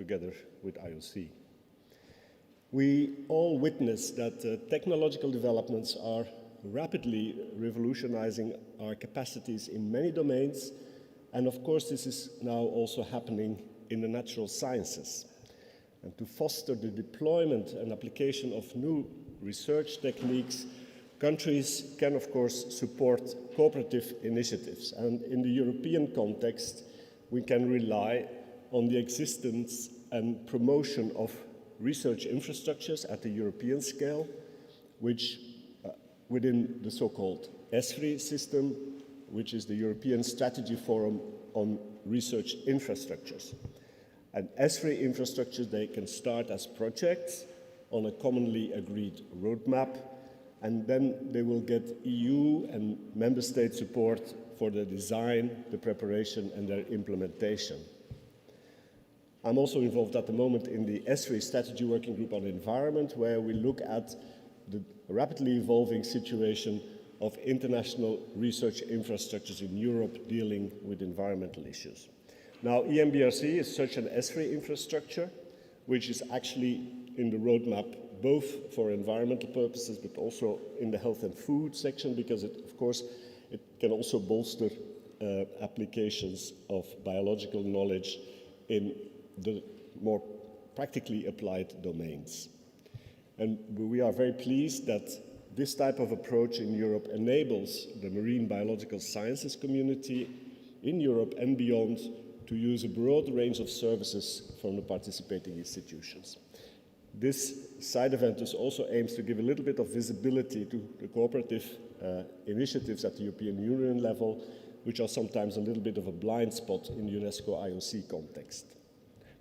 together with IOC. We all witness that technological developments are rapidly revolutionizing our capacities in many domains, and of course this is now also happening in the natural sciences. And to foster the deployment and application of new research techniques, countries can of course support cooperative initiatives, and in the European context we can rely on the existence and promotion of research infrastructures at the European scale, which within the so-called ESFRI system, which is the European Strategy Forum on Research Infrastructures. And ESFRI infrastructures, they can start as projects on a commonly agreed roadmap, and then they will get EU and member state support for the design, the preparation, and their implementation. I'm also involved at the moment in the ESFRI Strategy Working Group on Environment, where we look at the rapidly evolving situation of international research infrastructures in Europe dealing with environmental issues. Now, EMBRC is such an ESFRI infrastructure, which is actually in the roadmap both for environmental purposes, but also in the health and food section, because of course, it can also bolster applications of biological knowledge in the more practically applied domains. And we are very pleased that this type of approach in Europe enables the marine biological sciences community in Europe and beyond to use a broad range of services from the participating institutions. This side event also aims to give a little bit of visibility to the cooperative initiatives at the European Union level, which are sometimes a little bit of a blind spot in UNESCO IOC context.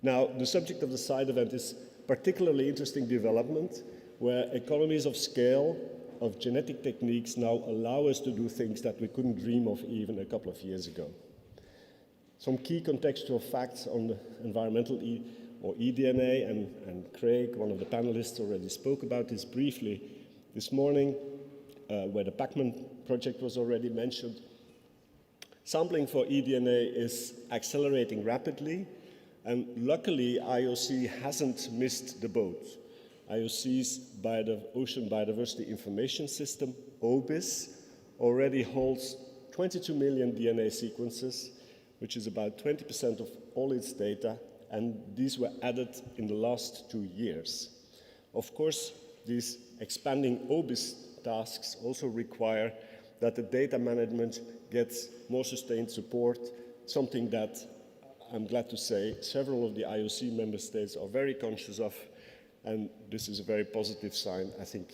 Now, the subject of the side event is particularly interesting development, where economies of scale of genetic techniques now allow us to do things that we couldn't dream of even a couple of years ago. Some key contextual facts on the environmental or eDNA, and Craig, one of the panelists, already spoke about this briefly this morning, where the Pacman project was already mentioned. Sampling for eDNA is accelerating rapidly, and luckily IOC hasn't missed the boat. IOC's Ocean Biodiversity Information System, OBIS, already holds 22 million DNA sequences, which is about 20% of all its data, and these were added in the last 2 years. Of course, these expanding OBIS tasks also require that the data management gets more sustained support, something that I'm glad to say several of the IOC member states are very conscious of, and this is a very positive sign, I think,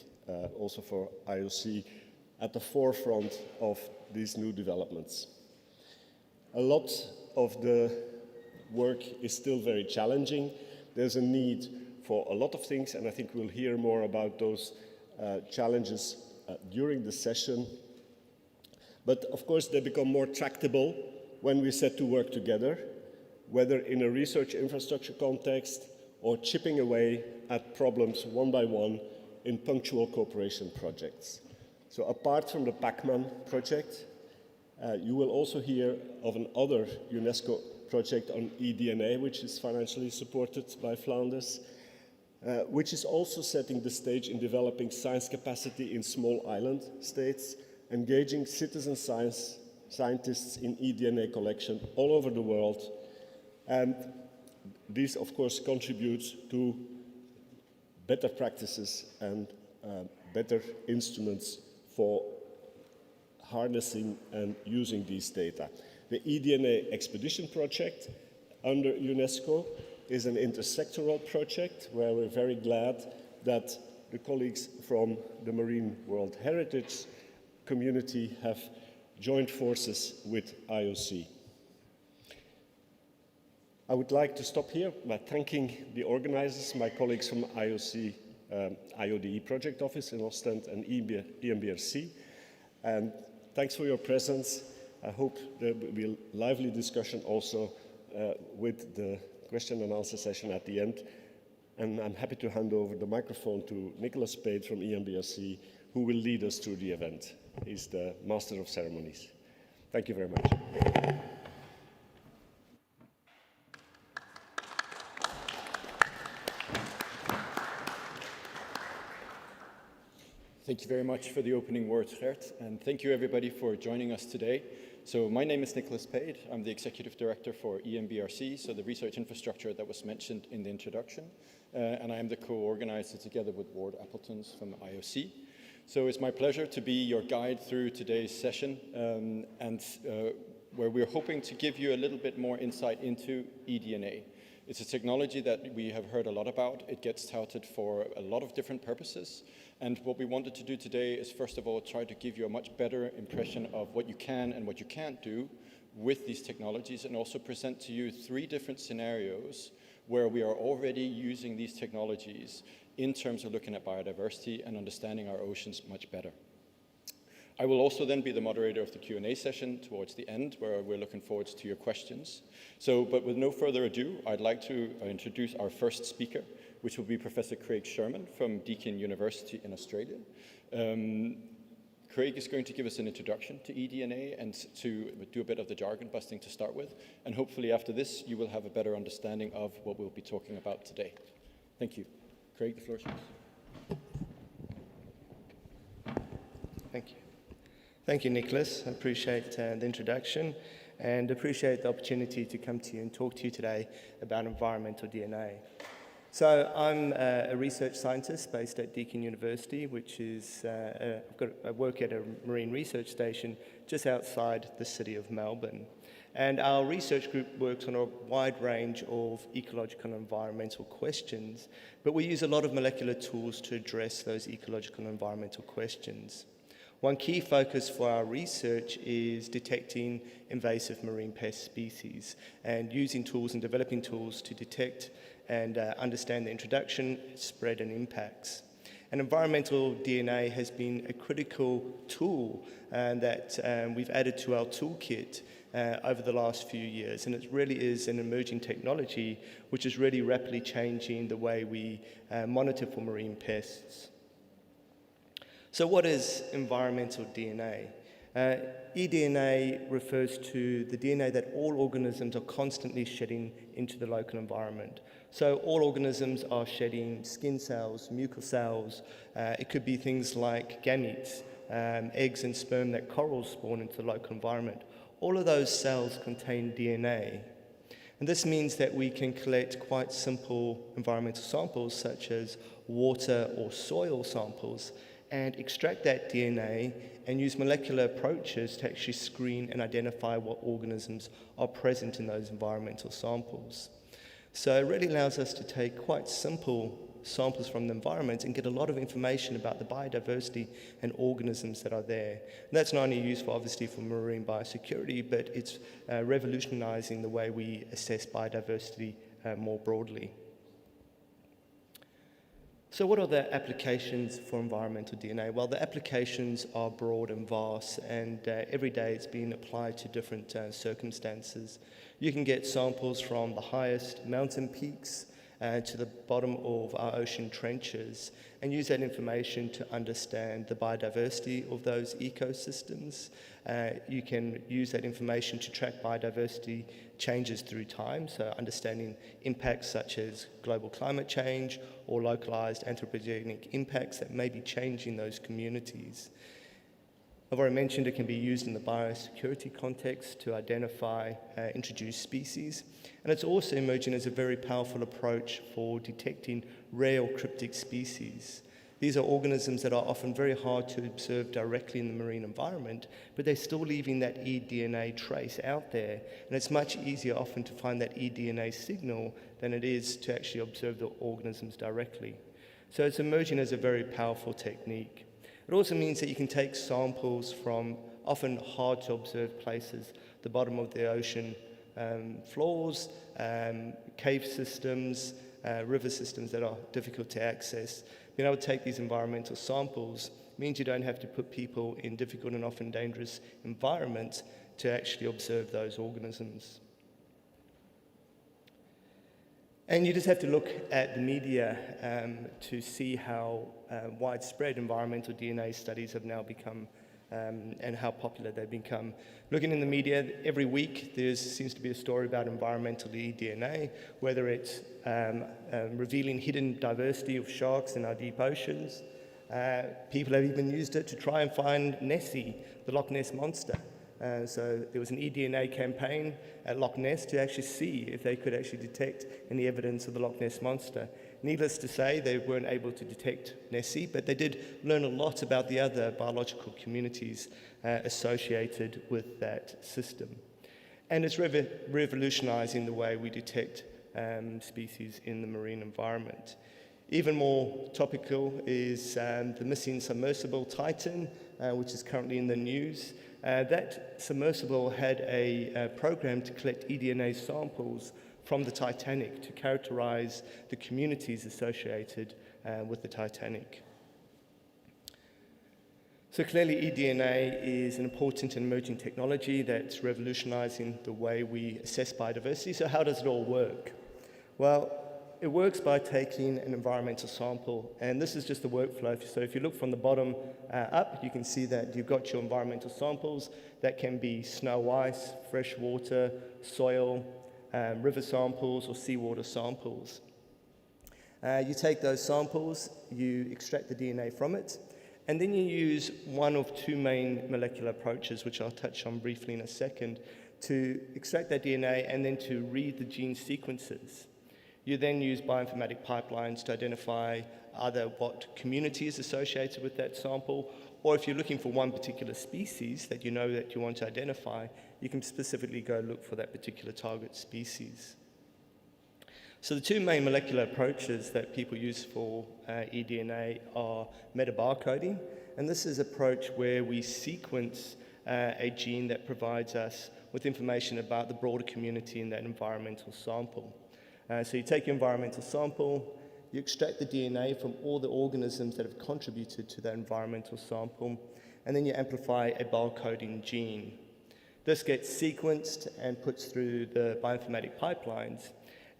also for IOC at the forefront of these new developments. A lot of the work is still very challenging. There's a need for a lot of things, and I think we'll hear more about those challenges during the session. But of course, they become more tractable when we set to work together, whether in a research infrastructure context or chipping away at problems one by one in punctual cooperation projects. So apart from the Pacman project, you will also hear of another UNESCO project on eDNA, which is financially supported by Flanders, which is also setting the stage in developing science capacity in small island states, engaging citizen scientists in eDNA collection all over the world. And these, of course, contribute to better practices and better instruments for harnessing and using these data. The eDNA Expedition Project under UNESCO is an intersectoral project where we're very glad that the colleagues from the Marine World Heritage community have joined forces with IOC. I would like to stop here by thanking the organizers, my colleagues from IOC, IODE Project Office in Ostend and EMBRC. And thanks for your presence. I hope there will be a lively discussion also with the question and answer session at the end. And I'm happy to hand over the microphone to Nicholas Spade from EMBRC, who will lead us through the event. He's the Master of Ceremonies. Thank you very much. Thank you very much for the opening words, Gert, and thank you everybody for joining us today. So my name is Nicholas Pade. I'm the Executive Director for EMBRC, so the research infrastructure that was mentioned in the introduction, and I am the co-organizer together with Ward Appletons from IOC. So it's my pleasure to be your guide through today's session, where we're hoping to give you a little bit more insight into eDNA. It's a technology that we have heard a lot about. It gets touted for a lot of different purposes. And what we wanted to do today is, first of all, try to give you a much better impression of what you can and what you can't do with these technologies, and also present to you 3 different scenarios where we are already using these technologies in terms of looking at biodiversity and understanding our oceans much better. I will also then be the moderator of the Q&A session towards the end, where we're looking forward to your questions. But with no further ado, I'd like to introduce our first speaker, which will be Professor Craig Sherman from Deakin University in Australia. Craig is going to give us an introduction to eDNA and to do a bit of the jargon busting to start with. And hopefully after this, you will have a better understanding of what we'll be talking about today. Thank you. Craig, the floor is yours. Thank you. Thank you, Nicholas. I appreciate the introduction and appreciate the opportunity to come to you and talk to you today about environmental DNA. So I'm a research scientist based at Deakin University, which is, I work at a marine research station just outside the city of Melbourne. And our research group works on a wide range of ecological and environmental questions, but we use a lot of molecular tools to address those ecological and environmental questions. One key focus for our research is detecting invasive marine pest species and using tools and developing tools to detect and understand the introduction, spread and impacts. And environmental DNA has been a critical tool that we've added to our toolkit over the last few years, and it really is an emerging technology which is really rapidly changing the way we monitor for marine pests. So what is environmental DNA? eDNA refers to the DNA that all organisms are constantly shedding into the local environment. So all organisms are shedding skin cells, mucous cells. It could be things like gametes, eggs and sperm that corals spawn into the local environment. All of those cells contain DNA. And this means that we can collect quite simple environmental samples, such as water or soil samples, and extract that DNA and use molecular approaches to actually screen and identify what organisms are present in those environmental samples. So it really allows us to take quite simple samples from the environment and get a lot of information about the biodiversity and organisms that are there. And that's not only useful, obviously, for marine biosecurity, but it's revolutionizing the way we assess biodiversity more broadly. So what are the applications for environmental DNA? Well, the applications are broad and vast, and every day it's being applied to different circumstances. You can get samples from the highest mountain peaks to the bottom of our ocean trenches and use that information to understand the biodiversity of those ecosystems. You can use that information to track biodiversity changes through time, so understanding impacts such as global climate change or localized anthropogenic impacts that may be changing those communities. I've already mentioned it can be used in the biosecurity context to identify introduced species, and it's also emerging as a very powerful approach for detecting rare or cryptic species. These are organisms that are often very hard to observe directly in the marine environment, but they're still leaving that eDNA trace out there, and it's much easier often to find that eDNA signal than it is to actually observe the organisms directly. So it's emerging as a very powerful technique. It also means that you can take samples from often hard to observe places, the bottom of the ocean floors, cave systems, river systems that are difficult to access. Being able to take these environmental samples means you don't have to put people in difficult and often dangerous environments to actually observe those organisms. And you just have to look at the media to see how widespread environmental DNA studies have now become and how popular they've become. Looking in the media, every week there seems to be a story about environmental eDNA, whether it's revealing hidden diversity of sharks in our deep oceans, People have even used it to try and find Nessie, the Loch Ness Monster. So there was an eDNA campaign at Loch Ness to actually see if they could actually detect any evidence of the Loch Ness Monster. Needless to say, they weren't able to detect Nessie, but they did learn a lot about the other biological communities associated with that system. And it's revolutionizing the way we detect species in the marine environment. Even more topical is the missing submersible Titan, which is currently in the news. That submersible had a program to collect eDNA samples from the Titanic to characterize the communities associated with the Titanic. So clearly eDNA is an important and emerging technology that's revolutionizing the way we assess biodiversity. So how does it all work? Well, it works by taking an environmental sample, and this is just the workflow. So if you look from the bottom up, you can see that you've got your environmental samples. That can be snow, ice, fresh water, soil, river samples, or seawater samples. You take those samples, you extract the DNA from it, and then you use one of two main molecular approaches, which I'll touch on briefly in a second, to extract that DNA and then to read the gene sequences. You then use bioinformatic pipelines to identify either what community is associated with that sample, or if you're looking for one particular species that you know that you want to identify, you can specifically go look for that particular target species. So the two main molecular approaches that people use for eDNA are metabarcoding, and this is an approach where we sequence a gene that provides us with information about the broader community in that environmental sample. So you take your environmental sample, you extract the DNA from all the organisms that have contributed to that environmental sample, and then you amplify a barcoding gene. This gets sequenced and puts through the bioinformatic pipelines,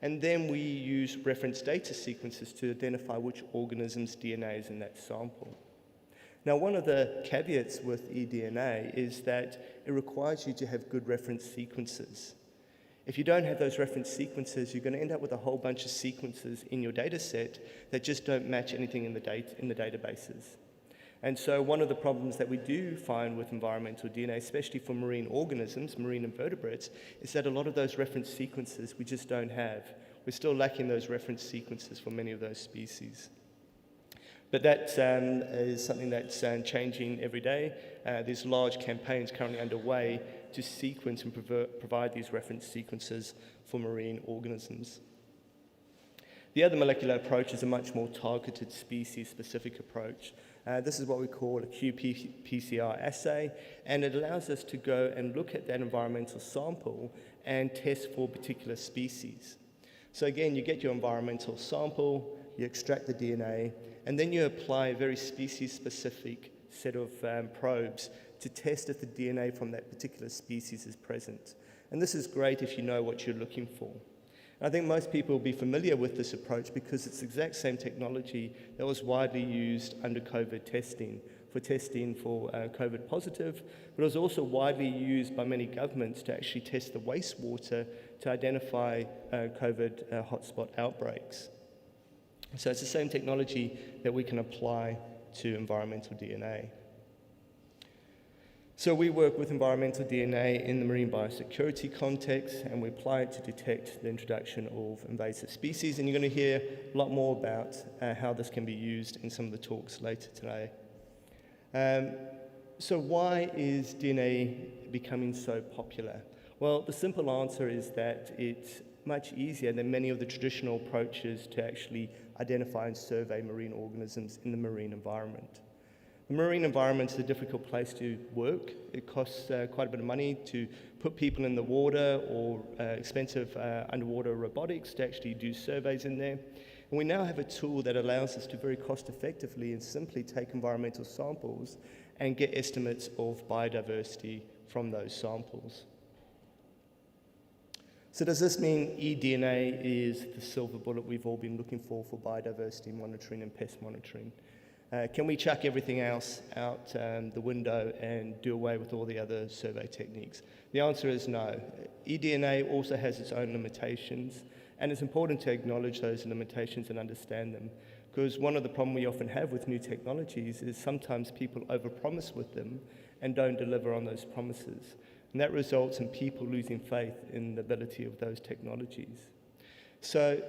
and then we use reference data sequences to identify which organism's DNA is in that sample. Now, one of the caveats with eDNA is that it requires you to have good reference sequences. If you don't have those reference sequences, you're going to end up with a whole bunch of sequences in your data set that just don't match anything in the databases. And so one of the problems that we do find with environmental DNA, especially for marine organisms, marine invertebrates, is that a lot of those reference sequences we just don't have. We're still lacking those reference sequences for many of those species. But that is something that's changing every day. There's large campaigns currently underway to sequence and provide these reference sequences for marine organisms. The other molecular approach is a much more targeted species-specific approach. This is what we call a qPCR assay, and it allows us to go and look at that environmental sample and test for particular species. So again, you get your environmental sample, you extract the DNA, and then you apply a very species-specific set of probes to test if the DNA from that particular species is present. And this is great if you know what you're looking for. And I think most people will be familiar with this approach because it's the exact same technology that was widely used under COVID testing for COVID positive, but it was also widely used by many governments to actually test the wastewater to identify COVID hotspot outbreaks. So it's the same technology that we can apply to environmental DNA. So we work with environmental DNA in the marine biosecurity context, and we apply it to detect the introduction of invasive species. And you're going to hear a lot more about how this can be used in some of the talks later today. So why is DNA becoming so popular? Well, the simple answer is that it's much easier than many of the traditional approaches to actually identify and survey marine organisms in the marine environment. The marine environment is a difficult place to work. It costs quite a bit of money to put people in the water or expensive underwater robotics to actually do surveys in there. And we now have a tool that allows us to very cost effectively and simply take environmental samples and get estimates of biodiversity from those samples. So does this mean eDNA is the silver bullet we've all been looking for biodiversity monitoring and pest monitoring? Can we chuck everything else out the window and do away with all the other survey techniques? The answer is no. eDNA also has its own limitations, and it's important to acknowledge those limitations and understand them, Because one of the problems we often have with new technologies is sometimes people overpromise with them and don't deliver on those promises. And that results in people losing faith in the ability of those technologies. So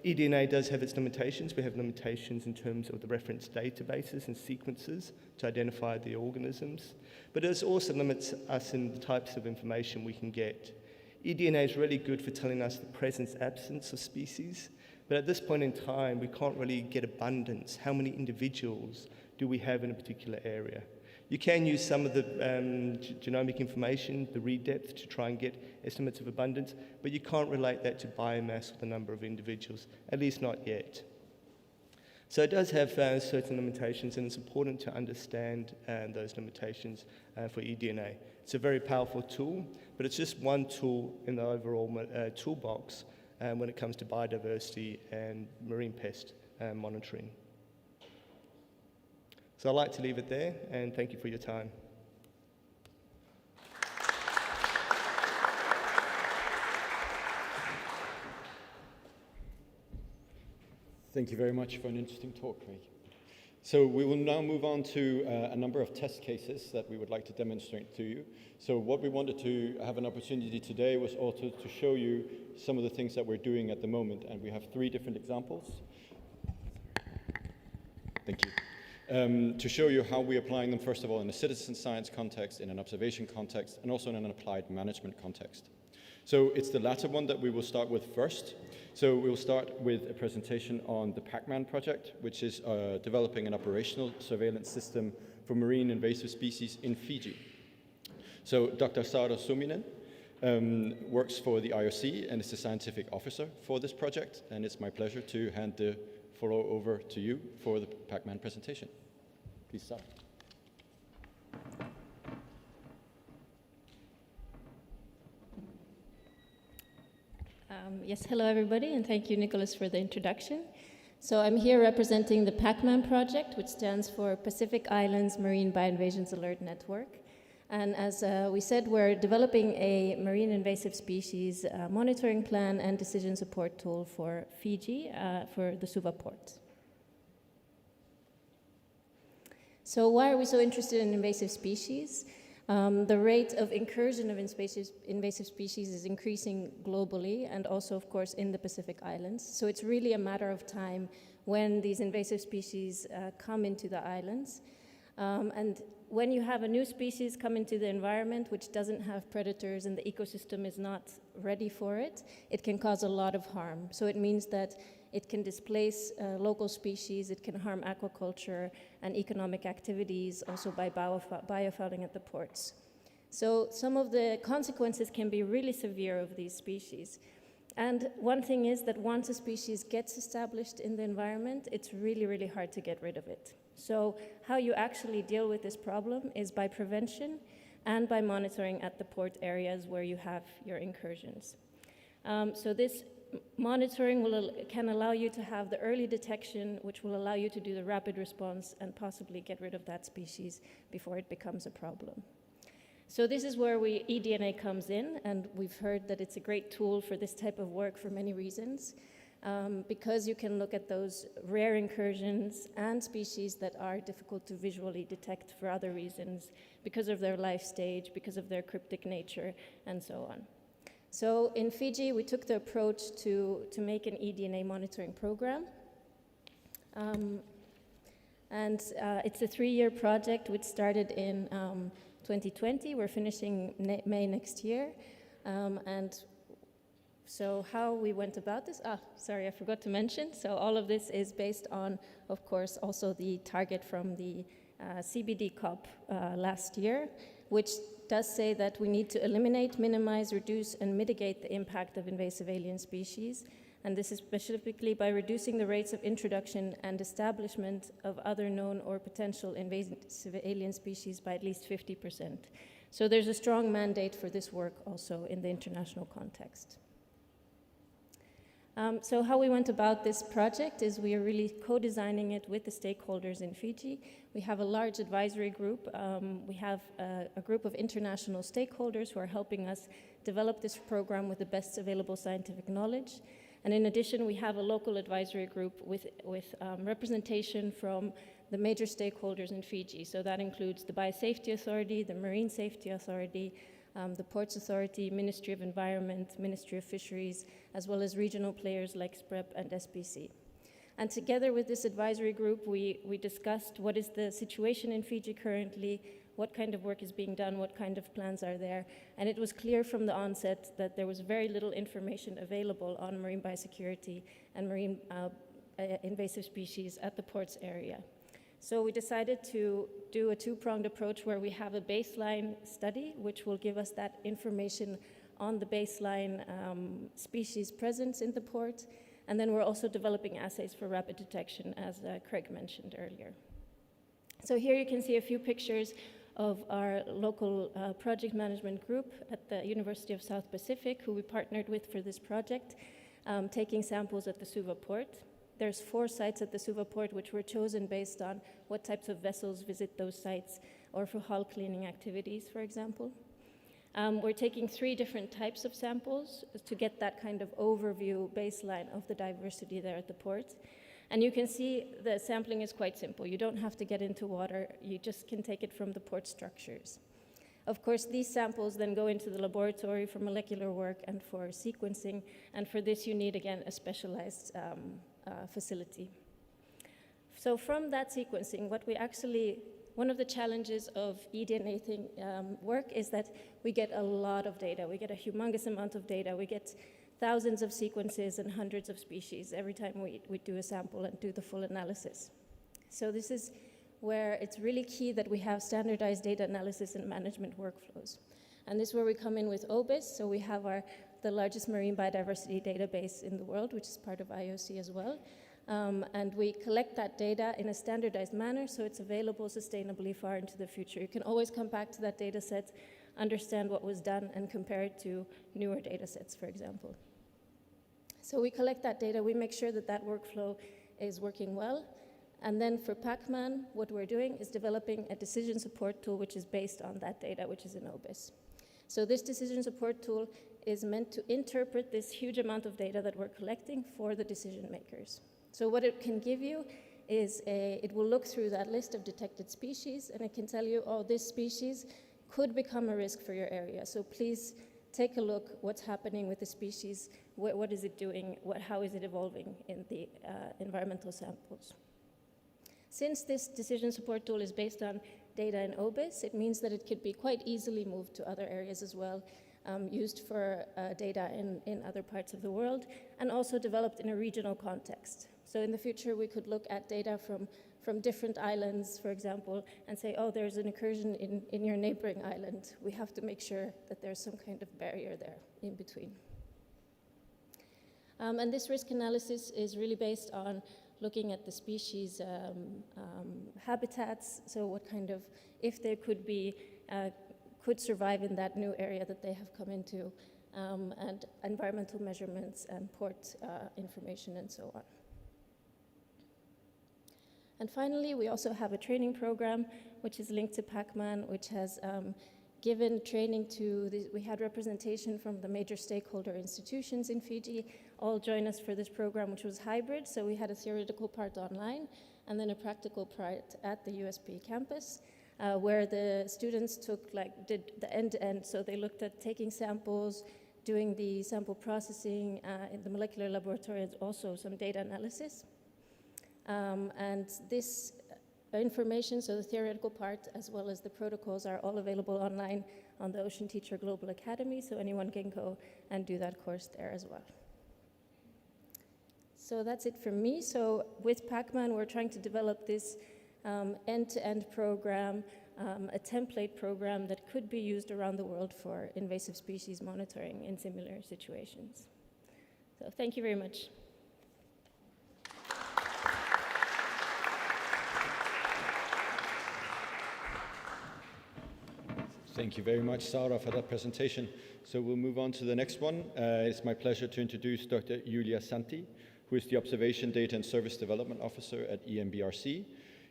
eDNA does have its limitations. We have limitations in terms of the reference databases and sequences to identify the organisms, but it also limits us in the types of information we can get. eDNA is really good for telling us the presence, absence of species, but at this point in time, we can't really get abundance. How many individuals do we have in a particular area? You can use some of the genomic information, the read depth, to try and get estimates of abundance, but you can't relate that to biomass or the number of individuals, at least not yet. So it does have certain limitations, and it's important to understand those limitations for eDNA. It's a very powerful tool, but it's just one tool in the overall toolbox when it comes to biodiversity and marine pest monitoring. So I'd like to leave it there, and thank you for your time. Thank you very much for an interesting talk, Craig. So we will now move on to a number of test cases that we would like to demonstrate to you. So what we wanted to have an opportunity today was also to show you some of the things that we're doing at the moment, and we have 3 different examples. Thank you. To show you how we're applying them, first of all, in a citizen science context, in an observation context, and also in an applied management context. So it's the latter one that we will start with first. So we'll start with a presentation on the Pac-Man project, which is developing an operational surveillance system for marine invasive species in Fiji. So Dr. Saara Suminen works for the IOC and is the scientific officer for this project, and it's my pleasure to hand the floor over to you for the Pac-Man presentation. Please, Saara. Yes, hello everybody, and thank you, Nicholas, for the introduction. So I'm here representing the Pac-Man project, which stands for Pacific Islands Marine Bioinvasions Alert Network. And as we said, we're developing a marine invasive species monitoring plan and decision support tool for Fiji, for the Suva port. So why are we so interested in invasive species? The rate of incursion of invasive species is increasing globally and also, of course, in the Pacific Islands. So it's really a matter of time when these invasive species come into the islands. And when you have a new species come into the environment which doesn't have predators and the ecosystem is not ready for it, it can cause a lot of harm. So it means that it can displace local species, it can harm aquaculture and economic activities, also by biofouling at the ports. So some of the consequences can be really severe of these species. And one thing is that once a species gets established in the environment, it's really, really hard to get rid of it. So how you actually deal with this problem is by prevention and by monitoring at the port areas where you have your incursions. So this monitoring can allow you to have the early detection, which will allow you to do the rapid response and possibly get rid of that species before it becomes a problem. So this is where eDNA comes in, and we've heard that it's a great tool for this type of work for many reasons, because you can look at those rare incursions and species that are difficult to visually detect for other reasons, because of their life stage, because of their cryptic nature, and so on. So in Fiji, we took the approach to make an eDNA monitoring program. And it's a 3-year project which started in 2020. We're finishing May next year. And so how we went about this, sorry, I forgot to mention. So all of this is based on, of course, also the target from the CBD COP last year, which does say that we need to eliminate, minimize, reduce, and mitigate the impact of invasive alien species. And this is specifically by reducing the rates of introduction and establishment of other known or potential invasive alien species by at least 50%. So there's a strong mandate for this work also in the international context. So how we went about this project is we are really co-designing it with the stakeholders in Fiji. We have a large advisory group. We have a group of international stakeholders who are helping us develop this program with the best available scientific knowledge. And in addition, we have a local advisory group with representation from the major stakeholders in Fiji. So that includes the Biosafety Authority, the Marine Safety Authority, the Ports Authority, Ministry of Environment, Ministry of Fisheries, as well as regional players like SPREP and SPC. And together with this advisory group, we discussed what is the situation in Fiji currently, what kind of work is being done, what kind of plans are there. And it was clear from the onset that there was very little information available on marine biosecurity and marine invasive species at the ports area. So we decided to do a two-pronged approach where we have a baseline study, which will give us that information on the baseline species presence in the port. And then we're also developing assays for rapid detection, as Craig mentioned earlier. So here you can see a few pictures of our local project management group at the University of South Pacific, who we partnered with for this project, taking samples at the Suva port. There's 4 sites at the Suva port which were chosen based on what types of vessels visit those sites, or for hull cleaning activities, for example. We're taking 3 different types of samples to get that kind of overview baseline of the diversity there at the port. And you can see the sampling is quite simple. You don't have to get into water. You just can take it from the port structures. Of course, these samples then go into the laboratory for molecular work and for sequencing. And for this, you need, again, a specialized facility. So from that sequencing, one of the challenges of eDNA work is that we get a lot of data. We get a humongous amount of data. We get thousands of sequences and hundreds of species every time we do a sample and do the full analysis. So this is where it's really key that we have standardized data analysis and management workflows. And this is where we come in with OBIS. So we have the largest marine biodiversity database in the world, which is part of IOC as well. And we collect that data in a standardized manner so it's available sustainably far into the future. You can always come back to that data set, understand what was done, and compare it to newer data sets, for example. So we collect that data, we make sure that that workflow is working well. And then for Pacman, what we're doing is developing a decision support tool which is based on that data, which is in OBIS. So this decision support tool is meant to interpret this huge amount of data that we're collecting for the decision makers. So what it can give you is it will look through that list of detected species and it can tell you, oh, this species could become a risk for your area. So please take a look what's happening with the species, what is it doing, how is it evolving in the environmental samples. Since this decision support tool is based on data in OBIS, it means that it could be quite easily moved to other areas as well, used for data in other parts of the world, and also developed in a regional context. So in the future, we could look at data from different islands, for example, and say, oh, there's an incursion in your neighboring island. We have to make sure that there's some kind of barrier there in between. And this risk analysis is really based on looking at the species habitats, so what kind of, if there could survive in that new area that they have come into, and environmental measurements and port information and so on. And finally, we also have a training program which is linked to Pacman, which has given training we had representation from the major stakeholder institutions in Fiji, all join us for this program, which was hybrid. So we had a theoretical part online and then a practical part at the USP campus, where the students did the end-to-end. So they looked at taking samples, doing the sample processing in the molecular laboratory, and also some data analysis. And this information, so the theoretical part as well as the protocols, are all available online on the Ocean Teacher Global Academy, so anyone can go and do that course there as well. So that's it from me. So with Pacman, we're trying to develop this end-to-end program, a template program that could be used around the world for invasive species monitoring in similar situations. So thank you very much. Thank you very much, Sara, for that presentation. So we'll move on to the next one. It's my pleasure to introduce Dr. Julia Santi, who is the Observation Data and Service Development Officer at EMBRC.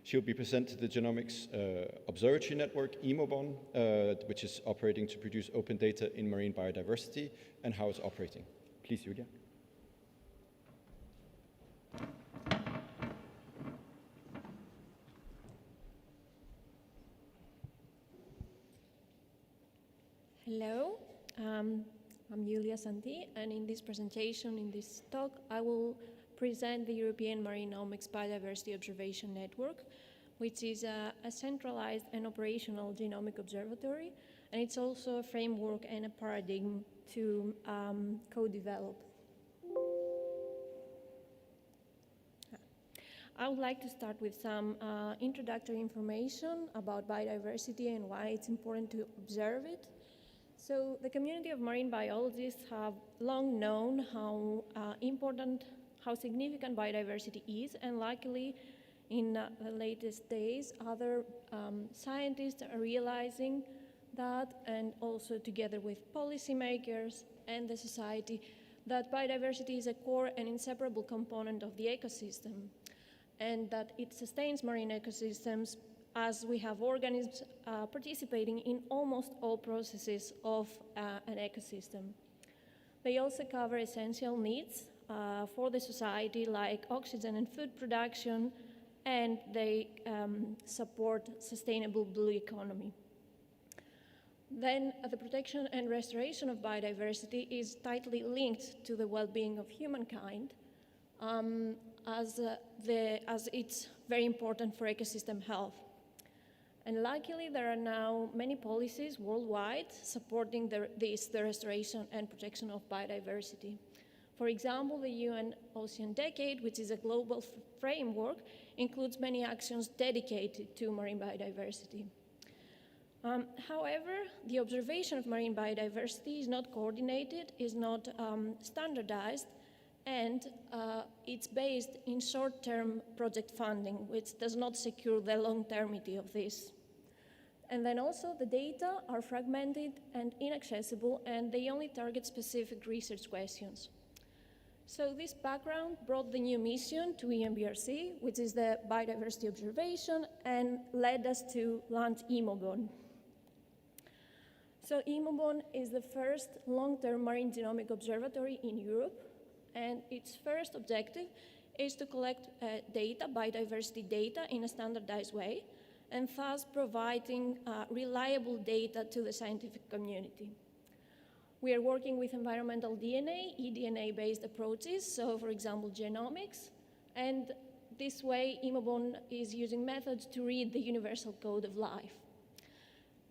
She'll be presenting the Genomics Observatory Network, EMOBON, which is operating to produce open data in marine biodiversity, and how it's operating. Please, Julia. Hello, I'm Julia Santi, and in this presentation, in this talk, I will present the European Marinomics Biodiversity Observation Network, which is a centralized and operational genomic observatory, and it's also a framework and a paradigm to co-develop. I would like to start with some introductory information about biodiversity and why it's important to observe it. So the community of marine biologists have long known how significant biodiversity is, and luckily in the latest days, other scientists are realizing that, and also together with policymakers and the society, that biodiversity is a core and inseparable component of the ecosystem, and that it sustains marine ecosystems as we have organisms participating in almost all processes of an ecosystem. They also cover essential needs for the society, like oxygen and food production, and they support sustainable blue economy. Then the protection and restoration of biodiversity is tightly linked to the well-being of humankind, as it's very important for ecosystem health. And luckily, there are now many policies worldwide supporting the restoration and protection of biodiversity. For example, the UN Ocean Decade, which is a global framework, includes many actions dedicated to marine biodiversity. However, the observation of marine biodiversity is not coordinated, is not standardized, and it's based in short-term project funding, which does not secure the long-termity of this. And then also the data are fragmented and inaccessible, and they only target specific research questions. So this background brought the new mission to EMBRC, which is the biodiversity observation, and led us to launch EMOBON. So EMOBON is the first long-term marine genomic observatory in Europe, and its first objective is to collect data, biodiversity data, in a standardized way, and thus providing reliable data to the scientific community. We are working with environmental DNA, eDNA-based approaches, so for example, genomics, and this way EMOBON is using methods to read the universal code of life.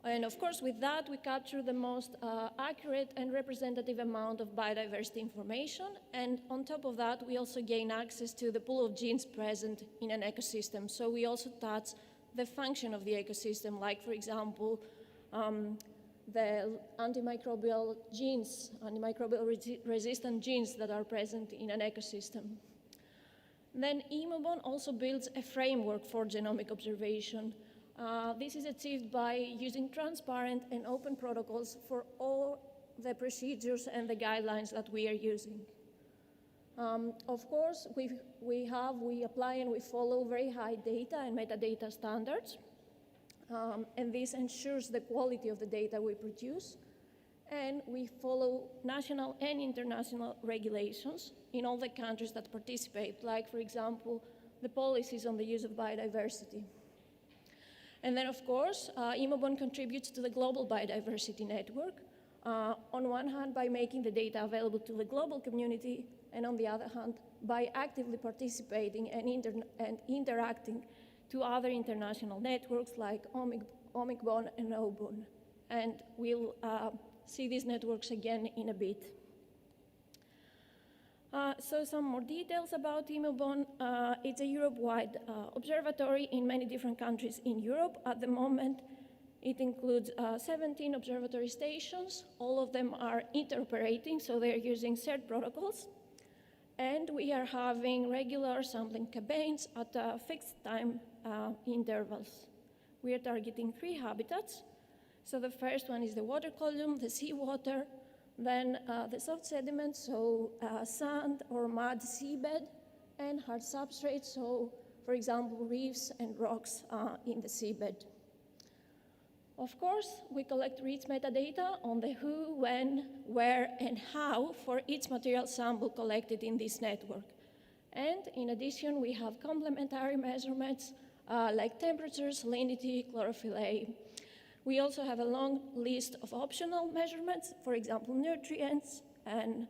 And of course, with that, we capture the most accurate and representative amount of biodiversity information, and on top of that, we also gain access to the pool of genes present in an ecosystem, so we also touch the function of the ecosystem, like, for example, the antimicrobial genes, resistant genes that are present in an ecosystem. Then EMOBON also builds a framework for genomic observation. This is achieved by using transparent and open protocols for all the procedures and the guidelines that we are using. Of course, we apply and we follow very high data and metadata standards. And this ensures the quality of the data we produce. And we follow national and international regulations in all the countries that participate, like, for example, the policies on the use of biodiversity. And then, of course, EMOBON contributes to the global biodiversity network, on one hand by making the data available to the global community, and on the other hand by actively participating and interacting to other international networks like OMICBON and OBON. And we'll see these networks again in a bit. So some more details about EMOBON. It's a Europe-wide observatory in many different countries in Europe. At the moment, it includes 17 observatory stations. All of them are interoperating, so they're using shared protocols. And we are having regular sampling campaigns at fixed time intervals. We are targeting 3 habitats. So the first one is the water column, the seawater, then the soft sediments, so sand or mud seabed, and hard substrates, so for example, reefs and rocks in the seabed. Of course, we collect rich metadata on the who, when, where, and how for each material sample collected in this network. And in addition, we have complementary measurements like temperature, salinity, chlorophyll A. We also have a long list of optional measurements, for example, nutrients and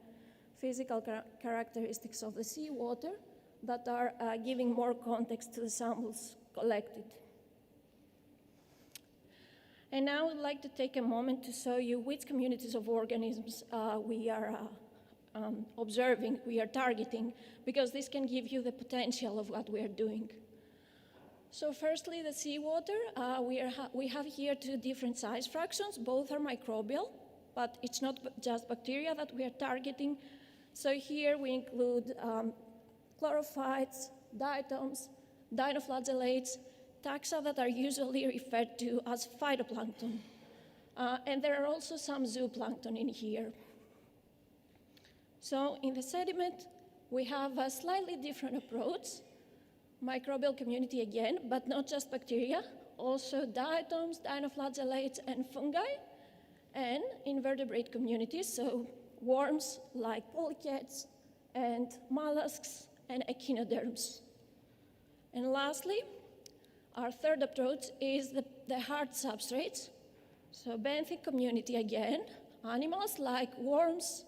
physical characteristics of the seawater that are giving more context to the samples collected. And now I would like to take a moment to show you which communities of organisms we are observing, we are targeting, because this can give you the potential of what we are doing. So firstly, the seawater, we have here two different size fractions. Both are microbial, but it's not just bacteria that we are targeting. So here we include chlorophytes, diatoms, dinoflagellates, taxa that are usually referred to as phytoplankton. And there are also some zooplankton in here. So in the sediment, we have a slightly different approach. Microbial community again, but not just bacteria, also diatoms, dinoflagellates, and fungi, and invertebrate communities, so worms like polychaetes, and mollusks, and echinoderms. And lastly, our third approach is the hard substrates, so benthic community again, animals like worms,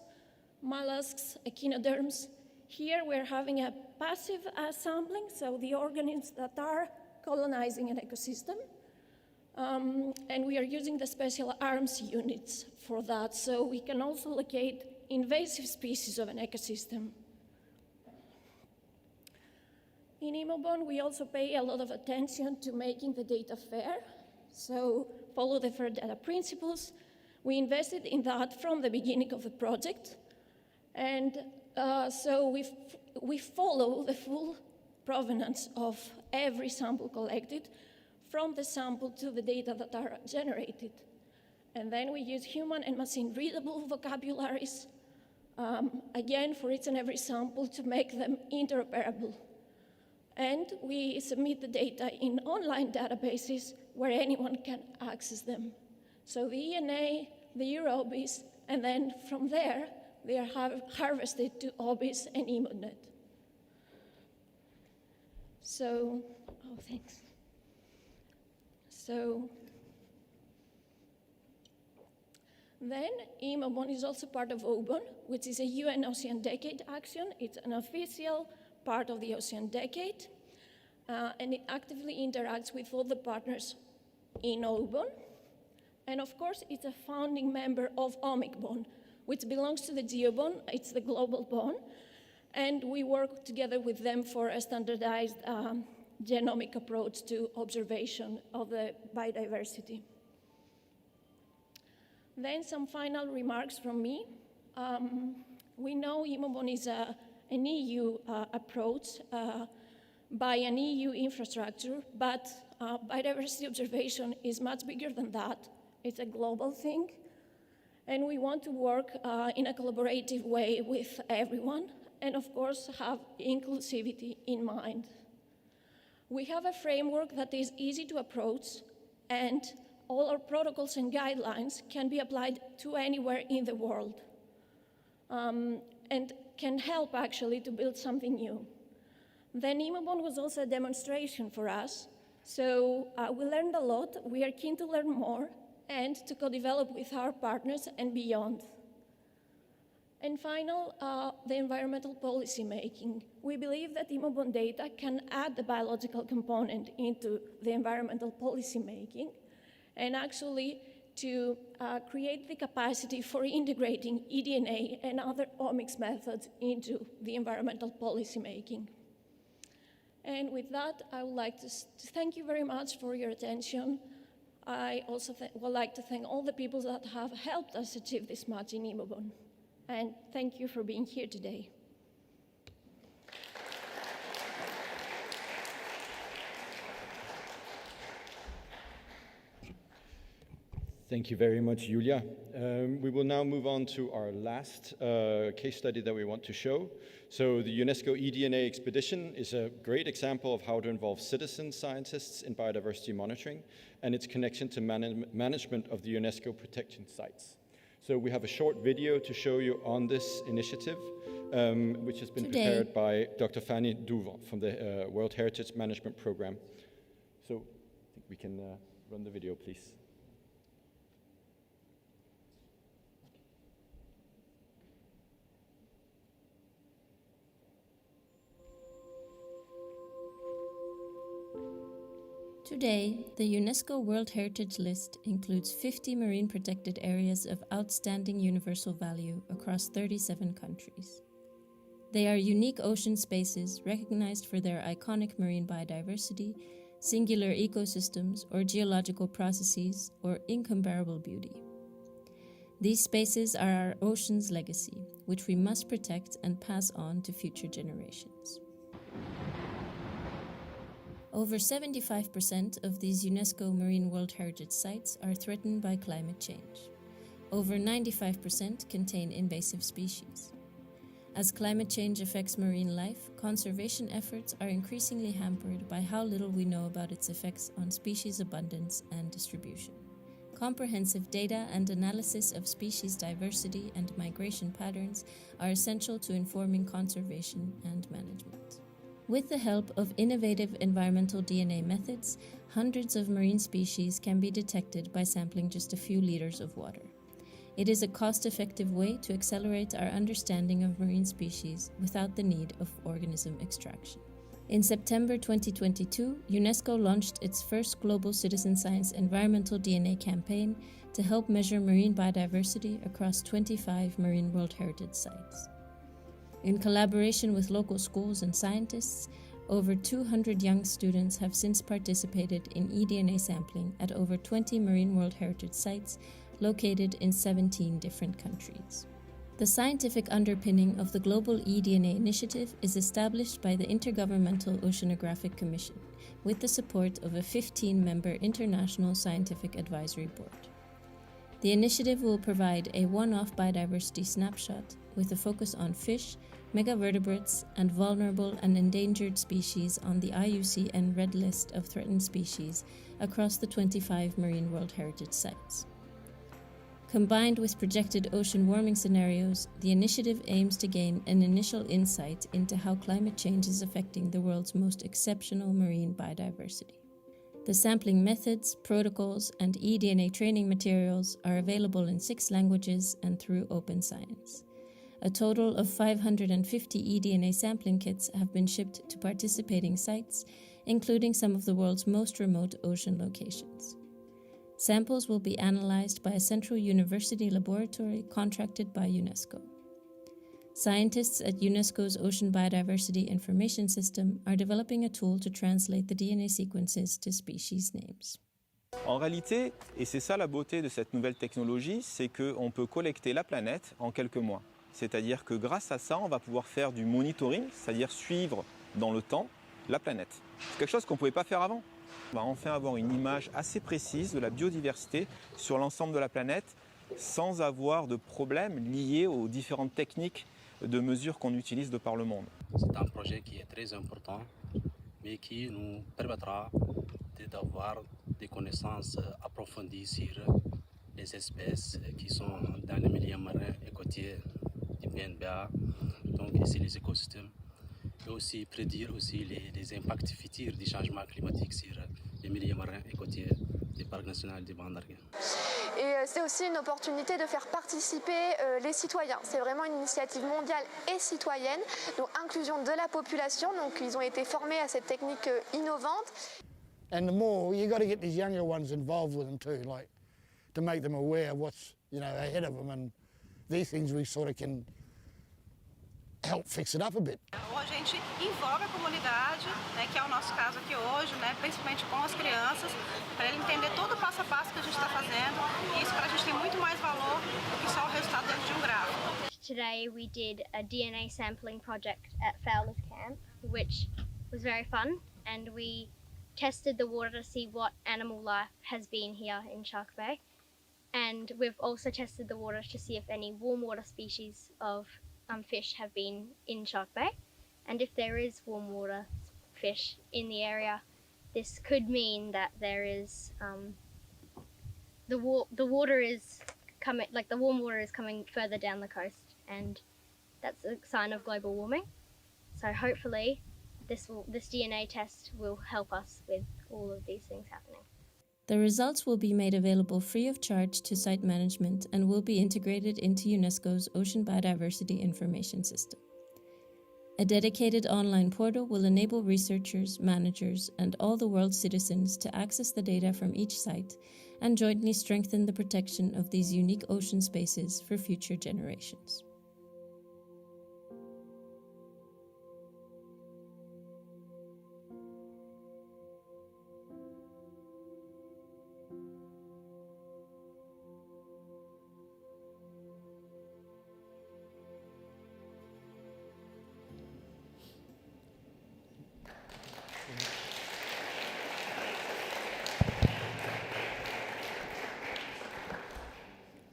mollusks, echinoderms. Here we're having a passive sampling, so the organisms that are colonizing an ecosystem. And we are using the special ARMS units for that, so we can also locate invasive species of an ecosystem. In IMOBON, we also pay a lot of attention to making the data fair, so follow the fair data principles. We invested in that from the beginning of the project, and so we follow the full provenance of every sample collected, from the sample to the data that are generated. And then we use human and machine readable vocabularies, again, for each and every sample to make them interoperable. And we submit the data in online databases where anyone can access them. So the ENA, the EuroOBIS, and then from there, they are harvested to OBIS and IMODNet. So, oh, thanks. So, then IMOBON is also part of OBON, which is a UN Ocean Decade action. It's an official part of the Ocean Decade, and it actively interacts with all the partners in OBON. And of course, it's a founding member of OMICBON, which belongs to the GeoBON. It's the global bond, and we work together with them for a standardized genomic approach to observation of the biodiversity. Then some final remarks from me. We know IMOBON is an EU approach by an EU infrastructure, but biodiversity observation is much bigger than that. It's a global thing. And we want to work in a collaborative way with everyone, and of course have inclusivity in mind. We have a framework that is easy to approach, and all our protocols and guidelines can be applied to anywhere in the world, and can help actually to build something new. Then IMOBON was also a demonstration for us, so we learned a lot. We are keen to learn more and to co-develop with our partners and beyond. And final, the environmental policy making. We believe that IMOBON data can add the biological component into the environmental policy making, and actually to create the capacity for integrating eDNA and other omics methods into the environmental policy making. And with that, I would like to thank you very much for your attention. I also would like to thank all the people that have helped us achieve this much in IMOBON. And thank you for being here today. Thank you very much, Julia. We will now move on to our last case study that we want to show. So the UNESCO eDNA expedition is a great example of how to involve citizen scientists in biodiversity monitoring and its connection to management of the UNESCO protection sites. So we have a short video to show you on this initiative, which has been prepared by Dr. Fanny Douvant from the World Heritage Management Program. So I think we can run the video, please. Today, the UNESCO World Heritage List includes 50 marine protected areas of outstanding universal value across 37 countries. They are unique ocean spaces recognized for their iconic marine biodiversity, singular ecosystems or geological processes, or incomparable beauty. These spaces are our ocean's legacy, which we must protect and pass on to future generations. Over 75% of these UNESCO Marine World Heritage Sites are threatened by climate change. Over 95% contain invasive species. As climate change affects marine life, conservation efforts are increasingly hampered by how little we know about its effects on species abundance and distribution. Comprehensive data and analysis of species diversity and migration patterns are essential to informing conservation and management. With the help of innovative environmental DNA methods, hundreds of marine species can be detected by sampling just a few liters of water. It is a cost-effective way to accelerate our understanding of marine species without the need of organism extraction. In September 2022, UNESCO launched its first global citizen science environmental DNA campaign to help measure marine biodiversity across 25 marine World Heritage Sites. In collaboration with local schools and scientists, over 200 young students have since participated in eDNA sampling at over 20 marine World Heritage Sites located in 17 different countries. The scientific underpinning of the Global eDNA Initiative is established by the Intergovernmental Oceanographic Commission, with the support of a 15-member International Scientific Advisory Board. The initiative will provide a one-off biodiversity snapshot with a focus on fish, megavertebrates, and vulnerable and endangered species on the IUCN Red List of Threatened Species across the 25 marine World Heritage Sites. Combined with projected ocean warming scenarios, the initiative aims to gain an initial insight into how climate change is affecting the world's most exceptional marine biodiversity. The sampling methods, protocols, and eDNA training materials are available in 6 languages and through open science. A total of 550 eDNA sampling kits have been shipped to participating sites, including some of the world's most remote ocean locations. Samples will be analyzed by a central university laboratory contracted by UNESCO. Scientists at UNESCO's Ocean Biodiversity Information System are developing a tool to translate the DNA sequences to species names. En réalité, et c'est ça la beauté de cette nouvelle technologie, c'est qu'on peut collecter la planète en quelques mois. C'est-à-dire que grâce à ça, on va pouvoir faire du monitoring, c'est-à-dire suivre dans le temps la planète. C'est quelque chose qu'on ne pouvait pas faire avant. On va enfin avoir une image assez précise de la biodiversité sur l'ensemble de la planète sans avoir de problèmes liés aux différentes techniques de mesure qu'on utilise de par le monde. C'est un projet qui est très important, mais qui nous permettra d'avoir des connaissances approfondies sur les espèces qui sont dans les milieux marins et côtiers du PNBA, donc ici les écosystèmes, et aussi prédire aussi les impacts futurs du changement climatique sur les milieux marins et côtiers du Parc national des Bandes d'Arguin. Et c'est aussi une opportunité de faire participer les citoyens. C'est vraiment une initiative mondiale et citoyenne, donc inclusion de la population. Donc ils ont été formés à cette technique innovante. And the more, you got to get these younger ones involved with them too, like to make them aware of what's ahead of them, and these things we sort of can help fix it up a bit. A gente envolve a comunidade, que é o nosso caso aqui hoje, principalmente com as crianças, para ele entender todo o passo a passo que a gente está fazendo, e isso para a gente tem muito mais valor do que só o resultado dentro de gráfico. Today we did a DNA sampling project at Fowler's Camp, which was very fun, and we tested the water to see what animal life has been here in Shark Bay, and we've also tested the water to see if any warm water species of fish have been in Shark Bay, and if there is warm water fish in the area, this could mean that there is the water is coming, like the warm water is coming further down the coast, and that's a sign of global warming. So hopefully this DNA test will help us with all of these things happening. The results will be made available free of charge to site management and will be integrated into UNESCO's Ocean Biodiversity Information System. A dedicated online portal will enable researchers, managers, and all the world's citizens to access the data from each site and jointly strengthen the protection of these unique ocean spaces for future generations.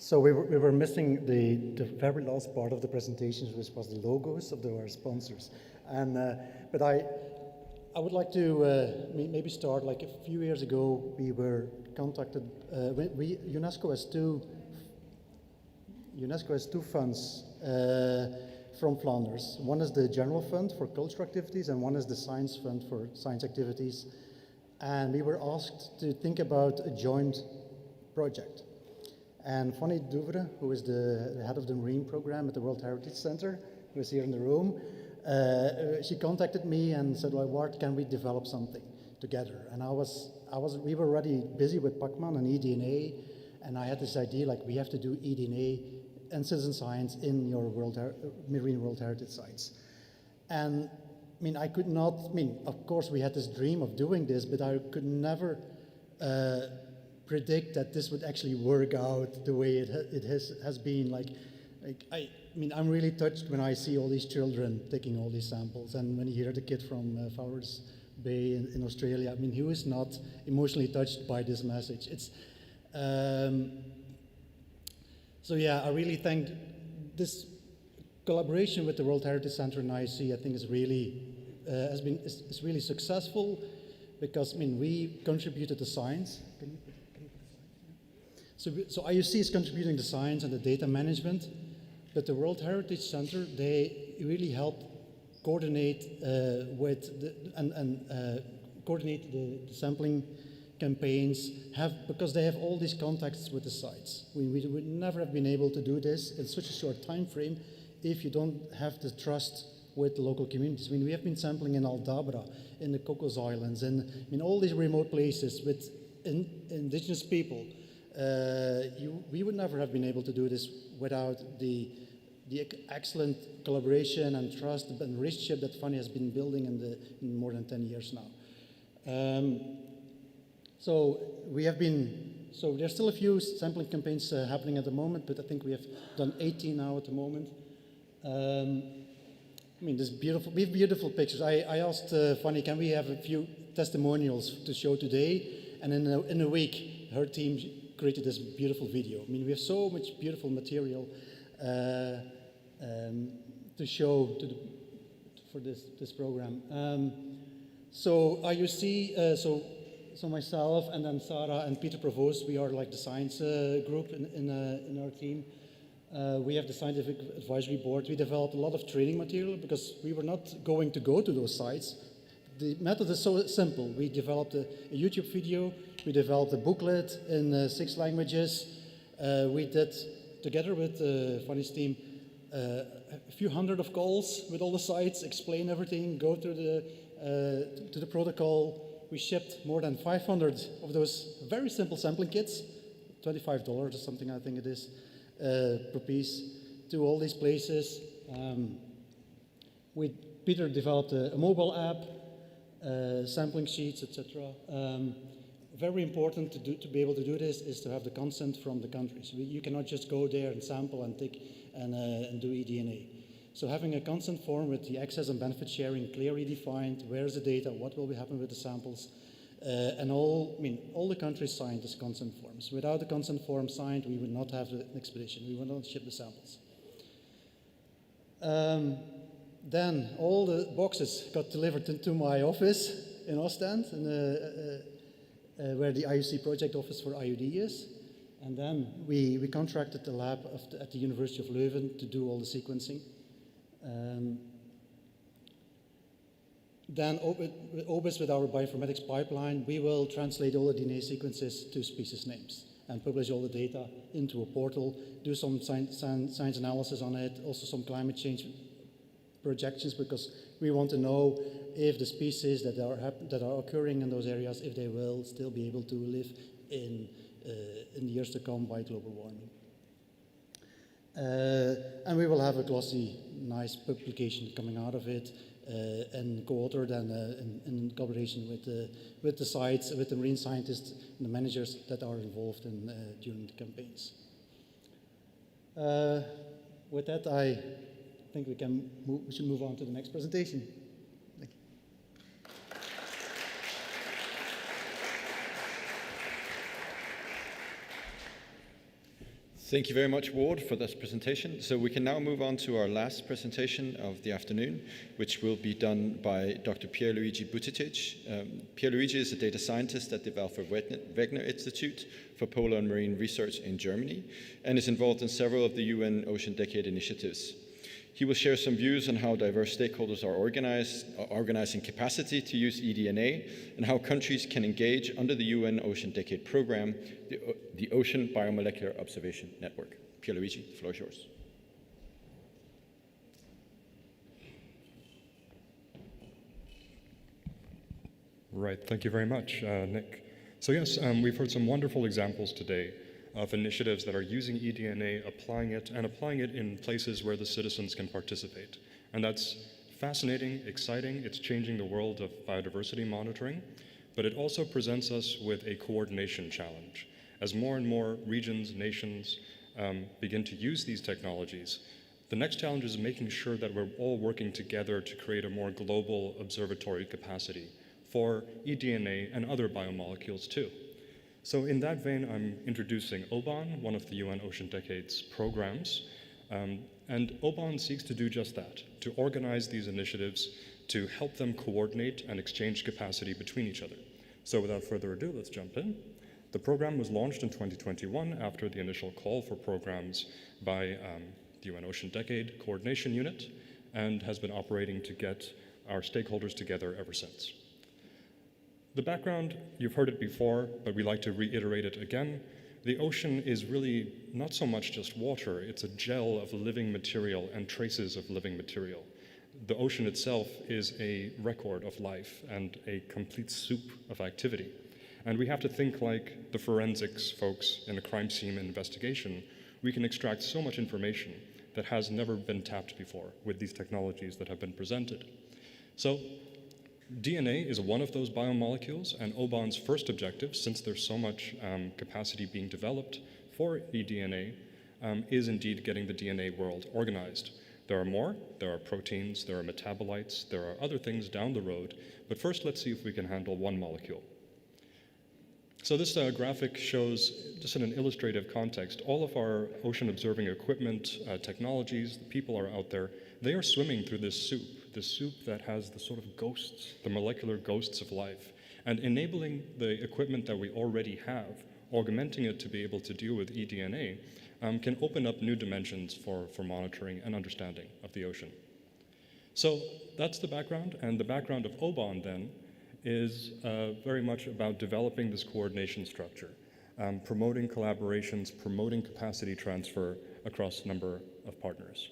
So we were missing the very last part of the presentation, which was the logos of our sponsors. And but I would like to maybe start, like a few years ago, we were contacted. UNESCO has two funds from Flanders. One is the General Fund for Cultural Activities, and one is the Science Fund for Science Activities. And we were asked to think about a joint project. And Fanny Douvre, who is the head of the Marine Program at the World Heritage Center, who is here in the room, she contacted me and said, well, what can we develop something together? And we were already busy with PACMAN and eDNA, and I had this idea, like, we have to do eDNA and citizen science in your marine World Heritage sites. And I mean, of course we had this dream of doing this, but I could never predict that this would actually work out the way it has been. I'm really touched when I see all these children taking all these samples, and when you hear the kid from Fowler's Bay in Australia. I mean, who is not emotionally touched by this message? It's so yeah, I really think this collaboration with the World Heritage Center and IOC, I think, is really is really successful, because I mean, we contributed the science. So IOC is contributing the science and the data management, but the World Heritage Center, they really help coordinate coordinate the sampling campaigns, because they have all these contacts with the sites. We would never have been able to do this in such a short time frame if you don't have the trust with the local communities. I mean, we have been sampling in Aldabra, in the Cocos Islands, and in all these remote places with indigenous people. We would never have been able to do this without the excellent collaboration and trust and relationship that Fanny has been building in more than 10 years now. So there's still a few sampling campaigns happening at the moment, but I think we have done 18 now at the moment. I mean, we have beautiful pictures. I asked Fanny, can we have a few testimonials to show today? And in a week, her team created this beautiful video. I mean, we have so much beautiful material to show for this program. So IOC, so myself and then Sarah and Peter Provost, we are like the science group in our team. We have the scientific advisory board. We developed a lot of training material because we were not going to go to those sites. The method is so simple. We developed a YouTube video. We developed a booklet in 6 languages. We did, together with Fanny's team, a few hundred of calls with all the sites, explain everything, go through to the protocol. We shipped more than 500 of those very simple sampling kits, $25 or something, I think it is, per piece, to all these places. Peter developed a mobile app, sampling sheets, etc. Very important to be able to do this is to have the consent from the countries. You cannot just go there and sample and do eDNA. So having a consent form with the access and benefit sharing clearly defined, where's the data, what will happen with the samples, and all the countries signed this consent forms. Without the consent form signed, we would not have an expedition. We would not ship the samples. Then all the boxes got delivered into my office in Ostend, where the IOC project office for IOD is. And then we contracted the lab at the University of Leuven to do all the sequencing. Then OBIS, with our bioinformatics pipeline, we will translate all the DNA sequences to species names and publish all the data into a portal, do some science analysis on it, also some climate change projections, because we want to know if the species that are occurring in those areas, if they will still be able to live in the years to come by global warming. And we will have a glossy, nice publication coming out of it, and co-authored and in collaboration with the sites, with the marine scientists and the managers that are involved in, during the campaigns. With that, I think we should move on to the next presentation. Thank you. Thank you very much, Ward, for this presentation. So we can now move on to our last presentation of the afternoon, which will be done by Dr. Pierluigi Buttigieg. Pierluigi is a data scientist at the Alfred Wegener Institute for Polar and Marine Research in Germany, and is involved in several of the UN Ocean Decade initiatives. He will share some views on how diverse stakeholders are organizing capacity to use eDNA, and how countries can engage under the UN Ocean Decade program, the Ocean Biomolecular Observation Network. Pierluigi, the floor is yours. Right, thank you very much, Nick. So yes, we've heard some wonderful examples today of initiatives that are using eDNA, applying it in places where the citizens can participate. And that's fascinating, exciting. It's changing the world of biodiversity monitoring, but it also presents us with a coordination challenge. As more and more regions, nations begin to use these technologies, the next challenge is making sure that we're all working together to create a more global observatory capacity for eDNA and other biomolecules too. So in that vein, I'm introducing OBON, one of the UN Ocean Decades programs. And OBON seeks to do just that, to organize these initiatives, to help them coordinate and exchange capacity between each other. So without further ado, let's jump in. The program was launched in 2021 after the initial call for programs by the UN Ocean Decade Coordination Unit, and has been operating to get our stakeholders together ever since. The background, you've heard it before, but we like to reiterate it again. The ocean is really not so much just water, it's a gel of living material and traces of living material. The ocean itself is a record of life and a complete soup of activity. And we have to think like the forensics folks in a crime scene investigation. We can extract so much information that has never been tapped before with these technologies that have been presented. So DNA is one of those biomolecules, and OBON's first objective, since there's so much capacity being developed for eDNA, is indeed getting the DNA world organized. There are more. There are proteins, there are metabolites, there are other things down the road, but first let's see if we can handle one molecule. So this graphic shows, just in an illustrative context, all of our ocean observing equipment, technologies, the people are out there, they are swimming through this soup that has the sort of ghosts, the molecular ghosts of life, and enabling the equipment that we already have, augmenting it to be able to deal with eDNA, can open up new dimensions for monitoring and understanding of the ocean. So that's the background, and the background of OBON then is very much about developing this coordination structure, promoting collaborations, promoting capacity transfer across a number of partners.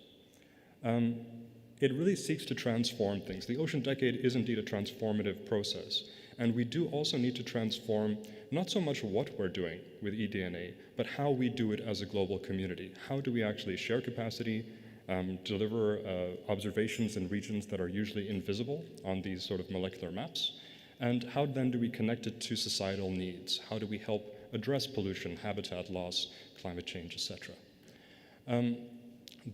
It really seeks to transform things. The Ocean Decade is indeed a transformative process, and we do also need to transform not so much what we're doing with eDNA, but how we do it as a global community. How do we actually share capacity, deliver observations in regions that are usually invisible on these sort of molecular maps, and how then do we connect it to societal needs? How do we help address pollution, habitat loss, climate change, etc.?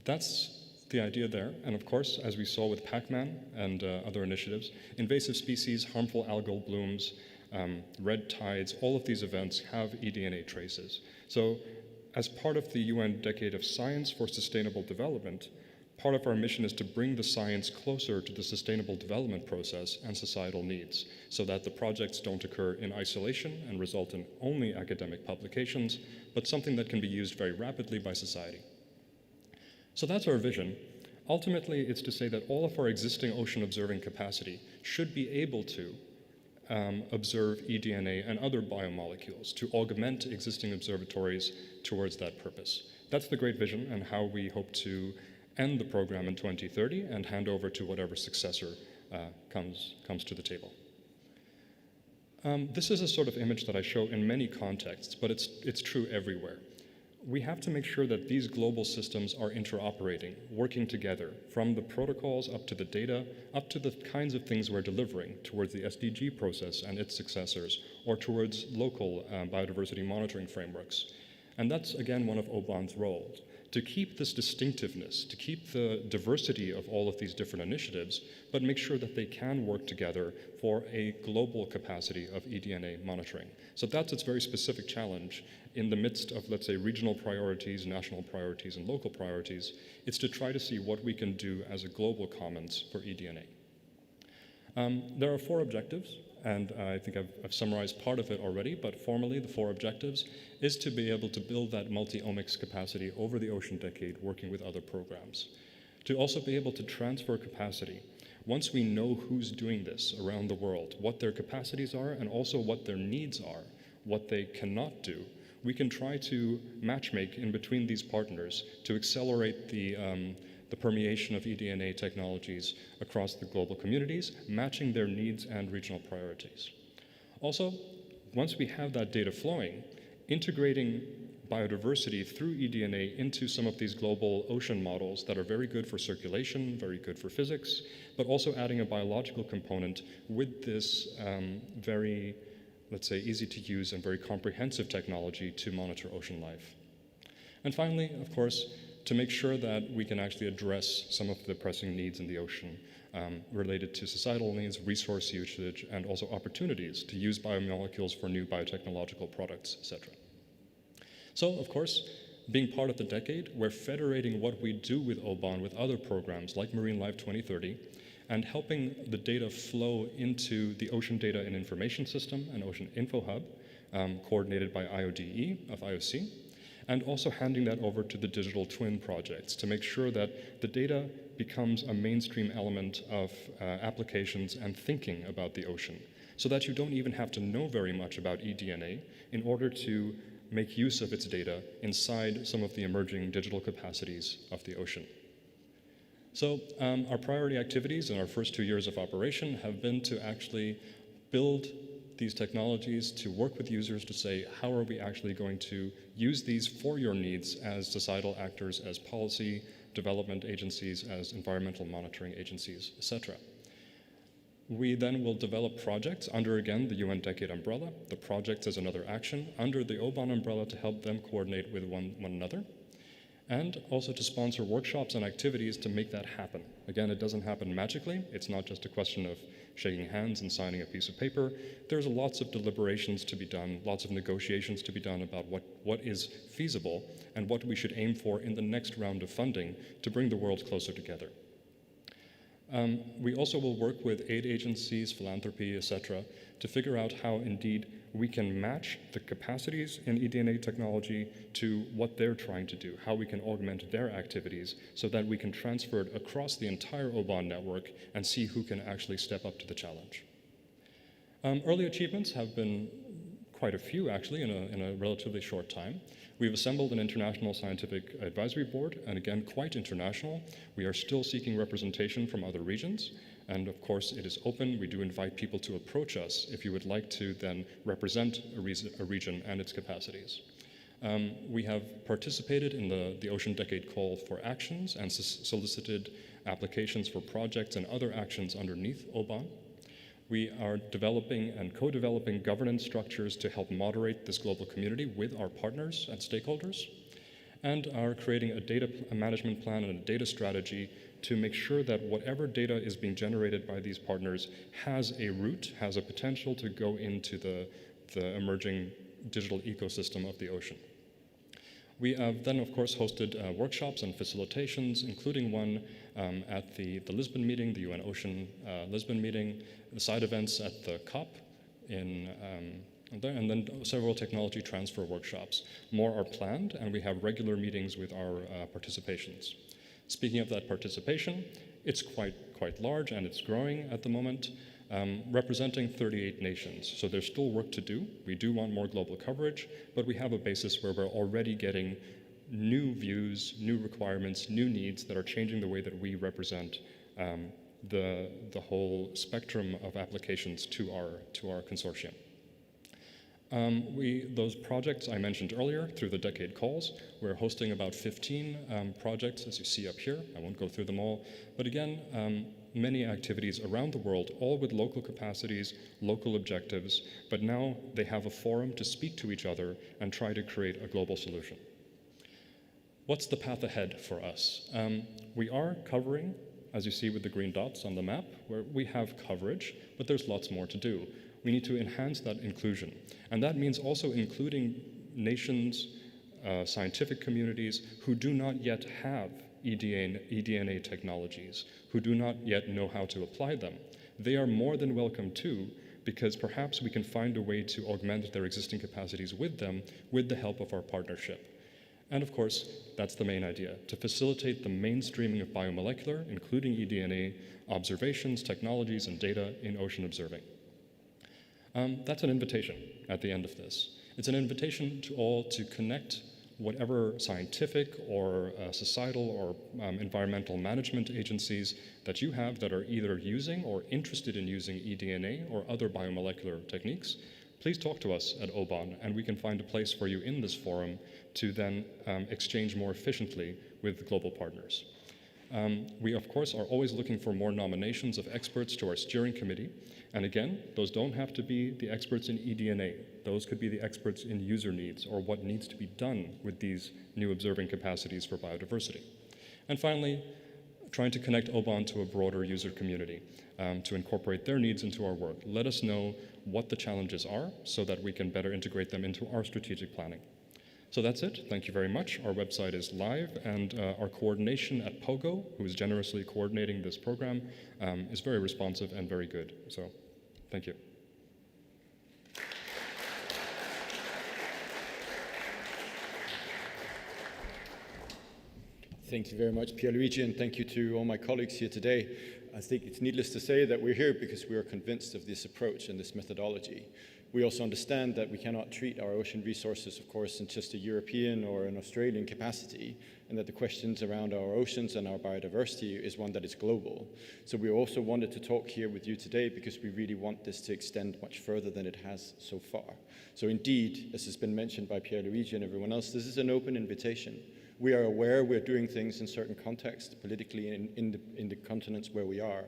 That's the idea there, and of course, as we saw with Pac-Man and other initiatives, invasive species, harmful algal blooms, red tides, all of these events have eDNA traces. So as part of the UN Decade of Science for Sustainable Development, part of our mission is to bring the science closer to the sustainable development process and societal needs, so that the projects don't occur in isolation and result in only academic publications, but something that can be used very rapidly by society. So that's our vision. Ultimately, it's to say that all of our existing ocean observing capacity should be able to observe eDNA and other biomolecules, to augment existing observatories towards that purpose. That's the great vision and how we hope to end the program in 2030 and hand over to whatever successor comes to the table. This is a sort of image that I show in many contexts, but it's true everywhere. We have to make sure that these global systems are interoperating, working together, from the protocols up to the data, up to the kinds of things we're delivering towards the SDG process and its successors, or towards local biodiversity monitoring frameworks. And that's, again, one of OBON's roles, to keep this distinctiveness, to keep the diversity of all of these different initiatives, but make sure that they can work together for a global capacity of eDNA monitoring. So that's its very specific challenge in the midst of, let's say, regional priorities, national priorities, and local priorities. It's to try to see what we can do as a global commons for eDNA. There are 4 objectives, and I think I've summarized part of it already, but formally the 4 objectives is to be able to build that multi-omics capacity over the ocean decade working with other programs. To also be able to transfer capacity. Once we know who's doing this around the world, what their capacities are, and also what their needs are, what they cannot do, we can try to matchmake in between these partners to accelerate the permeation of eDNA technologies across the global communities, matching their needs and regional priorities. Also, once we have that data flowing, integrating biodiversity through eDNA into some of these global ocean models that are very good for circulation, very good for physics, but also adding a biological component with this very, let's say, easy to use and very comprehensive technology to monitor ocean life. And finally, of course, to make sure that we can actually address some of the pressing needs in the ocean related to societal needs, resource usage, and also opportunities to use biomolecules for new biotechnological products, etc. So, of course, being part of the decade, we're federating what we do with OBON with other programs like Marine Life 2030 and helping the data flow into the Ocean Data and Information System and Ocean Info Hub, coordinated by IODE of IOC, and also handing that over to the digital twin projects to make sure that the data becomes a mainstream element of applications and thinking about the ocean, so that you don't even have to know very much about eDNA in order to make use of its data inside some of the emerging digital capacities of the ocean. So our priority activities in our first 2 years of operation have been to actually build these technologies, to work with users to say, how are we actually going to use these for your needs as societal actors, as policy development agencies, as environmental monitoring agencies, etc. We then will develop projects under, again, the UN Decade umbrella. The projects as another action under the OBON umbrella to help them coordinate with one another, and also to sponsor workshops and activities to make that happen. Again, it doesn't happen magically. It's not just a question of shaking hands and signing a piece of paper. There's lots of deliberations to be done, lots of negotiations to be done about what is feasible and what we should aim for in the next round of funding to bring the world closer together. We also will work with aid agencies, philanthropy, etc., to figure out how indeed we can match the capacities in eDNA technology to what they're trying to do, how we can augment their activities so that we can transfer it across the entire OBON network and see who can actually step up to the challenge. Early achievements have been quite a few, actually, in a relatively short time. We've assembled an international scientific advisory board, and again, quite international. We are still seeking representation from other regions, and of course, it is open. We do invite people to approach us if you would like to then represent a region and its capacities. We have participated in the Ocean Decade Call for Actions and solicited applications for projects and other actions underneath OBON. We are developing and co-developing governance structures to help moderate this global community with our partners and stakeholders, and are creating a data management plan and a data strategy to make sure that whatever data is being generated by these partners has a route, has a potential to go into the emerging digital ecosystem of the ocean. We have then, of course, hosted workshops and facilitations, including one at the Lisbon meeting, the UN Ocean Lisbon meeting, the side events at the COP and then several technology transfer workshops. More are planned, and we have regular meetings with our participations. Speaking of that participation, it's quite large, and it's growing at the moment, representing 38 nations. So there's still work to do. We do want more global coverage, but we have a basis where we're already getting new views, new requirements, new needs that are changing the way that we represent the whole spectrum of applications to our consortium. Those projects I mentioned earlier through the Decade Calls, we're hosting about 15 projects, as you see up here. I won't go through them all, but again, many activities around the world, all with local capacities, local objectives, but now they have a forum to speak to each other and try to create a global solution. What's the path ahead for us? We are covering, as you see with the green dots on the map, where we have coverage, but there's lots more to do. We need to enhance that inclusion. And that means also including nations, scientific communities who do not yet have eDNA technologies, who do not yet know how to apply them. They are more than welcome too, because perhaps we can find a way to augment their existing capacities with them with the help of our partnership. And of course, that's the main idea, to facilitate the mainstreaming of biomolecular, including eDNA, observations, technologies, and data in ocean observing. That's an invitation at the end of this. It's an invitation to all to connect whatever scientific or societal or environmental management agencies that you have that are either using or interested in using eDNA or other biomolecular techniques. Please talk to us at OBON, and we can find a place for you in this forum to then exchange more efficiently with global partners. We, of course, are always looking for more nominations of experts to our steering committee. And again, those don't have to be the experts in eDNA. Those could be the experts in user needs or what needs to be done with these new observing capacities for biodiversity. And finally, trying to connect OBON to a broader user community to incorporate their needs into our work. Let us know what the challenges are so that we can better integrate them into our strategic planning. So that's it. Thank you very much. Our website is live, and our coordination at POGO, who is generously coordinating this program, is very responsive and very good. So thank you. Thank you very much, Pierluigi, and thank you to all my colleagues here today. I think it's needless to say that we're here because we are convinced of this approach and this methodology. We also understand that we cannot treat our ocean resources, of course, in just a European or an Australian capacity, and that the questions around our oceans and our biodiversity is one that is global. So we also wanted to talk here with you today because we really want this to extend much further than it has so far. So indeed, as has been mentioned by Pierluigi and everyone else, this is an open invitation. We are aware we're doing things in certain contexts, politically in the continents where we are.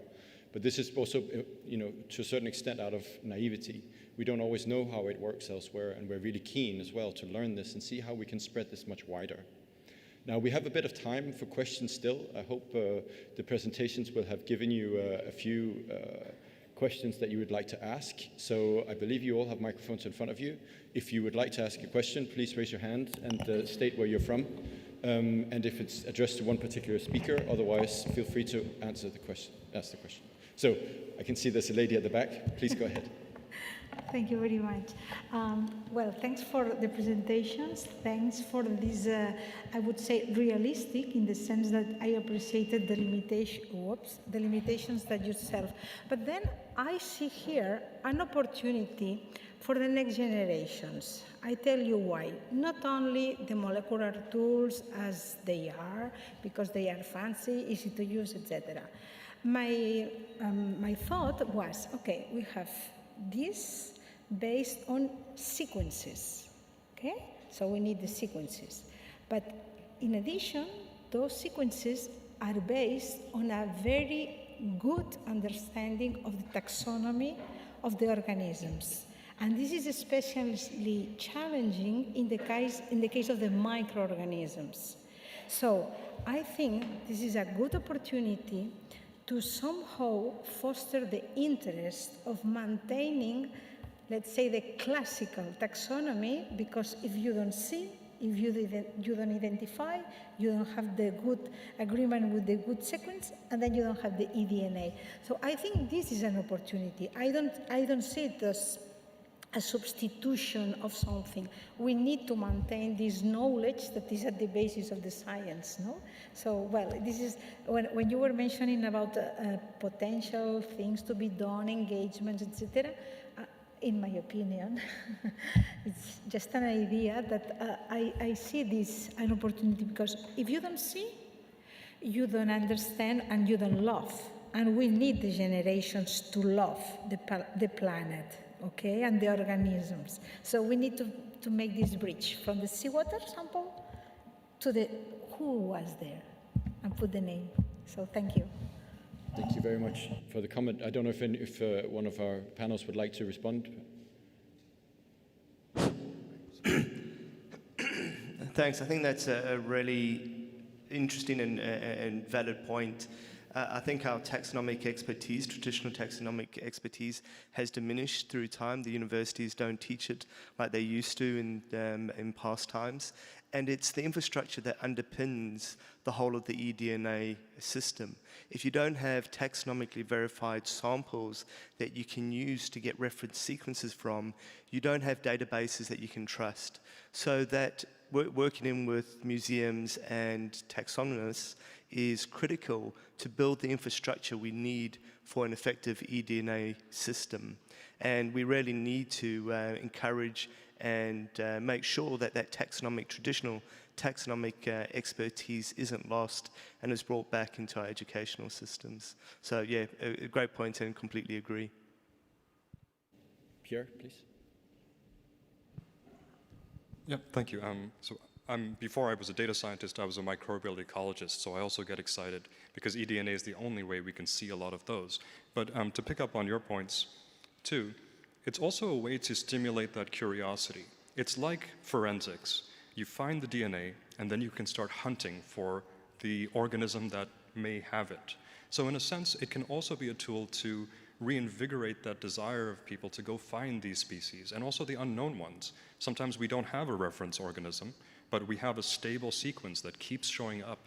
But this is also, to a certain extent out of naivety. We don't always know how it works elsewhere, and we're really keen as well to learn this and see how we can spread this much wider. Now, we have a bit of time for questions still. I hope the presentations will have given you a few questions that you would like to ask. So I believe you all have microphones in front of you. If you would like to ask a question, please raise your hand and state where you're from. And if it's addressed to one particular speaker, otherwise feel free to ask the question. So I can see there's a lady at the back. Please go ahead. Thank you very much. Well, thanks for the presentations. Thanks for this, I would say, realistic in the sense that I appreciated the limitations that you serve. But then I see here an opportunity for the next generations. I tell you why. Not only the molecular tools as they are, because they are fancy, easy to use, etc. My thought was, okay, we have this based on sequences, okay? So we need the sequences. But in addition, those sequences are based on a very good understanding of the taxonomy of the organisms. And this is especially challenging in the case of the microorganisms. So I think this is a good opportunity to somehow foster the interest of maintaining, let's say, the classical taxonomy, because if you don't see, if you don't identify, you don't have the good agreement with the good sequence, and then you don't have the eDNA. So I think this is an opportunity. I don't see it as a substitution of something. We need to maintain this knowledge that is at the basis of the science, no? So, well, this is, when you were mentioning about potential things to be done, engagements, etc., in my opinion, it's just an idea that I see this an opportunity, because if you don't see, you don't understand and you don't love. And we need the generations to love the planet, okay, and the organisms. So we need to make this bridge from the seawater sample to the who was there and put the name. So thank you. Thank you very much for the comment. I don't know if one of our panelists would like to respond. Thanks. I think that's a really interesting and valid point. I think our taxonomic expertise, traditional taxonomic expertise, has diminished through time. The universities don't teach it like they used to in past times. And it's the infrastructure that underpins the whole of the eDNA system. If you don't have taxonomically verified samples that you can use to get reference sequences from, you don't have databases that you can trust. So that working in with museums and taxonomists is critical to build the infrastructure we need for an effective eDNA system. And we really need to encourage and make sure that that traditional taxonomic expertise isn't lost and is brought back into our educational systems. So yeah, a great point and completely agree. Pierre, please. Yeah, thank you. Before I was a data scientist, I was a microbial ecologist, so I also get excited because eDNA is the only way we can see a lot of those. But to pick up on your points, too, it's also a way to stimulate that curiosity. It's like forensics. You find the DNA, and then you can start hunting for the organism that may have it. So in a sense, it can also be a tool to reinvigorate that desire of people to go find these species, and also the unknown ones. Sometimes we don't have a reference organism, but we have a stable sequence that keeps showing up.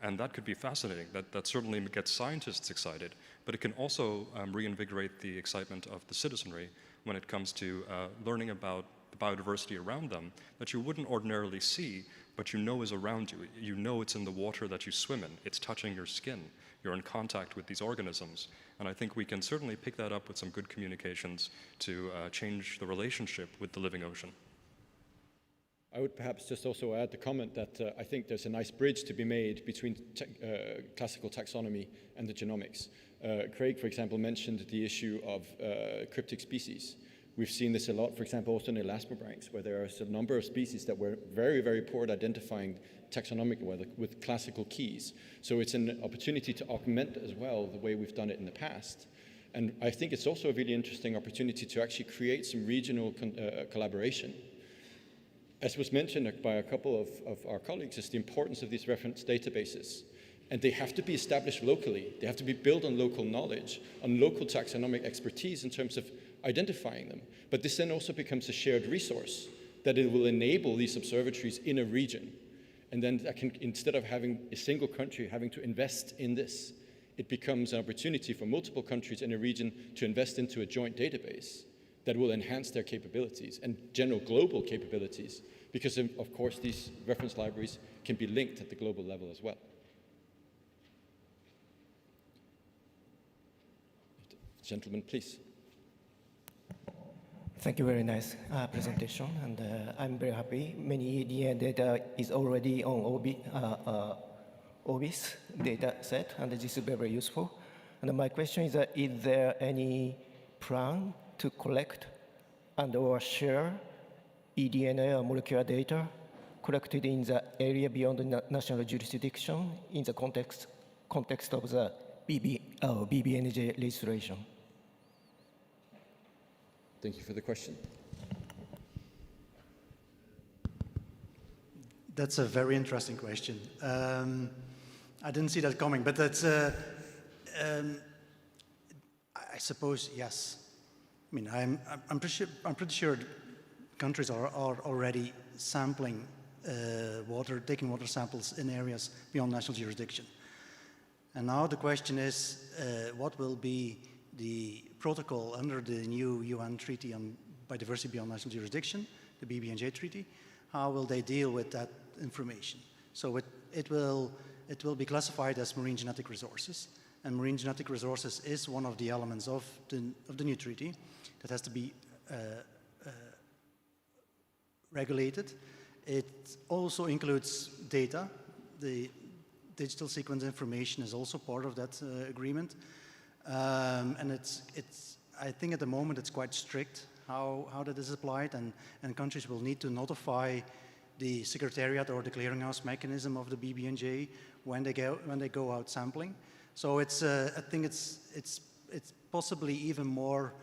And that could be fascinating. That certainly gets scientists excited, but it can also reinvigorate the excitement of the citizenry when it comes to learning about the biodiversity around them that you wouldn't ordinarily see, but you know is around you. You know it's in the water that you swim in. It's touching your skin. You're in contact with these organisms. And I think we can certainly pick that up with some good communications to change the relationship with the living ocean. I would perhaps just also add the comment that I think there's a nice bridge to be made between classical taxonomy and the genomics. Craig, for example, mentioned the issue of cryptic species. We've seen this a lot, for example, also in elasmobranchs, where there are a number of species that were very, very poor at identifying taxonomically with classical keys. So it's an opportunity to augment as well the way we've done it in the past. And I think it's also a really interesting opportunity to actually create some regional collaboration. As was mentioned by a couple of our colleagues, is the importance of these reference databases. And they have to be established locally. They have to be built on local knowledge, on local taxonomic expertise in terms of identifying them. But this then also becomes a shared resource that it will enable these observatories in a region. And then that can, instead of having a single country having to invest in this, it becomes an opportunity for multiple countries in a region to invest into a joint database that will enhance their capabilities and general global capabilities, because of course these reference libraries can be linked at the global level as well. Gentlemen, please. Thank you, very nice presentation, and I'm very happy. Many EDN data is already on OBIS data set, and this is very useful. And my question is there any plan to collect and or share eDNA or molecular data collected in the area beyond the national jurisdiction in the context of the BBNJ legislation? Thank you for the question. That's a very interesting question. I didn't see that coming, but that's, I suppose, yes. I mean, I'm pretty sure countries are already sampling water, taking water samples in areas beyond national jurisdiction. And now the question is, what will be the protocol under the new UN Treaty on Biodiversity Beyond National Jurisdiction, the BBNJ Treaty? How will they deal with that information? So it will be classified as marine genetic resources, and marine genetic resources is one of the elements of the new treaty that has to be regulated. It also includes data. The digital sequence information is also part of that agreement. And I think at the moment it's quite strict how that is applied, and countries will need to notify the secretariat or the clearinghouse mechanism of the BBNJ when they go out sampling. So I think it's possibly even more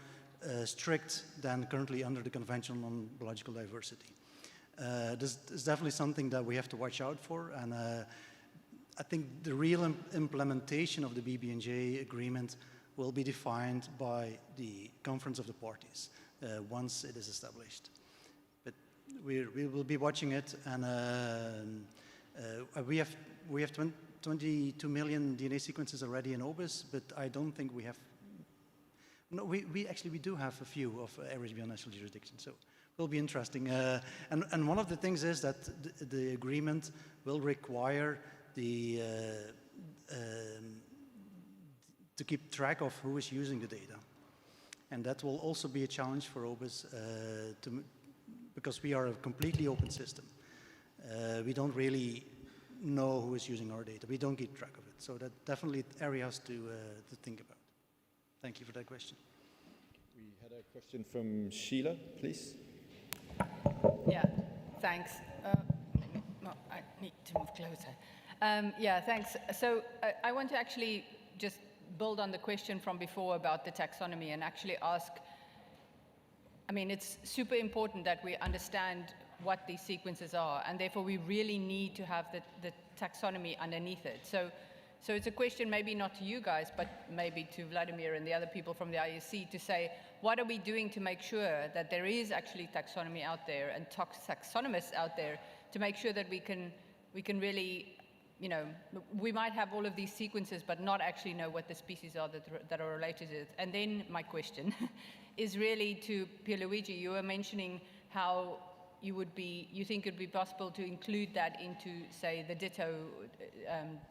strict than currently under the Convention on Biological Diversity. This is definitely something that we have to watch out for, and I think the real implementation of the BBNJ agreement will be defined by the Conference of the Parties once it is established. But we will be watching it, and we have 22 million DNA sequences already in OBIS, but I don't think we have. No, we do have a few of average bionational jurisdiction, so it will be interesting. And one of the things is that the agreement will require to keep track of who is using the data. And that will also be a challenge for OBIS because we are a completely open system. We don't really know who is using our data. We don't keep track of it. So that definitely areas to think about. Thank you for that question. We had a question from Sheila, please. Yeah, thanks. I need to move closer. Yeah, thanks. So I want to actually just build on the question from before about the taxonomy and actually ask, I mean, it's super important that we understand what these sequences are, and therefore we really need to have the taxonomy underneath it. So it's a question maybe not to you guys, but maybe to Vladimir and the other people from the IOC to say, what are we doing to make sure that there is actually taxonomy out there and taxonomists out there to make sure that we can really, you know, we might have all of these sequences but not actually know what the species are that are related to it. And then my question is really to Pierluigi. You were mentioning how you think it would be possible to include that into, say, the Ditto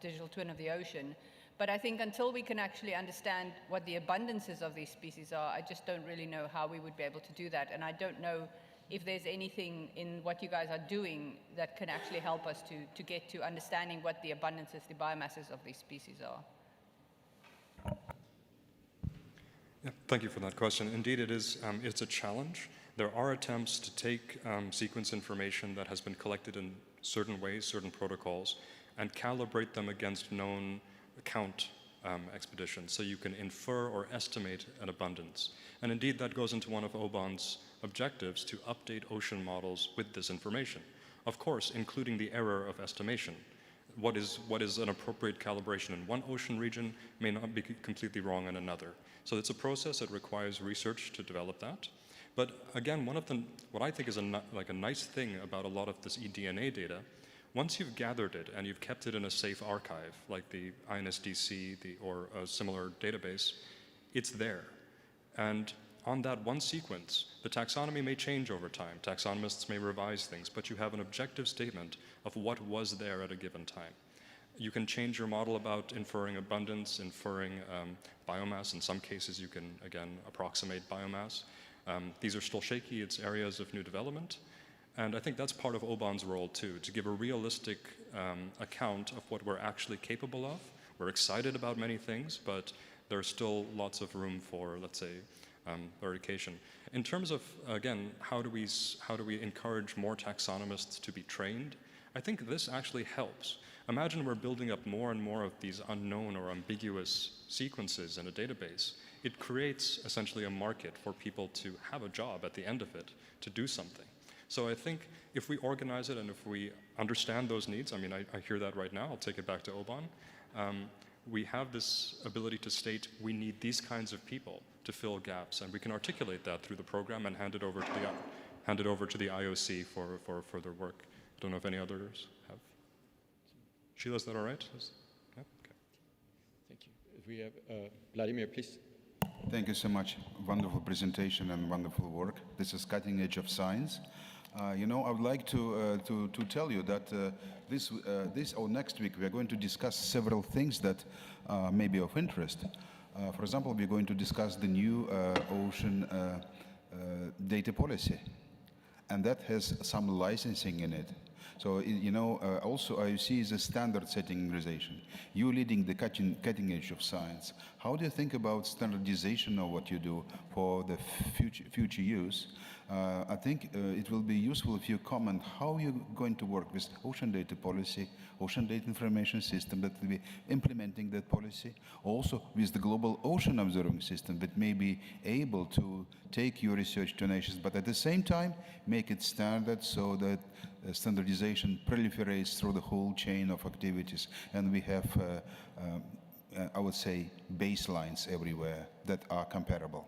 digital twin of the ocean. But I think until we can actually understand what the abundances of these species are, I just don't really know how we would be able to do that. And I don't know if there's anything in what you guys are doing that can actually help us to get to understanding what the abundances, the biomasses of these species are. Yeah, thank you for that question. Indeed, it's a challenge. There are attempts to take sequence information that has been collected in certain ways, certain protocols, and calibrate them against known count expeditions, so you can infer or estimate an abundance. And indeed, that goes into one of OBON's objectives, to update ocean models with this information. Of course, including the error of estimation. What is an appropriate calibration in one ocean region may not be completely wrong in another. So it's a process that requires research to develop that. But again, what I think is a nice thing about a lot of this eDNA data, once you've gathered it and you've kept it in a safe archive, like the INSDC or a similar database, it's there. And on that one sequence, the taxonomy may change over time. Taxonomists may revise things, but you have an objective statement of what was there at a given time. You can change your model about inferring abundance, inferring biomass. In some cases, you can, again, approximate biomass. These are still shaky. It's areas of new development. And I think that's part of OBON's role, too, to give a realistic account of what we're actually capable of. We're excited about many things, but there's still lots of room for, let's say, verification. In terms of, again, how do we encourage more taxonomists to be trained? I think this actually helps. Imagine we're building up more and more of these unknown or ambiguous sequences in a database. It creates essentially a market for people to have a job at the end of it, to do something. So I think if we organize it and if we understand those needs, I mean, I hear that right now, I'll take it back to OBON. We have this ability to state we need these kinds of people to fill gaps, and we can articulate that through the program and hand it over to the IOC for further work. I don't know if any others have. Sheila, is that all right? Yeah? Okay. Thank you. If we have Vladimir, please. Thank you so much. Wonderful presentation and wonderful work. This is cutting edge of science. You know, I would like to tell you that this or next week we are going to discuss several things that may be of interest. For example, we're going to discuss the new ocean data policy, and that has some licensing in it. So, also IOC is a standard-setting organization. You leading the cutting edge of science. How do you think about standardization of what you do for the future use? I think it will be useful if you comment how you're going to work with ocean data policy, ocean data information system that will be implementing that policy, also with the global ocean observing system that may be able to take your research to nations, but at the same time make it standard so that standardization proliferates through the whole chain of activities, and we have, I would say, baselines everywhere that are comparable.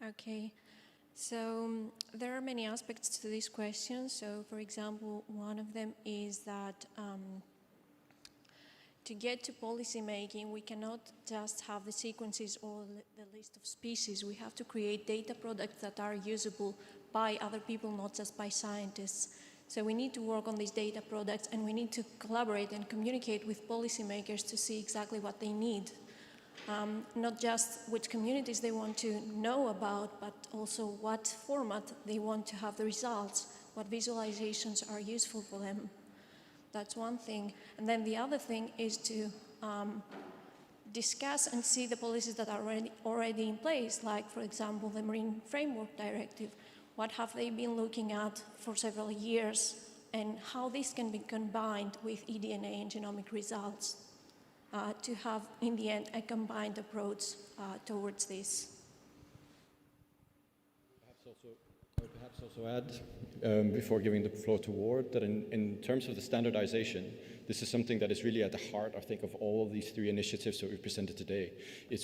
Okay, so there are many aspects to this question. So, for example, one of them is that to get to policy making, we cannot just have the sequences or the list of species. We have to create data products that are usable by other people, not just by scientists. So we need to work on these data products, and we need to collaborate and communicate with policymakers to see exactly what they need. Not just which communities they want to know about, but also what format they want to have the results, what visualizations are useful for them. That's one thing. And then the other thing is to discuss and see the policies that are already in place, like, for example, the Marine Framework Directive. What have they been looking at for several years, and how this can be combined with eDNA and genomic results to have, in the end, a combined approach towards this. Perhaps also add, before giving the floor to Ward, that in terms of the standardization, this is something that is really at the heart, I think, of all of these three initiatives that we've presented today.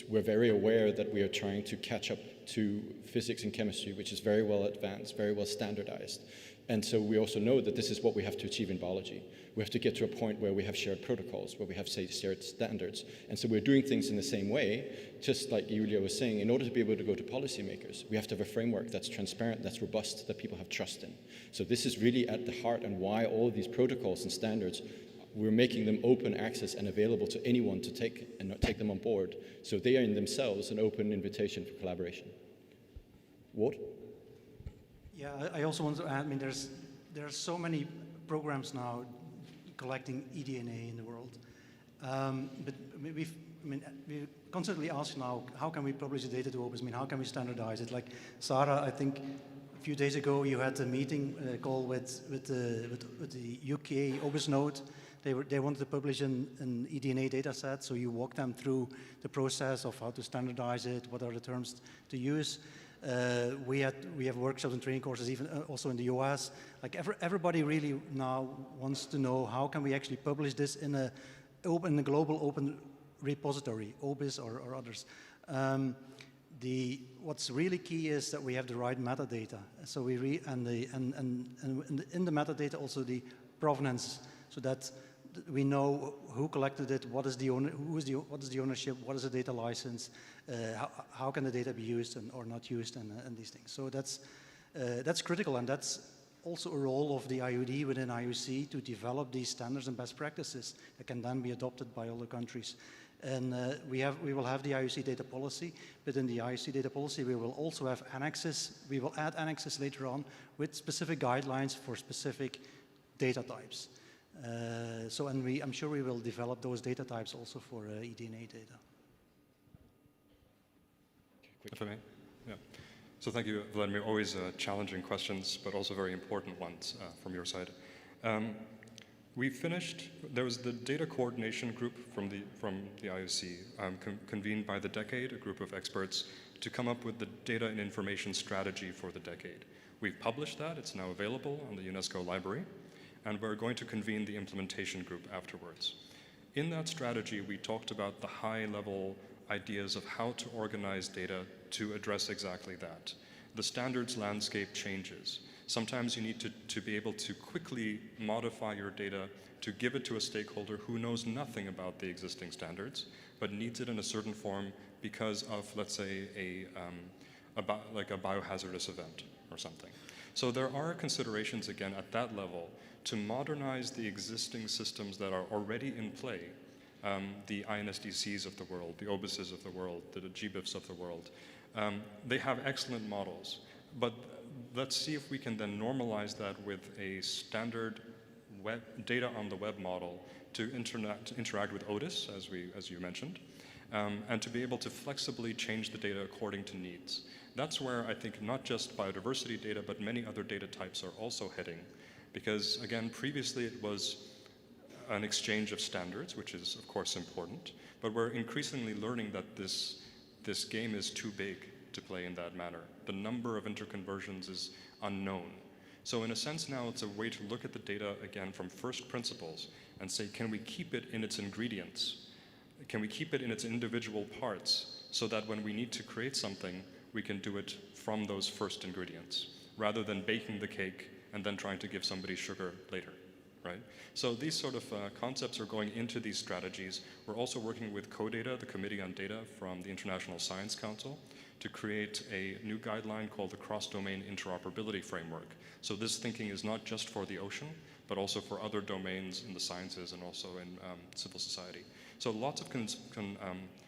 We're very aware that we are trying to catch up to physics and chemistry, which is very well advanced, very well standardized. And so we also know that this is what we have to achieve in biology. We have to get to a point where we have shared protocols, where we have, say, shared standards. And so we're doing things in the same way, just like Julia was saying. In order to be able to go to policymakers, we have to have a framework that's transparent, that's robust, that people have trust in. So this is really at the heart and why all of these protocols and standards, we're making them open access and available to anyone to take them on board. So they are in themselves an open invitation for collaboration. Ward? Yeah, I also want to add, I mean, there are so many programs now collecting eDNA in the world. But we constantly ask now, how can we publish the data to open? I mean, how can we standardize it? Like Sarah, I think a few days ago you had a meeting call with the UK Obis node. They wanted to publish an eDNA data set, so you walk them through the process of how to standardize it, what are the terms to use. We have workshops and training courses even also in the US. Like everybody really now wants to know how can we actually publish this in a global open repository, OBIS or others. What's really key is that we have the right metadata. So we in the metadata also the provenance, so that we know who collected it, what is the ownership, what is the data license, how can the data be used or not used, and these things. So that's critical, and that's also a role of the IOD within IOC to develop these standards and best practices that can then be adopted by other countries. And we will have the IOC data policy, but in the IOC data policy we will also have annexes. We will add annexes later on with specific guidelines for specific data types. I'm sure we will develop those data types also for eDNA data. If I may? Yeah. So thank you, Vladimir. Always challenging questions, but also very important ones from your side. We finished, there was the data coordination group from the IOC, convened by the decade, a group of experts, to come up with the data and information strategy for the decade. We've published that, it's now available on the UNESCO library, and we're going to convene the implementation group afterwards. In that strategy, we talked about the high-level ideas of how to organize data to address exactly that. The standards landscape changes. Sometimes you need to be able to quickly modify your data to give it to a stakeholder who knows nothing about the existing standards, but needs it in a certain form because of, let's say, like a biohazardous event or something. So there are considerations, again, at that level to modernize the existing systems that are already in play, the INSDCs of the world, the OBISs of the world, the GBIFs of the world. They have excellent models, but let's see if we can then normalize that with a standard web, data on the web model to interact with OTIS, as you mentioned, and to be able to flexibly change the data according to needs. That's where I think not just biodiversity data, but many other data types are also heading. Because again, previously it was an exchange of standards, which is of course important, but we're increasingly learning that this game is too big to play in that manner. The number of interconversions is unknown. So in a sense now it's a way to look at the data again from first principles and say, can we keep it in its ingredients? Can we keep it in its individual parts so that when we need to create something, we can do it from those first ingredients, rather than baking the cake and then trying to give somebody sugar later, right? So these sort of concepts are going into these strategies. We're also working with CODATA, the Committee on Data from the International Science Council, to create a new guideline called the Cross-Domain Interoperability Framework. So this thinking is not just for the ocean, but also for other domains in the sciences and also in civil society. So lots of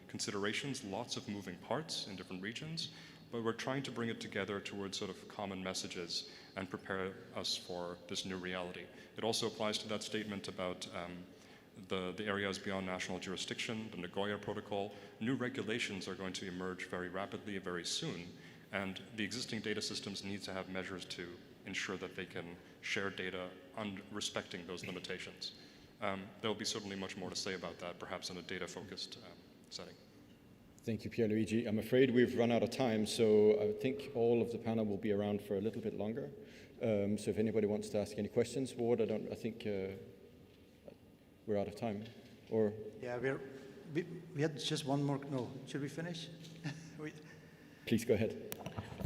considerations, lots of moving parts in different regions, but we're trying to bring it together towards sort of common messages and prepare us for this new reality. It also applies to that statement about the areas beyond national jurisdiction, the Nagoya Protocol. New regulations are going to emerge very rapidly, very soon, and the existing data systems need to have measures to ensure that they can share data respecting those limitations. There'll be certainly much more to say about that, perhaps in a data-focused setting. Thank you, Pierluigi. I'm afraid we've run out of time, so I think all of the panel will be around for a little bit longer. So if anybody wants to ask any questions, Ward, I think we're out of time. Or yeah, we had just one more. No, should we finish? Please go ahead.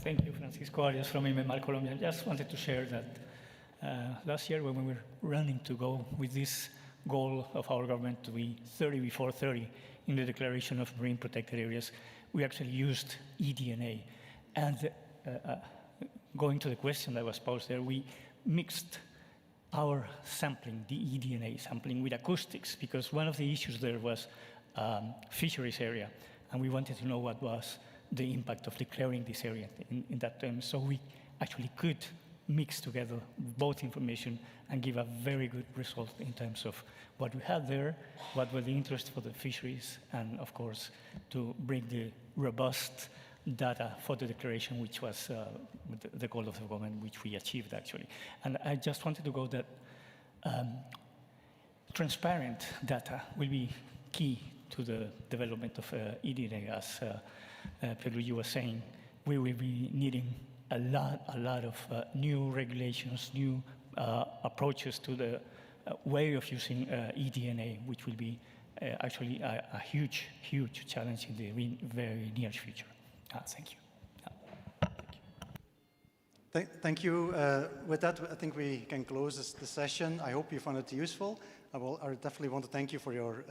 Thank you, Francisco Arias from IMEMAR Colombia. I just wanted to share that last year when we were running to go with this goal of our government to be 30 before 30 in the declaration of marine protected areas, we actually used eDNA. And going to the question that was posed there, we mixed our sampling, the eDNA sampling, with acoustics, because one of the issues there was fisheries area, and we wanted to know what was the impact of declaring this area in that term. So we actually could mix together both information and give a very good result in terms of what we had there, what were the interests for the fisheries, and of course to bring the robust data for the declaration, which was the goal of the government, which we achieved actually. And I just wanted to go that transparent data will be key to the development of eDNA, as Pierluigi was saying. We will be needing a lot of new regulations, new approaches to the way of using eDNA, which will be actually a huge challenge in the very near future. Thank you. Thank you. With that, I think we can close the session. I hope you found it useful. I definitely want to thank you for your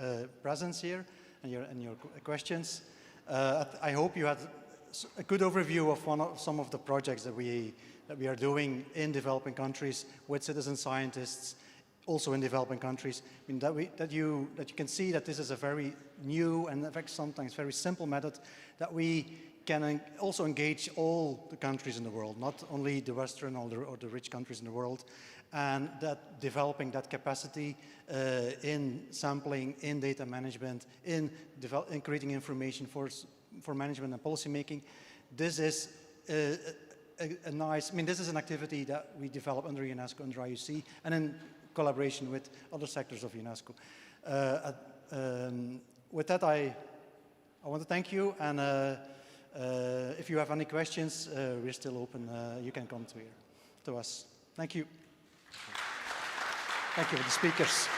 presence here and your questions. I hope you had a good overview of some of the projects that we are doing in developing countries with citizen scientists, also in developing countries. I mean, that you can see that this is a very new and in fact sometimes very simple method that we can also engage all the countries in the world, not only the Western or the rich countries in the world, and that developing that capacity in sampling, in data management, in creating information for management and policy making. This is a nice, I mean, this is an activity that we develop under UNESCO, under IOC, and in collaboration with other sectors of UNESCO. With that, I want to thank you, and if you have any questions, we're still open. You can come to us. Thank you. Thank you for the speakers.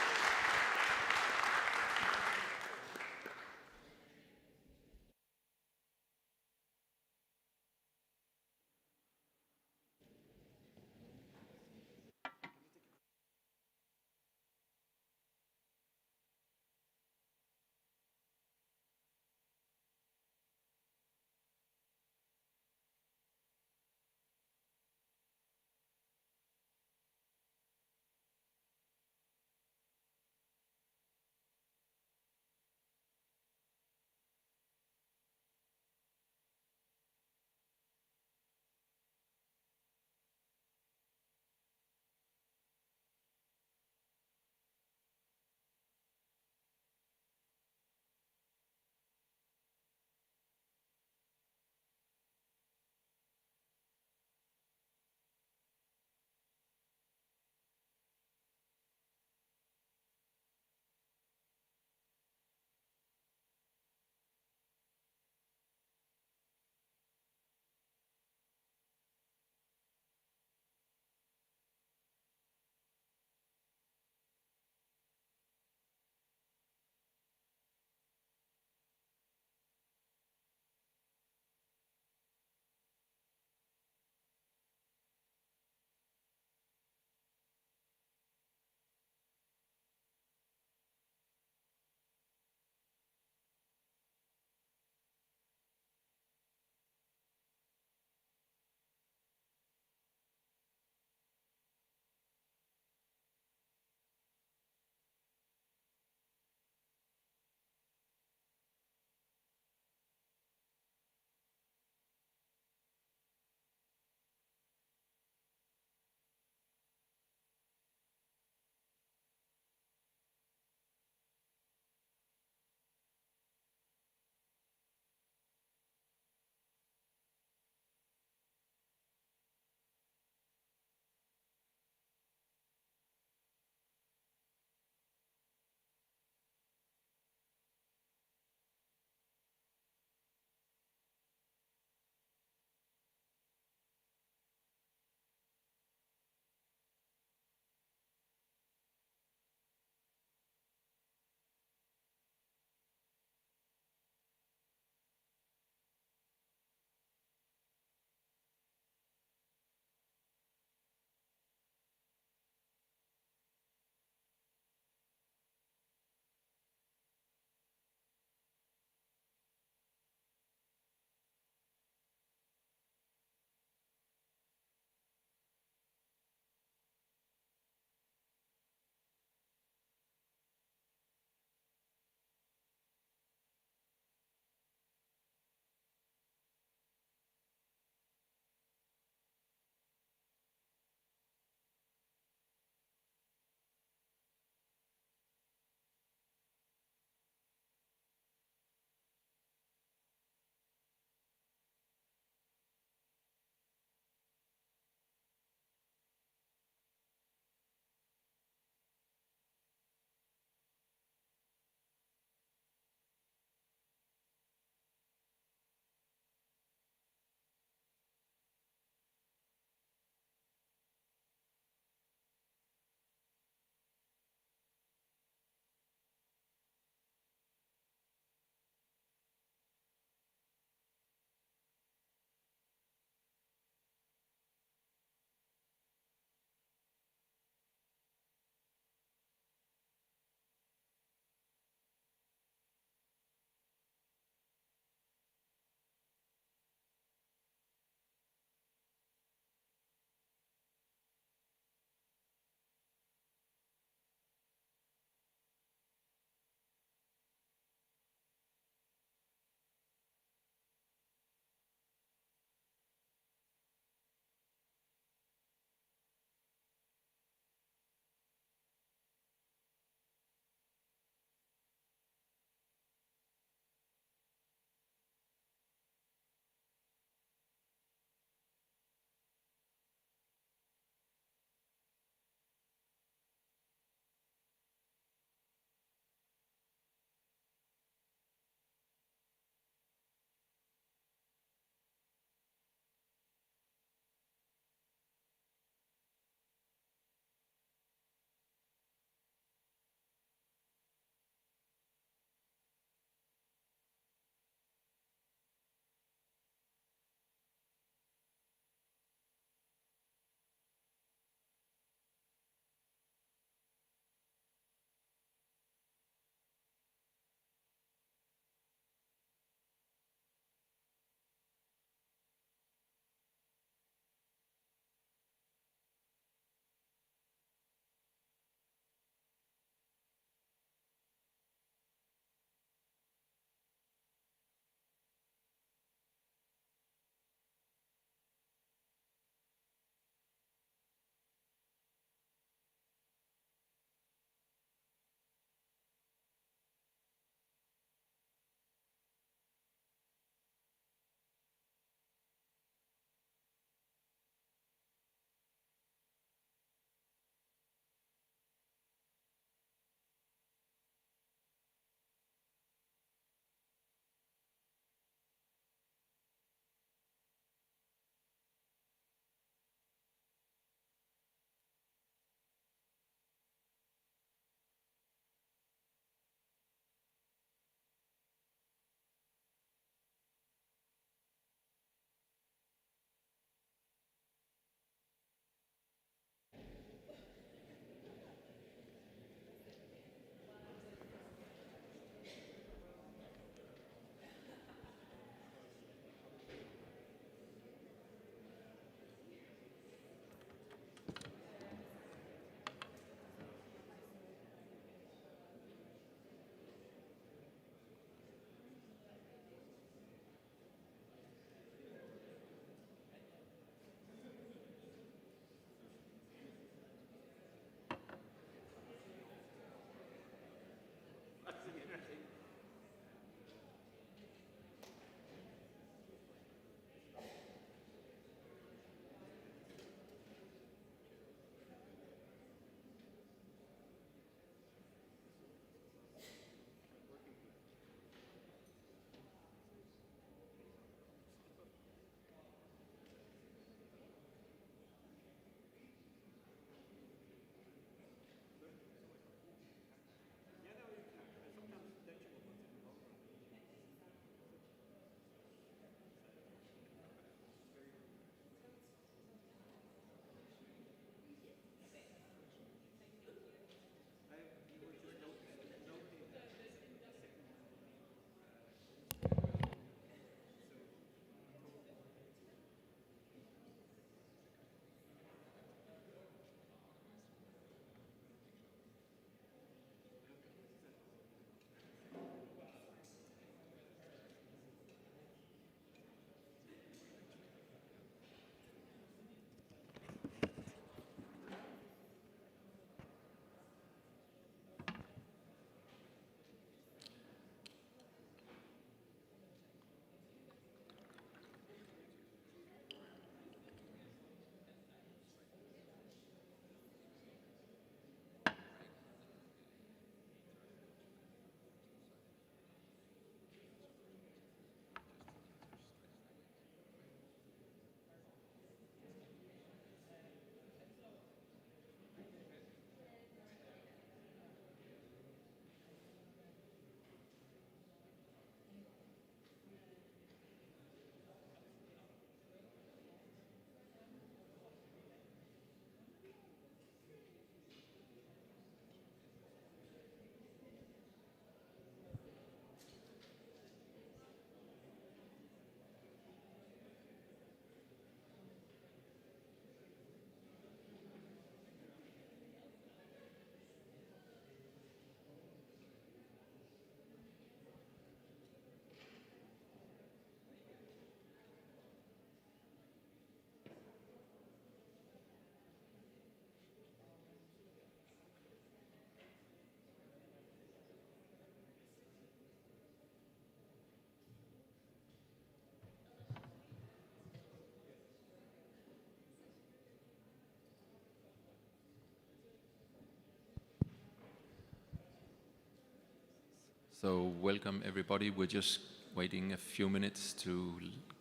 So welcome everybody. We're just waiting a few minutes to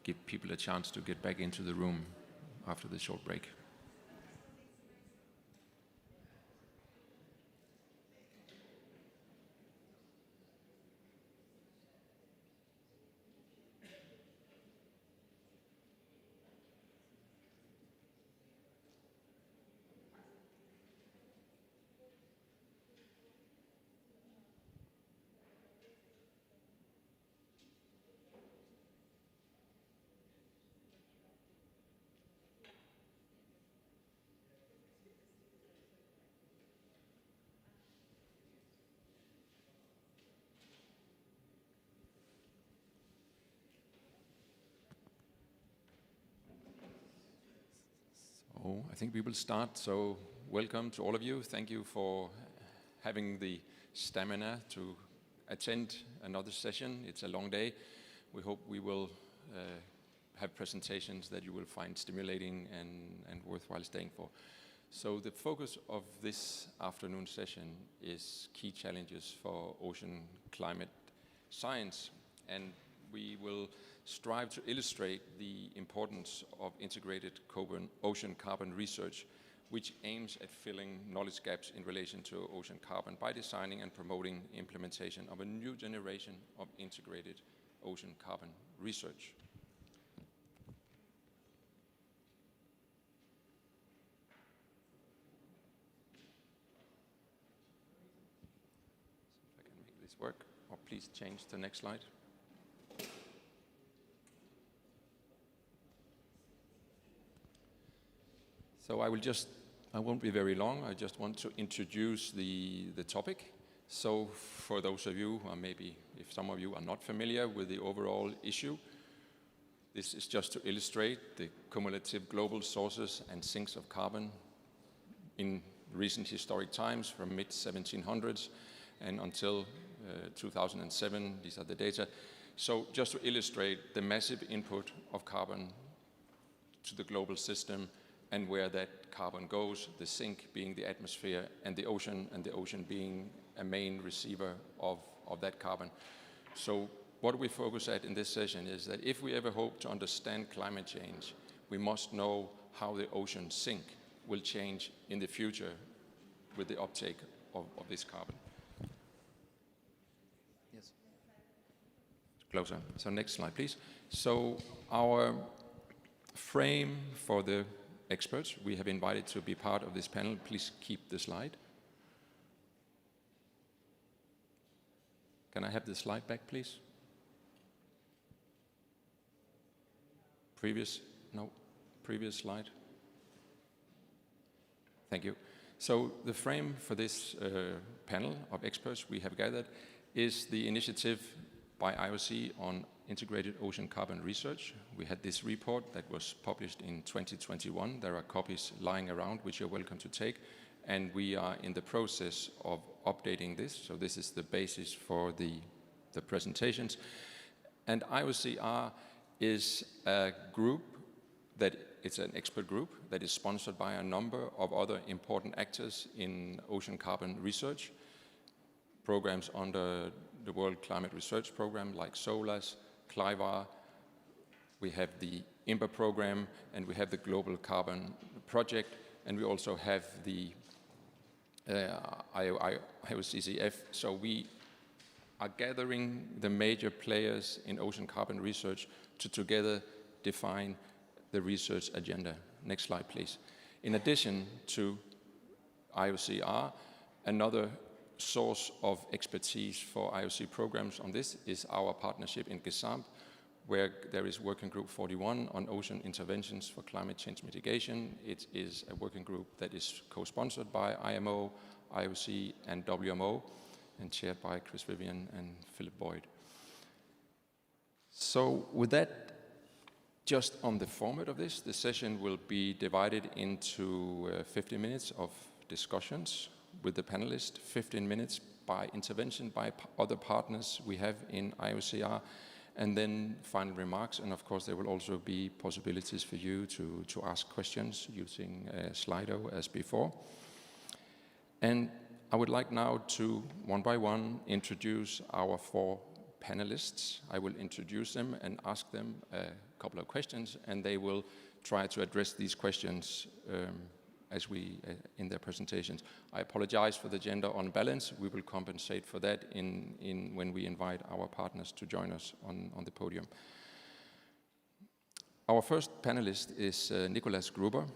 give people a chance to get back into the room after the short break. So I think we will start. So welcome to all of you. Thank you for having the stamina to attend another session. It's a long day. We hope we will have presentations that you will find stimulating and worthwhile staying for. So the focus of this afternoon session is key challenges for ocean climate science, and we will strive to illustrate the importance of integrated ocean carbon research, which aims at filling knowledge gaps in relation to ocean carbon by designing and promoting implementation of a new generation of integrated ocean carbon research. If I can make this work, or please change to the next slide. So I won't be very long. I just want to introduce the topic. So for those of you, or maybe if some of you are not familiar with the overall issue, this is just to illustrate the cumulative global sources and sinks of carbon in recent historic times from mid-1700s and until 2007. These are the data. So just to illustrate the massive input of carbon to the global system and where that carbon goes, the sink being the atmosphere and the ocean being a main receiver of that carbon. So what we focus at in this session is that if we ever hope to understand climate change, we must know how the ocean sink will change in the future with the uptake of this carbon. Yes. Closer. So next slide, please. So our frame for the experts we have invited to be part of this panel. Please keep the slide. Can I have the slide back, please? Previous slide. Thank you. So the frame for this panel of experts we have gathered is the initiative by IOC on integrated ocean carbon research. We had this report that was published in 2021. There are copies lying around which you're welcome to take, and we are in the process of updating this. So this is the basis for the presentations. And IOCR is a group it's an expert group that is sponsored by a number of other important actors in ocean carbon research, programs under the World Climate Research Program like SOLAS, CLIVAR. We have the IMBA program, and we have the Global Carbon Project, and we also have the IOCCF. So we are gathering the major players in ocean carbon research to together define the research agenda. Next slide, please. In addition to IOCR, another source of expertise for IOC programs on this is our partnership in GESAMP, where there is Working Group 41 on ocean interventions for climate change mitigation. It is a working group that is co-sponsored by IMO, IOC, and WMO, and chaired by Chris Vivian and Philip Boyd. So with that, just on the format of this, the session will be divided into 50 minutes of discussions with the panelists, 15 minutes by intervention by other partners we have in IOCR, and then final remarks. And of course, there will also be possibilities for you to ask questions using Slido as before. And I would like now to, one by one, introduce our 4 panelists. I will introduce them and ask them a couple of questions, and they will try to address these questions in their presentations. I apologize for the gender unbalance. We will compensate for that when we invite our partners to join us on the podium. Our first panelist is Nicolas Gruber.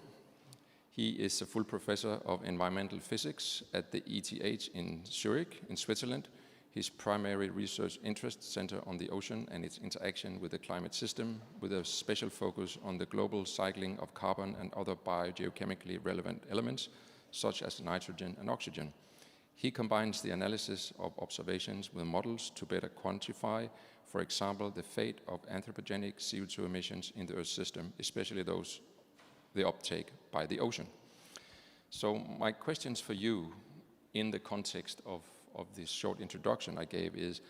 He is a full professor of environmental physics at the ETH in Zurich, in Switzerland. His primary research interests center on the ocean and its interaction with the climate system, with a special focus on the global cycling of carbon and other biogeochemically relevant elements, such as nitrogen and oxygen. He combines the analysis of observations with models to better quantify, for example, the fate of anthropogenic CO2 emissions in the Earth system, especially the uptake by the ocean. So my questions for you in the context of this short introduction I gave is,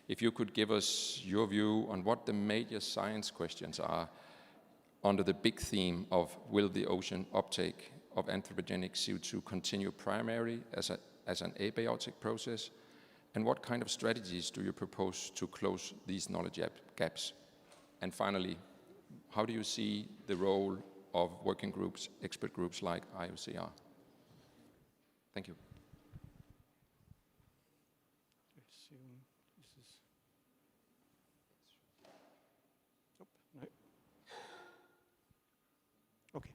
if you could give us your view on what the major science questions are under the big theme of will the ocean uptake of anthropogenic CO2 continue primarily as an abiotic process, and what kind of strategies do you propose to close these knowledge gaps? And finally, how do you see the role of working groups, expert groups like IOCR? Thank you. Okay.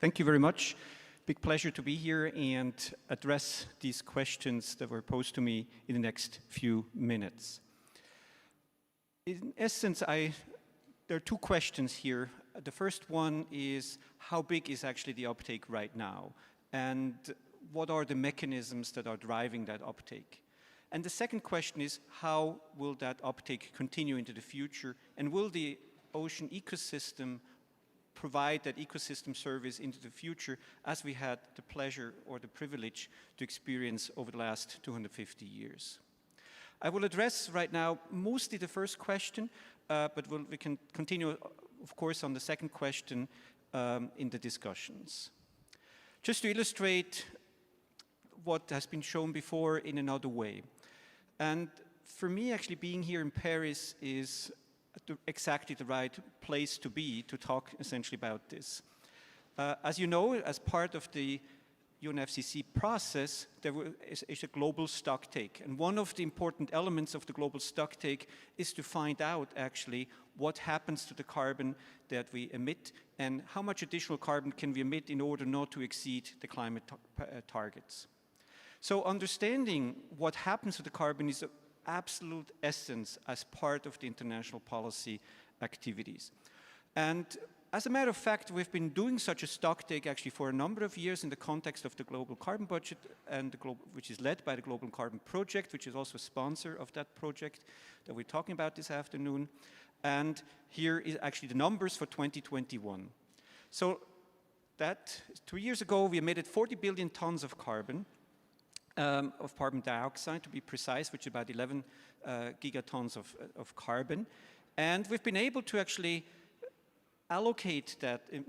Thank you very much. Big pleasure to be here and address these questions that were posed to me in the next few minutes. In essence, there are 2 questions here. The first one is, how big is actually the uptake right now? And what are the mechanisms that are driving that uptake? And the second question is, how will that uptake continue into the future? And will the ocean ecosystem provide that ecosystem service into the future, as we had the pleasure or the privilege to experience over the last 250 years? I will address right now mostly the first question, but we can continue, of course, on the second question in the discussions. Just to illustrate what has been shown before in another way. And for me, actually, being here in Paris is exactly the right place to be to talk essentially about this. As you know, as part of the UNFCCC process, there is a global stocktake. And one of the important elements of the global stocktake is to find out actually what happens to the carbon that we emit and how much additional carbon can we emit in order not to exceed the climate targets. So understanding what happens to the carbon is of absolute essence as part of the international policy activities. And as a matter of fact, we've been doing such a stocktake actually for a number of years in the context of the global carbon budget, and which is led by the Global Carbon Project, which is also a sponsor of that project that we're talking about this afternoon. And here is actually the numbers for 2021. So that 2 years ago, we emitted 40 billion tons of carbon dioxide to be precise, which is about 11 gigatons of carbon. And we've been able to actually allocate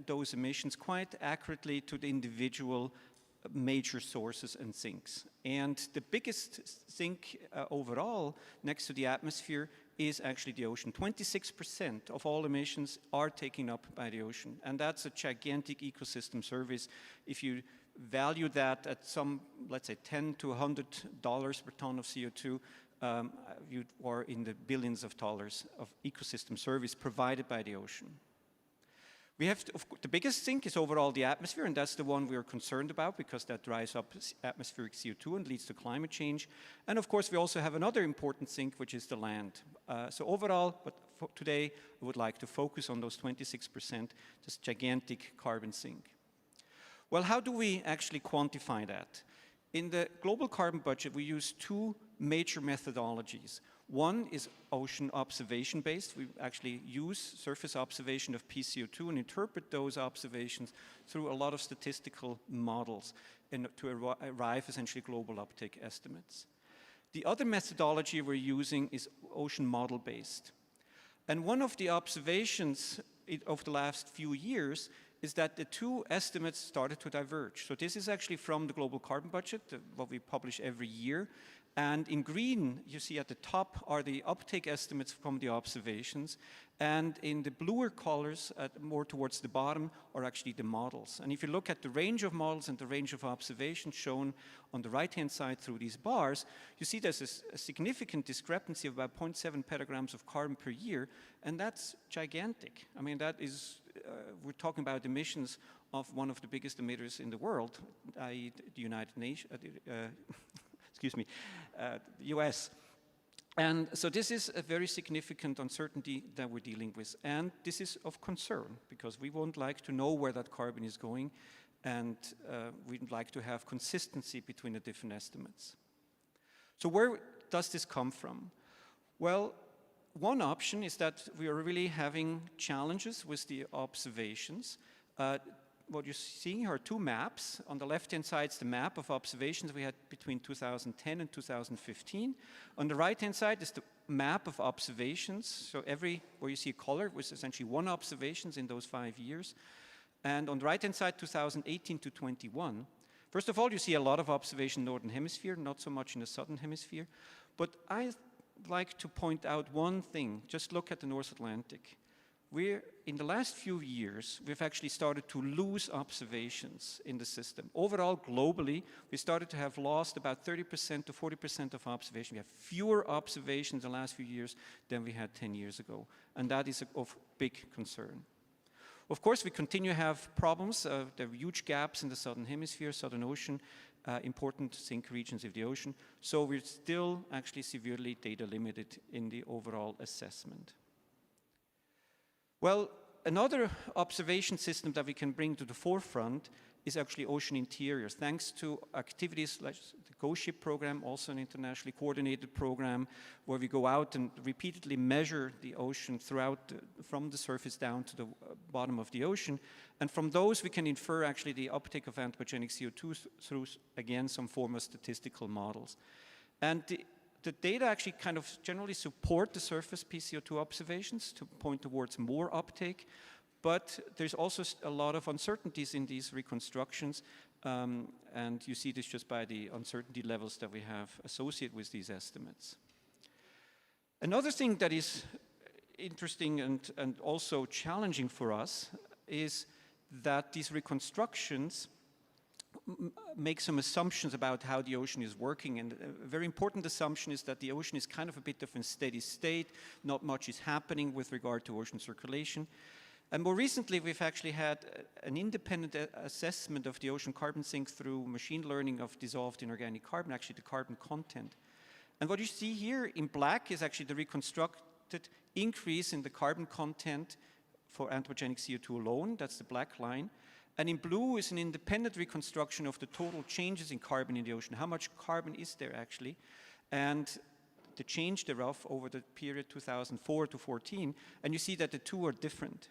those emissions quite accurately to the individual major sources and sinks. And the biggest sink overall next to the atmosphere is actually the ocean. 26% of all emissions are taken up by the ocean. And that's a gigantic ecosystem service. If you value that at some, let's say, $10 to $100 per ton of CO2, you are in the billions of dollars of ecosystem service provided by the ocean. We have the biggest sink is overall the atmosphere, and that's the one we are concerned about because that dries up atmospheric CO2 and leads to climate change. And of course, we also have another important sink, which is the land. So overall, but for today, I would like to focus on those 26%, this gigantic carbon sink. Well, how do we actually quantify that? In the global carbon budget, we use 2 major methodologies. One is ocean observation based. We actually use surface observation of PCO2 and interpret those observations through a lot of statistical models and to arrive essentially global uptake estimates. The other methodology we're using is ocean model based. And one of the observations over the last few years is that the two estimates started to diverge. So this is actually from the global carbon budget, what we publish every year. And in green, you see at the top are the uptake estimates from the observations. And in the bluer colors, more towards the bottom, are actually the models. And if you look at the range of models and the range of observations shown on the right-hand side through these bars, you see there's a significant discrepancy of about 0.7 petagrams of carbon per year, and that's gigantic. I mean, that is, we're talking about emissions of one of the biggest emitters in the world, i.e. the United Nations, excuse me, the US. And so this is a very significant uncertainty that we're dealing with. And this is of concern because we won't like to know where that carbon is going, and we'd like to have consistency between the different estimates. So where does this come from? Well, one option is that we are really having challenges with the observations. What you're seeing here are two maps. On the left-hand side is the map of observations we had between 2010 and 2015. On the right-hand side is the map of observations. So where you see a color was essentially one observations in those 5 years. And on the right-hand side, 2018 to 21. First of all, you see a lot of observation in the Northern Hemisphere, not so much in the Southern Hemisphere. But I'd like to point out one thing. Just look at the North Atlantic. In the last few years, we've actually started to lose observations in the system. Overall, globally, we started to have lost about 30% to 40% of observations. We have fewer observations in the last few years than we had 10 years ago, and that is of big concern. Of course, we continue to have problems. There are huge gaps in the Southern Hemisphere, Southern Ocean, important sink regions of the ocean, so we're still actually severely data limited in the overall assessment. Well, another observation system that we can bring to the forefront is actually ocean interiors, thanks to activities like the GoShip program, also an internationally coordinated program, where we go out and repeatedly measure the ocean from the surface down to the bottom of the ocean. And from those, we can infer actually the uptake of anthropogenic CO2 through, again, some form of statistical models. And the data actually kind of generally support the surface PCO2 observations to point towards more uptake, but there's also a lot of uncertainties in these reconstructions, and you see this just by the uncertainty levels that we have associated with these estimates. Another thing that is interesting and also challenging for us is that these reconstructions make some assumptions about how the ocean is working, and a very important assumption is that the ocean is kind of a bit of a steady state, not much is happening with regard to ocean circulation. And more recently, we've actually had an independent assessment of the ocean carbon sink through machine learning of dissolved inorganic carbon, actually the carbon content. And what you see here in black is actually the reconstructed increase in the carbon content for anthropogenic CO2 alone, that's the black line. And in blue is an independent reconstruction of the total changes in carbon in the ocean. How much carbon is there actually? And the change thereof over the period 2004 to 14. And you see that the two are different.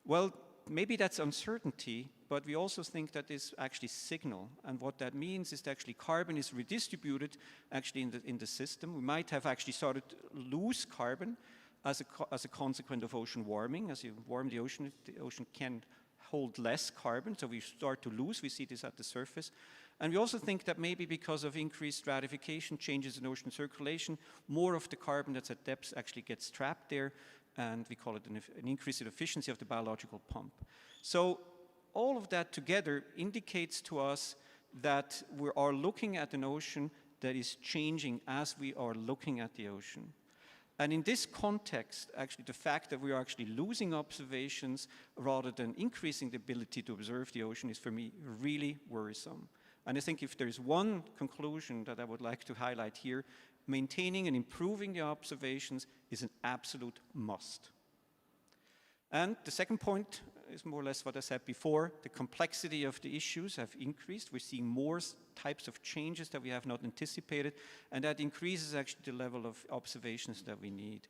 Well, maybe that's uncertainty, but we also think that is actually signal. And what that means is that actually carbon is redistributed actually in the system. We might have actually started to lose carbon as a consequence of ocean warming. As you warm the ocean can hold less carbon, so we start to lose. We see this at the surface. And we also think that maybe because of increased stratification, changes in ocean circulation, more of the carbon that's at depth actually gets trapped there, and we call it an increase in efficiency of the biological pump. So all of that together indicates to us that we are looking at an ocean that is changing as we are looking at the ocean. And in this context, actually, the fact that we are actually losing observations rather than increasing the ability to observe the ocean is, for me, really worrisome. And I think if there's one conclusion that I would like to highlight here, maintaining and improving the observations is an absolute must. And the second point is more or less what I said before. The complexity of the issues have increased. We're seeing more types of changes that we have not anticipated, and that increases actually the level of observations that we need.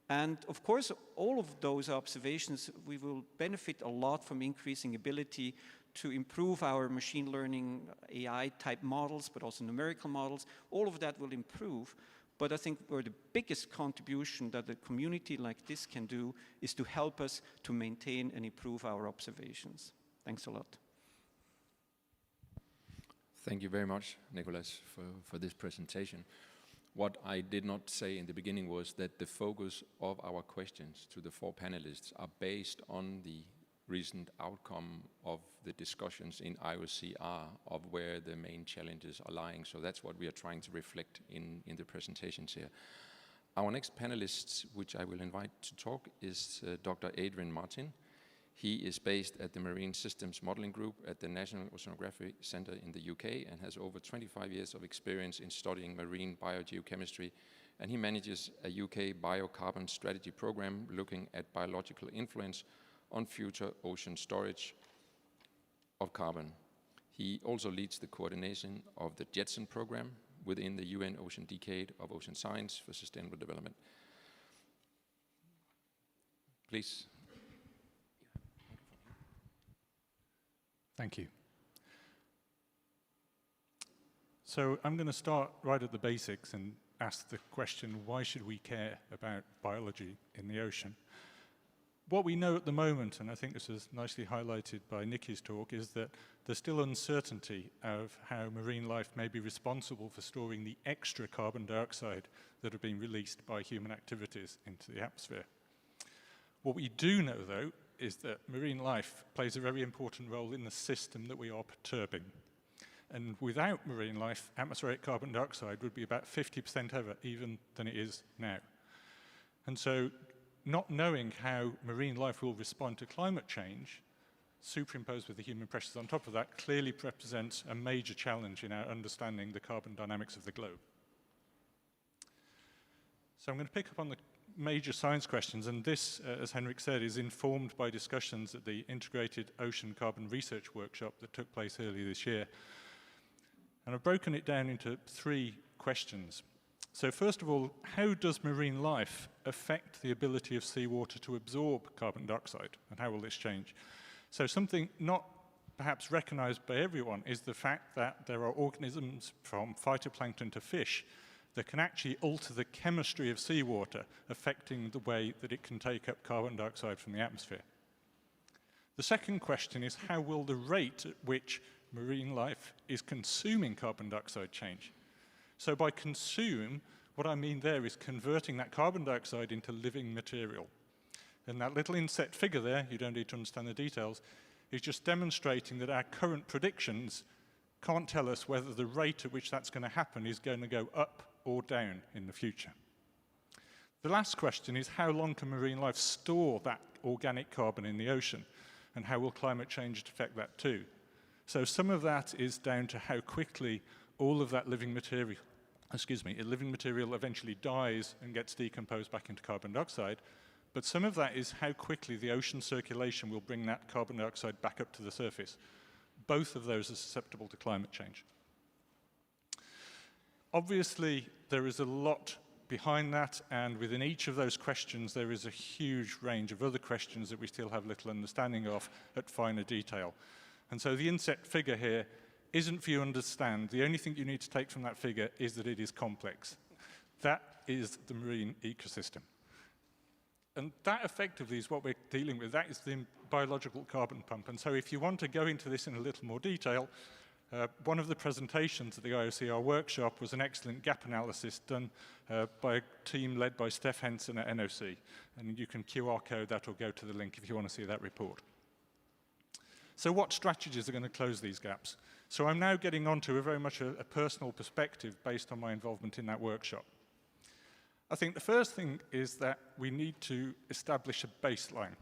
And of course, all of those observations, we will benefit a lot from increasing ability to improve our machine learning AI type models, but also numerical models. All of that will improve. But I think where the biggest contribution that a community like this can do is to help us to maintain and improve our observations. Thanks a lot. Thank you very much, Nicholas, for this presentation. What I did not say in the beginning was that the focus of our questions to the 4 panelists are based on the recent outcome of the discussions in IOCR of where the main challenges are lying. So that's what we are trying to reflect in the presentations here. Our next panelists, which I will invite to talk, is Dr. Adrian Martin. He is based at the Marine Systems Modeling Group at the National Oceanographic Centre in the UK and has over 25 years of experience in studying marine biogeochemistry, and he manages a UK biocarbon strategy program looking at biological influence on future ocean storage of carbon. He also leads the coordination of the JETSON program within the UN Ocean Decade of Ocean Science for Sustainable Development. Please. Thank you. So I'm going to start right at the basics and ask the question, why should we care about biology in the ocean? What we know at the moment, and I think this was nicely highlighted by Nikki's talk, is that there's still uncertainty of how marine life may be responsible for storing the extra carbon dioxide that have been released by human activities into the atmosphere. What we do know, though, is that marine life plays a very important role in the system that we are perturbing. And without marine life, atmospheric carbon dioxide would be about 50% over even than it is now. And so not knowing how marine life will respond to climate change, superimposed with the human pressures on top of that, clearly represents a major challenge in our understanding the carbon dynamics of the globe. So I'm going to pick up on the major science questions, and this, as Henrik said, is informed by discussions at the Integrated Ocean Carbon Research Workshop that took place earlier this year. And I've broken it down into 3 questions. So first of all, how does marine life affect the ability of seawater to absorb carbon dioxide, and how will this change? So something not perhaps recognized by everyone is the fact that there are organisms from phytoplankton to fish that can actually alter the chemistry of seawater, affecting the way that it can take up carbon dioxide from the atmosphere. The second question is, how will the rate at which marine life is consuming carbon dioxide change? So by consume, what I mean there is converting that carbon dioxide into living material. And that little inset figure there, you don't need to understand the details, is just demonstrating that our current predictions can't tell us whether the rate at which that's going to happen is going to go up or down in the future. The last question is, how long can marine life store that organic carbon in the ocean, and how will climate change affect that too? So some of that is down to how quickly all of that living material eventually dies and gets decomposed back into carbon dioxide, but some of that is how quickly the ocean circulation will bring that carbon dioxide back up to the surface. Both of those are susceptible to climate change. Obviously, there is a lot behind that, and within each of those questions, there is a huge range of other questions that we still have little understanding of at finer detail. And so the inset figure here isn't for you to understand. The only thing you need to take from that figure is that it is complex. That is the marine ecosystem. And that effectively is what we're dealing with. That is the biological carbon pump. And so if you want to go into this in a little more detail, one of the presentations at the IOCR workshop was an excellent gap analysis done by a team led by Steph Henson at NOC. And you can QR code that or go to the link if you want to see that report. So what strategies are going to close these gaps? So I'm now getting onto a very much a personal perspective based on my involvement in that workshop. I think the first thing is that we need to establish a baseline.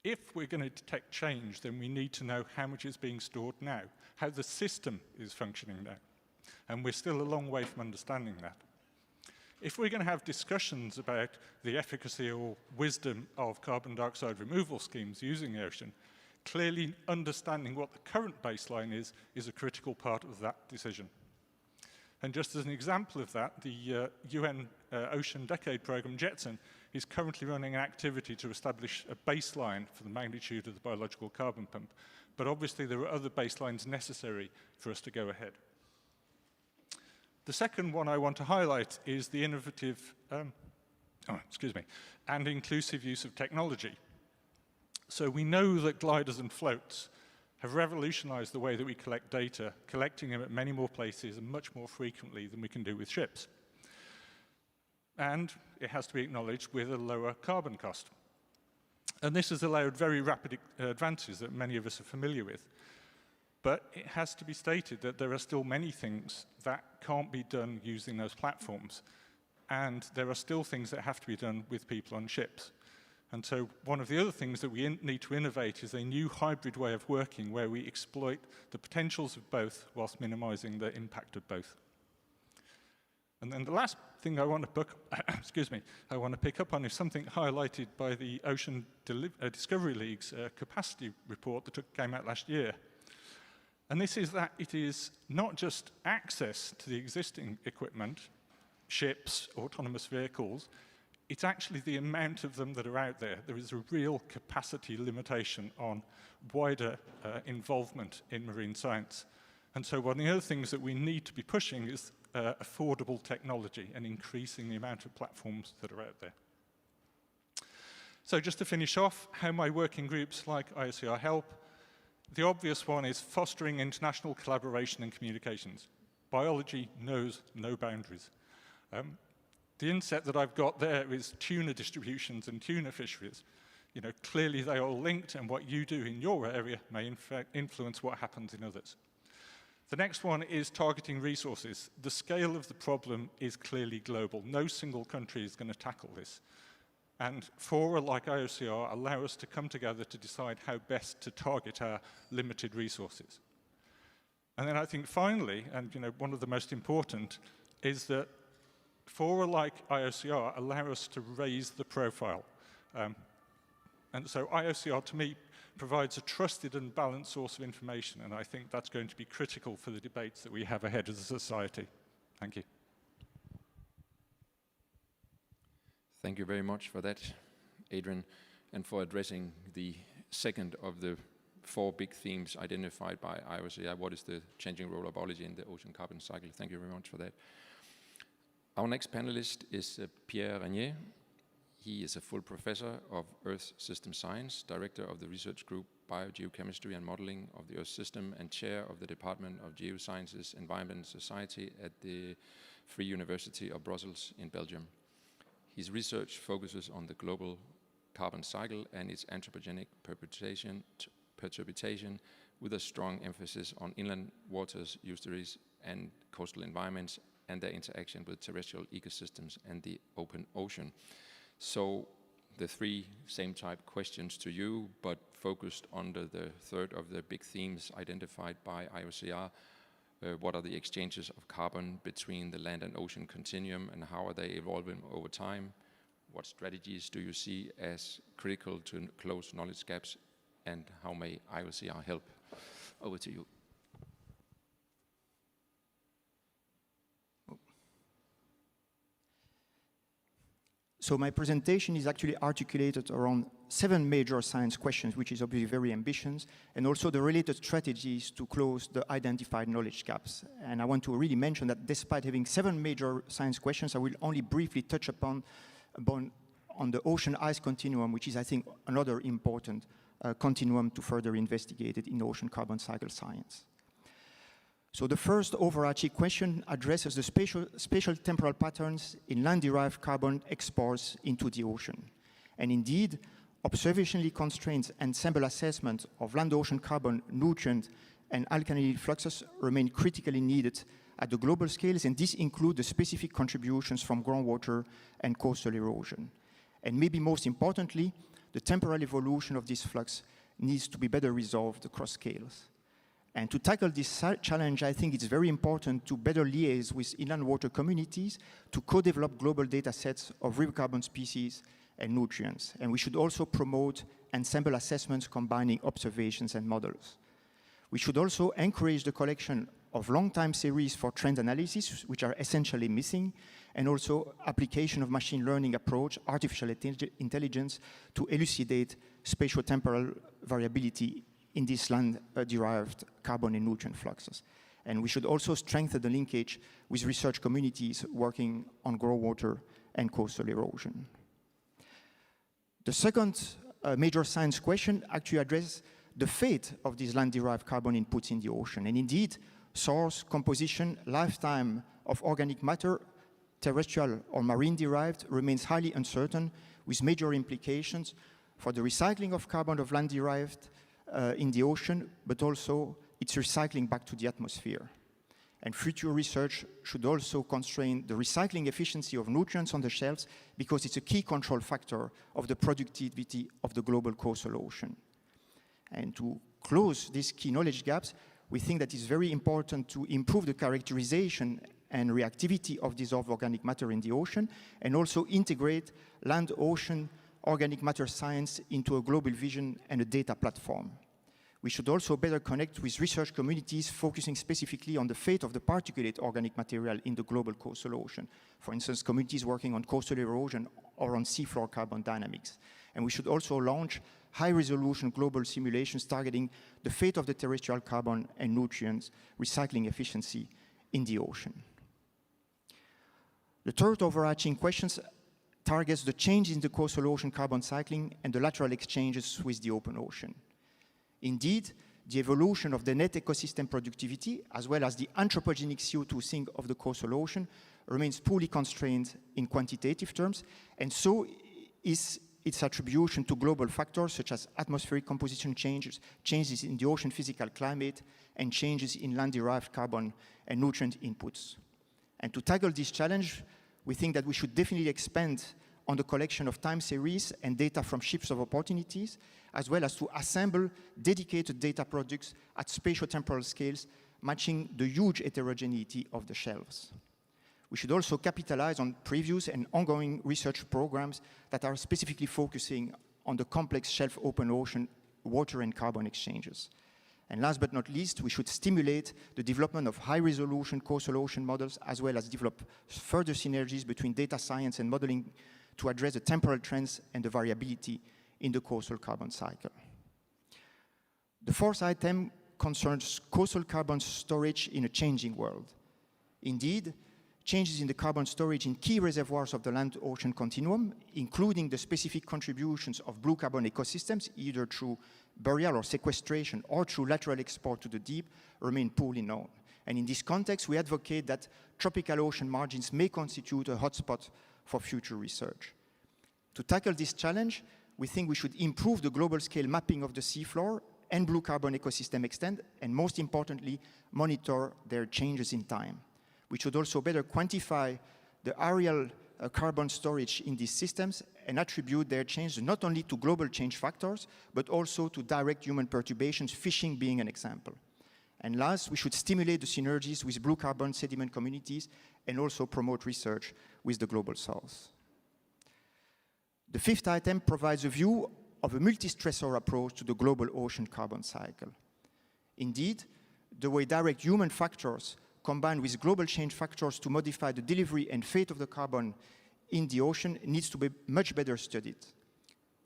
If we're going to detect change, then we need to know how much is being stored now, how the system is functioning now. And we're still a long way from understanding that. If we're going to have discussions about the efficacy or wisdom of carbon dioxide removal schemes using the ocean, clearly understanding what the current baseline is a critical part of that decision. And just as an example of that, the UN Ocean Decade Program, JETSON, is currently running an activity to establish a baseline for the magnitude of the biological carbon pump. But obviously there are other baselines necessary for us to go ahead. The second one I want to highlight is the innovative, and inclusive use of technology. So we know that gliders and floats have revolutionized the way that we collect data, collecting them at many more places and much more frequently than we can do with ships. And it has to be acknowledged with a lower carbon cost. And this has allowed very rapid advances that many of us are familiar with. But it has to be stated that there are still many things that can't be done using those platforms. And there are still things that have to be done with people on ships. And so one of the other things that we need to innovate is a new hybrid way of working where we exploit the potentials of both whilst minimizing the impact of both. And then the last thing I want to pick up on is something highlighted by the Ocean Discovery League's capacity report that came out last year. And this is that it is not just access to the existing equipment, ships, autonomous vehicles, it's actually the amount of them that are out there. There is a real capacity limitation on wider involvement in marine science. And so one of the other things that we need to be pushing is affordable technology and increasing the amount of platforms that are out there. So just to finish off, how my working groups like IOCR help. The obvious one is fostering international collaboration and communications. Biology knows no boundaries. The inset that I've got there is tuna distributions and tuna fisheries. You know, clearly they are all linked, and what you do in your area may in fact influence what happens in others. The next one is targeting resources. The scale of the problem is clearly global. No single country is going to tackle this. And fora like IOCR allow us to come together to decide how best to target our limited resources. And then I think finally, and one of the most important, is that fora like IOCR allow us to raise the profile. And so IOCR, to me, provides a trusted and balanced source of information, and I think that's going to be critical for the debates that we have ahead as a society. Thank you. Thank you very much for that, Adrian, and for addressing the second of the 4 big themes identified by IOCR. What is the changing role of biology in the ocean carbon cycle? Thank you very much for that. Our next panelist is Pierre Régnier. He is a full professor of Earth System Science, director of the research group Biogeochemistry and Modeling of the Earth System, and chair of the Department of Geosciences, Environment and Society at the Free University of Brussels in Belgium. His research focuses on the global carbon cycle and its anthropogenic perturbation with a strong emphasis on inland waters, estuaries, and coastal environments and their interaction with terrestrial ecosystems and the open ocean. So the 3 same type questions to you, but focused under the third of the big themes identified by IOCR. What are the exchanges of carbon between the land and ocean continuum, and how are they evolving over time? What strategies do you see as critical to close knowledge gaps, and how may IOCR help? Over to you. So my presentation is actually articulated around 7 major science questions, which is obviously very ambitious, and also the related strategies to close the identified knowledge gaps. And I want to really mention that despite having 7 major science questions, I will only briefly touch upon the ocean ice continuum, which is, I think, another important continuum to further investigate it in ocean carbon cycle science. So the first overarching question addresses the spatial temporal patterns in land-derived carbon exports into the ocean. And indeed, observationally constrained ensemble assessment of land-ocean carbon, nutrient, and alkalinity fluxes remain critically needed at the global scales, and this includes the specific contributions from groundwater and coastal erosion. And maybe most importantly, the temporal evolution of this flux needs to be better resolved across scales. And to tackle this challenge, I think it's very important to better liaise with inland water communities to co-develop global data sets of river carbon species and nutrients. And we should also promote ensemble assessments combining observations and models. We should also encourage the collection of long-time series for trend analysis, which are essentially missing, and also application of machine learning approach, artificial intelligence, to elucidate spatio-temporal variability in these land-derived carbon and nutrient fluxes. And we should also strengthen the linkage with research communities working on groundwater and coastal erosion. The second major science question actually addresses the fate of these land-derived carbon inputs in the ocean. And indeed, source, composition, lifetime of organic matter, terrestrial or marine-derived, remains highly uncertain, with major implications for the recycling of carbon of land-derived in the ocean, but also its recycling back to the atmosphere. And future research should also constrain the recycling efficiency of nutrients on the shelves, because it's a key control factor of the productivity of the global coastal ocean. And to close these key knowledge gaps, we think that it's very important to improve the characterization and reactivity of dissolved organic matter in the ocean, and also integrate land-ocean organic matter science into a global vision and a data platform. We should also better connect with research communities focusing specifically on the fate of the particulate organic material in the global coastal ocean. For instance, communities working on coastal erosion or on seafloor carbon dynamics. And we should also launch high-resolution global simulations targeting the fate of the terrestrial carbon and nutrients recycling efficiency in the ocean. The third overarching question targets the change in the coastal ocean carbon cycling and the lateral exchanges with the open ocean. Indeed, the evolution of the net ecosystem productivity, as well as the anthropogenic CO2 sink of the coastal ocean, remains poorly constrained in quantitative terms, and so is its attribution to global factors such as atmospheric composition changes, changes in the ocean physical climate, and changes in land-derived carbon and nutrient inputs. And to tackle this challenge, we think that we should definitely expand on the collection of time series and data from ships of opportunities, as well as to assemble dedicated data products at spatio-temporal scales, matching the huge heterogeneity of the shelves. We should also capitalize on previous and ongoing research programs that are specifically focusing on the complex shelf open ocean water and carbon exchanges. And last but not least, we should stimulate the development of high-resolution coastal ocean models, as well as develop further synergies between data science and modeling to address the temporal trends and the variability in the coastal carbon cycle. The fourth item concerns coastal carbon storage in a changing world. Indeed, changes in the carbon storage in key reservoirs of the land-ocean continuum, including the specific contributions of blue carbon ecosystems, either through burial or sequestration or through lateral export to the deep, remain poorly known. And in this context, we advocate that tropical ocean margins may constitute a hotspot for future research. To tackle this challenge, we think we should improve the global scale mapping of the seafloor and blue carbon ecosystem extent, and most importantly, monitor their changes in time. We should also better quantify the aerial carbon storage in these systems and attribute their change not only to global change factors, but also to direct human perturbations, fishing being an example. And last, we should stimulate the synergies with blue carbon sediment communities and also promote research with the global south. The fifth item provides a view of a multi-stressor approach to the global ocean carbon cycle. Indeed, the way direct human factors combined with global change factors to modify the delivery and fate of the carbon in the ocean needs to be much better studied.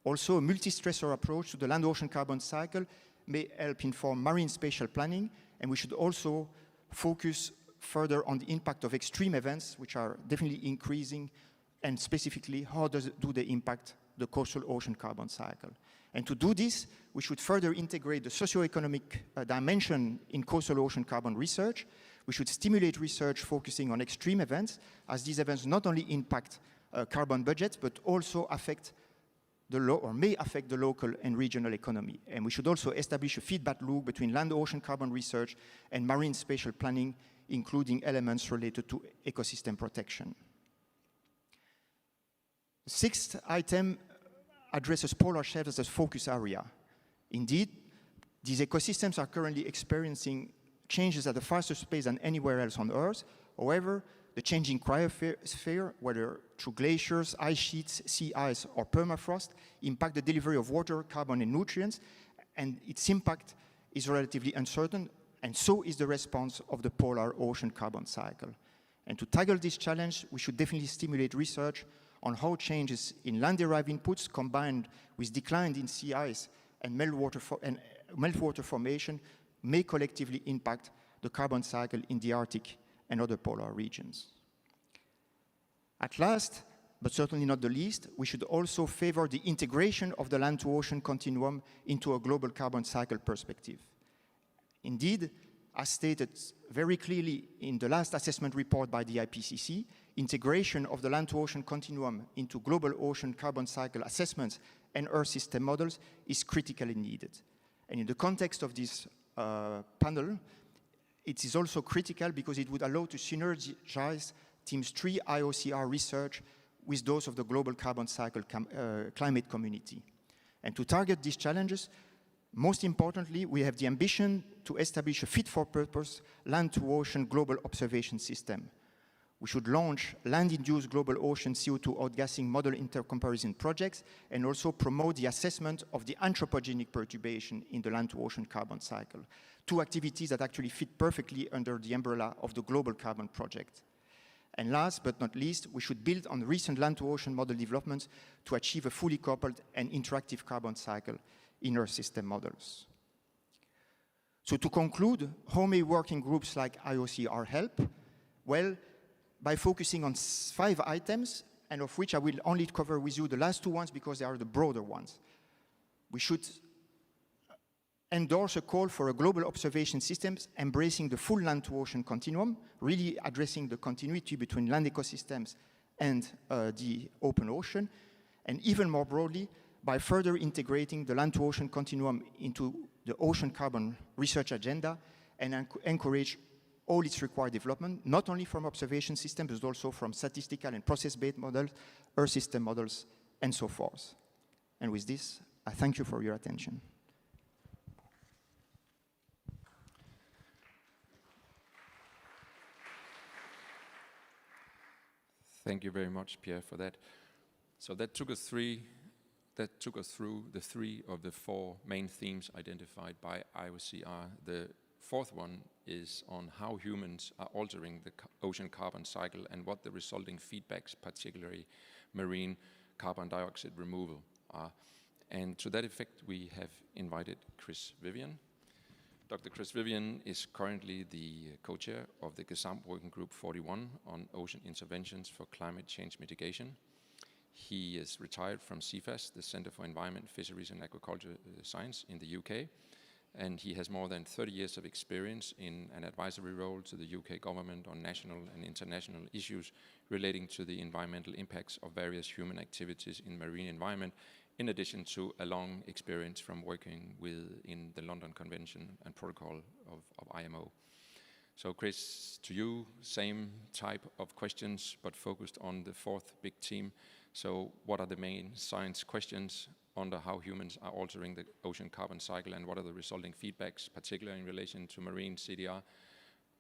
Also, a multi-stressor approach to the land-ocean carbon cycle may help inform marine spatial planning, and we should also focus further on the impact of extreme events, which are definitely increasing, and specifically, how do they impact the coastal ocean carbon cycle. And to do this, we should further integrate the socioeconomic dimension in coastal ocean carbon research. We should stimulate research focusing on extreme events, as these events not only impact carbon budgets, but also affect may affect the local and regional economy. And we should also establish a feedback loop between land-ocean carbon research and marine spatial planning, including elements related to ecosystem protection. The sixth item addresses polar shelves as a focus area. Indeed, these ecosystems are currently experiencing changes at a faster pace than anywhere else on Earth. However, the changing cryosphere, whether through glaciers, ice sheets, sea ice, or permafrost, impact the delivery of water, carbon, and nutrients, and its impact is relatively uncertain, and so is the response of the polar ocean carbon cycle. And to tackle this challenge, we should definitely stimulate research on how changes in land-derived inputs combined with decline in sea ice and meltwater formation may collectively impact the carbon cycle in the Arctic and other polar regions. At last, but certainly not the least, we should also favor the integration of the land-to-ocean continuum into a global carbon cycle perspective. Indeed, as stated very clearly in the last assessment report by the IPCC, integration of the land-to-ocean continuum into global ocean carbon cycle assessments and Earth system models is critically needed. And in the context of this panel, it is also critical because it would allow to synergize Teams 3 IOCR research with those of the global carbon cycle climate community. And to target these challenges, most importantly, we have the ambition to establish a fit-for-purpose land-to-ocean global observation system. We should launch land-induced global ocean CO2 outgassing model intercomparison projects and also promote the assessment of the anthropogenic perturbation in the land-to-ocean carbon cycle, two activities that actually fit perfectly under the umbrella of the Global Carbon Project. And last but not least, we should build on recent land-to-ocean model developments to achieve a fully coupled and interactive carbon cycle in Earth system models. So to conclude, how may working groups like IOCR help? Well, by focusing on 5 items, and of which I will only cover with you the last 2 ones because they are the broader ones. We should endorse a call for a global observation systems embracing the full land-to-ocean continuum, really addressing the continuity between land ecosystems and the open ocean, and even more broadly, by further integrating the land-to-ocean continuum into the ocean carbon research agenda and encourage all its required development, not only from observation systems, but also from statistical and process-based models, Earth system models, and so forth. And with this, I thank you for your attention. Thank you very much, Pierre, for that. So that took us through the 3 of the 4 main themes identified by IOCR. The 4th one is on how humans are altering the ocean carbon cycle and what the resulting feedbacks, particularly marine carbon dioxide removal, are. And to that effect, we have invited Chris Vivian. Dr. Chris Vivian is currently the co-chair of the GESAMT Working Group 41 on Ocean Interventions for Climate Change Mitigation. He is retired from CFAS, the Center for Environment, Fisheries and Agriculture Science in the UK, and he has more than 30 years of experience in an advisory role to the UK government on national and international issues relating to the environmental impacts of various human activities in marine environment, in addition to a long experience from working in the London Convention and Protocol of IMO. So Chris, to you, same type of questions, but focused on the 4th big theme. So what are the main science questions under how humans are altering the ocean carbon cycle, and what are the resulting feedbacks, particularly in relation to marine CDR?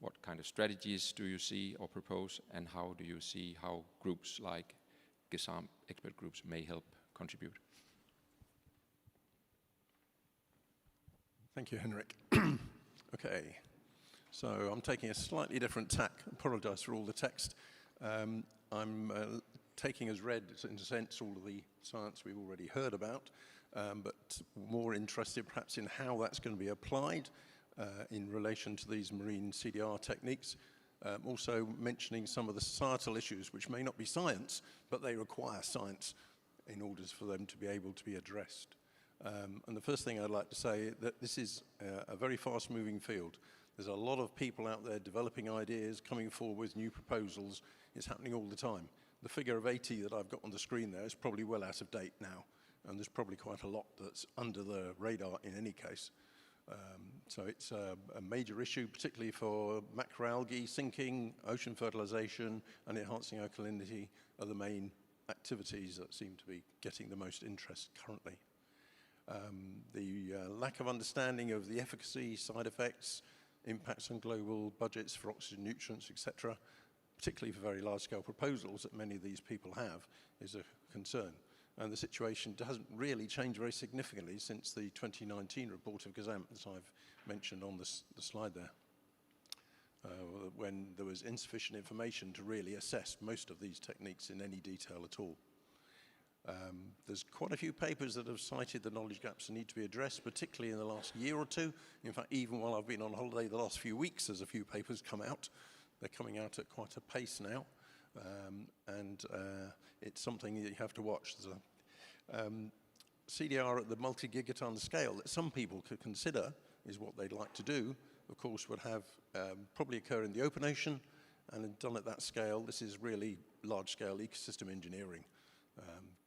What kind of strategies do you see or propose, and how do you see how groups like GESAMT expert groups may help contribute? Thank you, Henrik. Okay, so I'm taking a slightly different tack. I apologize for all the text. I'm taking as read, in a sense, all of the science we've already heard about, but more interested perhaps in how that's going to be applied in relation to these marine CDR techniques. Also mentioning some of the societal issues which may not be science, but they require science in order for them to be able to be addressed. And the first thing I'd like to say that this is a very fast-moving field. There's a lot of people out there developing ideas, coming forward with new proposals. It's happening all the time. The figure of 80 that I've got on the screen there is probably well out of date now, and there's probably quite a lot that's under the radar in any case. So it's a major issue, particularly for macroalgae sinking, ocean fertilization, and enhancing alkalinity are the main activities that seem to be getting the most interest currently. The lack of understanding of the efficacy, side effects, impacts on global budgets for oxygen, nutrients, etc., particularly for very large-scale proposals that many of these people have, is a concern. And the situation hasn't really changed very significantly since the 2019 report of GESAMT, as I've mentioned on the slide there, when there was insufficient information to really assess most of these techniques in any detail at all. There's quite a few papers that have cited the knowledge gaps that need to be addressed, particularly in the last year or two. In fact, even while I've been on holiday the last few weeks, there's a few papers come out. They're coming out at quite a pace now, and it's something that you have to watch. There's a CDR at the multi-gigaton scale that some people could consider is what they'd like to do, of course, would have probably occur in the open ocean, and done at that scale, this is really large-scale ecosystem engineering,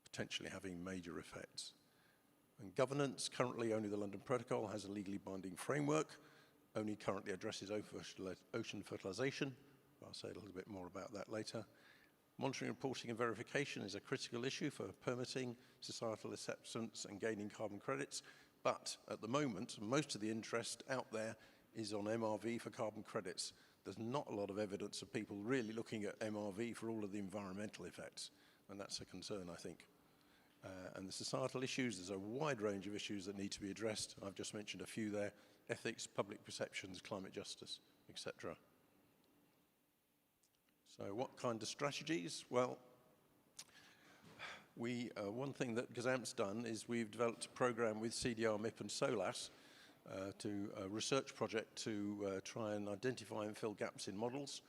potentially having major effects. And governance, currently only the London Protocol has a legally binding framework, only currently addresses ocean fertilization. I'll say a little bit more about that later. Monitoring, reporting and verification is a critical issue for permitting, societal acceptance and gaining carbon credits. But at the moment, most of the interest out there is on MRV for carbon credits. There's not a lot of evidence of people really looking at MRV for all of the environmental effects. And that's a concern, I think. And the societal issues, there's a wide range of issues that need to be addressed. I've just mentioned a few there: ethics, public perceptions, climate justice, etc. So what kind of strategies? Well, one thing that GAZAMP's done is we've developed a program with CDR, MIP and SOLAS, a research project to try and identify and fill gaps in models.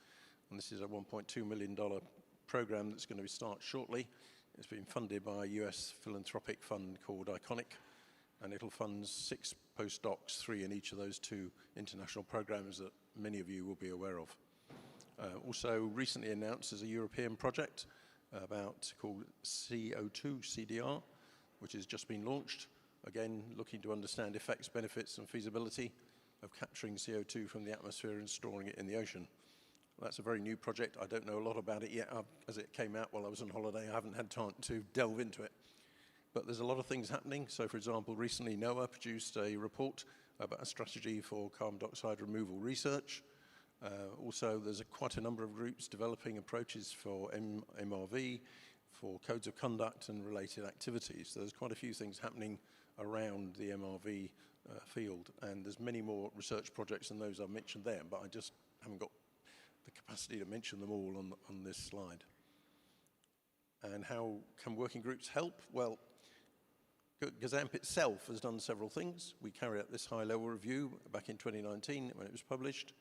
And this is a $1.2 million program that's going to start shortly. It's been funded by a US philanthropic fund called ICONIC, and it'll fund 6 postdocs, 3 in each of those 2 international programs that many of you will be aware of. Also recently announced is a European project called CO2 CDR, which has just been launched. Again, looking to understand effects, benefits and feasibility of capturing CO2 from the atmosphere and storing it in the ocean. That's a very new project. I don't know a lot about it yet. As it came out while I was on holiday, I haven't had time to delve into it. But there's a lot of things happening. So, for example, recently NOAA produced a report about a strategy for carbon dioxide removal research. Also, there's quite a number of groups developing approaches for MRV, for codes of conduct and related activities. So there's quite a few things happening around the MRV field. And there's many more research projects than those I've mentioned there, but I just haven't got the capacity to mention them all on this slide. And how can working groups help? Well, GAZAMP itself has done several things. We carried out this high-level review back in 2019 when it was published.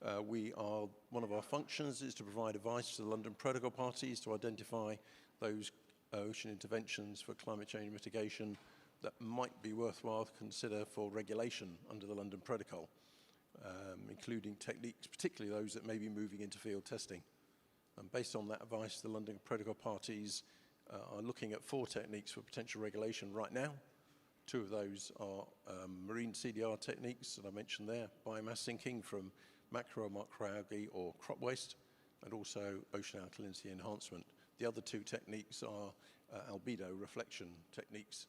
One of our functions is to provide advice to the London Protocol parties to identify those ocean interventions for climate change mitigation that might be worthwhile to consider for regulation under the London Protocol, including techniques, particularly those that may be moving into field testing. And based on that advice, the London Protocol parties are looking at 4 techniques for potential regulation right now. 2 of those are marine CDR techniques that I mentioned there, biomass sinking from macro and microalgae or crop waste, and also ocean alkalinity enhancement. The other 2 techniques are albedo reflection techniques,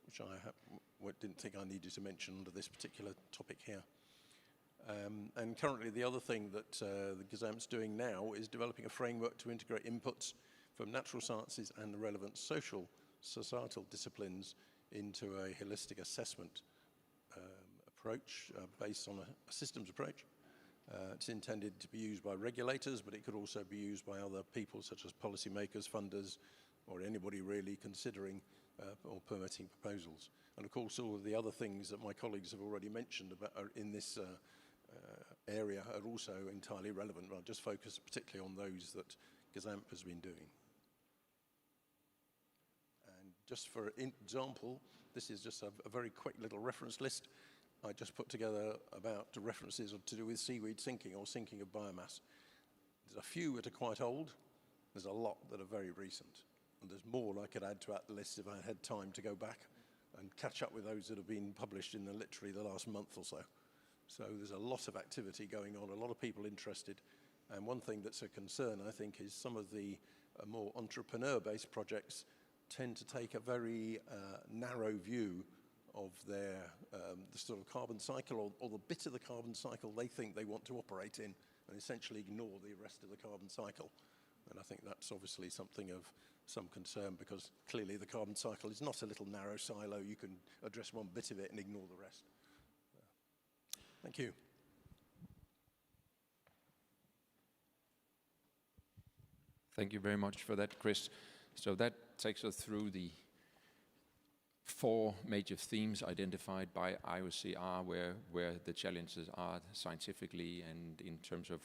which I didn't think I needed to mention under this particular topic here. And currently the other thing that the GAZAMP's doing now is developing a framework to integrate inputs from natural sciences and the relevant societal disciplines into a holistic assessment approach based on a systems approach. It's intended to be used by regulators, but it could also be used by other people such as policymakers, funders, or anybody really considering or permitting proposals. And of course, all of the other things that my colleagues have already mentioned about in this area are also entirely relevant, but I'll just focus particularly on those that GAZAMP has been doing. And just for example, this is just a very quick little reference list. I just put together about references to do with seaweed sinking or sinking of biomass. There's a few that are quite old. There's a lot that are very recent. And there's more I could add to that list if I had time to go back and catch up with those that have been published in literally the last month or so. So there's a lot of activity going on, a lot of people interested. And one thing that's a concern, I think, is some of the more entrepreneur-based projects tend to take a very narrow view of their the sort of carbon cycle or the bit of the carbon cycle they think they want to operate in, and essentially ignore the rest of the carbon cycle. And I think that's obviously something of some concern, because clearly the carbon cycle is not a little narrow silo. You can address one bit of it and ignore the rest. Thank you. Thank you very much for that, Chris. So that takes us through the 4 major themes identified by IOCR, where the challenges are scientifically and in terms of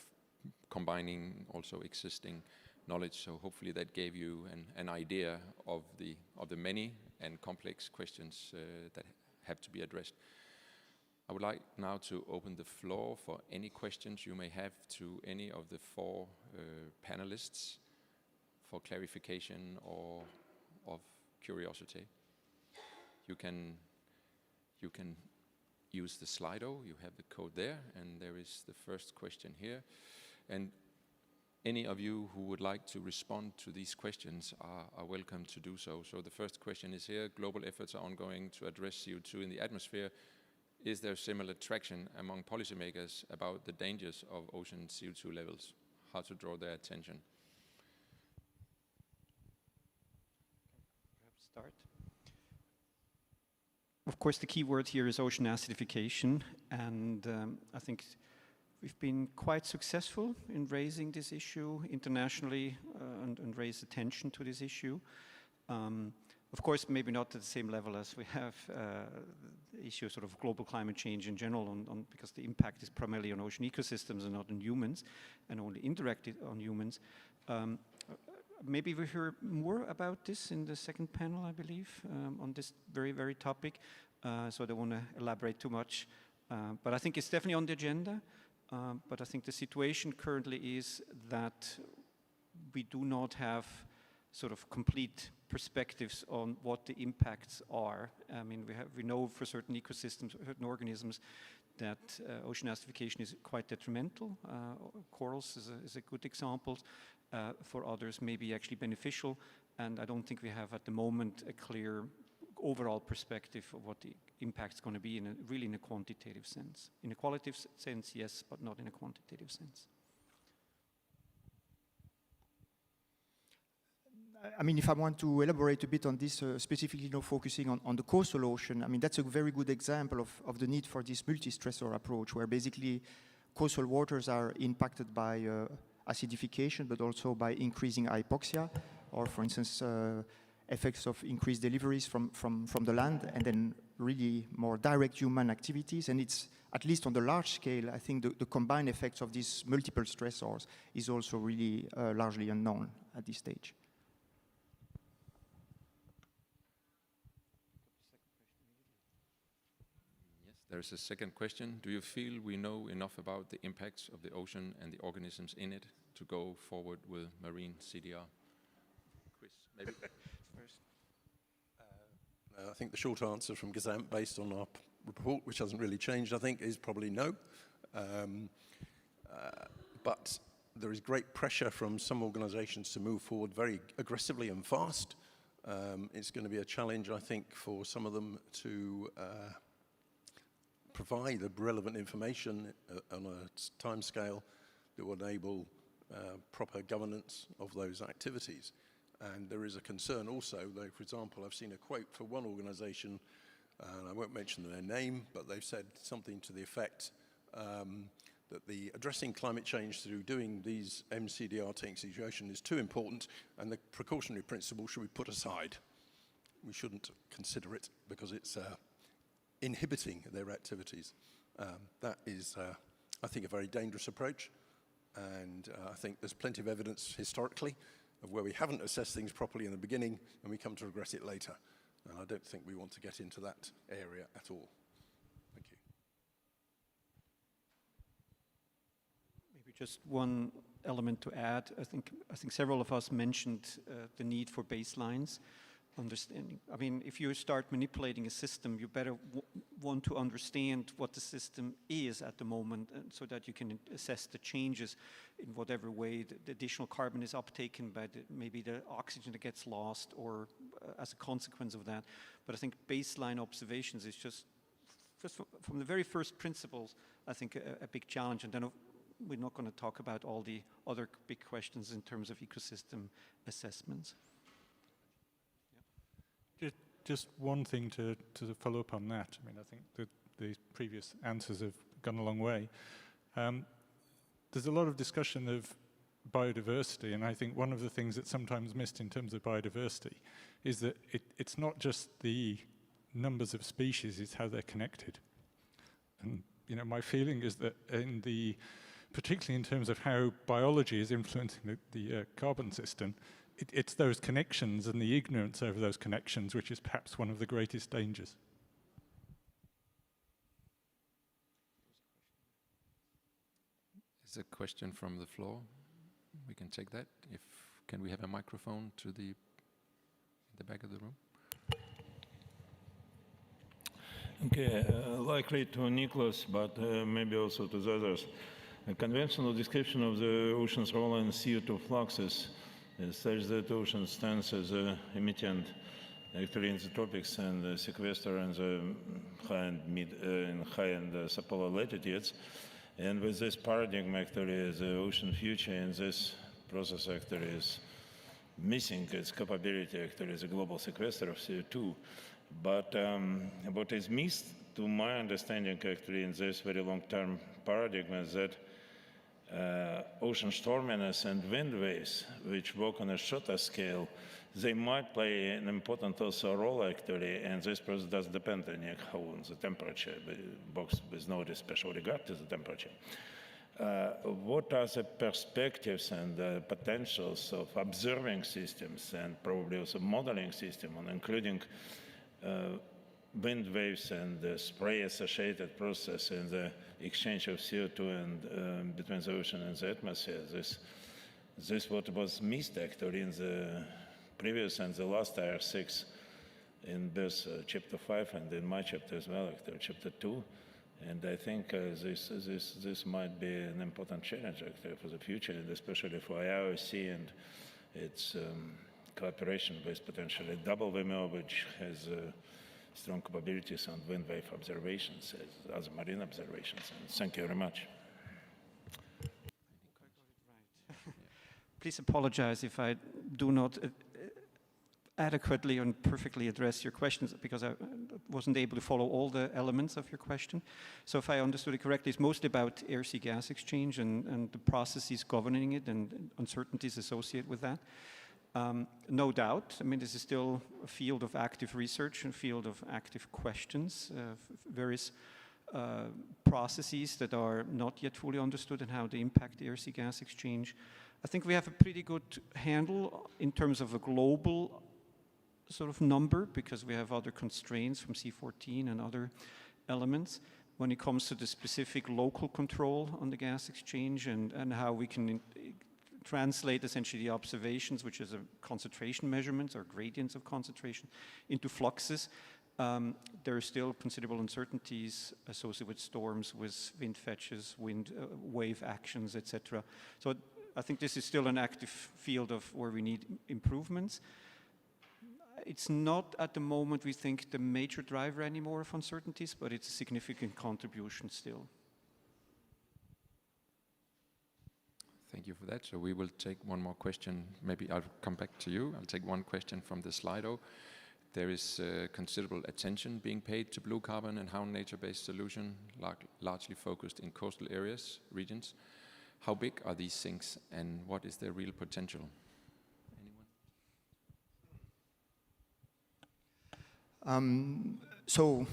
combining also existing knowledge. So hopefully that gave you an idea of the many and complex questions that have to be addressed. I would like now to open the floor for any questions you may have to any of the 4 panelists for clarification or of curiosity. You can use the Slido, you have the code there, and there is the first question here. And any of you who would like to respond to these questions are welcome to do so. So the first question is here: global efforts are ongoing to address CO2 in the atmosphere. Is there similar traction among policymakers about the dangers of ocean CO2 levels? How to draw their attention? Perhaps start. Of course, the key word here is ocean acidification, and I think we've been quite successful in raising this issue internationally and raise attention to this issue. Of course, maybe not at the same level as we have the issue sort of global climate change in general, because the impact is primarily on ocean ecosystems and not on humans, and only indirectly on humans. Maybe we hear more about this in the second panel, I believe, on this very, very topic. So I don't want to elaborate too much. But I think it's definitely on the agenda. But I think the situation currently is that we do not have sort of complete perspectives on what the impacts are. I mean, we know for certain ecosystems, certain organisms, that ocean acidification is quite detrimental. Corals is a good example. For others, maybe actually beneficial. And I don't think we have at the moment a clear overall perspective of what the impact is going to be really in a quantitative sense. In a qualitative sense, yes, but not in a quantitative sense. I mean, if I want to elaborate a bit on this, specifically focusing on the coastal ocean, I mean, that's a very good example of the need for this multi-stressor approach, where basically coastal waters are impacted by acidification, but also by increasing hypoxia, or for instance, effects of increased deliveries from the land, and then really more direct human activities. And it's, at least on the large scale, I think the combined effects of these multiple stressors is also really largely unknown at this stage. There's a second question. Do you feel we know enough about the impacts of the ocean and the organisms in it to go forward with marine CDR? Chris, maybe first. I think the short answer from Gazant, based on our report, which hasn't really changed, I think, is probably no. But there is great pressure from some organizations to move forward very aggressively and fast. It's going to be a challenge, I think, for some of them to provide the relevant information on a timescale that will enable proper governance of those activities. And there is a concern also, though, for example, I've seen a quote for one organization, and I won't mention their name, but they've said something to the effect that the addressing climate change through doing these MCDR tanks in the ocean is too important, and the precautionary principle should be put aside. We shouldn't consider it because it's inhibiting their activities. That is, I think, a very dangerous approach, and I think there's plenty of evidence historically of where we haven't assessed things properly in the beginning and we come to regret it later. And I don't think we want to get into that area at all. Thank you. Maybe just one element to add. I think several of us mentioned the need for baselines. Understanding. I mean, if you start manipulating a system, you better want to understand what the system is at the moment, and so that you can assess the changes in whatever way the additional carbon is uptaken by maybe the oxygen that gets lost, or as a consequence of that. But I think baseline observations is just from the very first principles, I think a big challenge. And then we're not going to talk about all the other big questions in terms of ecosystem assessments. Just one thing to follow up on that. I mean, I think that the previous answers have gone a long way. There's a lot of discussion of biodiversity, and I think one of the things that's sometimes missed in terms of biodiversity is that it's not just the numbers of species, it's how they're connected. And my feeling is that particularly in terms of how biology is influencing the carbon system, it's those connections and the ignorance over those connections which is perhaps one of the greatest dangers. There's a question from the floor. We can take that. Can we have a microphone to the back of the room? Okay, likely to Nicholas, but maybe also to the others. A conventional description of the ocean's role in CO2 fluxes is such that ocean stands as a emittent actually in the tropics and sequester in the high and subpolar latitudes. And with this paradigm, actually, the ocean future in this process actually is missing its capability, actually, as a global sequester of CO2. But what is missed, to my understanding, actually, in this very long-term paradigm is that ocean storminess and wind waves, which work on a shorter scale, they might play an important also role, actually, and this process does depend anyhow on the temperature, box with no special regard to the temperature. What are the perspectives and potentials of observing systems and probably also modeling system on including wind waves and the spray-associated process in the exchange of CO2 and between the ocean and the atmosphere? This what was missed actually in the previous and the last IR6 in both chapter 5 and in my chapter as well, actually chapter 2. And I think this might be an important challenge actually for the future, and especially for IOC and its cooperation with potentially double WMO, which has strong capabilities on wind wave observations as other marine observations. And thank you very much. Please apologize if I do not adequately and perfectly address your questions, because I wasn't able to follow all the elements of your question. So if I understood it correctly, it's mostly about air-sea gas exchange and the processes governing it and uncertainties associated with that. No doubt, I mean, this is still a field of active research and field of active questions, various processes that are not yet fully understood and how they impact the air-sea gas exchange. I think we have a pretty good handle in terms of a global sort of number, because we have other constraints from C14 and other elements when it comes to the specific local control on the gas exchange and how we can translate essentially the observations, which is a concentration measurements or gradients of concentration, into fluxes. There are still considerable uncertainties associated with storms, with wind fetches, wind wave actions, etc. So I think this is still an active field of where we need improvements. It's not at the moment, we think, the major driver anymore of uncertainties, but it's a significant contribution still. Thank you for that. So we will take one more question. Maybe I'll come back to you. I'll take one question from the Slido. There is considerable attention being paid to blue carbon and how nature-based solution, largely focused in coastal areas, regions. How big are these things and what is their real potential? So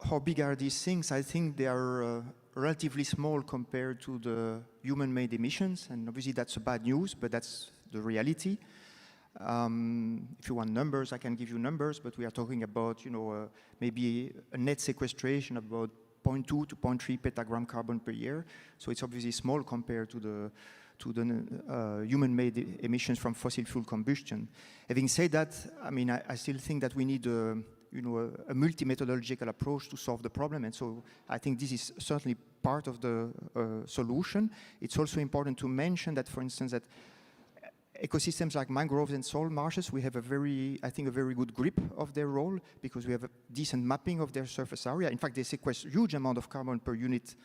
how big are these things? I think they are relatively small compared to the human-made emissions, and obviously that's bad news, but that's the reality. If you want numbers, I can give you numbers, but we are talking about, maybe a net sequestration of about 0.2 to 0.3 petagram carbon per year. So it's obviously small compared to the human-made emissions from fossil fuel combustion. Having said that, I mean, I still think that we need a multi-methodological approach to solve the problem, and so I think this is certainly part of the solution. It's also important to mention that, for instance, that ecosystems like mangroves and salt marshes, we have a very good grip of their role because we have a decent mapping of their surface area. In fact, they sequester a huge amount of carbon per unit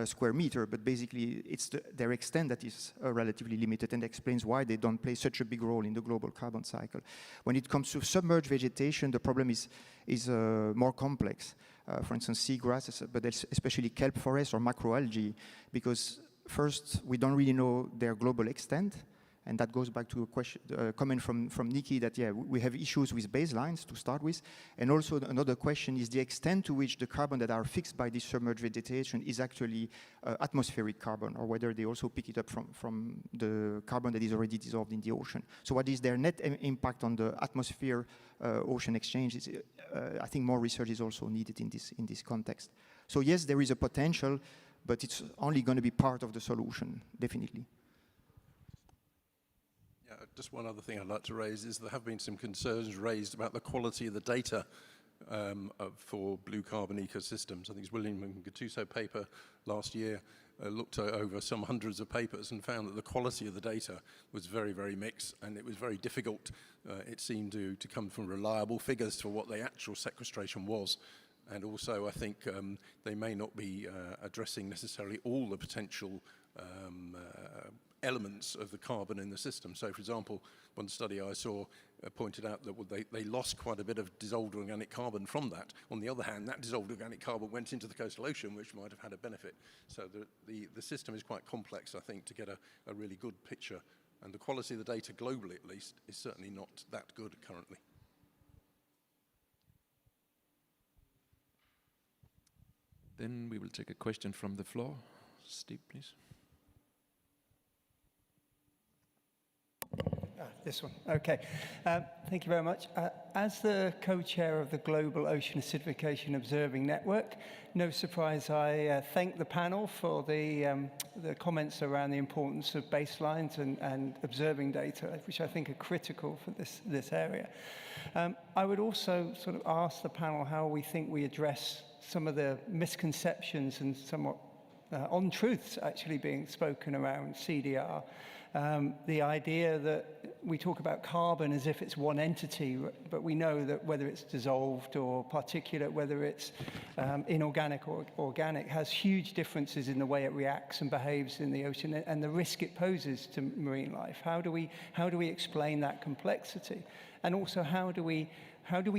square meter, but basically it's their extent that is relatively limited and explains why they don't play such a big role in the global carbon cycle. When it comes to submerged vegetation, the problem is more complex. For instance, seagrasses, but especially kelp forests or macroalgae, because first, we don't really know their global extent. And that goes back to a question, comment from Nikki that, yeah, we have issues with baselines to start with. And also another question is the extent to which the carbon that are fixed by this submerged vegetation is actually atmospheric carbon, or whether they also pick it up from the carbon that is already dissolved in the ocean. So what is their net impact on the atmosphere-ocean exchange? I think more research is also needed in this context. So yes, there is a potential, but it's only going to be part of the solution, definitely. Just one other thing I'd like to raise is there have been some concerns raised about the quality of the data for blue carbon ecosystems. I think it's William and Gattuso paper last year looked over some hundreds of papers and found that the quality of the data was very, very mixed, and it was very difficult, it seemed, to come from reliable figures for what the actual sequestration was. And also, I think they may not be addressing necessarily all the potential elements of the carbon in the system. So, for example, one study I saw pointed out that they lost quite a bit of dissolved organic carbon from that. On the other hand, that dissolved organic carbon went into the coastal ocean, which might have had a benefit. So the system is quite complex, I think, to get a really good picture. And the quality of the data globally, at least, is certainly not that good currently. Then we will take a question from the floor. Steve, please. This one. Okay. Thank you very much. As the co-chair of the Global Ocean Acidification Observing Network, no surprise I thank the panel for the comments around the importance of baselines and observing data, which I think are critical for this area. I would also sort of ask the panel how we think we address some of the misconceptions and somewhat untruths actually being spoken around CDR. The idea that we talk about carbon as if it's one entity, but we know that whether it's dissolved or particulate, whether it's inorganic or organic, has huge differences in the way it reacts and behaves in the ocean and the risk it poses to marine life. How do we explain that complexity? And also, how do we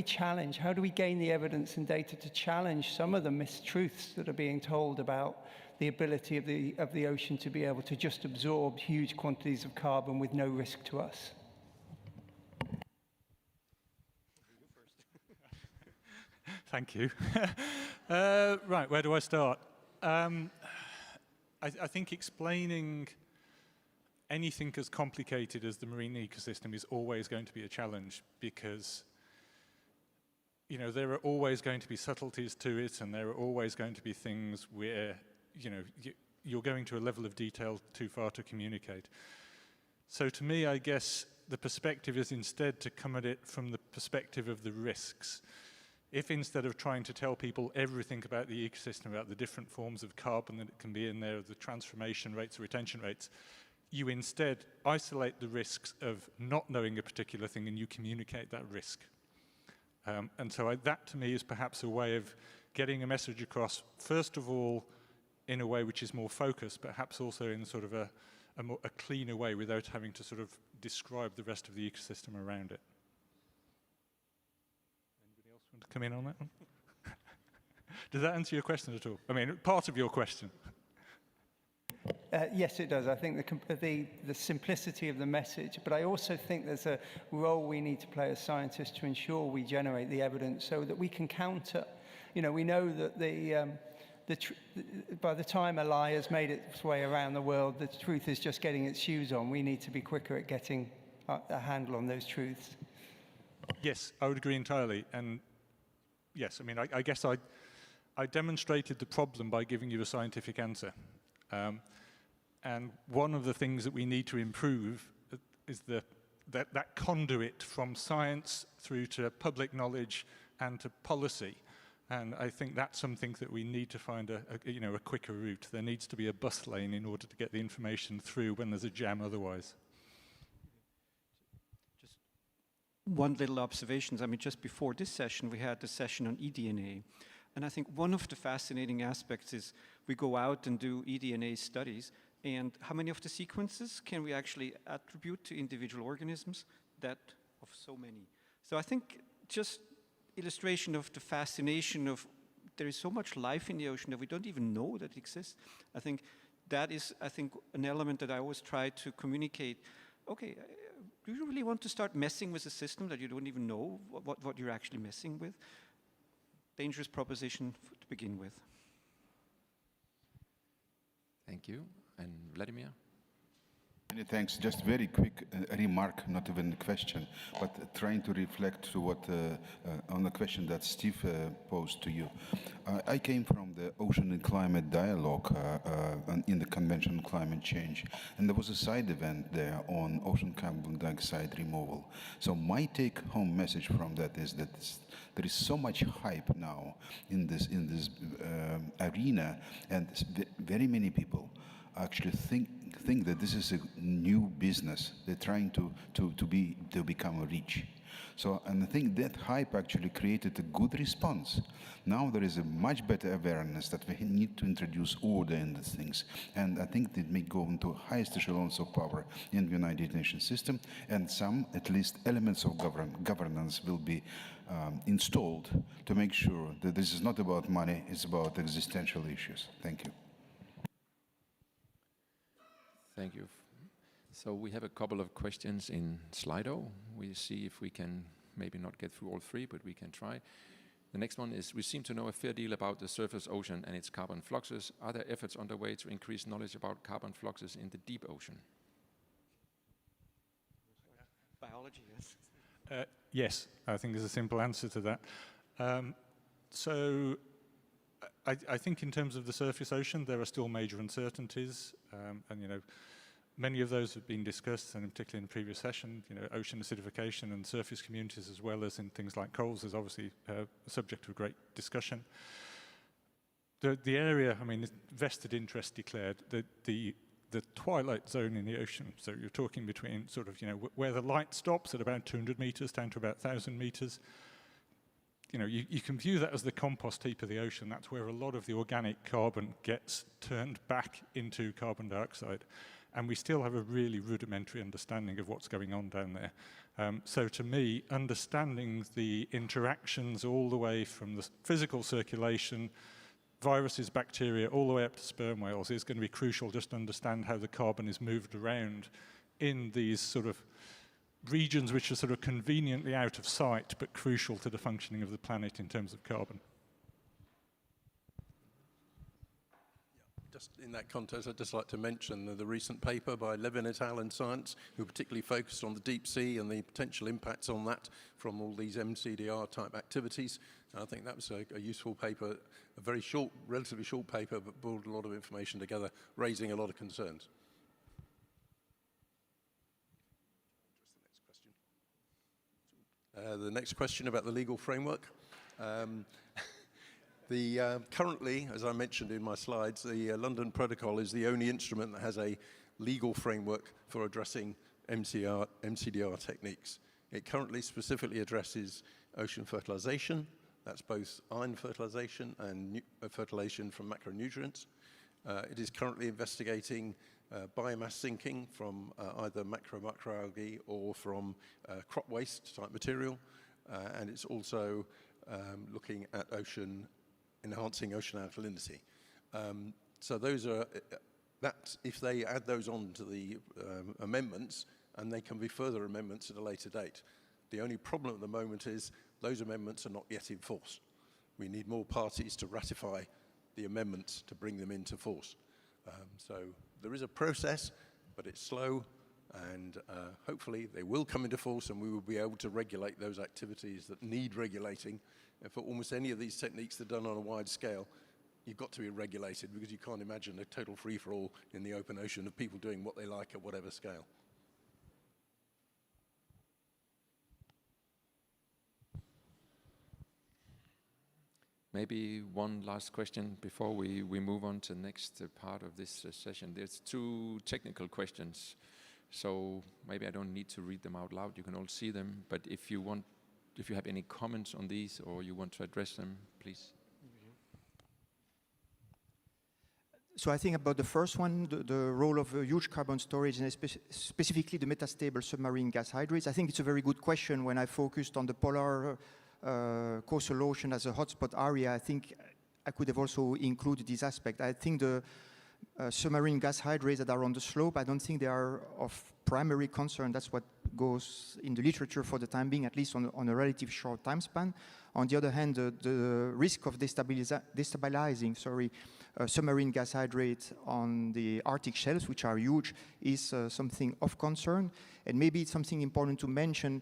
challenge, how do we gain the evidence and data to challenge some of the mistruths that are being told about the ability of the ocean to be able to just absorb huge quantities of carbon with no risk to us? Thank you. Right, where do I start? I think explaining anything as complicated as the marine ecosystem is always going to be a challenge, because there are always going to be subtleties to it, and there are always going to be things where you're going to a level of detail too far to communicate. So to me, I guess the perspective is instead to come at it from the perspective of the risks. If instead of trying to tell people everything about the ecosystem, about the different forms of carbon that it can be in there, the transformation rates, retention rates, you instead isolate the risks of not knowing a particular thing and you communicate that risk. And so that to me is perhaps a way of getting a message across, first of all, in a way which is more focused, perhaps also in sort of a cleaner way without having to sort of describe the rest of the ecosystem around it. Anybody else want to come in on that one? Does that answer your question at all? I mean, part of your question. Yes, it does. I think the simplicity of the message, but I also think there's a role we need to play as scientists to ensure we generate the evidence so that we can counter. We know that by the time a lie has made its way around the world, the truth is just getting its shoes on. We need to be quicker at getting a handle on those truths. Yes, I would agree entirely. And yes, I mean, I guess I demonstrated the problem by giving you a scientific answer. And one of the things that we need to improve is that conduit from science through to public knowledge and to policy. And I think that's something that we need to find a quicker route. There needs to be a bus lane in order to get the information through when there's a jam otherwise. Just one little observation. I mean, just before this session, we had the session on eDNA. And I think one of the fascinating aspects is we go out and do eDNA studies, and how many of the sequences can we actually attribute to individual organisms? That of so many. So I think just illustration of the fascination of there is so much life in the ocean that we don't even know that exists. I think that is, I think, an element that I always try to communicate. Okay, do you really want to start messing with a system that you don't even know what you're actually messing with? Dangerous proposition to begin with. Thank you. And Vladimir? Many thanks. Just very quick remark, not even a question, but trying to reflect to what on the question that Steve posed to you. I came from the Ocean and Climate Dialogue in the Convention on Climate Change, and there was a side event there on ocean carbon dioxide removal. So my take-home message from that is that there is so much hype now in this arena, and very many people actually think that this is a new business. They're trying to become rich. So, and I think that hype actually created a good response. Now there is a much better awareness that we need to introduce order in these things. And I think it may go into highest echelons of power in the United Nations system, and some, at least, elements of governance will be installed to make sure that this is not about money, it's about existential issues. Thank you. Thank you. So we have a couple of questions in Slido. We'll see if we can maybe not get through all three, but we can try. The next one is, we seem to know a fair deal about the surface ocean and its carbon fluxes. Are there efforts underway to increase knowledge about carbon fluxes in the deep ocean? Biology, yes. Yes, I think there's a simple answer to that. I think in terms of the surface ocean, there are still major uncertainties, and you know, many of those have been discussed, and particularly in the previous session, you know, ocean acidification and surface communities, as well as in things like corals, is obviously a subject of great discussion. The area, I mean, vested interest declared that the twilight zone in the ocean, so you're talking between sort of, you know, where the light stops at about 200 meters down to about 1,000 meters. You know, you can view that as the compost heap of the ocean. That's where a lot of the organic carbon gets turned back into carbon dioxide. And we still have a really rudimentary understanding of what's going on down there. So to me, understanding the interactions all the way from the physical circulation, viruses, bacteria, all the way up to sperm whales is going to be crucial, just to understand how the carbon is moved around in these sort of regions which are sort of conveniently out of sight, but crucial to the functioning of the planet in terms of carbon. Just in that context, I'd just like to mention the recent paper by Levin et al. In Science, who particularly focused on the deep sea and the potential impacts on that from all these MCDR type activities. And I think that was a useful paper, a very short, relatively short paper, but brought a lot of information together, raising a lot of concerns. The next question about the legal framework. Currently, as I mentioned in my slides, the London Protocol is the only instrument that has a legal framework for addressing MCDR techniques. It currently specifically addresses ocean fertilization. That's both iron fertilization and fertilization from macronutrients. It is currently investigating biomass sinking from either macroalgae or from crop waste type material. And it's also looking at enhancing ocean alkalinity. So those are, if they add those on to the amendments, and they can be further amendments at a later date. The only problem at the moment is those amendments are not yet in force. We need more parties to ratify the amendments to bring them into force. So there is a process, but it's slow, and hopefully they will come into force, and we will be able to regulate those activities that need regulating. And for almost any of these techniques that are done on a wide scale, you've got to be regulated, because you can't imagine a total free-for-all in the open ocean of people doing what they like at whatever scale. Maybe one last question before we move on to the next part of this session. There's two technical questions, so maybe I don't need to read them out loud. You can all see them, but if you have any comments on these or you want to address them, please. So I think about the first one, the role of huge carbon storage, and specifically the metastable submarine gas hydrates. I think it's a very good question. When I focused on the polar coastal ocean as a hotspot area, I think I could have also included this aspect. I think submarine gas hydrates that are on the slope. I don't think they are of primary concern. That's what goes in the literature for the time being, at least on a relative short time span. On the other hand, the risk of destabilizing submarine gas hydrates on the Arctic shelves, which are huge, is something of concern. And maybe it's something important to mention.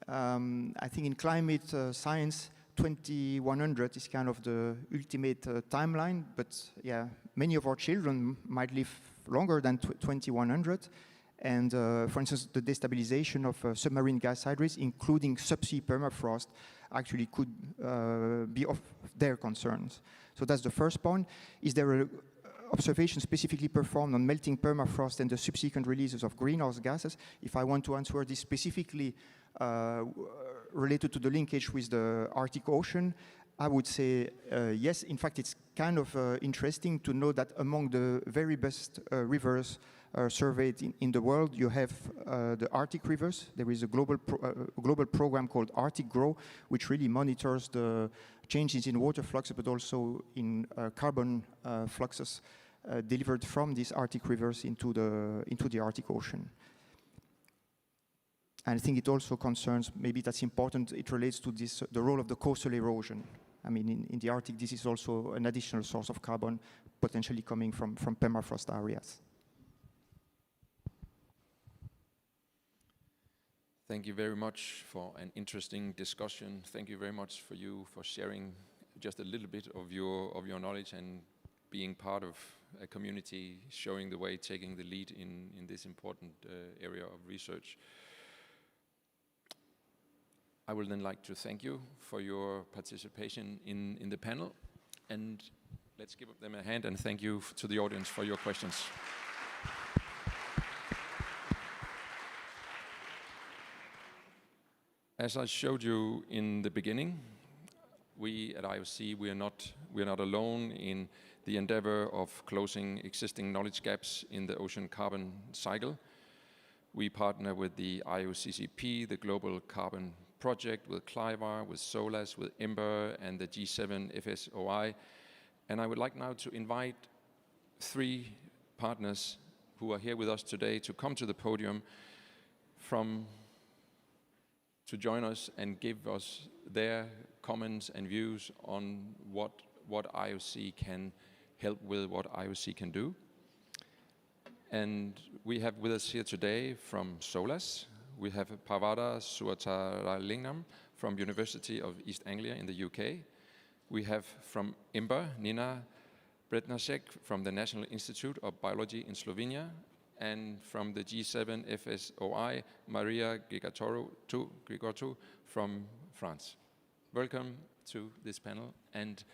I think in climate science, 2100 is kind of the ultimate timeline, but yeah, many of our children might live longer than 2100. And for instance, the destabilization of submarine gas hydrates, including subsea permafrost, actually could be of their concerns. So that's the first point. Is there an observation specifically performed on melting permafrost and the subsequent releases of greenhouse gases? If I want to answer this specifically related to the linkage with the Arctic Ocean, I would say yes. In fact, it's kind of interesting to know that among the very best rivers surveyed in the world, you have the Arctic rivers. There is a global program called Arctic Grow, which really monitors the changes in water flux, but also in carbon fluxes delivered from these Arctic rivers into the Arctic Ocean. And I think it also concerns, maybe that's important, it relates to this, the role of the coastal erosion. I mean, in the Arctic, this is also an additional source of carbon potentially coming from permafrost areas. Thank you very much for an interesting discussion. Thank you very much for sharing just a little bit of your knowledge and being part of a community showing the way, taking the lead in this important area of research. I would then like to thank you for your participation in the panel, and let's give them a hand and thank you to the audience for your questions. As I showed you in the beginning, we at IOC, we are not alone in the endeavor of closing existing knowledge gaps in the ocean carbon cycle. We partner with the IOCCP, the Global Carbon Project, with CLIVAR, with SOLAS, with IMBER, and the G7 FSOI. And I would like now to invite 3 partners who are here with us today to come to the podium to join us and give us their comments and views on what IOC can help with, what IOC can do. And we have with us here today from SOLAS, we have Parvada Suwataralingam from University of East Anglia in the UK. We have from IMBER, Nina Bretnacek from the National Institute of Biology in Slovenia, and from the G7 FSOI, Maria Grigotou from France. Welcome to this panel, and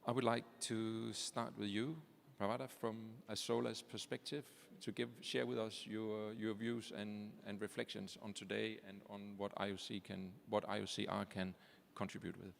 I would like to start with you, Parvada, from a SOLAS perspective, to share with us your views and reflections on today and on what IOCR can contribute with.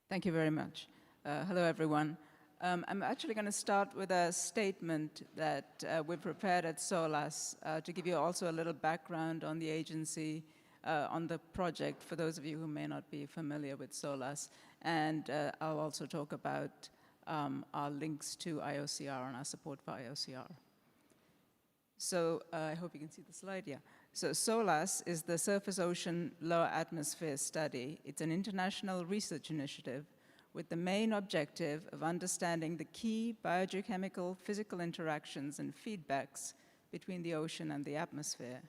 Thank you very much. Hello, everyone. I'm actually going to start with a statement that we prepared at SOLAS to give you also a little background on the agency, on the project, for those of you who may not be familiar with SOLAS. And I'll also talk about our links to IOCR and our support for IOCR. So I hope you can see the slide, yeah. So SOLAS is the Surface Ocean Lower Atmosphere Study. It's an international research initiative with the main objective of understanding the key biogeochemical physical interactions and feedbacks between the ocean and the atmosphere.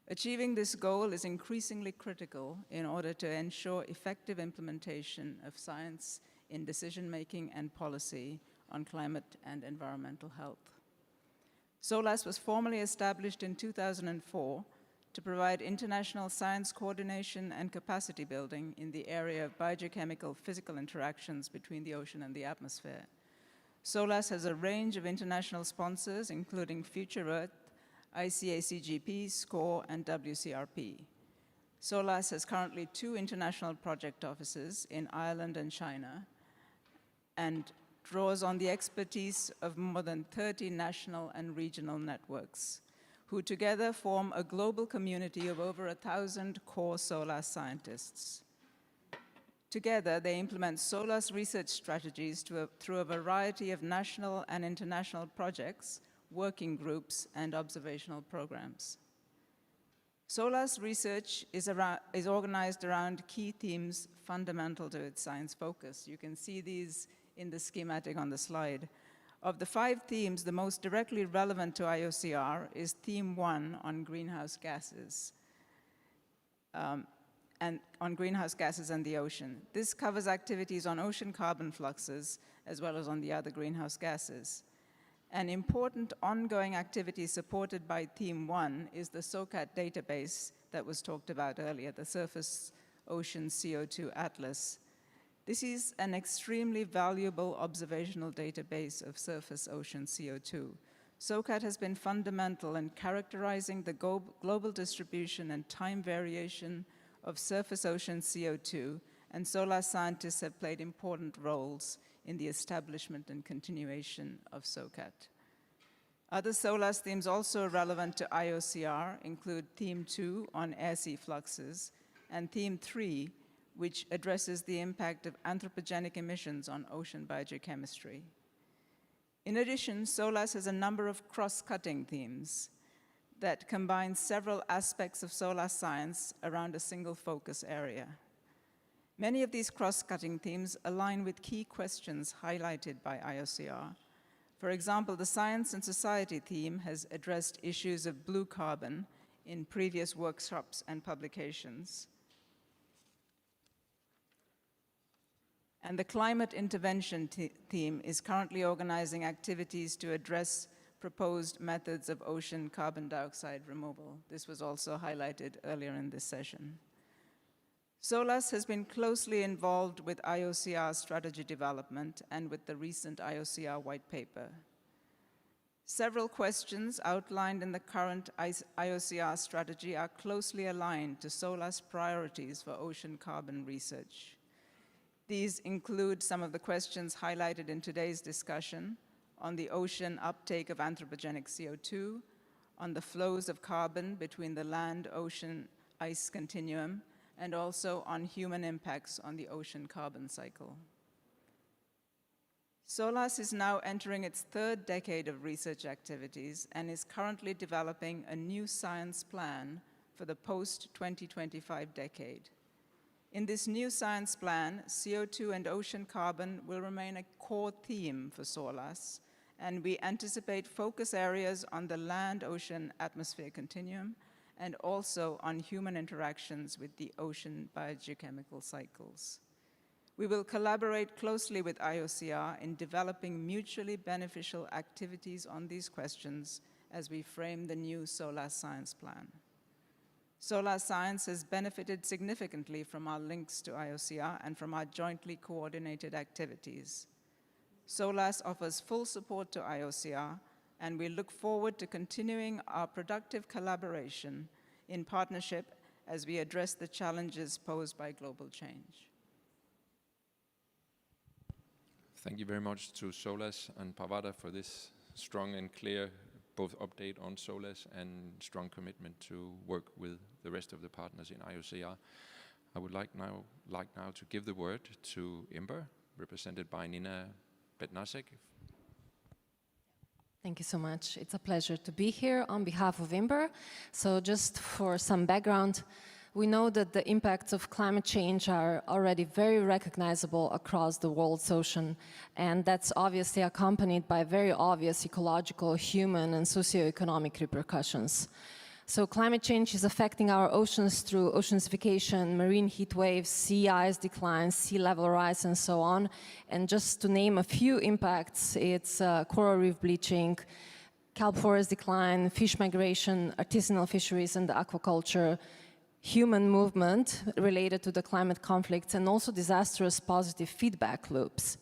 Achieving this goal is increasingly critical in order to ensure effective implementation of science in decision-making and policy on climate and environmental health. SOLAS was formally established in 2004 to provide international science coordination and capacity building in the area of biogeochemical physical interactions between the ocean and the atmosphere. SOLAS has a range of international sponsors, including Future Earth, ICACGP, SCORE, and WCRP. SOLAS has currently 2 international project offices in Ireland and China, and draws on the expertise of more than 30 national and regional networks, who together form a global community of over 1,000 core SOLAS scientists. Together, they implement SOLAS research strategies through a variety of national and international projects, working groups, and observational programs. SOLAS research is organized around key themes fundamental to its science focus. You can see these in the schematic on the slide. Of the 5 themes, the most directly relevant to IOCR is theme 1 on greenhouse gases, and on greenhouse gases and the ocean. This covers activities on ocean carbon fluxes, as well as on the other greenhouse gases. An important ongoing activity supported by theme 1 is the SOCAT database that was talked about earlier, the Surface Ocean CO2 Atlas. This is an extremely valuable observational database of surface ocean CO2. SOCAT has been fundamental in characterizing the global distribution and time variation of surface ocean CO2, and SOLAS scientists have played important roles in the establishment and continuation of SOCAT. Other SOLAS themes also relevant to IOCR include theme 2 on air-sea fluxes and theme 3, which addresses the impact of anthropogenic emissions on ocean biogeochemistry. In addition, SOLAS has a number of cross-cutting themes that combine several aspects of SOLAS science around a single focus area. Many of these cross-cutting themes align with key questions highlighted by IOCR. For example, the science and society theme has addressed issues of blue carbon in previous workshops and publications. And the climate intervention theme is currently organizing activities to address proposed methods of ocean carbon dioxide removal. This was also highlighted earlier in this session. SOLAS has been closely involved with IOCR strategy development and with the recent IOCR white paper. Several questions outlined in the current IOCR strategy are closely aligned to SOLAS priorities for ocean carbon research. These include some of the questions highlighted in today's discussion on the ocean uptake of anthropogenic CO2, on the flows of carbon between the land-ocean ice continuum, and also on human impacts on the ocean carbon cycle. SOLAS is now entering its 3rd decade of research activities and is currently developing a new science plan for the post-2025 decade. In this new science plan, CO2 and ocean carbon will remain a core theme for SOLAS, and we anticipate focus areas on the land-ocean atmosphere continuum and also on human interactions with the ocean biogeochemical cycles. We will collaborate closely with IOCR in developing mutually beneficial activities on these questions as we frame the new SOLAS science plan. SOLAS Science has benefited significantly from our links to IOCR and from our jointly coordinated activities. SOLAS offers full support to IOCR, and we look forward to continuing our productive collaboration in partnership as we address the challenges posed by global change. Thank you very much to SOLAS and Parvata for this strong and clear both update on SOLAS and strong commitment to work with the rest of the partners in IOCR. I would like now to give the word to IMBER, represented by Nina Bednarczyk. Thank you so much. It's a pleasure to be here on behalf of IMBER. So just for some background, we know that the impacts of climate change are already very recognizable across the world's ocean, and that's obviously accompanied by very obvious ecological, human, and socioeconomic repercussions. So climate change is affecting our oceans through oceanification, marine heat waves, sea ice decline, sea level rise, and so on. And just to name a few impacts, it's coral reef bleaching, kelp forest decline, fish migration, artisanal fisheries, and aquaculture, human movement related to the climate conflicts, and also disastrous positive feedback loops.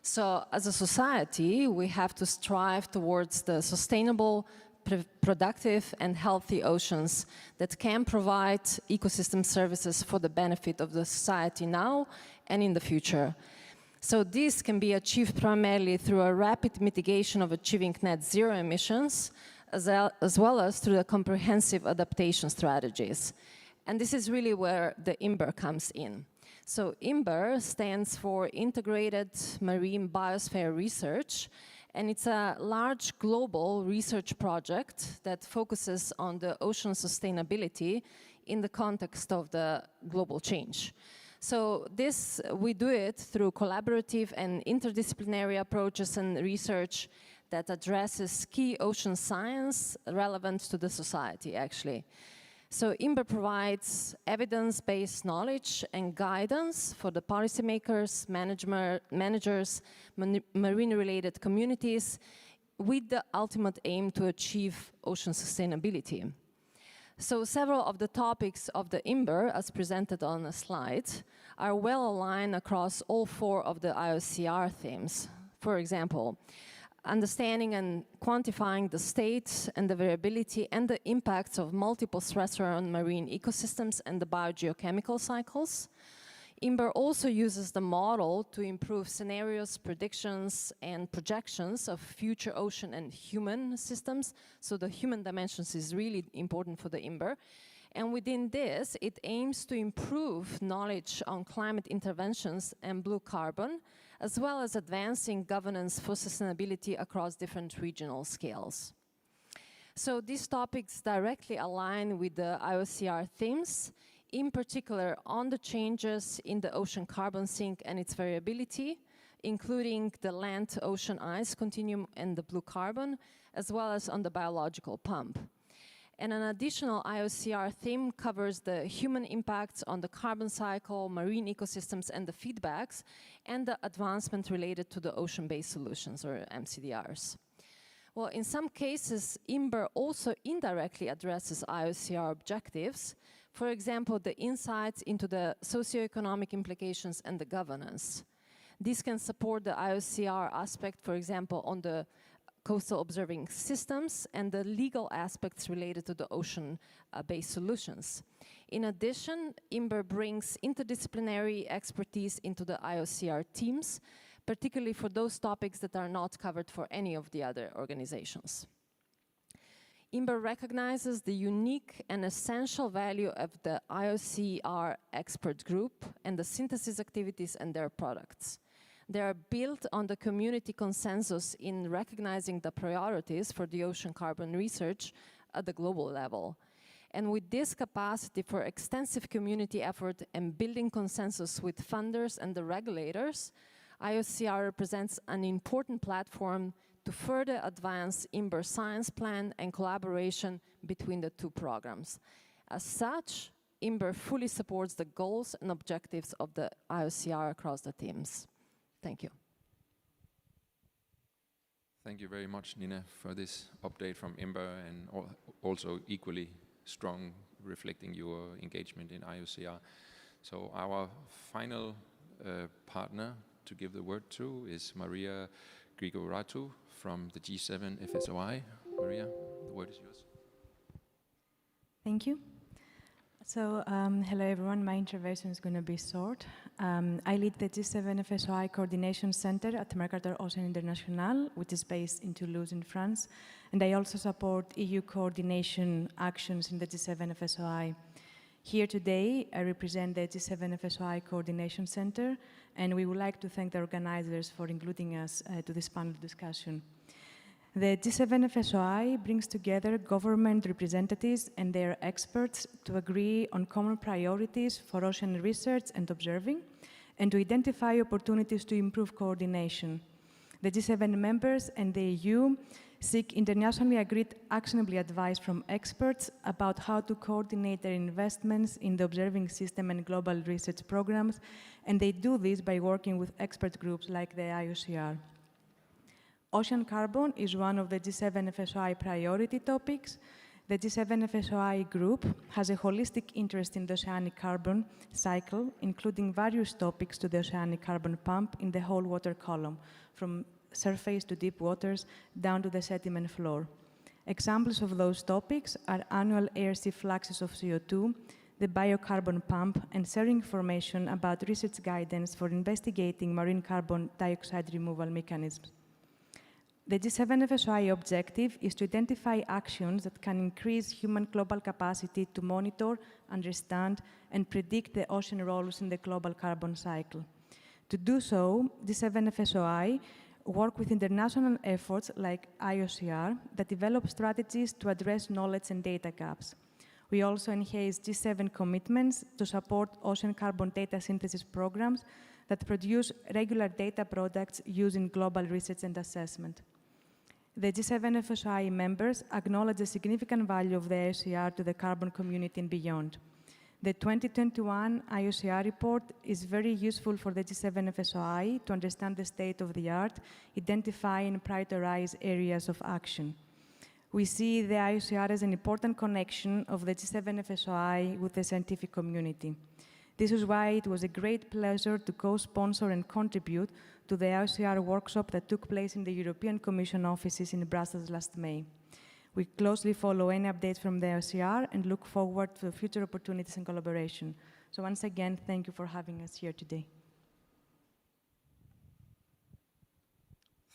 So as a society, we have to strive towards the sustainable, productive, and healthy oceans that can provide ecosystem services for the benefit of the society now and in the future. So this can be achieved primarily through a rapid mitigation of achieving net zero emissions, as well as through the comprehensive adaptation strategies. And this is really where the IMBER comes in. So IMBER stands for Integrated Marine Biosphere Research, and it's a large global research project that focuses on the ocean sustainability in the context of the global change. So this, we do it through collaborative and interdisciplinary approaches and research that addresses key ocean science relevant to the society, actually. So IMBER provides evidence-based knowledge and guidance for the policymakers, managers, marine-related communities, with the ultimate aim to achieve ocean sustainability. So several of the topics of the IMBER, as presented on the slide, are well aligned across all 4 of the IOCR themes. For example, understanding and quantifying the state and the variability and the impacts of multiple stressors on marine ecosystems and the biogeochemical cycles. IMBER also uses the model to improve scenarios, predictions, and projections of future ocean and human systems. So the human dimensions is really important for the IMBER. And within this, it aims to improve knowledge on climate interventions and blue carbon, as well as advancing governance for sustainability across different regional scales. So these topics directly align with the IOCR themes, in particular on the changes in the ocean carbon sink and its variability, including the land-ocean ice continuum and the blue carbon, as well as on the biological pump. And an additional IOCR theme covers the human impacts on the carbon cycle, marine ecosystems, and the feedbacks, and the advancement related to the ocean-based solutions, or MCDRs. Well, in some cases, IMBER also indirectly addresses IOCR objectives. For example, the insights into the socioeconomic implications and the governance. This can support the IOCR aspect, for example, on the coastal observing systems and the legal aspects related to the ocean-based solutions. In addition, IMBER brings interdisciplinary expertise into the IOCR teams, particularly for those topics that are not covered for any of the other organizations. IMBER recognizes the unique and essential value of the IOCR expert group and the synthesis activities and their products. They are built on the community consensus in recognizing the priorities for the ocean carbon research at the global level. And with this capacity for extensive community effort and building consensus with funders and the regulators, IOCR represents an important platform to further advance IMBER science plan and collaboration between the 2 programs. As such, IMBER fully supports the goals and objectives of the IOCR across the themes. Thank you. Thank you very much, Nina, for this update from IMBER, and also equally strong, reflecting your engagement in IOCR. So our final partner to give the word to is Maria Grigoratu from the G7 FSOI. Maria, the word is yours. Thank you. So, hello everyone, my intervention is going to be short. I lead the G7 FSOI Coordination Center at Mercator Ocean International, which is based in Toulouse in France, and I also support EU coordination actions in the G7 FSOI. Here today, I represent the G7 FSOI Coordination Center, and we would like to thank the organizers for including us to this panel discussion. The G7 FSOI brings together government representatives and their experts to agree on common priorities for ocean research and observing, and to identify opportunities to improve coordination. The G7 members and the EU seek internationally agreed actionable advice from experts about how to coordinate their investments in the observing system and global research programs, and they do this by working with expert groups like the IOCR. Ocean carbon is one of the G7 FSOI priority topics. The G7 FSOI group has a holistic interest in the oceanic carbon cycle, including various topics to the oceanic carbon pump in the whole water column, from surface to deep waters, down to the sediment floor. Examples of those topics are annual air sea fluxes of CO2, the biocarbon pump, and sharing information about research guidance for investigating marine carbon dioxide removal mechanisms. The G7 FSOI objective is to identify actions that can increase human global capacity to monitor, understand, and predict the ocean roles in the global carbon cycle. To do so, G7 FSOI work with international efforts like IOCR that develop strategies to address knowledge and data gaps. We also enhance G7 commitments to support ocean carbon data synthesis programs that produce regular data products using global research and assessment. The G7 FSI members acknowledge the significant value of the IOCR to the carbon community and beyond. The 2021 IOCR report is very useful for the G7 FSI to understand the state of the art, identify and prioritize areas of action. We see the IOCR as an important connection of the G7 FSI with the scientific community. This is why it was a great pleasure to co-sponsor and contribute to the IOCR workshop that took place in the European Commission offices in Brussels last May. We closely follow any updates from the IOCR and look forward to future opportunities and collaboration. So once again, thank you for having us here today.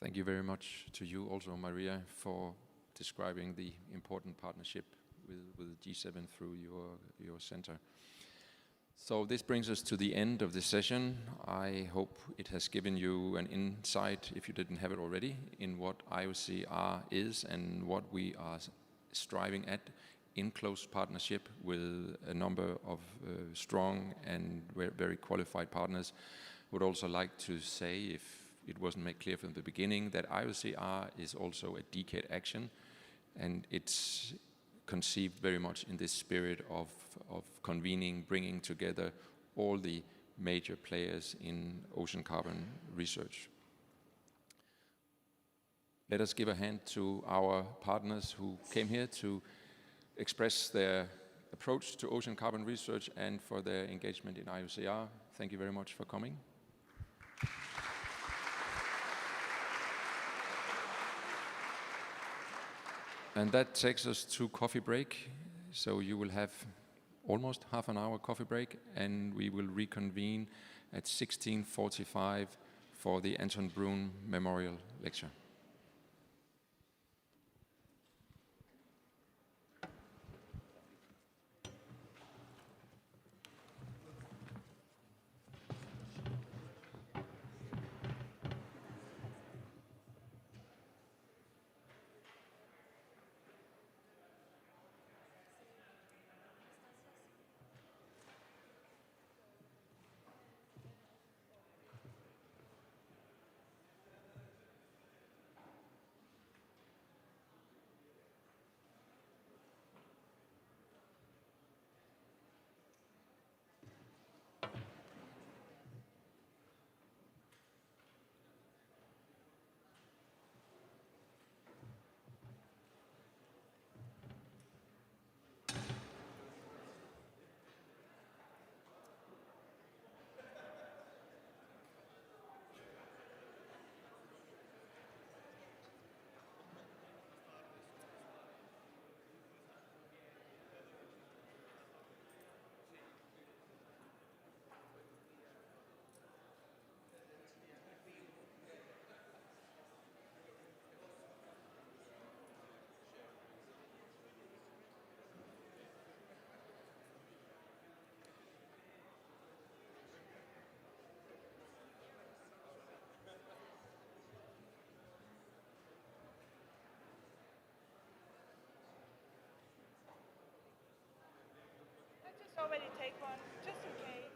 Thank you very much to you also, Maria, for describing the important partnership with G7 through your center. So this brings us to the end of the session. I hope it has given you an insight, if you didn't have it already, in what IOCR is and what we are striving at in close partnership with a number of strong and very qualified partners. Would also like to say, if it wasn't made clear from the beginning, that IOCR is also a decade action, and it's conceived very much in this spirit of convening, bringing together all the major players in ocean carbon research. Let us give a hand to our partners who came here to express their approach to ocean carbon research and for their engagement in IOCR. Thank you very much for coming. And that takes us to coffee break. So you will have almost half an hour coffee break, and we will reconvene at 16:45 for the Anton Brun Memorial Lecture. Already take one, just in case.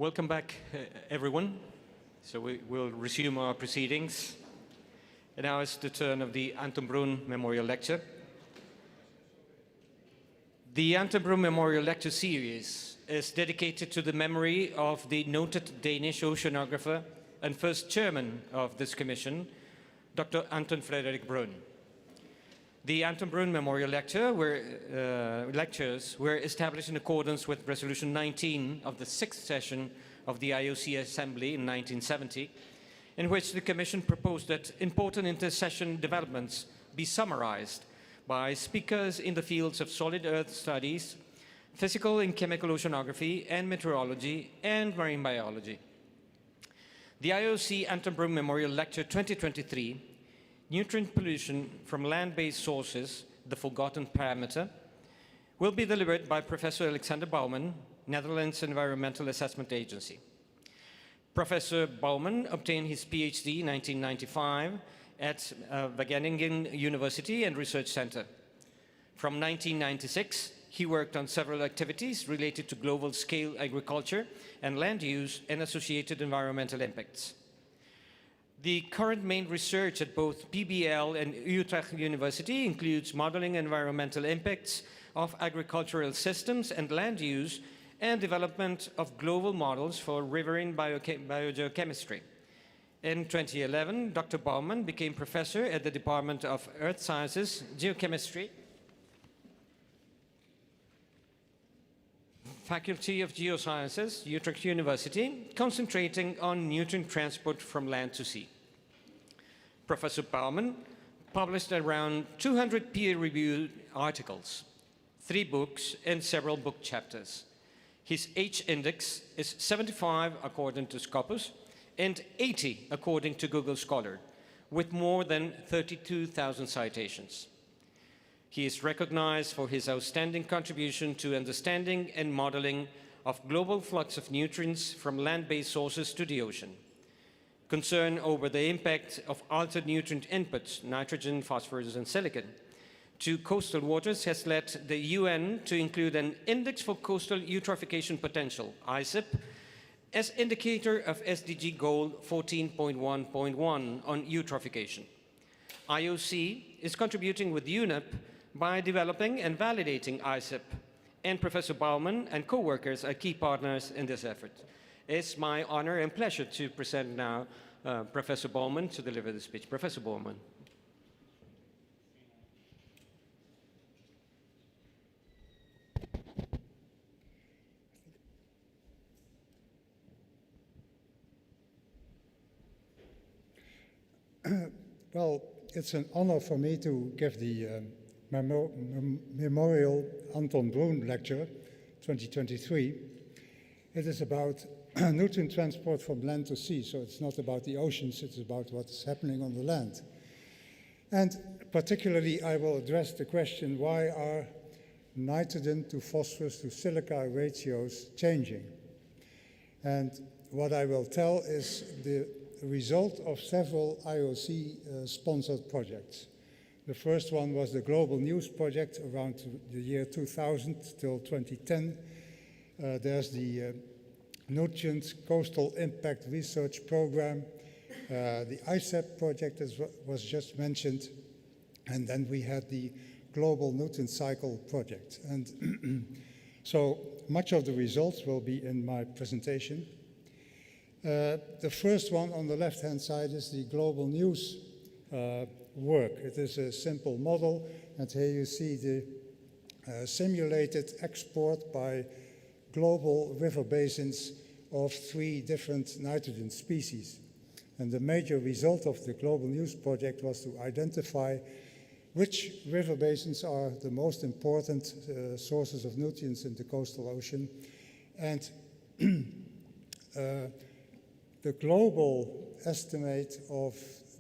Welcome back, everyone. So we will resume our proceedings. And now it's the turn of the Anton Brun Memorial Lecture. The Anton Brun Memorial Lecture Series is dedicated to the memory of the noted Danish oceanographer and first chairman of this commission, Dr. Anton Frederik Brun. The Anton Brun Memorial Lectures were established in accordance with Resolution 19 of the 6th session of the IOC Assembly in 1970, in which the Commission proposed that important intersession developments be summarized by speakers in the fields of solid earth studies, physical and chemical oceanography, and meteorology, and marine biology. The IOC Anton Brun Memorial Lecture 2023, Nutrient Pollution from Land-Based Sources, the Forgotten Parameter, will be delivered by Professor Alexander Bouwman, Netherlands Environmental Assessment Agency. Professor Bouwman obtained his PhD in 1995 at Wageningen University and Research Center. From 1996, he worked on several activities related to global-scale agriculture and land use and associated environmental impacts. The current main research at both PBL and Utrecht University includes modeling environmental impacts of agricultural systems and land use and development of global models for riverine biogeochemistry. In 2011, Dr. Bouwman became professor at the Department of Earth Sciences, Geochemistry, Faculty of Geosciences, Utrecht University, concentrating on nutrient transport from land to sea. Professor Bouwman published around 200 peer-reviewed articles, 3 books, and several book chapters. His H-index is 75 according to Scopus and 80 according to Google Scholar, with more than 32,000 citations. He is recognized for his outstanding contribution to understanding and modeling of global flux of nutrients from land-based sources to the ocean. Concern over the impact of altered nutrient inputs, nitrogen, phosphorus, and silicon, to coastal waters has led the UN to include an Index for Coastal Eutrophication Potential, ICEP, as indicator of SDG Goal 14.1.1 on eutrophication. IOC is contributing with UNEP by developing and validating ICEP, and Professor Bouwman and co-workers are key partners in this effort. It's my honor and pleasure to present now Professor Bouwman to deliver the speech. Professor Bouwman. Well, it's an honor for me to give the Memorial Anton Brun Lecture 2023. It is about nutrient transport from land to sea, so it's not about the oceans, it's about what's happening on the land. And particularly, I will address the question, why are nitrogen to phosphorus to silica ratios changing? And what I will tell is the result of several IOC-sponsored projects. The first one was the Global News Project around the year 2000 till 2010. There's the Nutrient Coastal Impact Research Program, the ICEP project as was just mentioned, and then we had the Global Nutrient Cycle Project. And so much of the results will be in my presentation. The first one on the left-hand side is the Global News work. It is a simple model, and here you see the simulated export by global river basins of 3 different nitrogen species. And the major result of the Global News Project was to identify which river basins are the most important sources of nutrients in the coastal ocean. And the global estimate of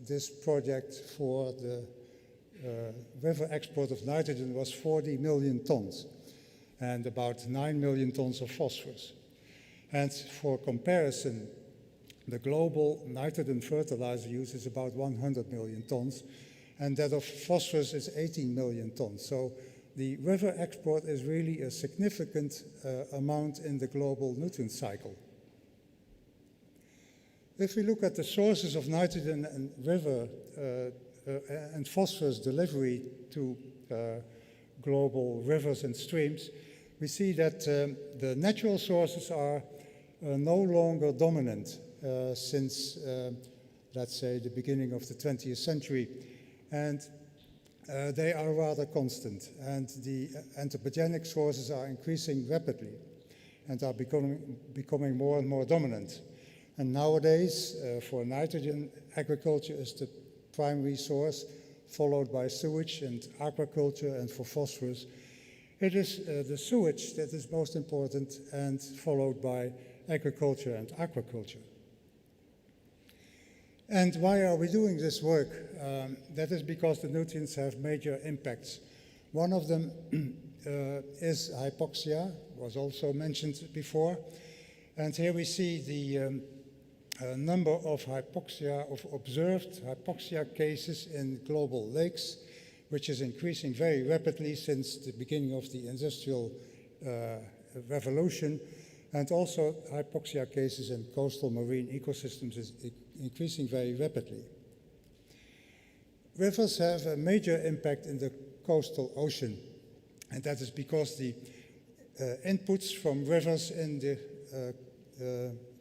this project for the river export of nitrogen was 40 million tons and about 9 million tons of phosphorus. And for comparison, the global nitrogen fertilizer use is about 100 million tons, and that of phosphorus is 18 million tons. So the river export is really a significant amount in the global nutrient cycle. If we look at the sources of nitrogen and river and phosphorus delivery to global rivers and streams, we see that the natural sources are no longer dominant since, let's say, the beginning of the 20th century. And they are rather constant. And the anthropogenic sources are increasing rapidly and are becoming more and more dominant. And nowadays, for nitrogen, agriculture is the primary source, followed by sewage and aquaculture, and for phosphorus, it is the sewage that is most important, and followed by agriculture and aquaculture. And why are we doing this work? That is because the nutrients have major impacts. One of them is hypoxia, was also mentioned before. And here we see the number of observed hypoxia cases in global lakes, which is increasing very rapidly since the beginning of the Industrial Revolution. And also hypoxia cases in coastal marine ecosystems is increasing very rapidly. Rivers have a major impact in the coastal ocean, and that is because the inputs from rivers in the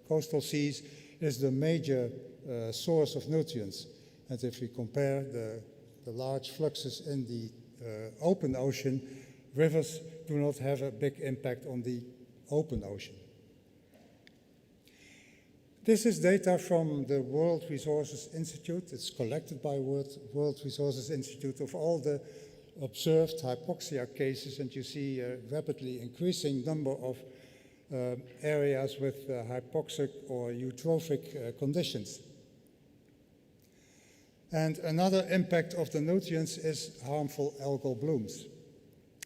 coastal seas is the major source of nutrients. And if we compare the large fluxes in the open ocean, rivers do not have a big impact on the open ocean. This is data from the World Resources Institute. It's collected by World Resources Institute of all the observed hypoxia cases, and you see a rapidly increasing number of areas with hypoxic or eutrophic conditions. And another impact of the nutrients is harmful algal blooms.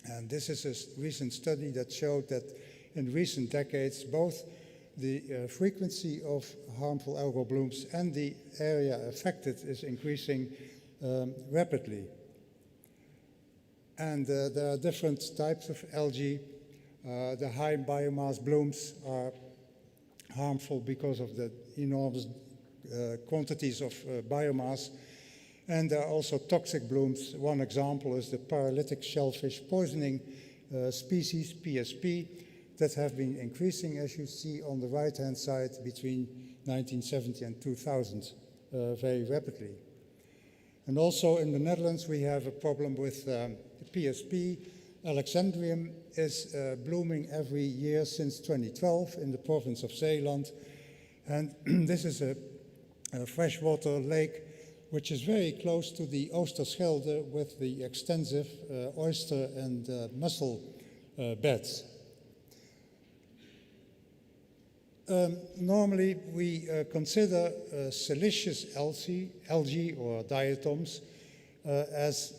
And this is a recent study that showed that in recent decades, both the frequency of harmful algal blooms and the area affected is increasing rapidly. And there are different types of algae. The high biomass blooms are harmful because of the enormous quantities of biomass. And there are also toxic blooms. One example is the paralytic shellfish poisoning species, PSP, that have been increasing, as you see on the right-hand side, between 1970 and 2000 very rapidly. And also in the Netherlands, we have a problem with PSP. Alexandrium is blooming every year since 2012 in the province of Zeeland. And this is a freshwater lake which is very close to the Oosterschelde with the extensive oyster and mussel beds. Normally, we consider siliceous algae or diatoms as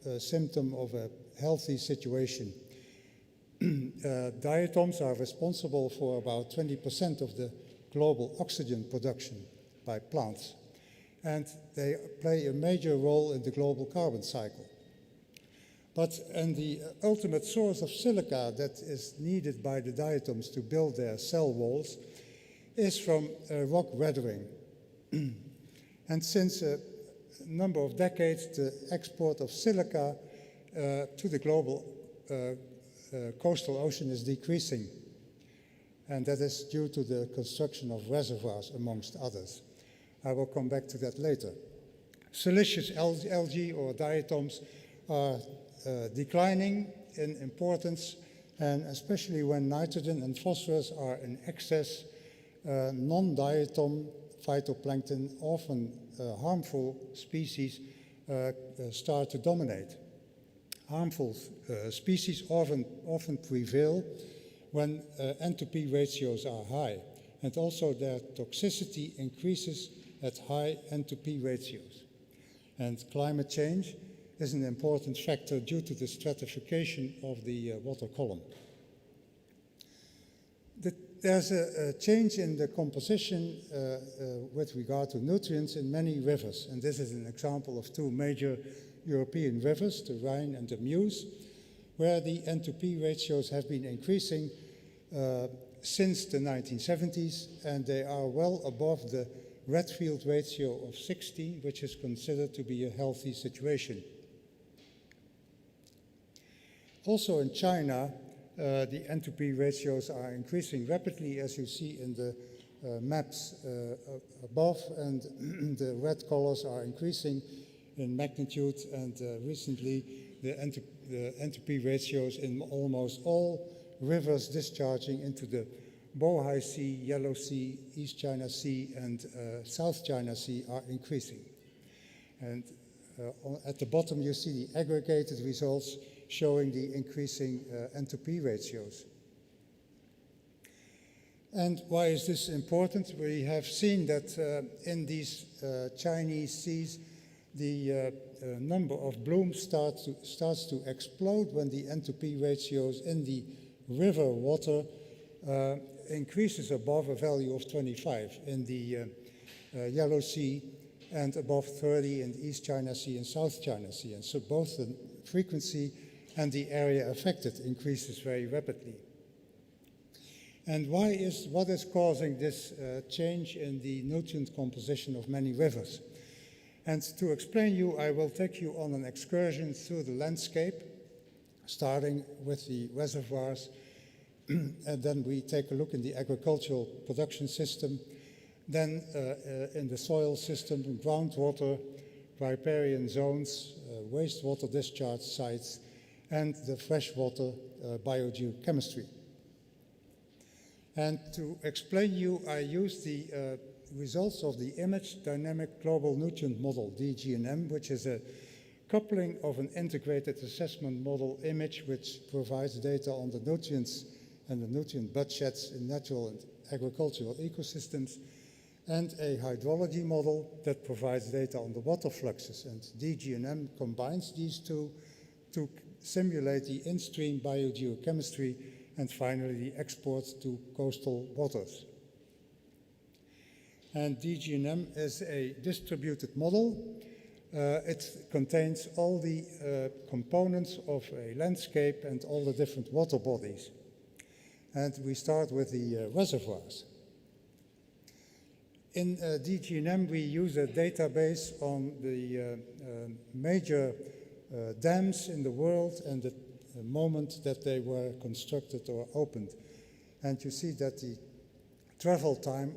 a symptom of a healthy situation. Diatoms are responsible for about 20% of the global oxygen production by plants, and they play a major role in the global carbon cycle. And the ultimate source of silica that is needed by the diatoms to build their cell walls is from rock weathering. And since a number of decades, the export of silica to the global coastal ocean is decreasing. And that is due to the construction of reservoirs, amongst others. I will come back to that later. Siliceous algae or diatoms are declining in importance, and especially when nitrogen and phosphorus are in excess, non-diatom phytoplankton, often harmful species, start to dominate. Harmful species often prevail when entropy ratios are high, and also their toxicity increases at high entropy ratios. And climate change is an important factor due to the stratification of the water column. There's a change in the composition with regard to nutrients in many rivers, and this is an example of two major European rivers, the Rhine and the Meuse, where the entropy ratios have been increasing since the 1970s, and they are well above the Redfield ratio of 60, which is considered to be a healthy situation. Also in China, the entropy ratios are increasing rapidly, as you see in the maps above, and the red colors are increasing in magnitude, and recently the entropy ratios in almost all rivers discharging into the Bohai Sea, Yellow Sea, East China Sea, and South China Sea are increasing. And at the bottom you see the aggregated results showing the increasing entropy ratios. And why is this important? We have seen that in these Chinese seas, the number of blooms starts to explode when the entropy ratios in the river water increases above a value of 25 in the Yellow Sea and above 30 in the East China Sea and South China Sea. And so both the frequency and the area affected increases very rapidly. And what is causing this change in the nutrient composition of many rivers? And to explain you, I will take you on an excursion through the landscape, starting with the reservoirs, and then we take a look in the agricultural production system, then in the soil system, groundwater, riparian zones, wastewater discharge sites, and the freshwater biogeochemistry. And to explain you, I use the results of the Image Dynamic Global Nutrient Model, DGNM, which is a coupling of an integrated assessment model image which provides data on the nutrients and the nutrient budgets in natural and agricultural ecosystems, and a hydrology model that provides data on the water fluxes. And DGNM combines these two to simulate the in-stream biogeochemistry and finally the export to coastal waters. And DGNM is a distributed model. It contains all the components of a landscape and all the different water bodies. And we start with the reservoirs. In DGNM, we use a database on the major dams in the world and the moment that they were constructed or opened. And you see that the travel time,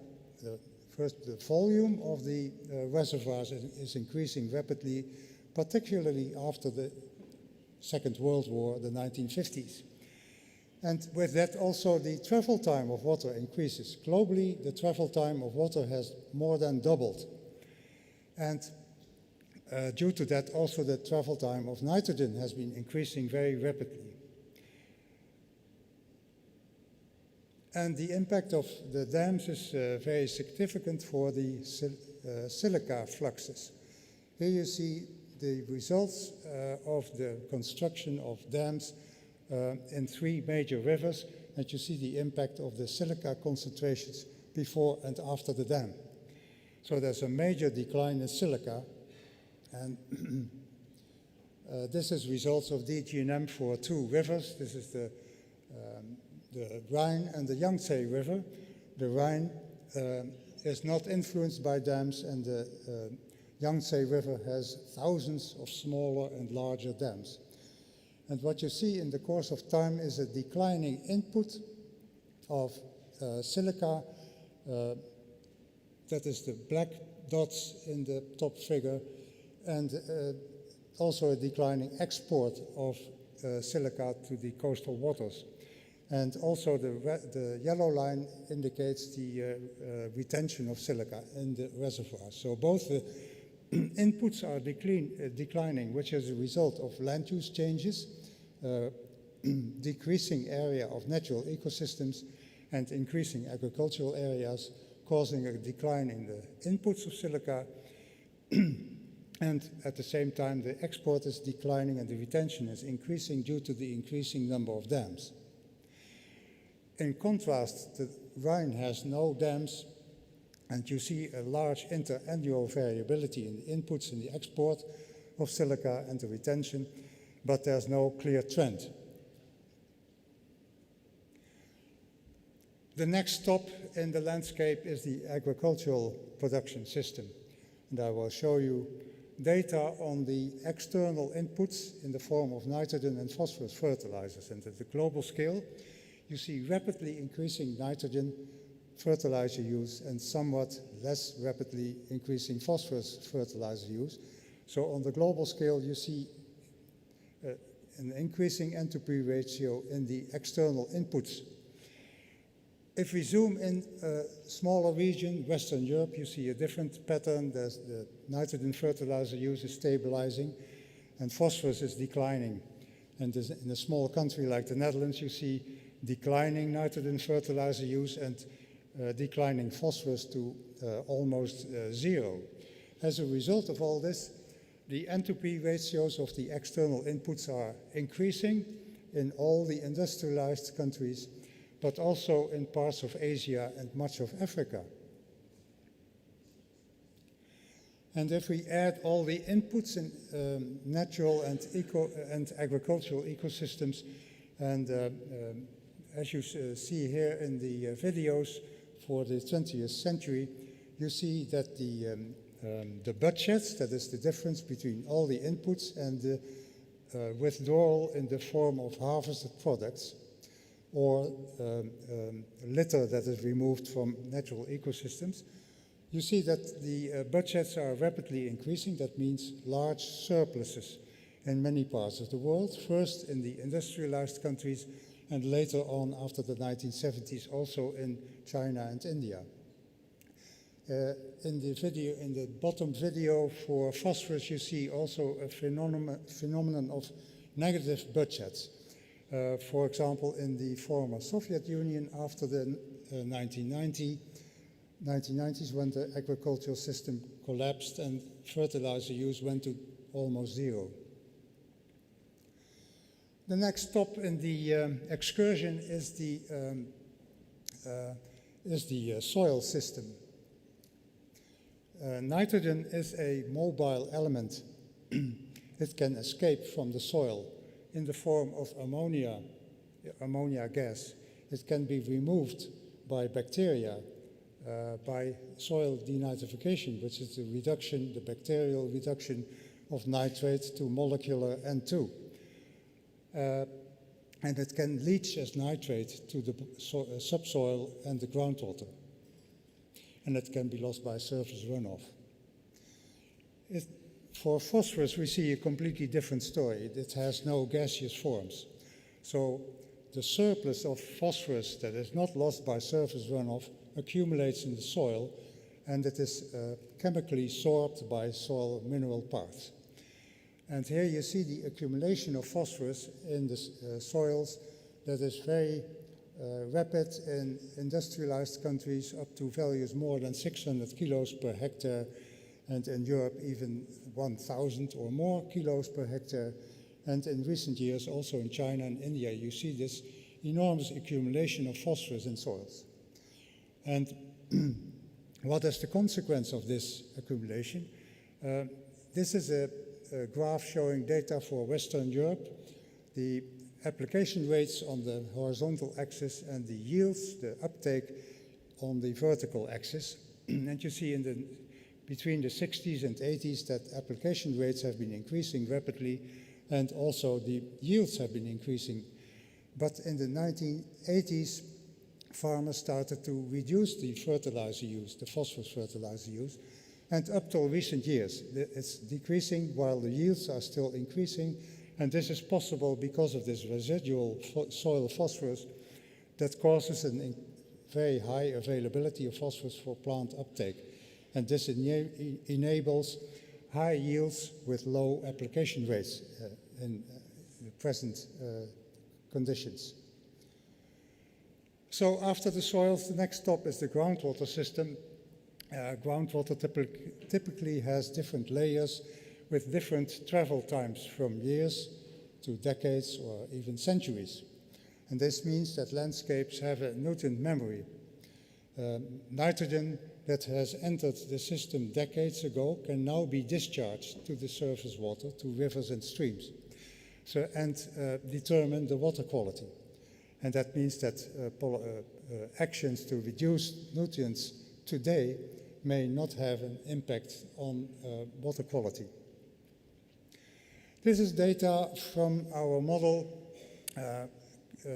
first the volume of the reservoirs is increasing rapidly, particularly after the Second World War, the 1950s. And with that also the travel time of water increases. Globally, the travel time of water has more than doubled. And due to that, also the travel time of nitrogen has been increasing very rapidly. And the impact of the dams is very significant for the silica fluxes. Here you see the results of the construction of dams in 3 major rivers, and you see the impact of the silica concentrations before and after the dam. So there's a major decline in silica, and this is results of DGNM for 2 rivers. This is the Rhine and the Yangtze River. The Rhine is not influenced by dams, and the Yangtze River has thousands of smaller and larger dams. And what you see in the course of time is a declining input of silica. That is the black dots in the top figure, and also a declining export of silica to the coastal waters. And also the yellow line indicates the retention of silica in the reservoir. So both the inputs are declining, which is a result of land use changes, decreasing area of natural ecosystems, and increasing agricultural areas, causing a decline in the inputs of silica. And at the same time, the export is declining and the retention is increasing due to the increasing number of dams. In contrast, the Rhine has no dams, and you see a large interannual variability in the inputs and the export of silica and the retention, but there's no clear trend. The next stop in the landscape is the agricultural production system. And I will show you data on the external inputs in the form of nitrogen and phosphorus fertilizers. And at the global scale, you see rapidly increasing nitrogen fertilizer use and somewhat less rapidly increasing phosphorus fertilizer use. So on the global scale, you see an increasing entropy ratio in the external inputs. If we zoom in a smaller region, Western Europe, you see a different pattern. There's the nitrogen fertilizer use is stabilizing and phosphorus is declining. And in a small country like the Netherlands, you see declining nitrogen fertilizer use and declining phosphorus to almost zero. As a result of all this, the entropy ratios of the external inputs are increasing in all the industrialized countries, but also in parts of Asia and much of Africa. And if we add all the inputs in natural and agricultural ecosystems, and as you see here in the videos for the 20th century, you see that the budgets, that is the difference between all the inputs and the withdrawal in the form of harvested products, or litter that is removed from natural ecosystems, you see that the budgets are rapidly increasing. That means large surpluses in many parts of the world, first in the industrialized countries, and later on, after the 1970s, also in China and India. In the bottom video for phosphorus, you see also a phenomenon of negative budgets. For example, in the former Soviet Union after the 1990s, when the agricultural system collapsed and fertilizer use went to almost zero. The next stop in the excursion is the soil system. Nitrogen is a mobile element. It can escape from the soil in the form of ammonia gas. It can be removed by bacteria, by soil denitrification, which is the bacterial reduction of nitrate to molecular N2. And it can leach as nitrate to the subsoil and the groundwater. And it can be lost by surface runoff. For phosphorus, we see a completely different story. It has no gaseous forms. So the surplus of phosphorus that is not lost by surface runoff accumulates in the soil, and it is chemically sorbed by soil mineral parts. And here you see the accumulation of phosphorus in the soils that is very rapid in industrialized countries, up to values more than 600 kilos per hectare, and in Europe even 1,000 or more kilos per hectare. And in recent years, also in China and India, you see this enormous accumulation of phosphorus in soils. And what is the consequence of this accumulation? This is a graph showing data for Western Europe, the application rates on the horizontal axis and the yields, the uptake on the vertical axis. And you see between the 60s and 80s that application rates have been increasing rapidly, and also the yields have been increasing. But in the 1980s, farmers started to reduce the fertilizer use, the phosphorus fertilizer use, and up till recent years, it's decreasing while the yields are still increasing. And this is possible because of this residual soil phosphorus that causes a very high availability of phosphorus for plant uptake. And this enables high yields with low application rates in the present conditions. So after the soils, the next stop is the groundwater system. Groundwater typically has different layers with different travel times from years to decades or even centuries. And this means that landscapes have a nutrient memory. Nitrogen that has entered the system decades ago can now be discharged to the surface water, to rivers and streams, and determine the water quality. And that means that actions to reduce nutrients today may not have an impact on water quality. This is data from our model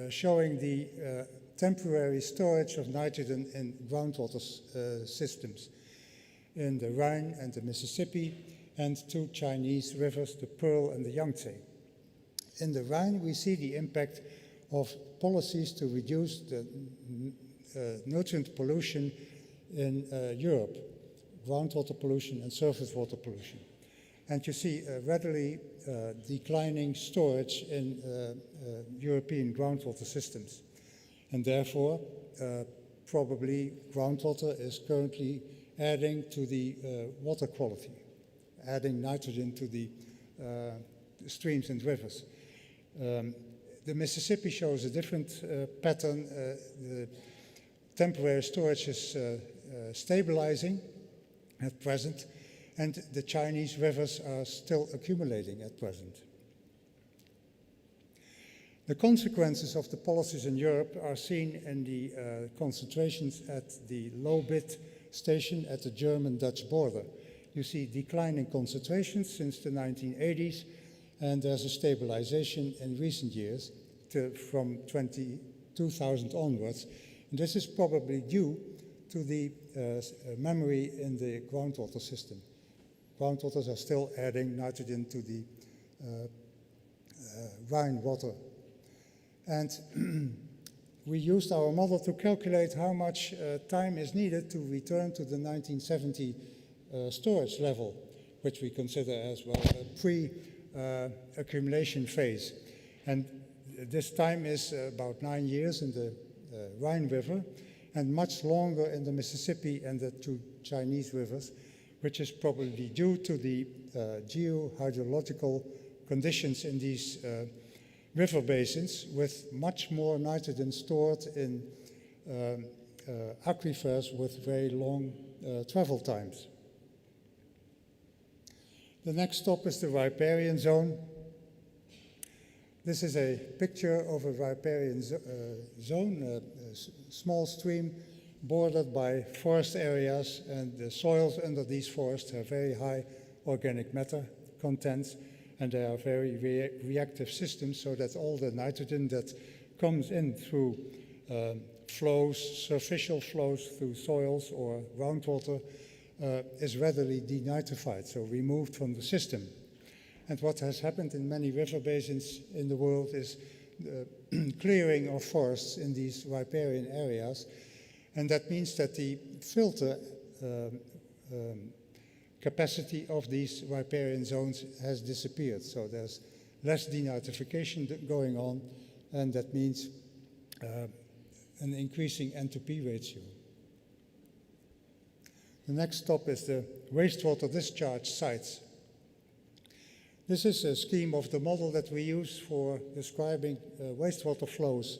showing the temporary storage of nitrogen in groundwater systems in the Rhine and the Mississippi, and two Chinese rivers, the Pearl and the Yangtze. In the Rhine, we see the impact of policies to reduce the nutrient pollution in Europe, groundwater pollution and surface water pollution. And you see readily declining storage in European groundwater systems. And therefore, probably groundwater is currently adding to the water quality, adding nitrogen to the streams and rivers. The Mississippi shows a different pattern. The temporary storage is stabilizing at present, and the Chinese rivers are still accumulating at present. The consequences of the policies in Europe are seen in the concentrations at the low bit station at the German-Dutch border. You see declining concentrations since the 1980s, and there's a stabilization in recent years from 2000 onwards. And this is probably due to the memory in the groundwater system. Groundwaters are still adding nitrogen to the Rhine water. And we used our model to calculate how much time is needed to return to the 1970 storage level, which we consider as well a pre-accumulation phase. And this time is about 9 years in the Rhine River and much longer in the Mississippi and the two Chinese rivers, which is probably due to the geohydrological conditions in these river basins, with much more nitrogen stored in aquifers with very long travel times. The next stop is the riparian zone. This is a picture of a riparian zone, a small stream bordered by forest areas, and the soils under these forests have very high organic matter contents, and they are very reactive systems, so that all the nitrogen that comes in through flows, superficial flows through soils or groundwater is readily denitrified, so removed from the system. And what has happened in many river basins in the world is the clearing of forests in these riparian areas, and that means that the filter capacity of these riparian zones has disappeared. So there's less denitrification going on, and that means an increasing N2P ratio. The next stop is the wastewater discharge sites. This is a scheme of the model that we use for describing wastewater flows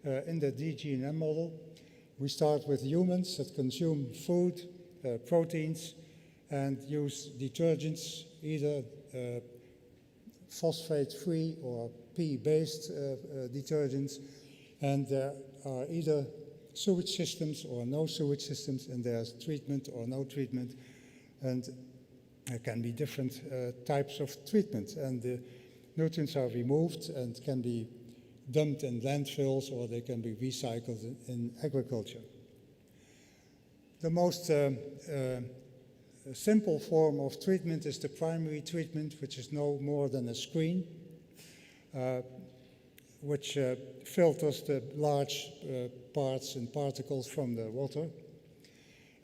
in the DG&M model. We start with humans that consume food, proteins, and use detergents, either phosphate-free or P-based detergents. And there are either sewage systems or no sewage systems, and there's treatment or no treatment. And there can be different types of treatment. And the nutrients are removed and can be dumped in landfills, or they can be recycled in agriculture. The most simple form of treatment is the primary treatment, which is no more than a screen, which filters the large parts and particles from the water.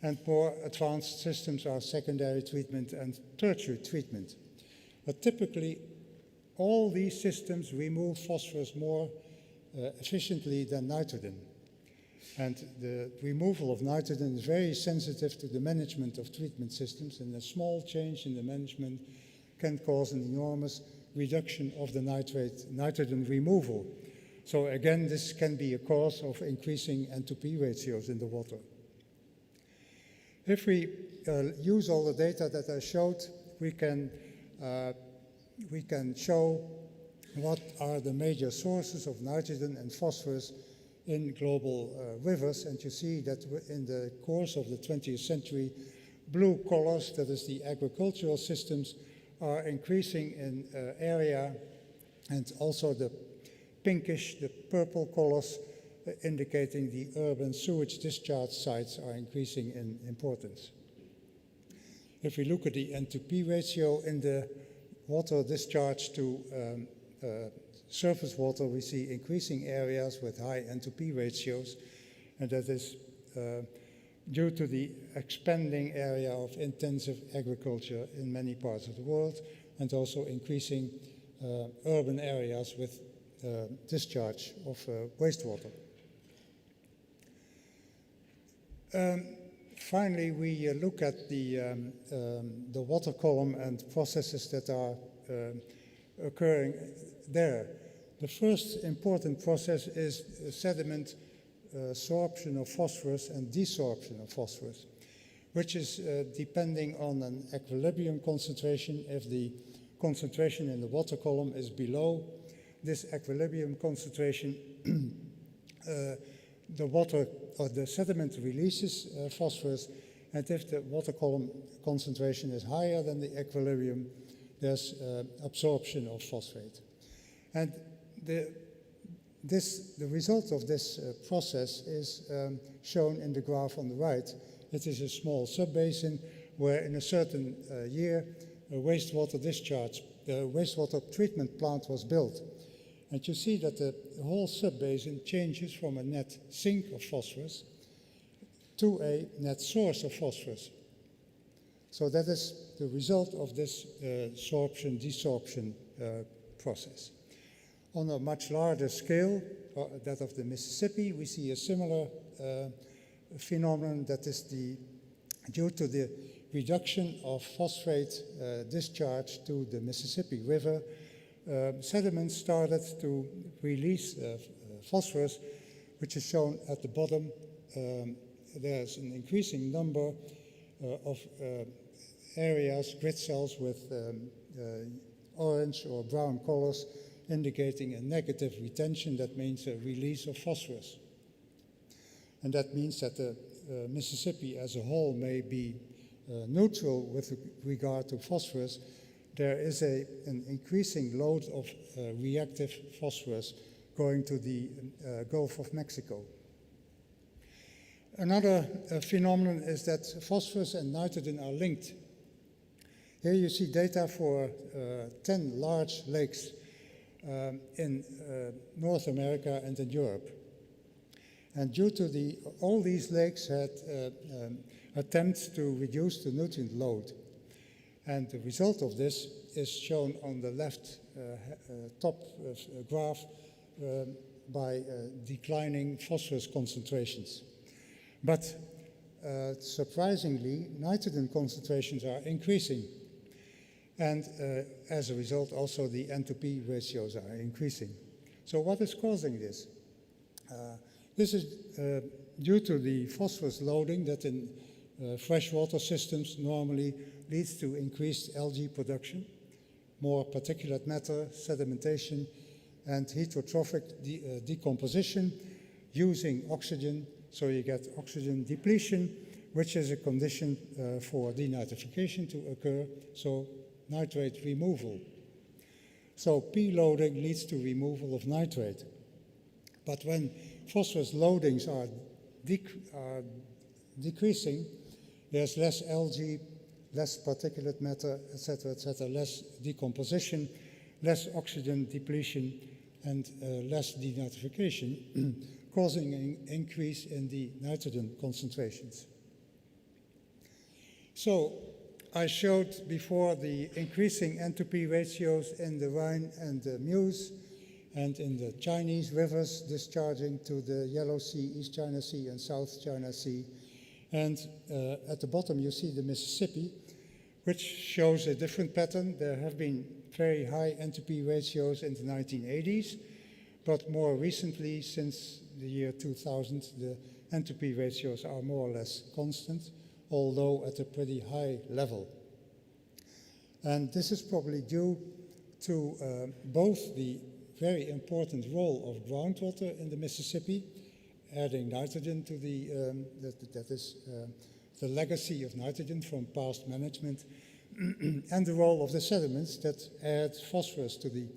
And more advanced systems are secondary treatment and tertiary treatment. But typically, all these systems remove phosphorus more efficiently than nitrogen. And the removal of nitrogen is very sensitive to the management of treatment systems, and a small change in the management can cause an enormous reduction of the nitrogen removal. So again, this can be a cause of increasing N2P ratios in the water. If we use all the data that I showed, we can show what are the major sources of nitrogen and phosphorus in global rivers. And you see that in the course of the 20th century, blue colors, that is the agricultural systems, are increasing in area, and also the pinkish, the purple colors, indicating the urban sewage discharge sites are increasing in importance. If we look at the N2P ratio in the water discharge to surface water, we see increasing areas with high N2P ratios, and that is due to the expanding area of intensive agriculture in many parts of the world, and also increasing urban areas with discharge of wastewater. Finally, we look at the water column and processes that are occurring there. The first important process is sediment sorption of phosphorus and desorption of phosphorus, which is depending on an equilibrium concentration. If the concentration in the water column is below this equilibrium concentration, the water or the sediment releases phosphorus, and if the water column concentration is higher than the equilibrium, there's absorption of phosphate. And the result of this process is shown in the graph on the right. It is a small subbasin where in a certain year a wastewater discharge, the wastewater treatment plant was built. And you see that the whole subbasin changes from a net sink of phosphorus to a net source of phosphorus. So that is the result of this sorption-desorption process. On a much larger scale, that of the Mississippi, we see a similar phenomenon that is due to the reduction of phosphate discharge to the Mississippi River. Sediments started to release phosphorus, which is shown at the bottom. There's an increasing number of areas, grid cells with orange or brown colors, indicating a negative retention. That means a release of phosphorus. And that means that the Mississippi as a whole may be neutral with regard to phosphorus. There is an increasing load of reactive phosphorus going to the Gulf of Mexico. Another phenomenon is that phosphorus and nitrogen are linked. Here you see data for 10 large lakes in North America and in Europe. And due to all these lakes had attempts to reduce the nutrient load. And the result of this is shown on the left top graph by declining phosphorus concentrations. But surprisingly, nitrogen concentrations are increasing. And as a result, also the N2P ratios are increasing. So what is causing this? This is due to the phosphorus loading that in freshwater systems normally leads to increased algae production, more particulate matter, sedimentation, and heterotrophic decomposition using oxygen. So you get oxygen depletion, which is a condition for denitrification to occur, so nitrate removal. So P loading leads to removal of nitrate. But when phosphorus loadings are decreasing, there's less algae, less particulate matter, etc., less decomposition, less oxygen depletion, and less denitrification, causing an increase in the nitrogen concentrations. So I showed before the increasing N2P ratios in the Rhine and the Meuse, and in the Chinese rivers discharging to the Yellow Sea, East China Sea, and South China Sea. And at the bottom you see the Mississippi, which shows a different pattern. There have been very high N2P ratios in the 1980s, but more recently, since the year 2000, the N2P ratios are more or less constant, although at a pretty high level. And this is probably due to both the very important role of groundwater in the Mississippi, adding nitrogen to that is the legacy of nitrogen from past management, and the role of the sediments that add phosphorus to the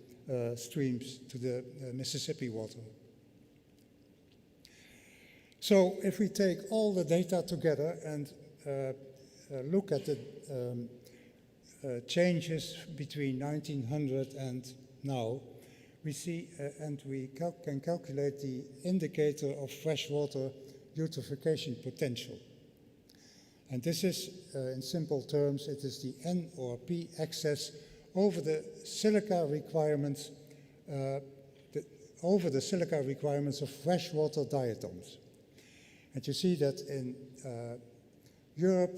streams, to the Mississippi water. So if we take all the data together and look at the changes between 1900 and now, we see and we can calculate the indicator of freshwater eutrophication potential. And this is, in simple terms, it is the N or P excess over the silica requirements, of freshwater diatoms. And you see that in Europe,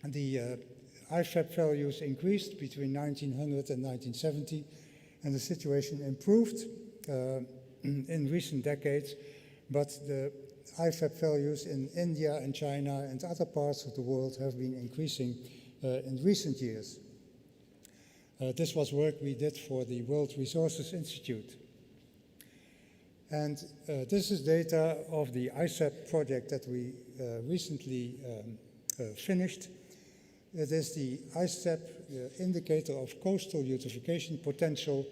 the IFAP values increased between 1900 and 1970, and the situation improved in recent decades, but the IFAP values in India and China and other parts of the world have been increasing in recent years. This was work we did for the World Resources Institute. And this is data of the ISAP project that we recently finished. It is the ISAP indicator of coastal eutrophication potential,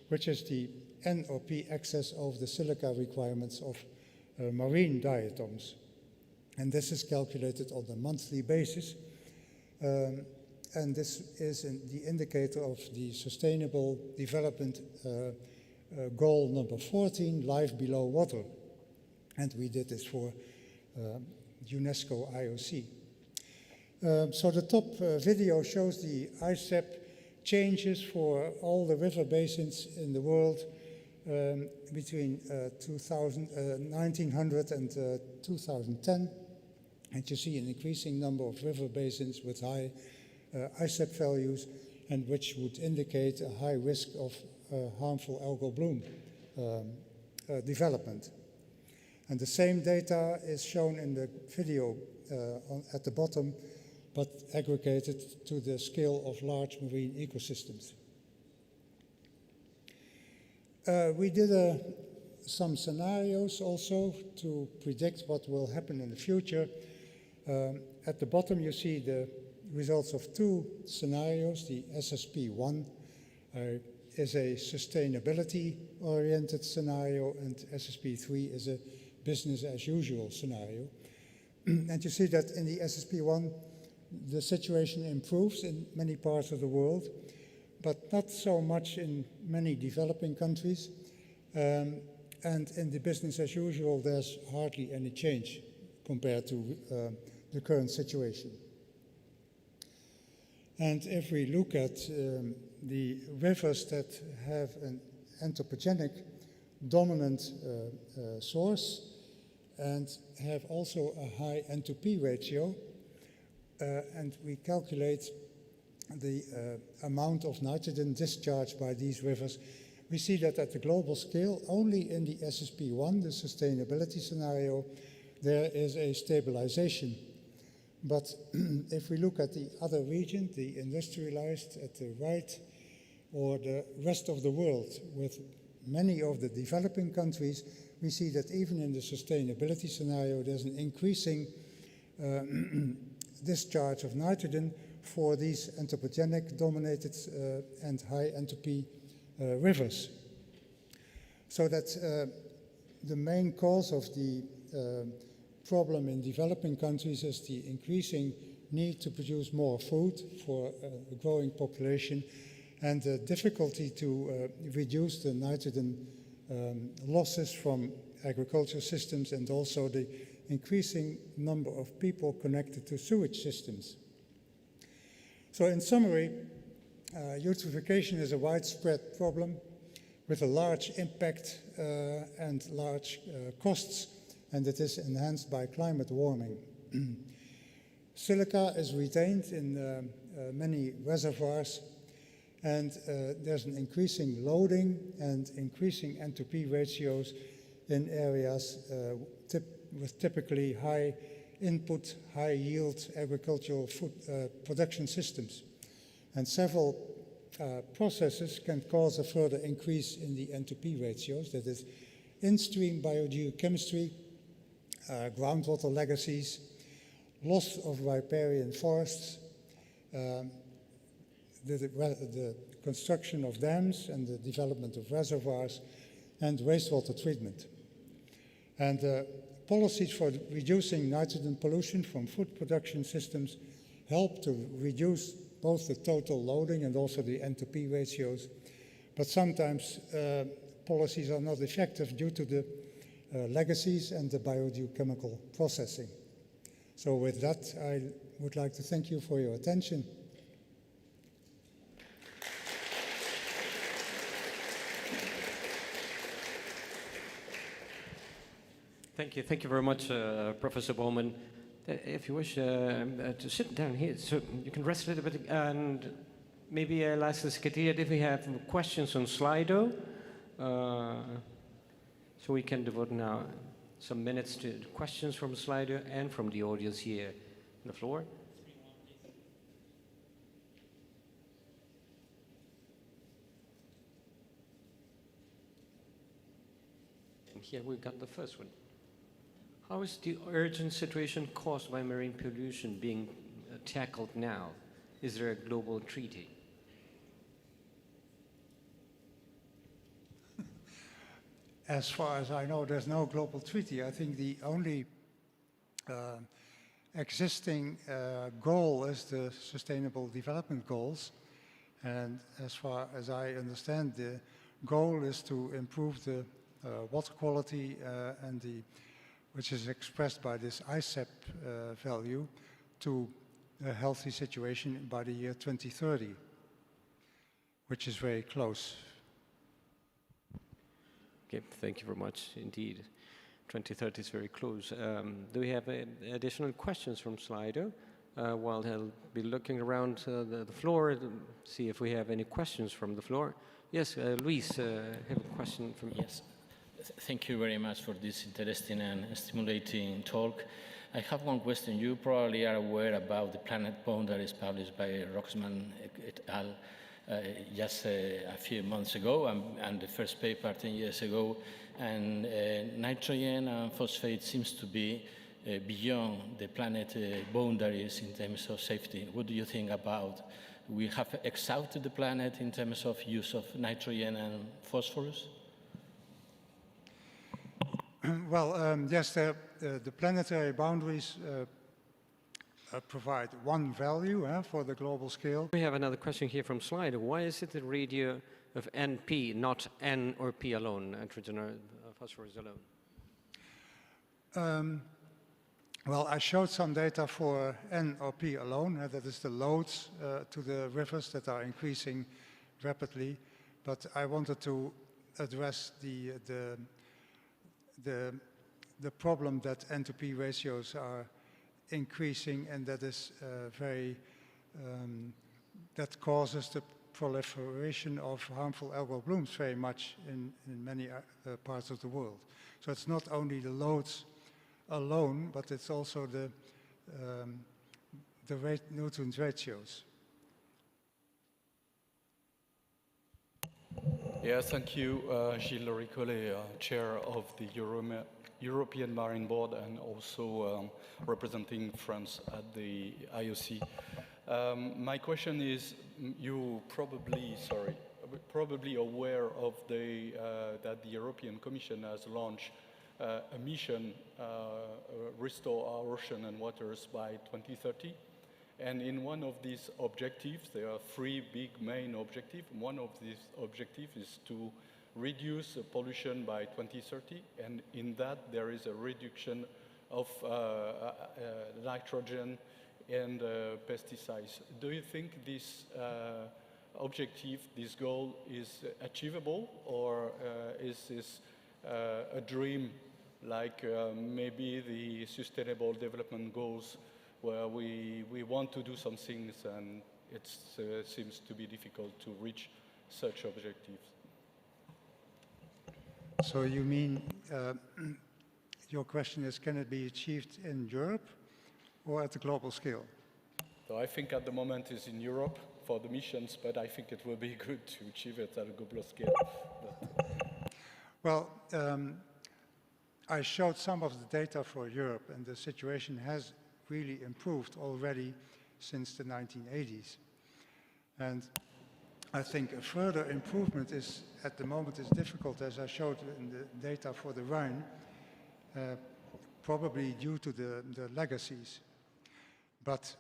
which is the N or P excess of the silica requirements of marine diatoms. And this is calculated on a monthly basis. And this is the indicator of the Sustainable Development Goal number 14, life below water. And we did this for UNESCO IOC. So the top video shows the ISAP changes for all the river basins in the world between 1900 and 2010. And you see an increasing number of river basins with high ISAP values, and which would indicate a high risk of harmful algal bloom development. And the same data is shown in the video at the bottom, but aggregated to the scale of large marine ecosystems. We did some scenarios also to predict what will happen in the future. At the bottom you see the results of two scenarios. The SSP1 is a sustainability-oriented scenario, and SSP3 is a business-as-usual scenario. And you see that in the SSP1, the situation improves in many parts of the world, but not so much in many developing countries. And in the business as usual, there's hardly any change compared to the current situation. And if we look at the rivers that have an anthropogenic dominant source and have also a high N2P ratio, and we calculate the amount of nitrogen discharged by these rivers, we see that at the global scale, only in the SSP1, the sustainability scenario, there is a stabilization. But if we look at the other region, the industrialized at the right, or the rest of the world, with many of the developing countries, we see that even in the sustainability scenario, there's an increasing discharge of nitrogen for these anthropogenic dominated and high entropy rivers. So that the main cause of the problem in developing countries is the increasing need to produce more food for a growing population, and the difficulty to reduce the nitrogen losses from agricultural systems, and also the increasing number of people connected to sewage systems. So in summary, eutrophication is a widespread problem with a large impact and large costs, and it is enhanced by climate warming. Silica is retained in many reservoirs, and there's an increasing loading and increasing N2P ratios in areas with typically high input, high yield agricultural food production systems. And several processes can cause a further increase in the N2P ratios, that is, in-stream biogeochemistry, groundwater legacies, loss of riparian forests, the construction of dams and the development of reservoirs, and wastewater treatment. And policies for reducing nitrogen pollution from food production systems help to reduce both the total loading and also the N2P ratios. But sometimes policies are not effective due to the legacies and the biogeochemical processing. So with that, I would like to thank you for your attention. Thank you very much, Professor Bowman. If you wish to sit down here, so you can rest a little bit, and maybe I'll ask the Secretariat if we have questions on Slido. So we can devote now some minutes to questions from Slido and from the audience here on the floor. And here we got the first one. How is the urgent situation caused by marine pollution being tackled now? Is there a global treaty? As far as I know, there's no global treaty. I think the only existing goal is the Sustainable Development Goals. And as far as I understand, the goal is to improve the water quality which is expressed by this ICEP value, to a healthy situation by the year 2030, which is very close. Okay, thank you very much indeed. 2030 is very close. Do we have additional questions from Slido? While I'll be looking around the floor, see if we have any questions from the floor. Yes, Luis, have a question from you. Yes. Thank you very much for this interesting and stimulating talk. I have one question. You probably are aware about the planet boundaries published by Roxman et al. Just a few months ago, and the first paper 10 years ago. And nitrogen and phosphate seems to be beyond the planet boundaries in terms of safety. What do you think about? We have exhausted the planet in terms of use of nitrogen and phosphorus? Well, yes, the planetary boundaries provide one value for the global scale. We have another question here from Slido. Why is it a ratio of NP, not N or P alone, nitrogen or phosphorus alone? Well, I showed some data for N or P alone. That is the loads to the rivers that are increasing rapidly. But I wanted to address the problem that N2P ratios are increasing, and that is that causes the proliferation of harmful algal blooms very much in many parts of the world. So it's not only the loads alone, but it's also the nutrient ratios. Yeah, thank you, Gilles Ricollet, Chair of the European Marine Board and also representing France at the IOC. My question is, you probably aware of that the European Commission has launched a mission, Restore Our Ocean and Waters by 2030. And in one of these objectives, there are three big main objectives. One of these objectives is to reduce pollution by 2030, and in that there is a reduction of nitrogen and pesticides. Do you think this objective, this goal, is achievable, or is this a dream like maybe the Sustainable Development Goals, where we want to do some things and it seems to be difficult to reach such objectives? So you mean, your question is, can it be achieved in Europe or at the global scale? So I think at the moment it's in Europe for the missions, but I think it will be good to achieve it at a global scale. Well, I showed some of the data for Europe, and the situation has really improved already since the 1980s. And I think a further improvement is, at the moment, is difficult, as I showed in the data for the Rhine, probably due to the legacies. But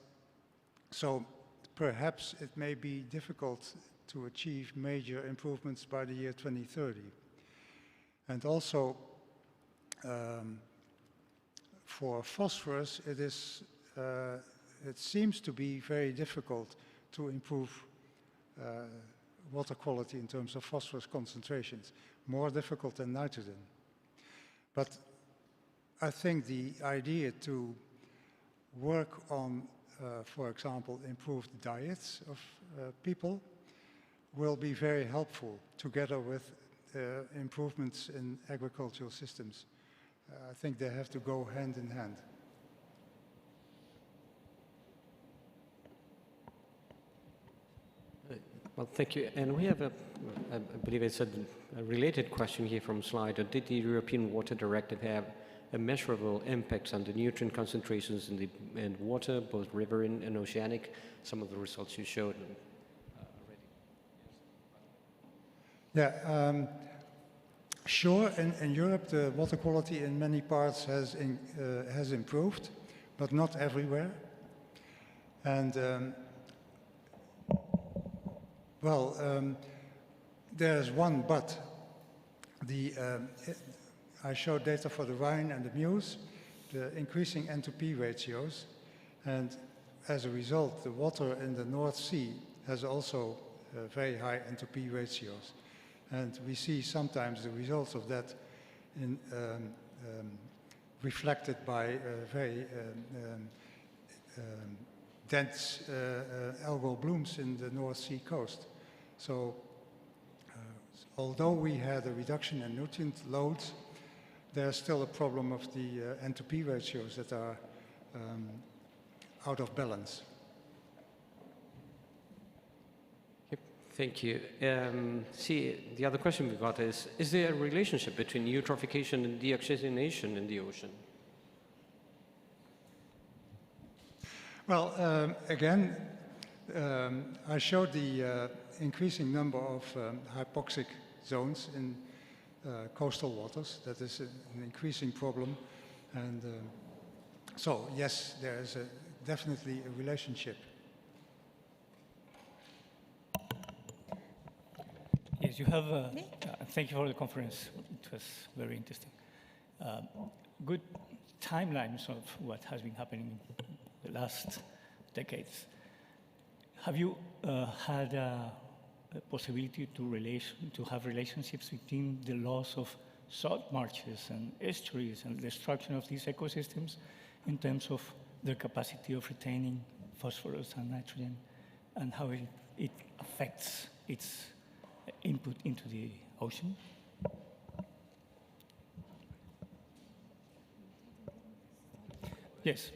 so perhaps it may be difficult to achieve major improvements by the year 2030. And also, for phosphorus, it seems to be very difficult to improve water quality in terms of phosphorus concentrations, more difficult than nitrogen. But I think the idea to work on, for example, improved diets of people will be very helpful, together with improvements in agricultural systems. I think they have to go hand in hand. Well, thank you. And we have I believe it's a related question here from Slido. Did the European Water Directive have a measurable impact on the nutrient concentrations in water, both river and oceanic? Some of the results you showed already. Yeah, sure. In Europe, the water quality in many parts has improved, but not everywhere. And there's one but. I showed data for the Rhine and the Meuse, the increasing N2P ratios, and as a result, the water in the North Sea has also very high N2P ratios. And we see sometimes the results of that reflected by very dense algal blooms in the North Sea coast. So although we had a reduction in nutrient loads, there's still a problem of the N2P ratios that are out of balance. Thank you. The other question we got is there a relationship between eutrophication and deoxygenation in the ocean? Well, again, I showed the increasing number of hypoxic zones in coastal waters. That is an increasing problem. And so, yes, there is definitely a relationship. Yes, you have, thank you for the conference. It was very interesting. Good timelines of what has been happening in the last decades. Have you had a possibility to have relationships between the loss of salt marshes and estuaries and the destruction of these ecosystems in terms of their capacity of retaining phosphorus and nitrogen, and how it affects its input into the ocean? Yes.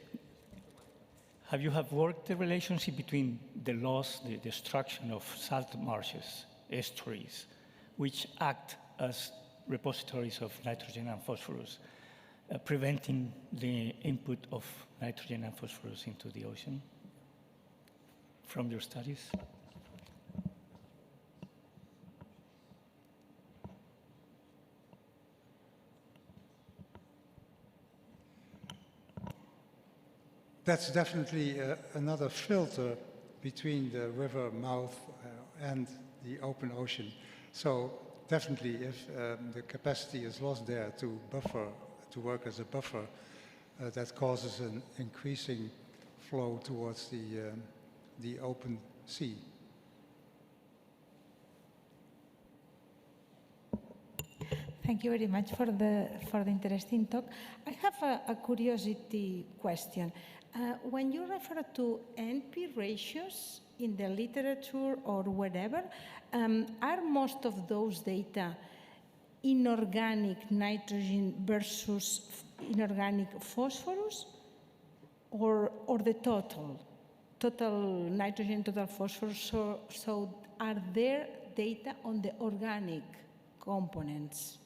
Have you worked the relationship between the loss, the destruction of salt marshes, estuaries, which act as repositories of nitrogen and phosphorus, preventing the input of nitrogen and phosphorus into the ocean from your studies? That's definitely another filter between the river mouth and the open ocean. So definitely, if the capacity is lost there to buffer, to work as a buffer, that causes an increasing flow towards the open sea. Thank you very much for the interesting talk. I have a curiosity question. When you refer to NP ratios in the literature or whatever, are most of those data inorganic nitrogen versus inorganic phosphorus, or the total? total nitrogen, total phosphorus. So are there data on the organic components?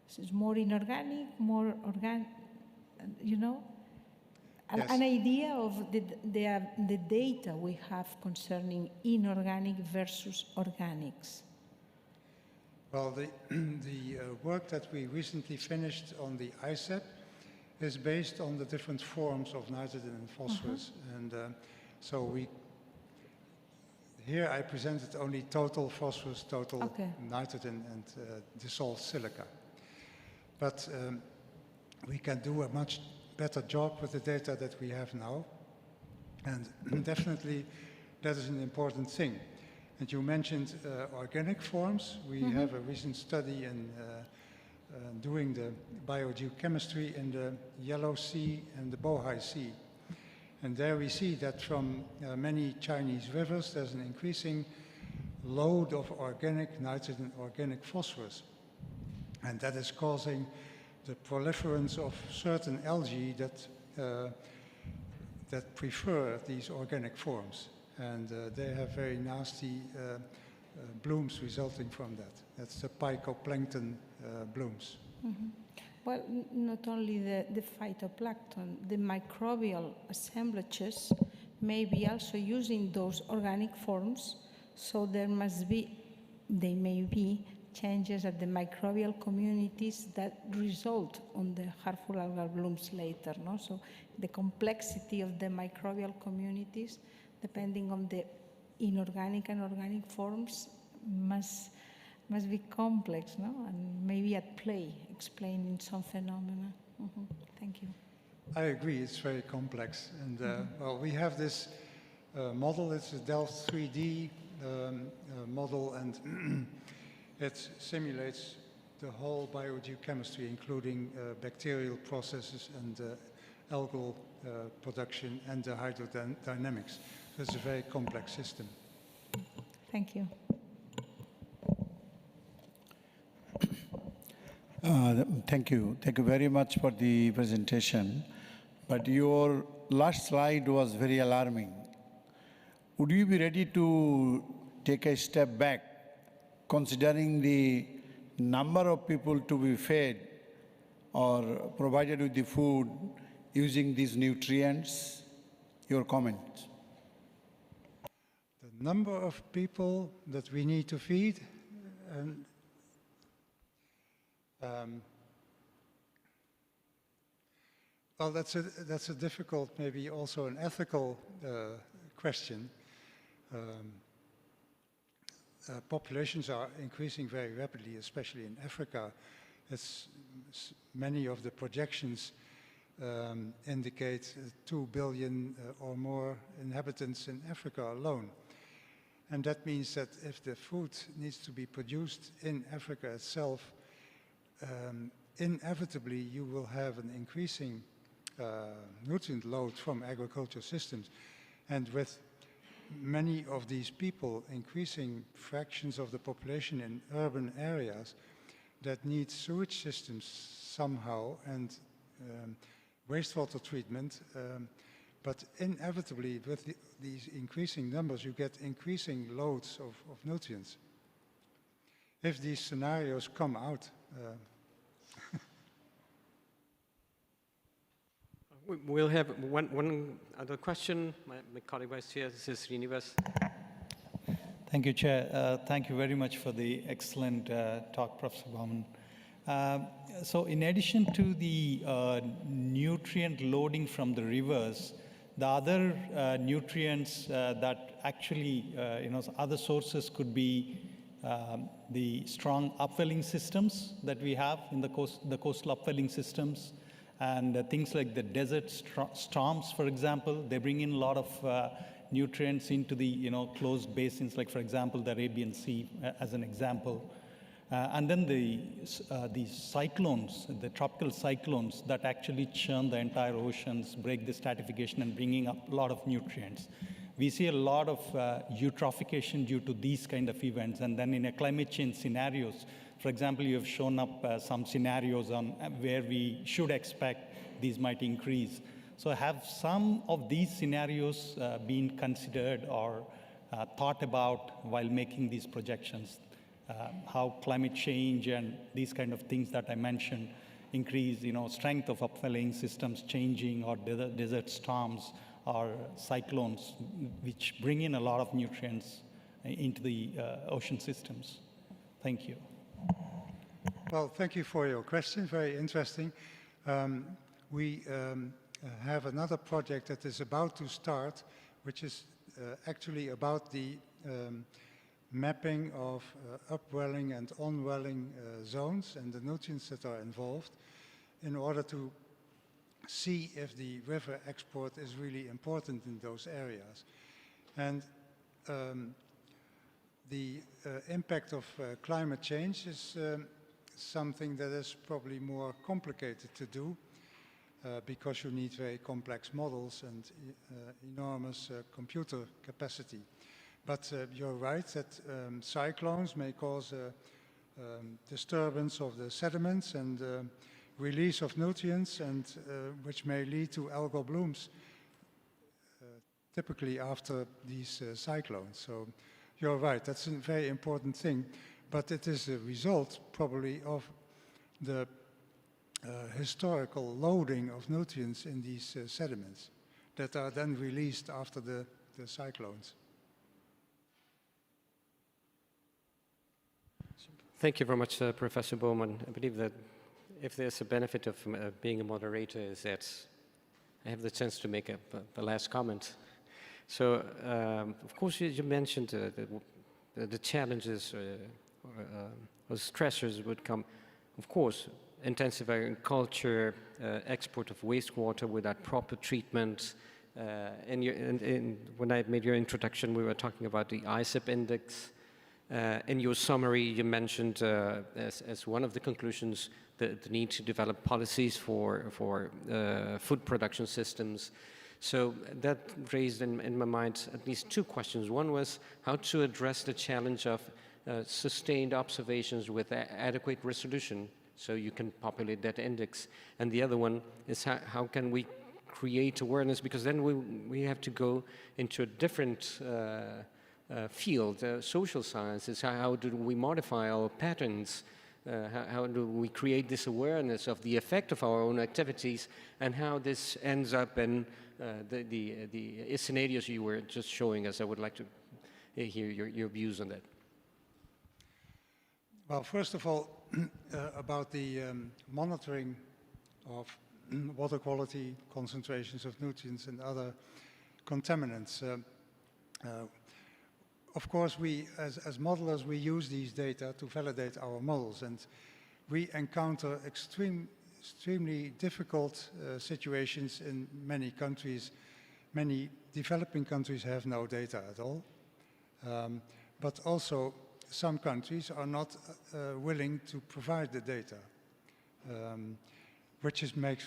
So it's more inorganic, more organic, you know? Yes. An idea of the data we have concerning inorganic versus organics. Well, the work that we recently finished on the ICEP is based on the different forms of nitrogen and phosphorus. And so here I presented only total phosphorus, total nitrogen, and dissolved silica. But we can do a much better job with the data that we have now. And definitely that is an important thing. And you mentioned organic forms. We have a recent study in doing the biogeochemistry in the Yellow Sea and the Bohai Sea. And there we see that from many Chinese rivers, there's an increasing load of organic nitrogen, organic phosphorus. And that is causing the proliferance of certain algae that prefer these organic forms. And they have very nasty blooms resulting from that. That's the phytoplankton blooms. Well, not only the phytoplankton, the microbial assemblages may be also using those organic forms, so they may be changes at the microbial communities that result on the harmful algal blooms later. No? So the complexity of the microbial communities, depending on the inorganic and organic forms, must be complex, no? And maybe at play, explaining some phenomena. Thank you. I agree, it's very complex. And well, we have this model, it's a Delft 3D model, and it simulates the whole biogeochemistry, including bacterial processes and algal production and the hydrodynamics. So it's a very complex system. Thank you. Thank you. Thank you very much for the presentation. But your last slide was very alarming. Would you be ready to take a step back, considering the number of people to be fed or provided with the food using these nutrients? Your comments. The number of people that we need to feed, and well, that's a difficult, maybe also an ethical question. Populations are increasing very rapidly, especially in Africa. Many of the projections indicate 2 billion or more inhabitants in Africa alone. And that means that if the food needs to be produced in Africa itself, inevitably you will have an increasing nutrient load from agricultural systems. And with many of these people, increasing fractions of the population in urban areas that need sewage systems somehow and wastewater treatment, but inevitably with these increasing numbers you get increasing loads of nutrients. If these scenarios come out, we'll have one other question. My colleague vice chair, this is Srinivas. Thank you, Chair. Thank you very much for the excellent talk, Professor Baumann. So in addition to the nutrient loading from the rivers, the other nutrients that actually, other sources could be the strong upwelling systems that we have in the coastal upwelling systems, and things like the desert storms, for example. They bring in a lot of nutrients into the closed basins, like for example the Arabian Sea as an example. And then the cyclones, the tropical cyclones that actually churn the entire oceans, break the stratification and bringing up a lot of nutrients. We see a lot of eutrophication due to these kind of events. And then in a climate change scenarios, for example, you have shown up some scenarios on where we should expect these might increase. So have some of these scenarios been considered or thought about while making these projections? How climate change and these kind of things that I mentioned increase, strength of upwelling systems changing, or desert storms or cyclones, which bring in a lot of nutrients into the ocean systems. Thank you. Well, thank you for your question. Very interesting. We have another project that is about to start, which is actually about the mapping of upwelling and onwelling zones and the nutrients that are involved in order to see if the river export is really important in those areas. And the impact of climate change is something that is probably more complicated to do because you need very complex models and enormous computer capacity. But you're right that cyclones may cause disturbance of the sediments and release of nutrients, and which may lead to algal blooms typically after these cyclones. So you're right, that's a very important thing, but it is a result probably of the historical loading of nutrients in these sediments that are then released after the cyclones. Thank you very much, Professor Bowman. I believe that if there's a benefit of being a moderator is that I have the chance to make the last comment. So, of course, you mentioned the challenges or stressors would come, of course, intensive agriculture, export of wastewater without proper treatment. And when I made your introduction, we were talking about the ICEP index. In your summary, you mentioned as one of the conclusions the need to develop policies for food production systems. So that raised in my mind at least two questions. One was how to address the challenge of sustained observations with adequate resolution so you can populate that index. And the other one is how can we create awareness, because then we have to go into a different field, social sciences. How do we modify our patterns? How do we create this awareness of the effect of our own activities and how this ends up in the scenarios you were just showing us? I would like to hear your views on that. Well, first of all, about the monitoring of water quality, concentrations of nutrients and other contaminants. Of course, we, as modelers, we use these data to validate our models, and we encounter extremely difficult situations in many countries. Many developing countries have no data at all, but also some countries are not willing to provide the data, which makes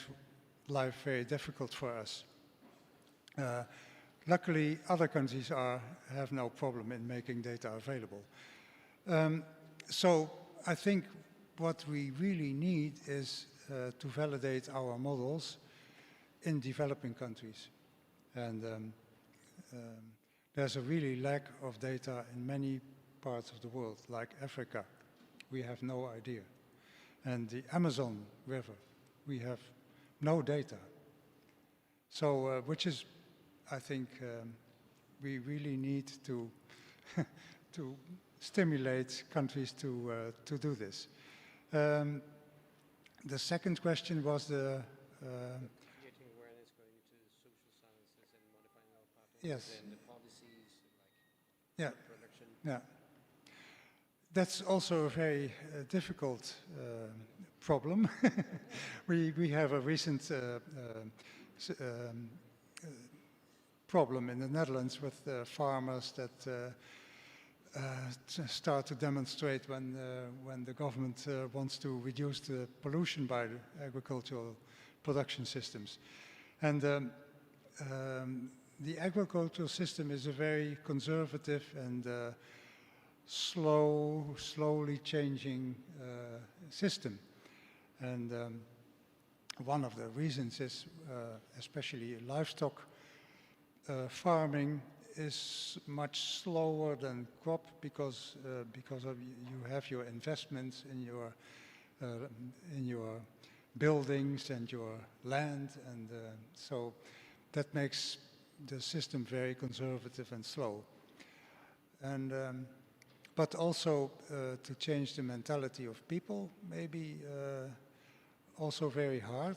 life very difficult for us. Luckily, other countries have no problem in making data available. So I think what we really need is to validate our models in developing countries. And there's a really lack of data in many parts of the world, like Africa. We have no idea. And the Amazon River, we have no data. So, which is, I think, we really need to to stimulate countries to do this. The second question was the creating awareness, going into social sciences and modifying our patterns, yes, and the policies, like yeah, production. yeah. That's also a very difficult problem. we have a recent problem in the Netherlands with farmers that start to demonstrate when the government wants to reduce the pollution by the agricultural production systems. And the agricultural system is a very conservative and slowly changing system. And one of the reasons is especially livestock farming is much slower than crop because of you have your investments in your buildings and your land, and so that makes the system very conservative and slow. And but also to change the mentality of people, maybe also very hard.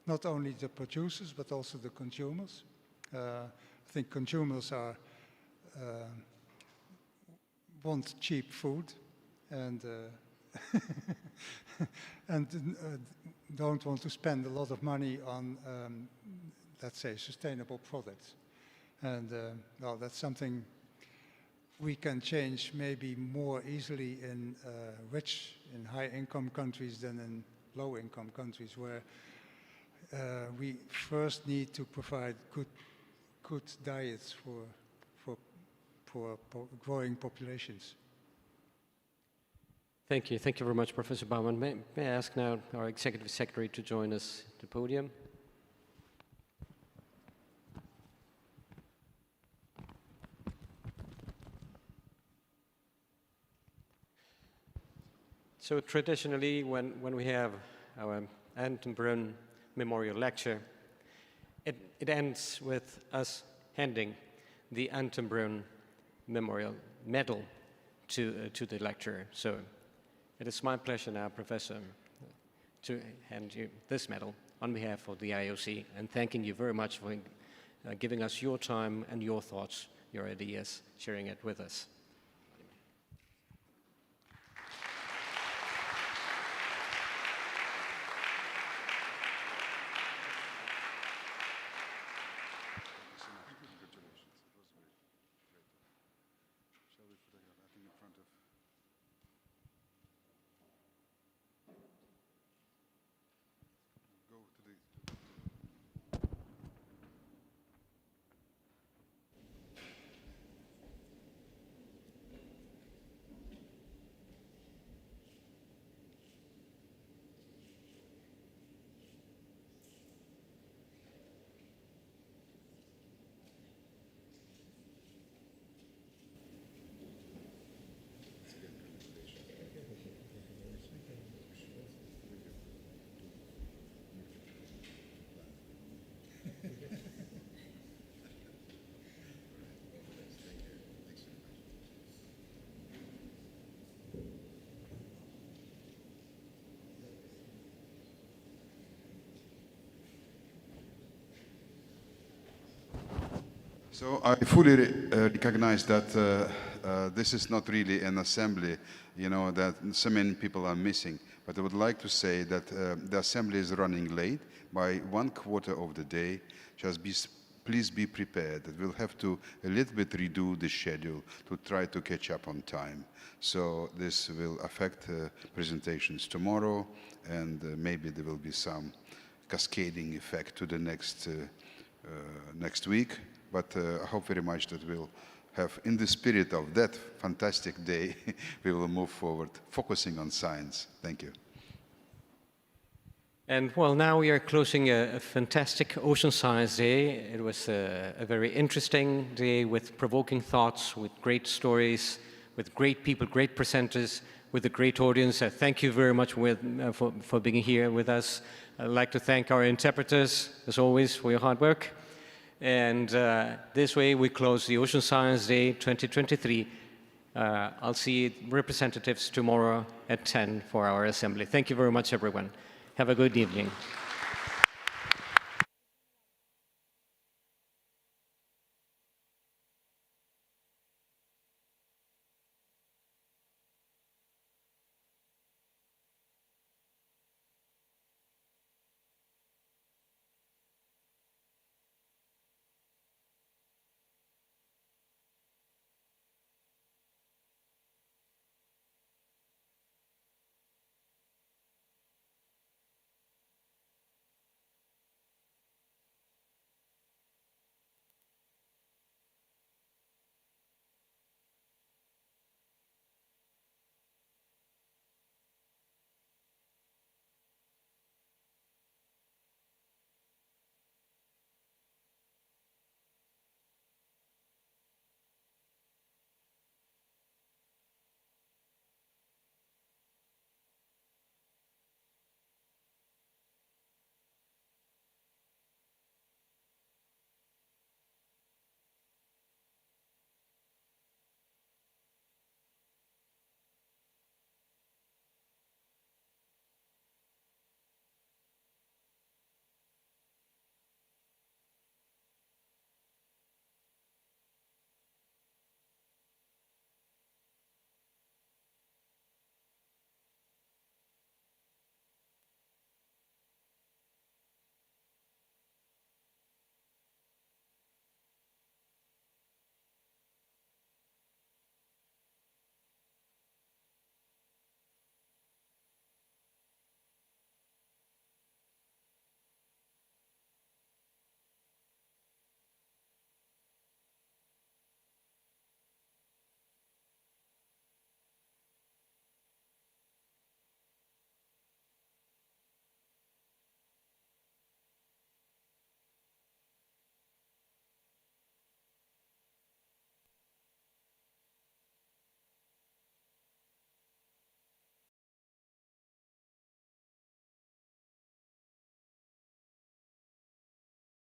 Not only the producers, but also the consumers. I think consumers want cheap food and and don't want to spend a lot of money on, let's say, sustainable products. And well, that's something we can change maybe more easily in in high-income countries than in low-income countries, where we first need to provide good diets for growing populations. Thank you. Thank you very much, Professor Baumann. May I ask now our Executive Secretary to join us at the podium? So traditionally, when we have our Anton Brunn Memorial Lecture, it ends with us handing the Anton Brunn Memorial Medal to the lecturer. So it is my pleasure now, Professor, to hand you this medal on behalf of the IOC, and thanking you very much for giving us your time and your thoughts, your ideas, sharing it with us. So I fully recognize that this is not really an assembly, you know, that so many people are missing. But I would like to say that the assembly is running late by 1/4 of the day. Just please be prepared that we'll have to a little bit redo the schedule to try to catch up on time. So this will affect presentations tomorrow, and maybe there will be some cascading effect to the next week. But I hope very much that we'll have, in the spirit of that fantastic day, we will move forward, focusing on science. Thank you. And well, now we are closing a fantastic Ocean Science Day. It was a very interesting day with provoking thoughts, with great stories, with great people, great presenters, with a great audience. Thank you very much for being here with us. I'd like to thank our interpreters, as always, for your hard work. And this way we close the Ocean Science Day 2023. I'll see representatives tomorrow at 10 for our assembly. Thank you very much, everyone. Have a good evening.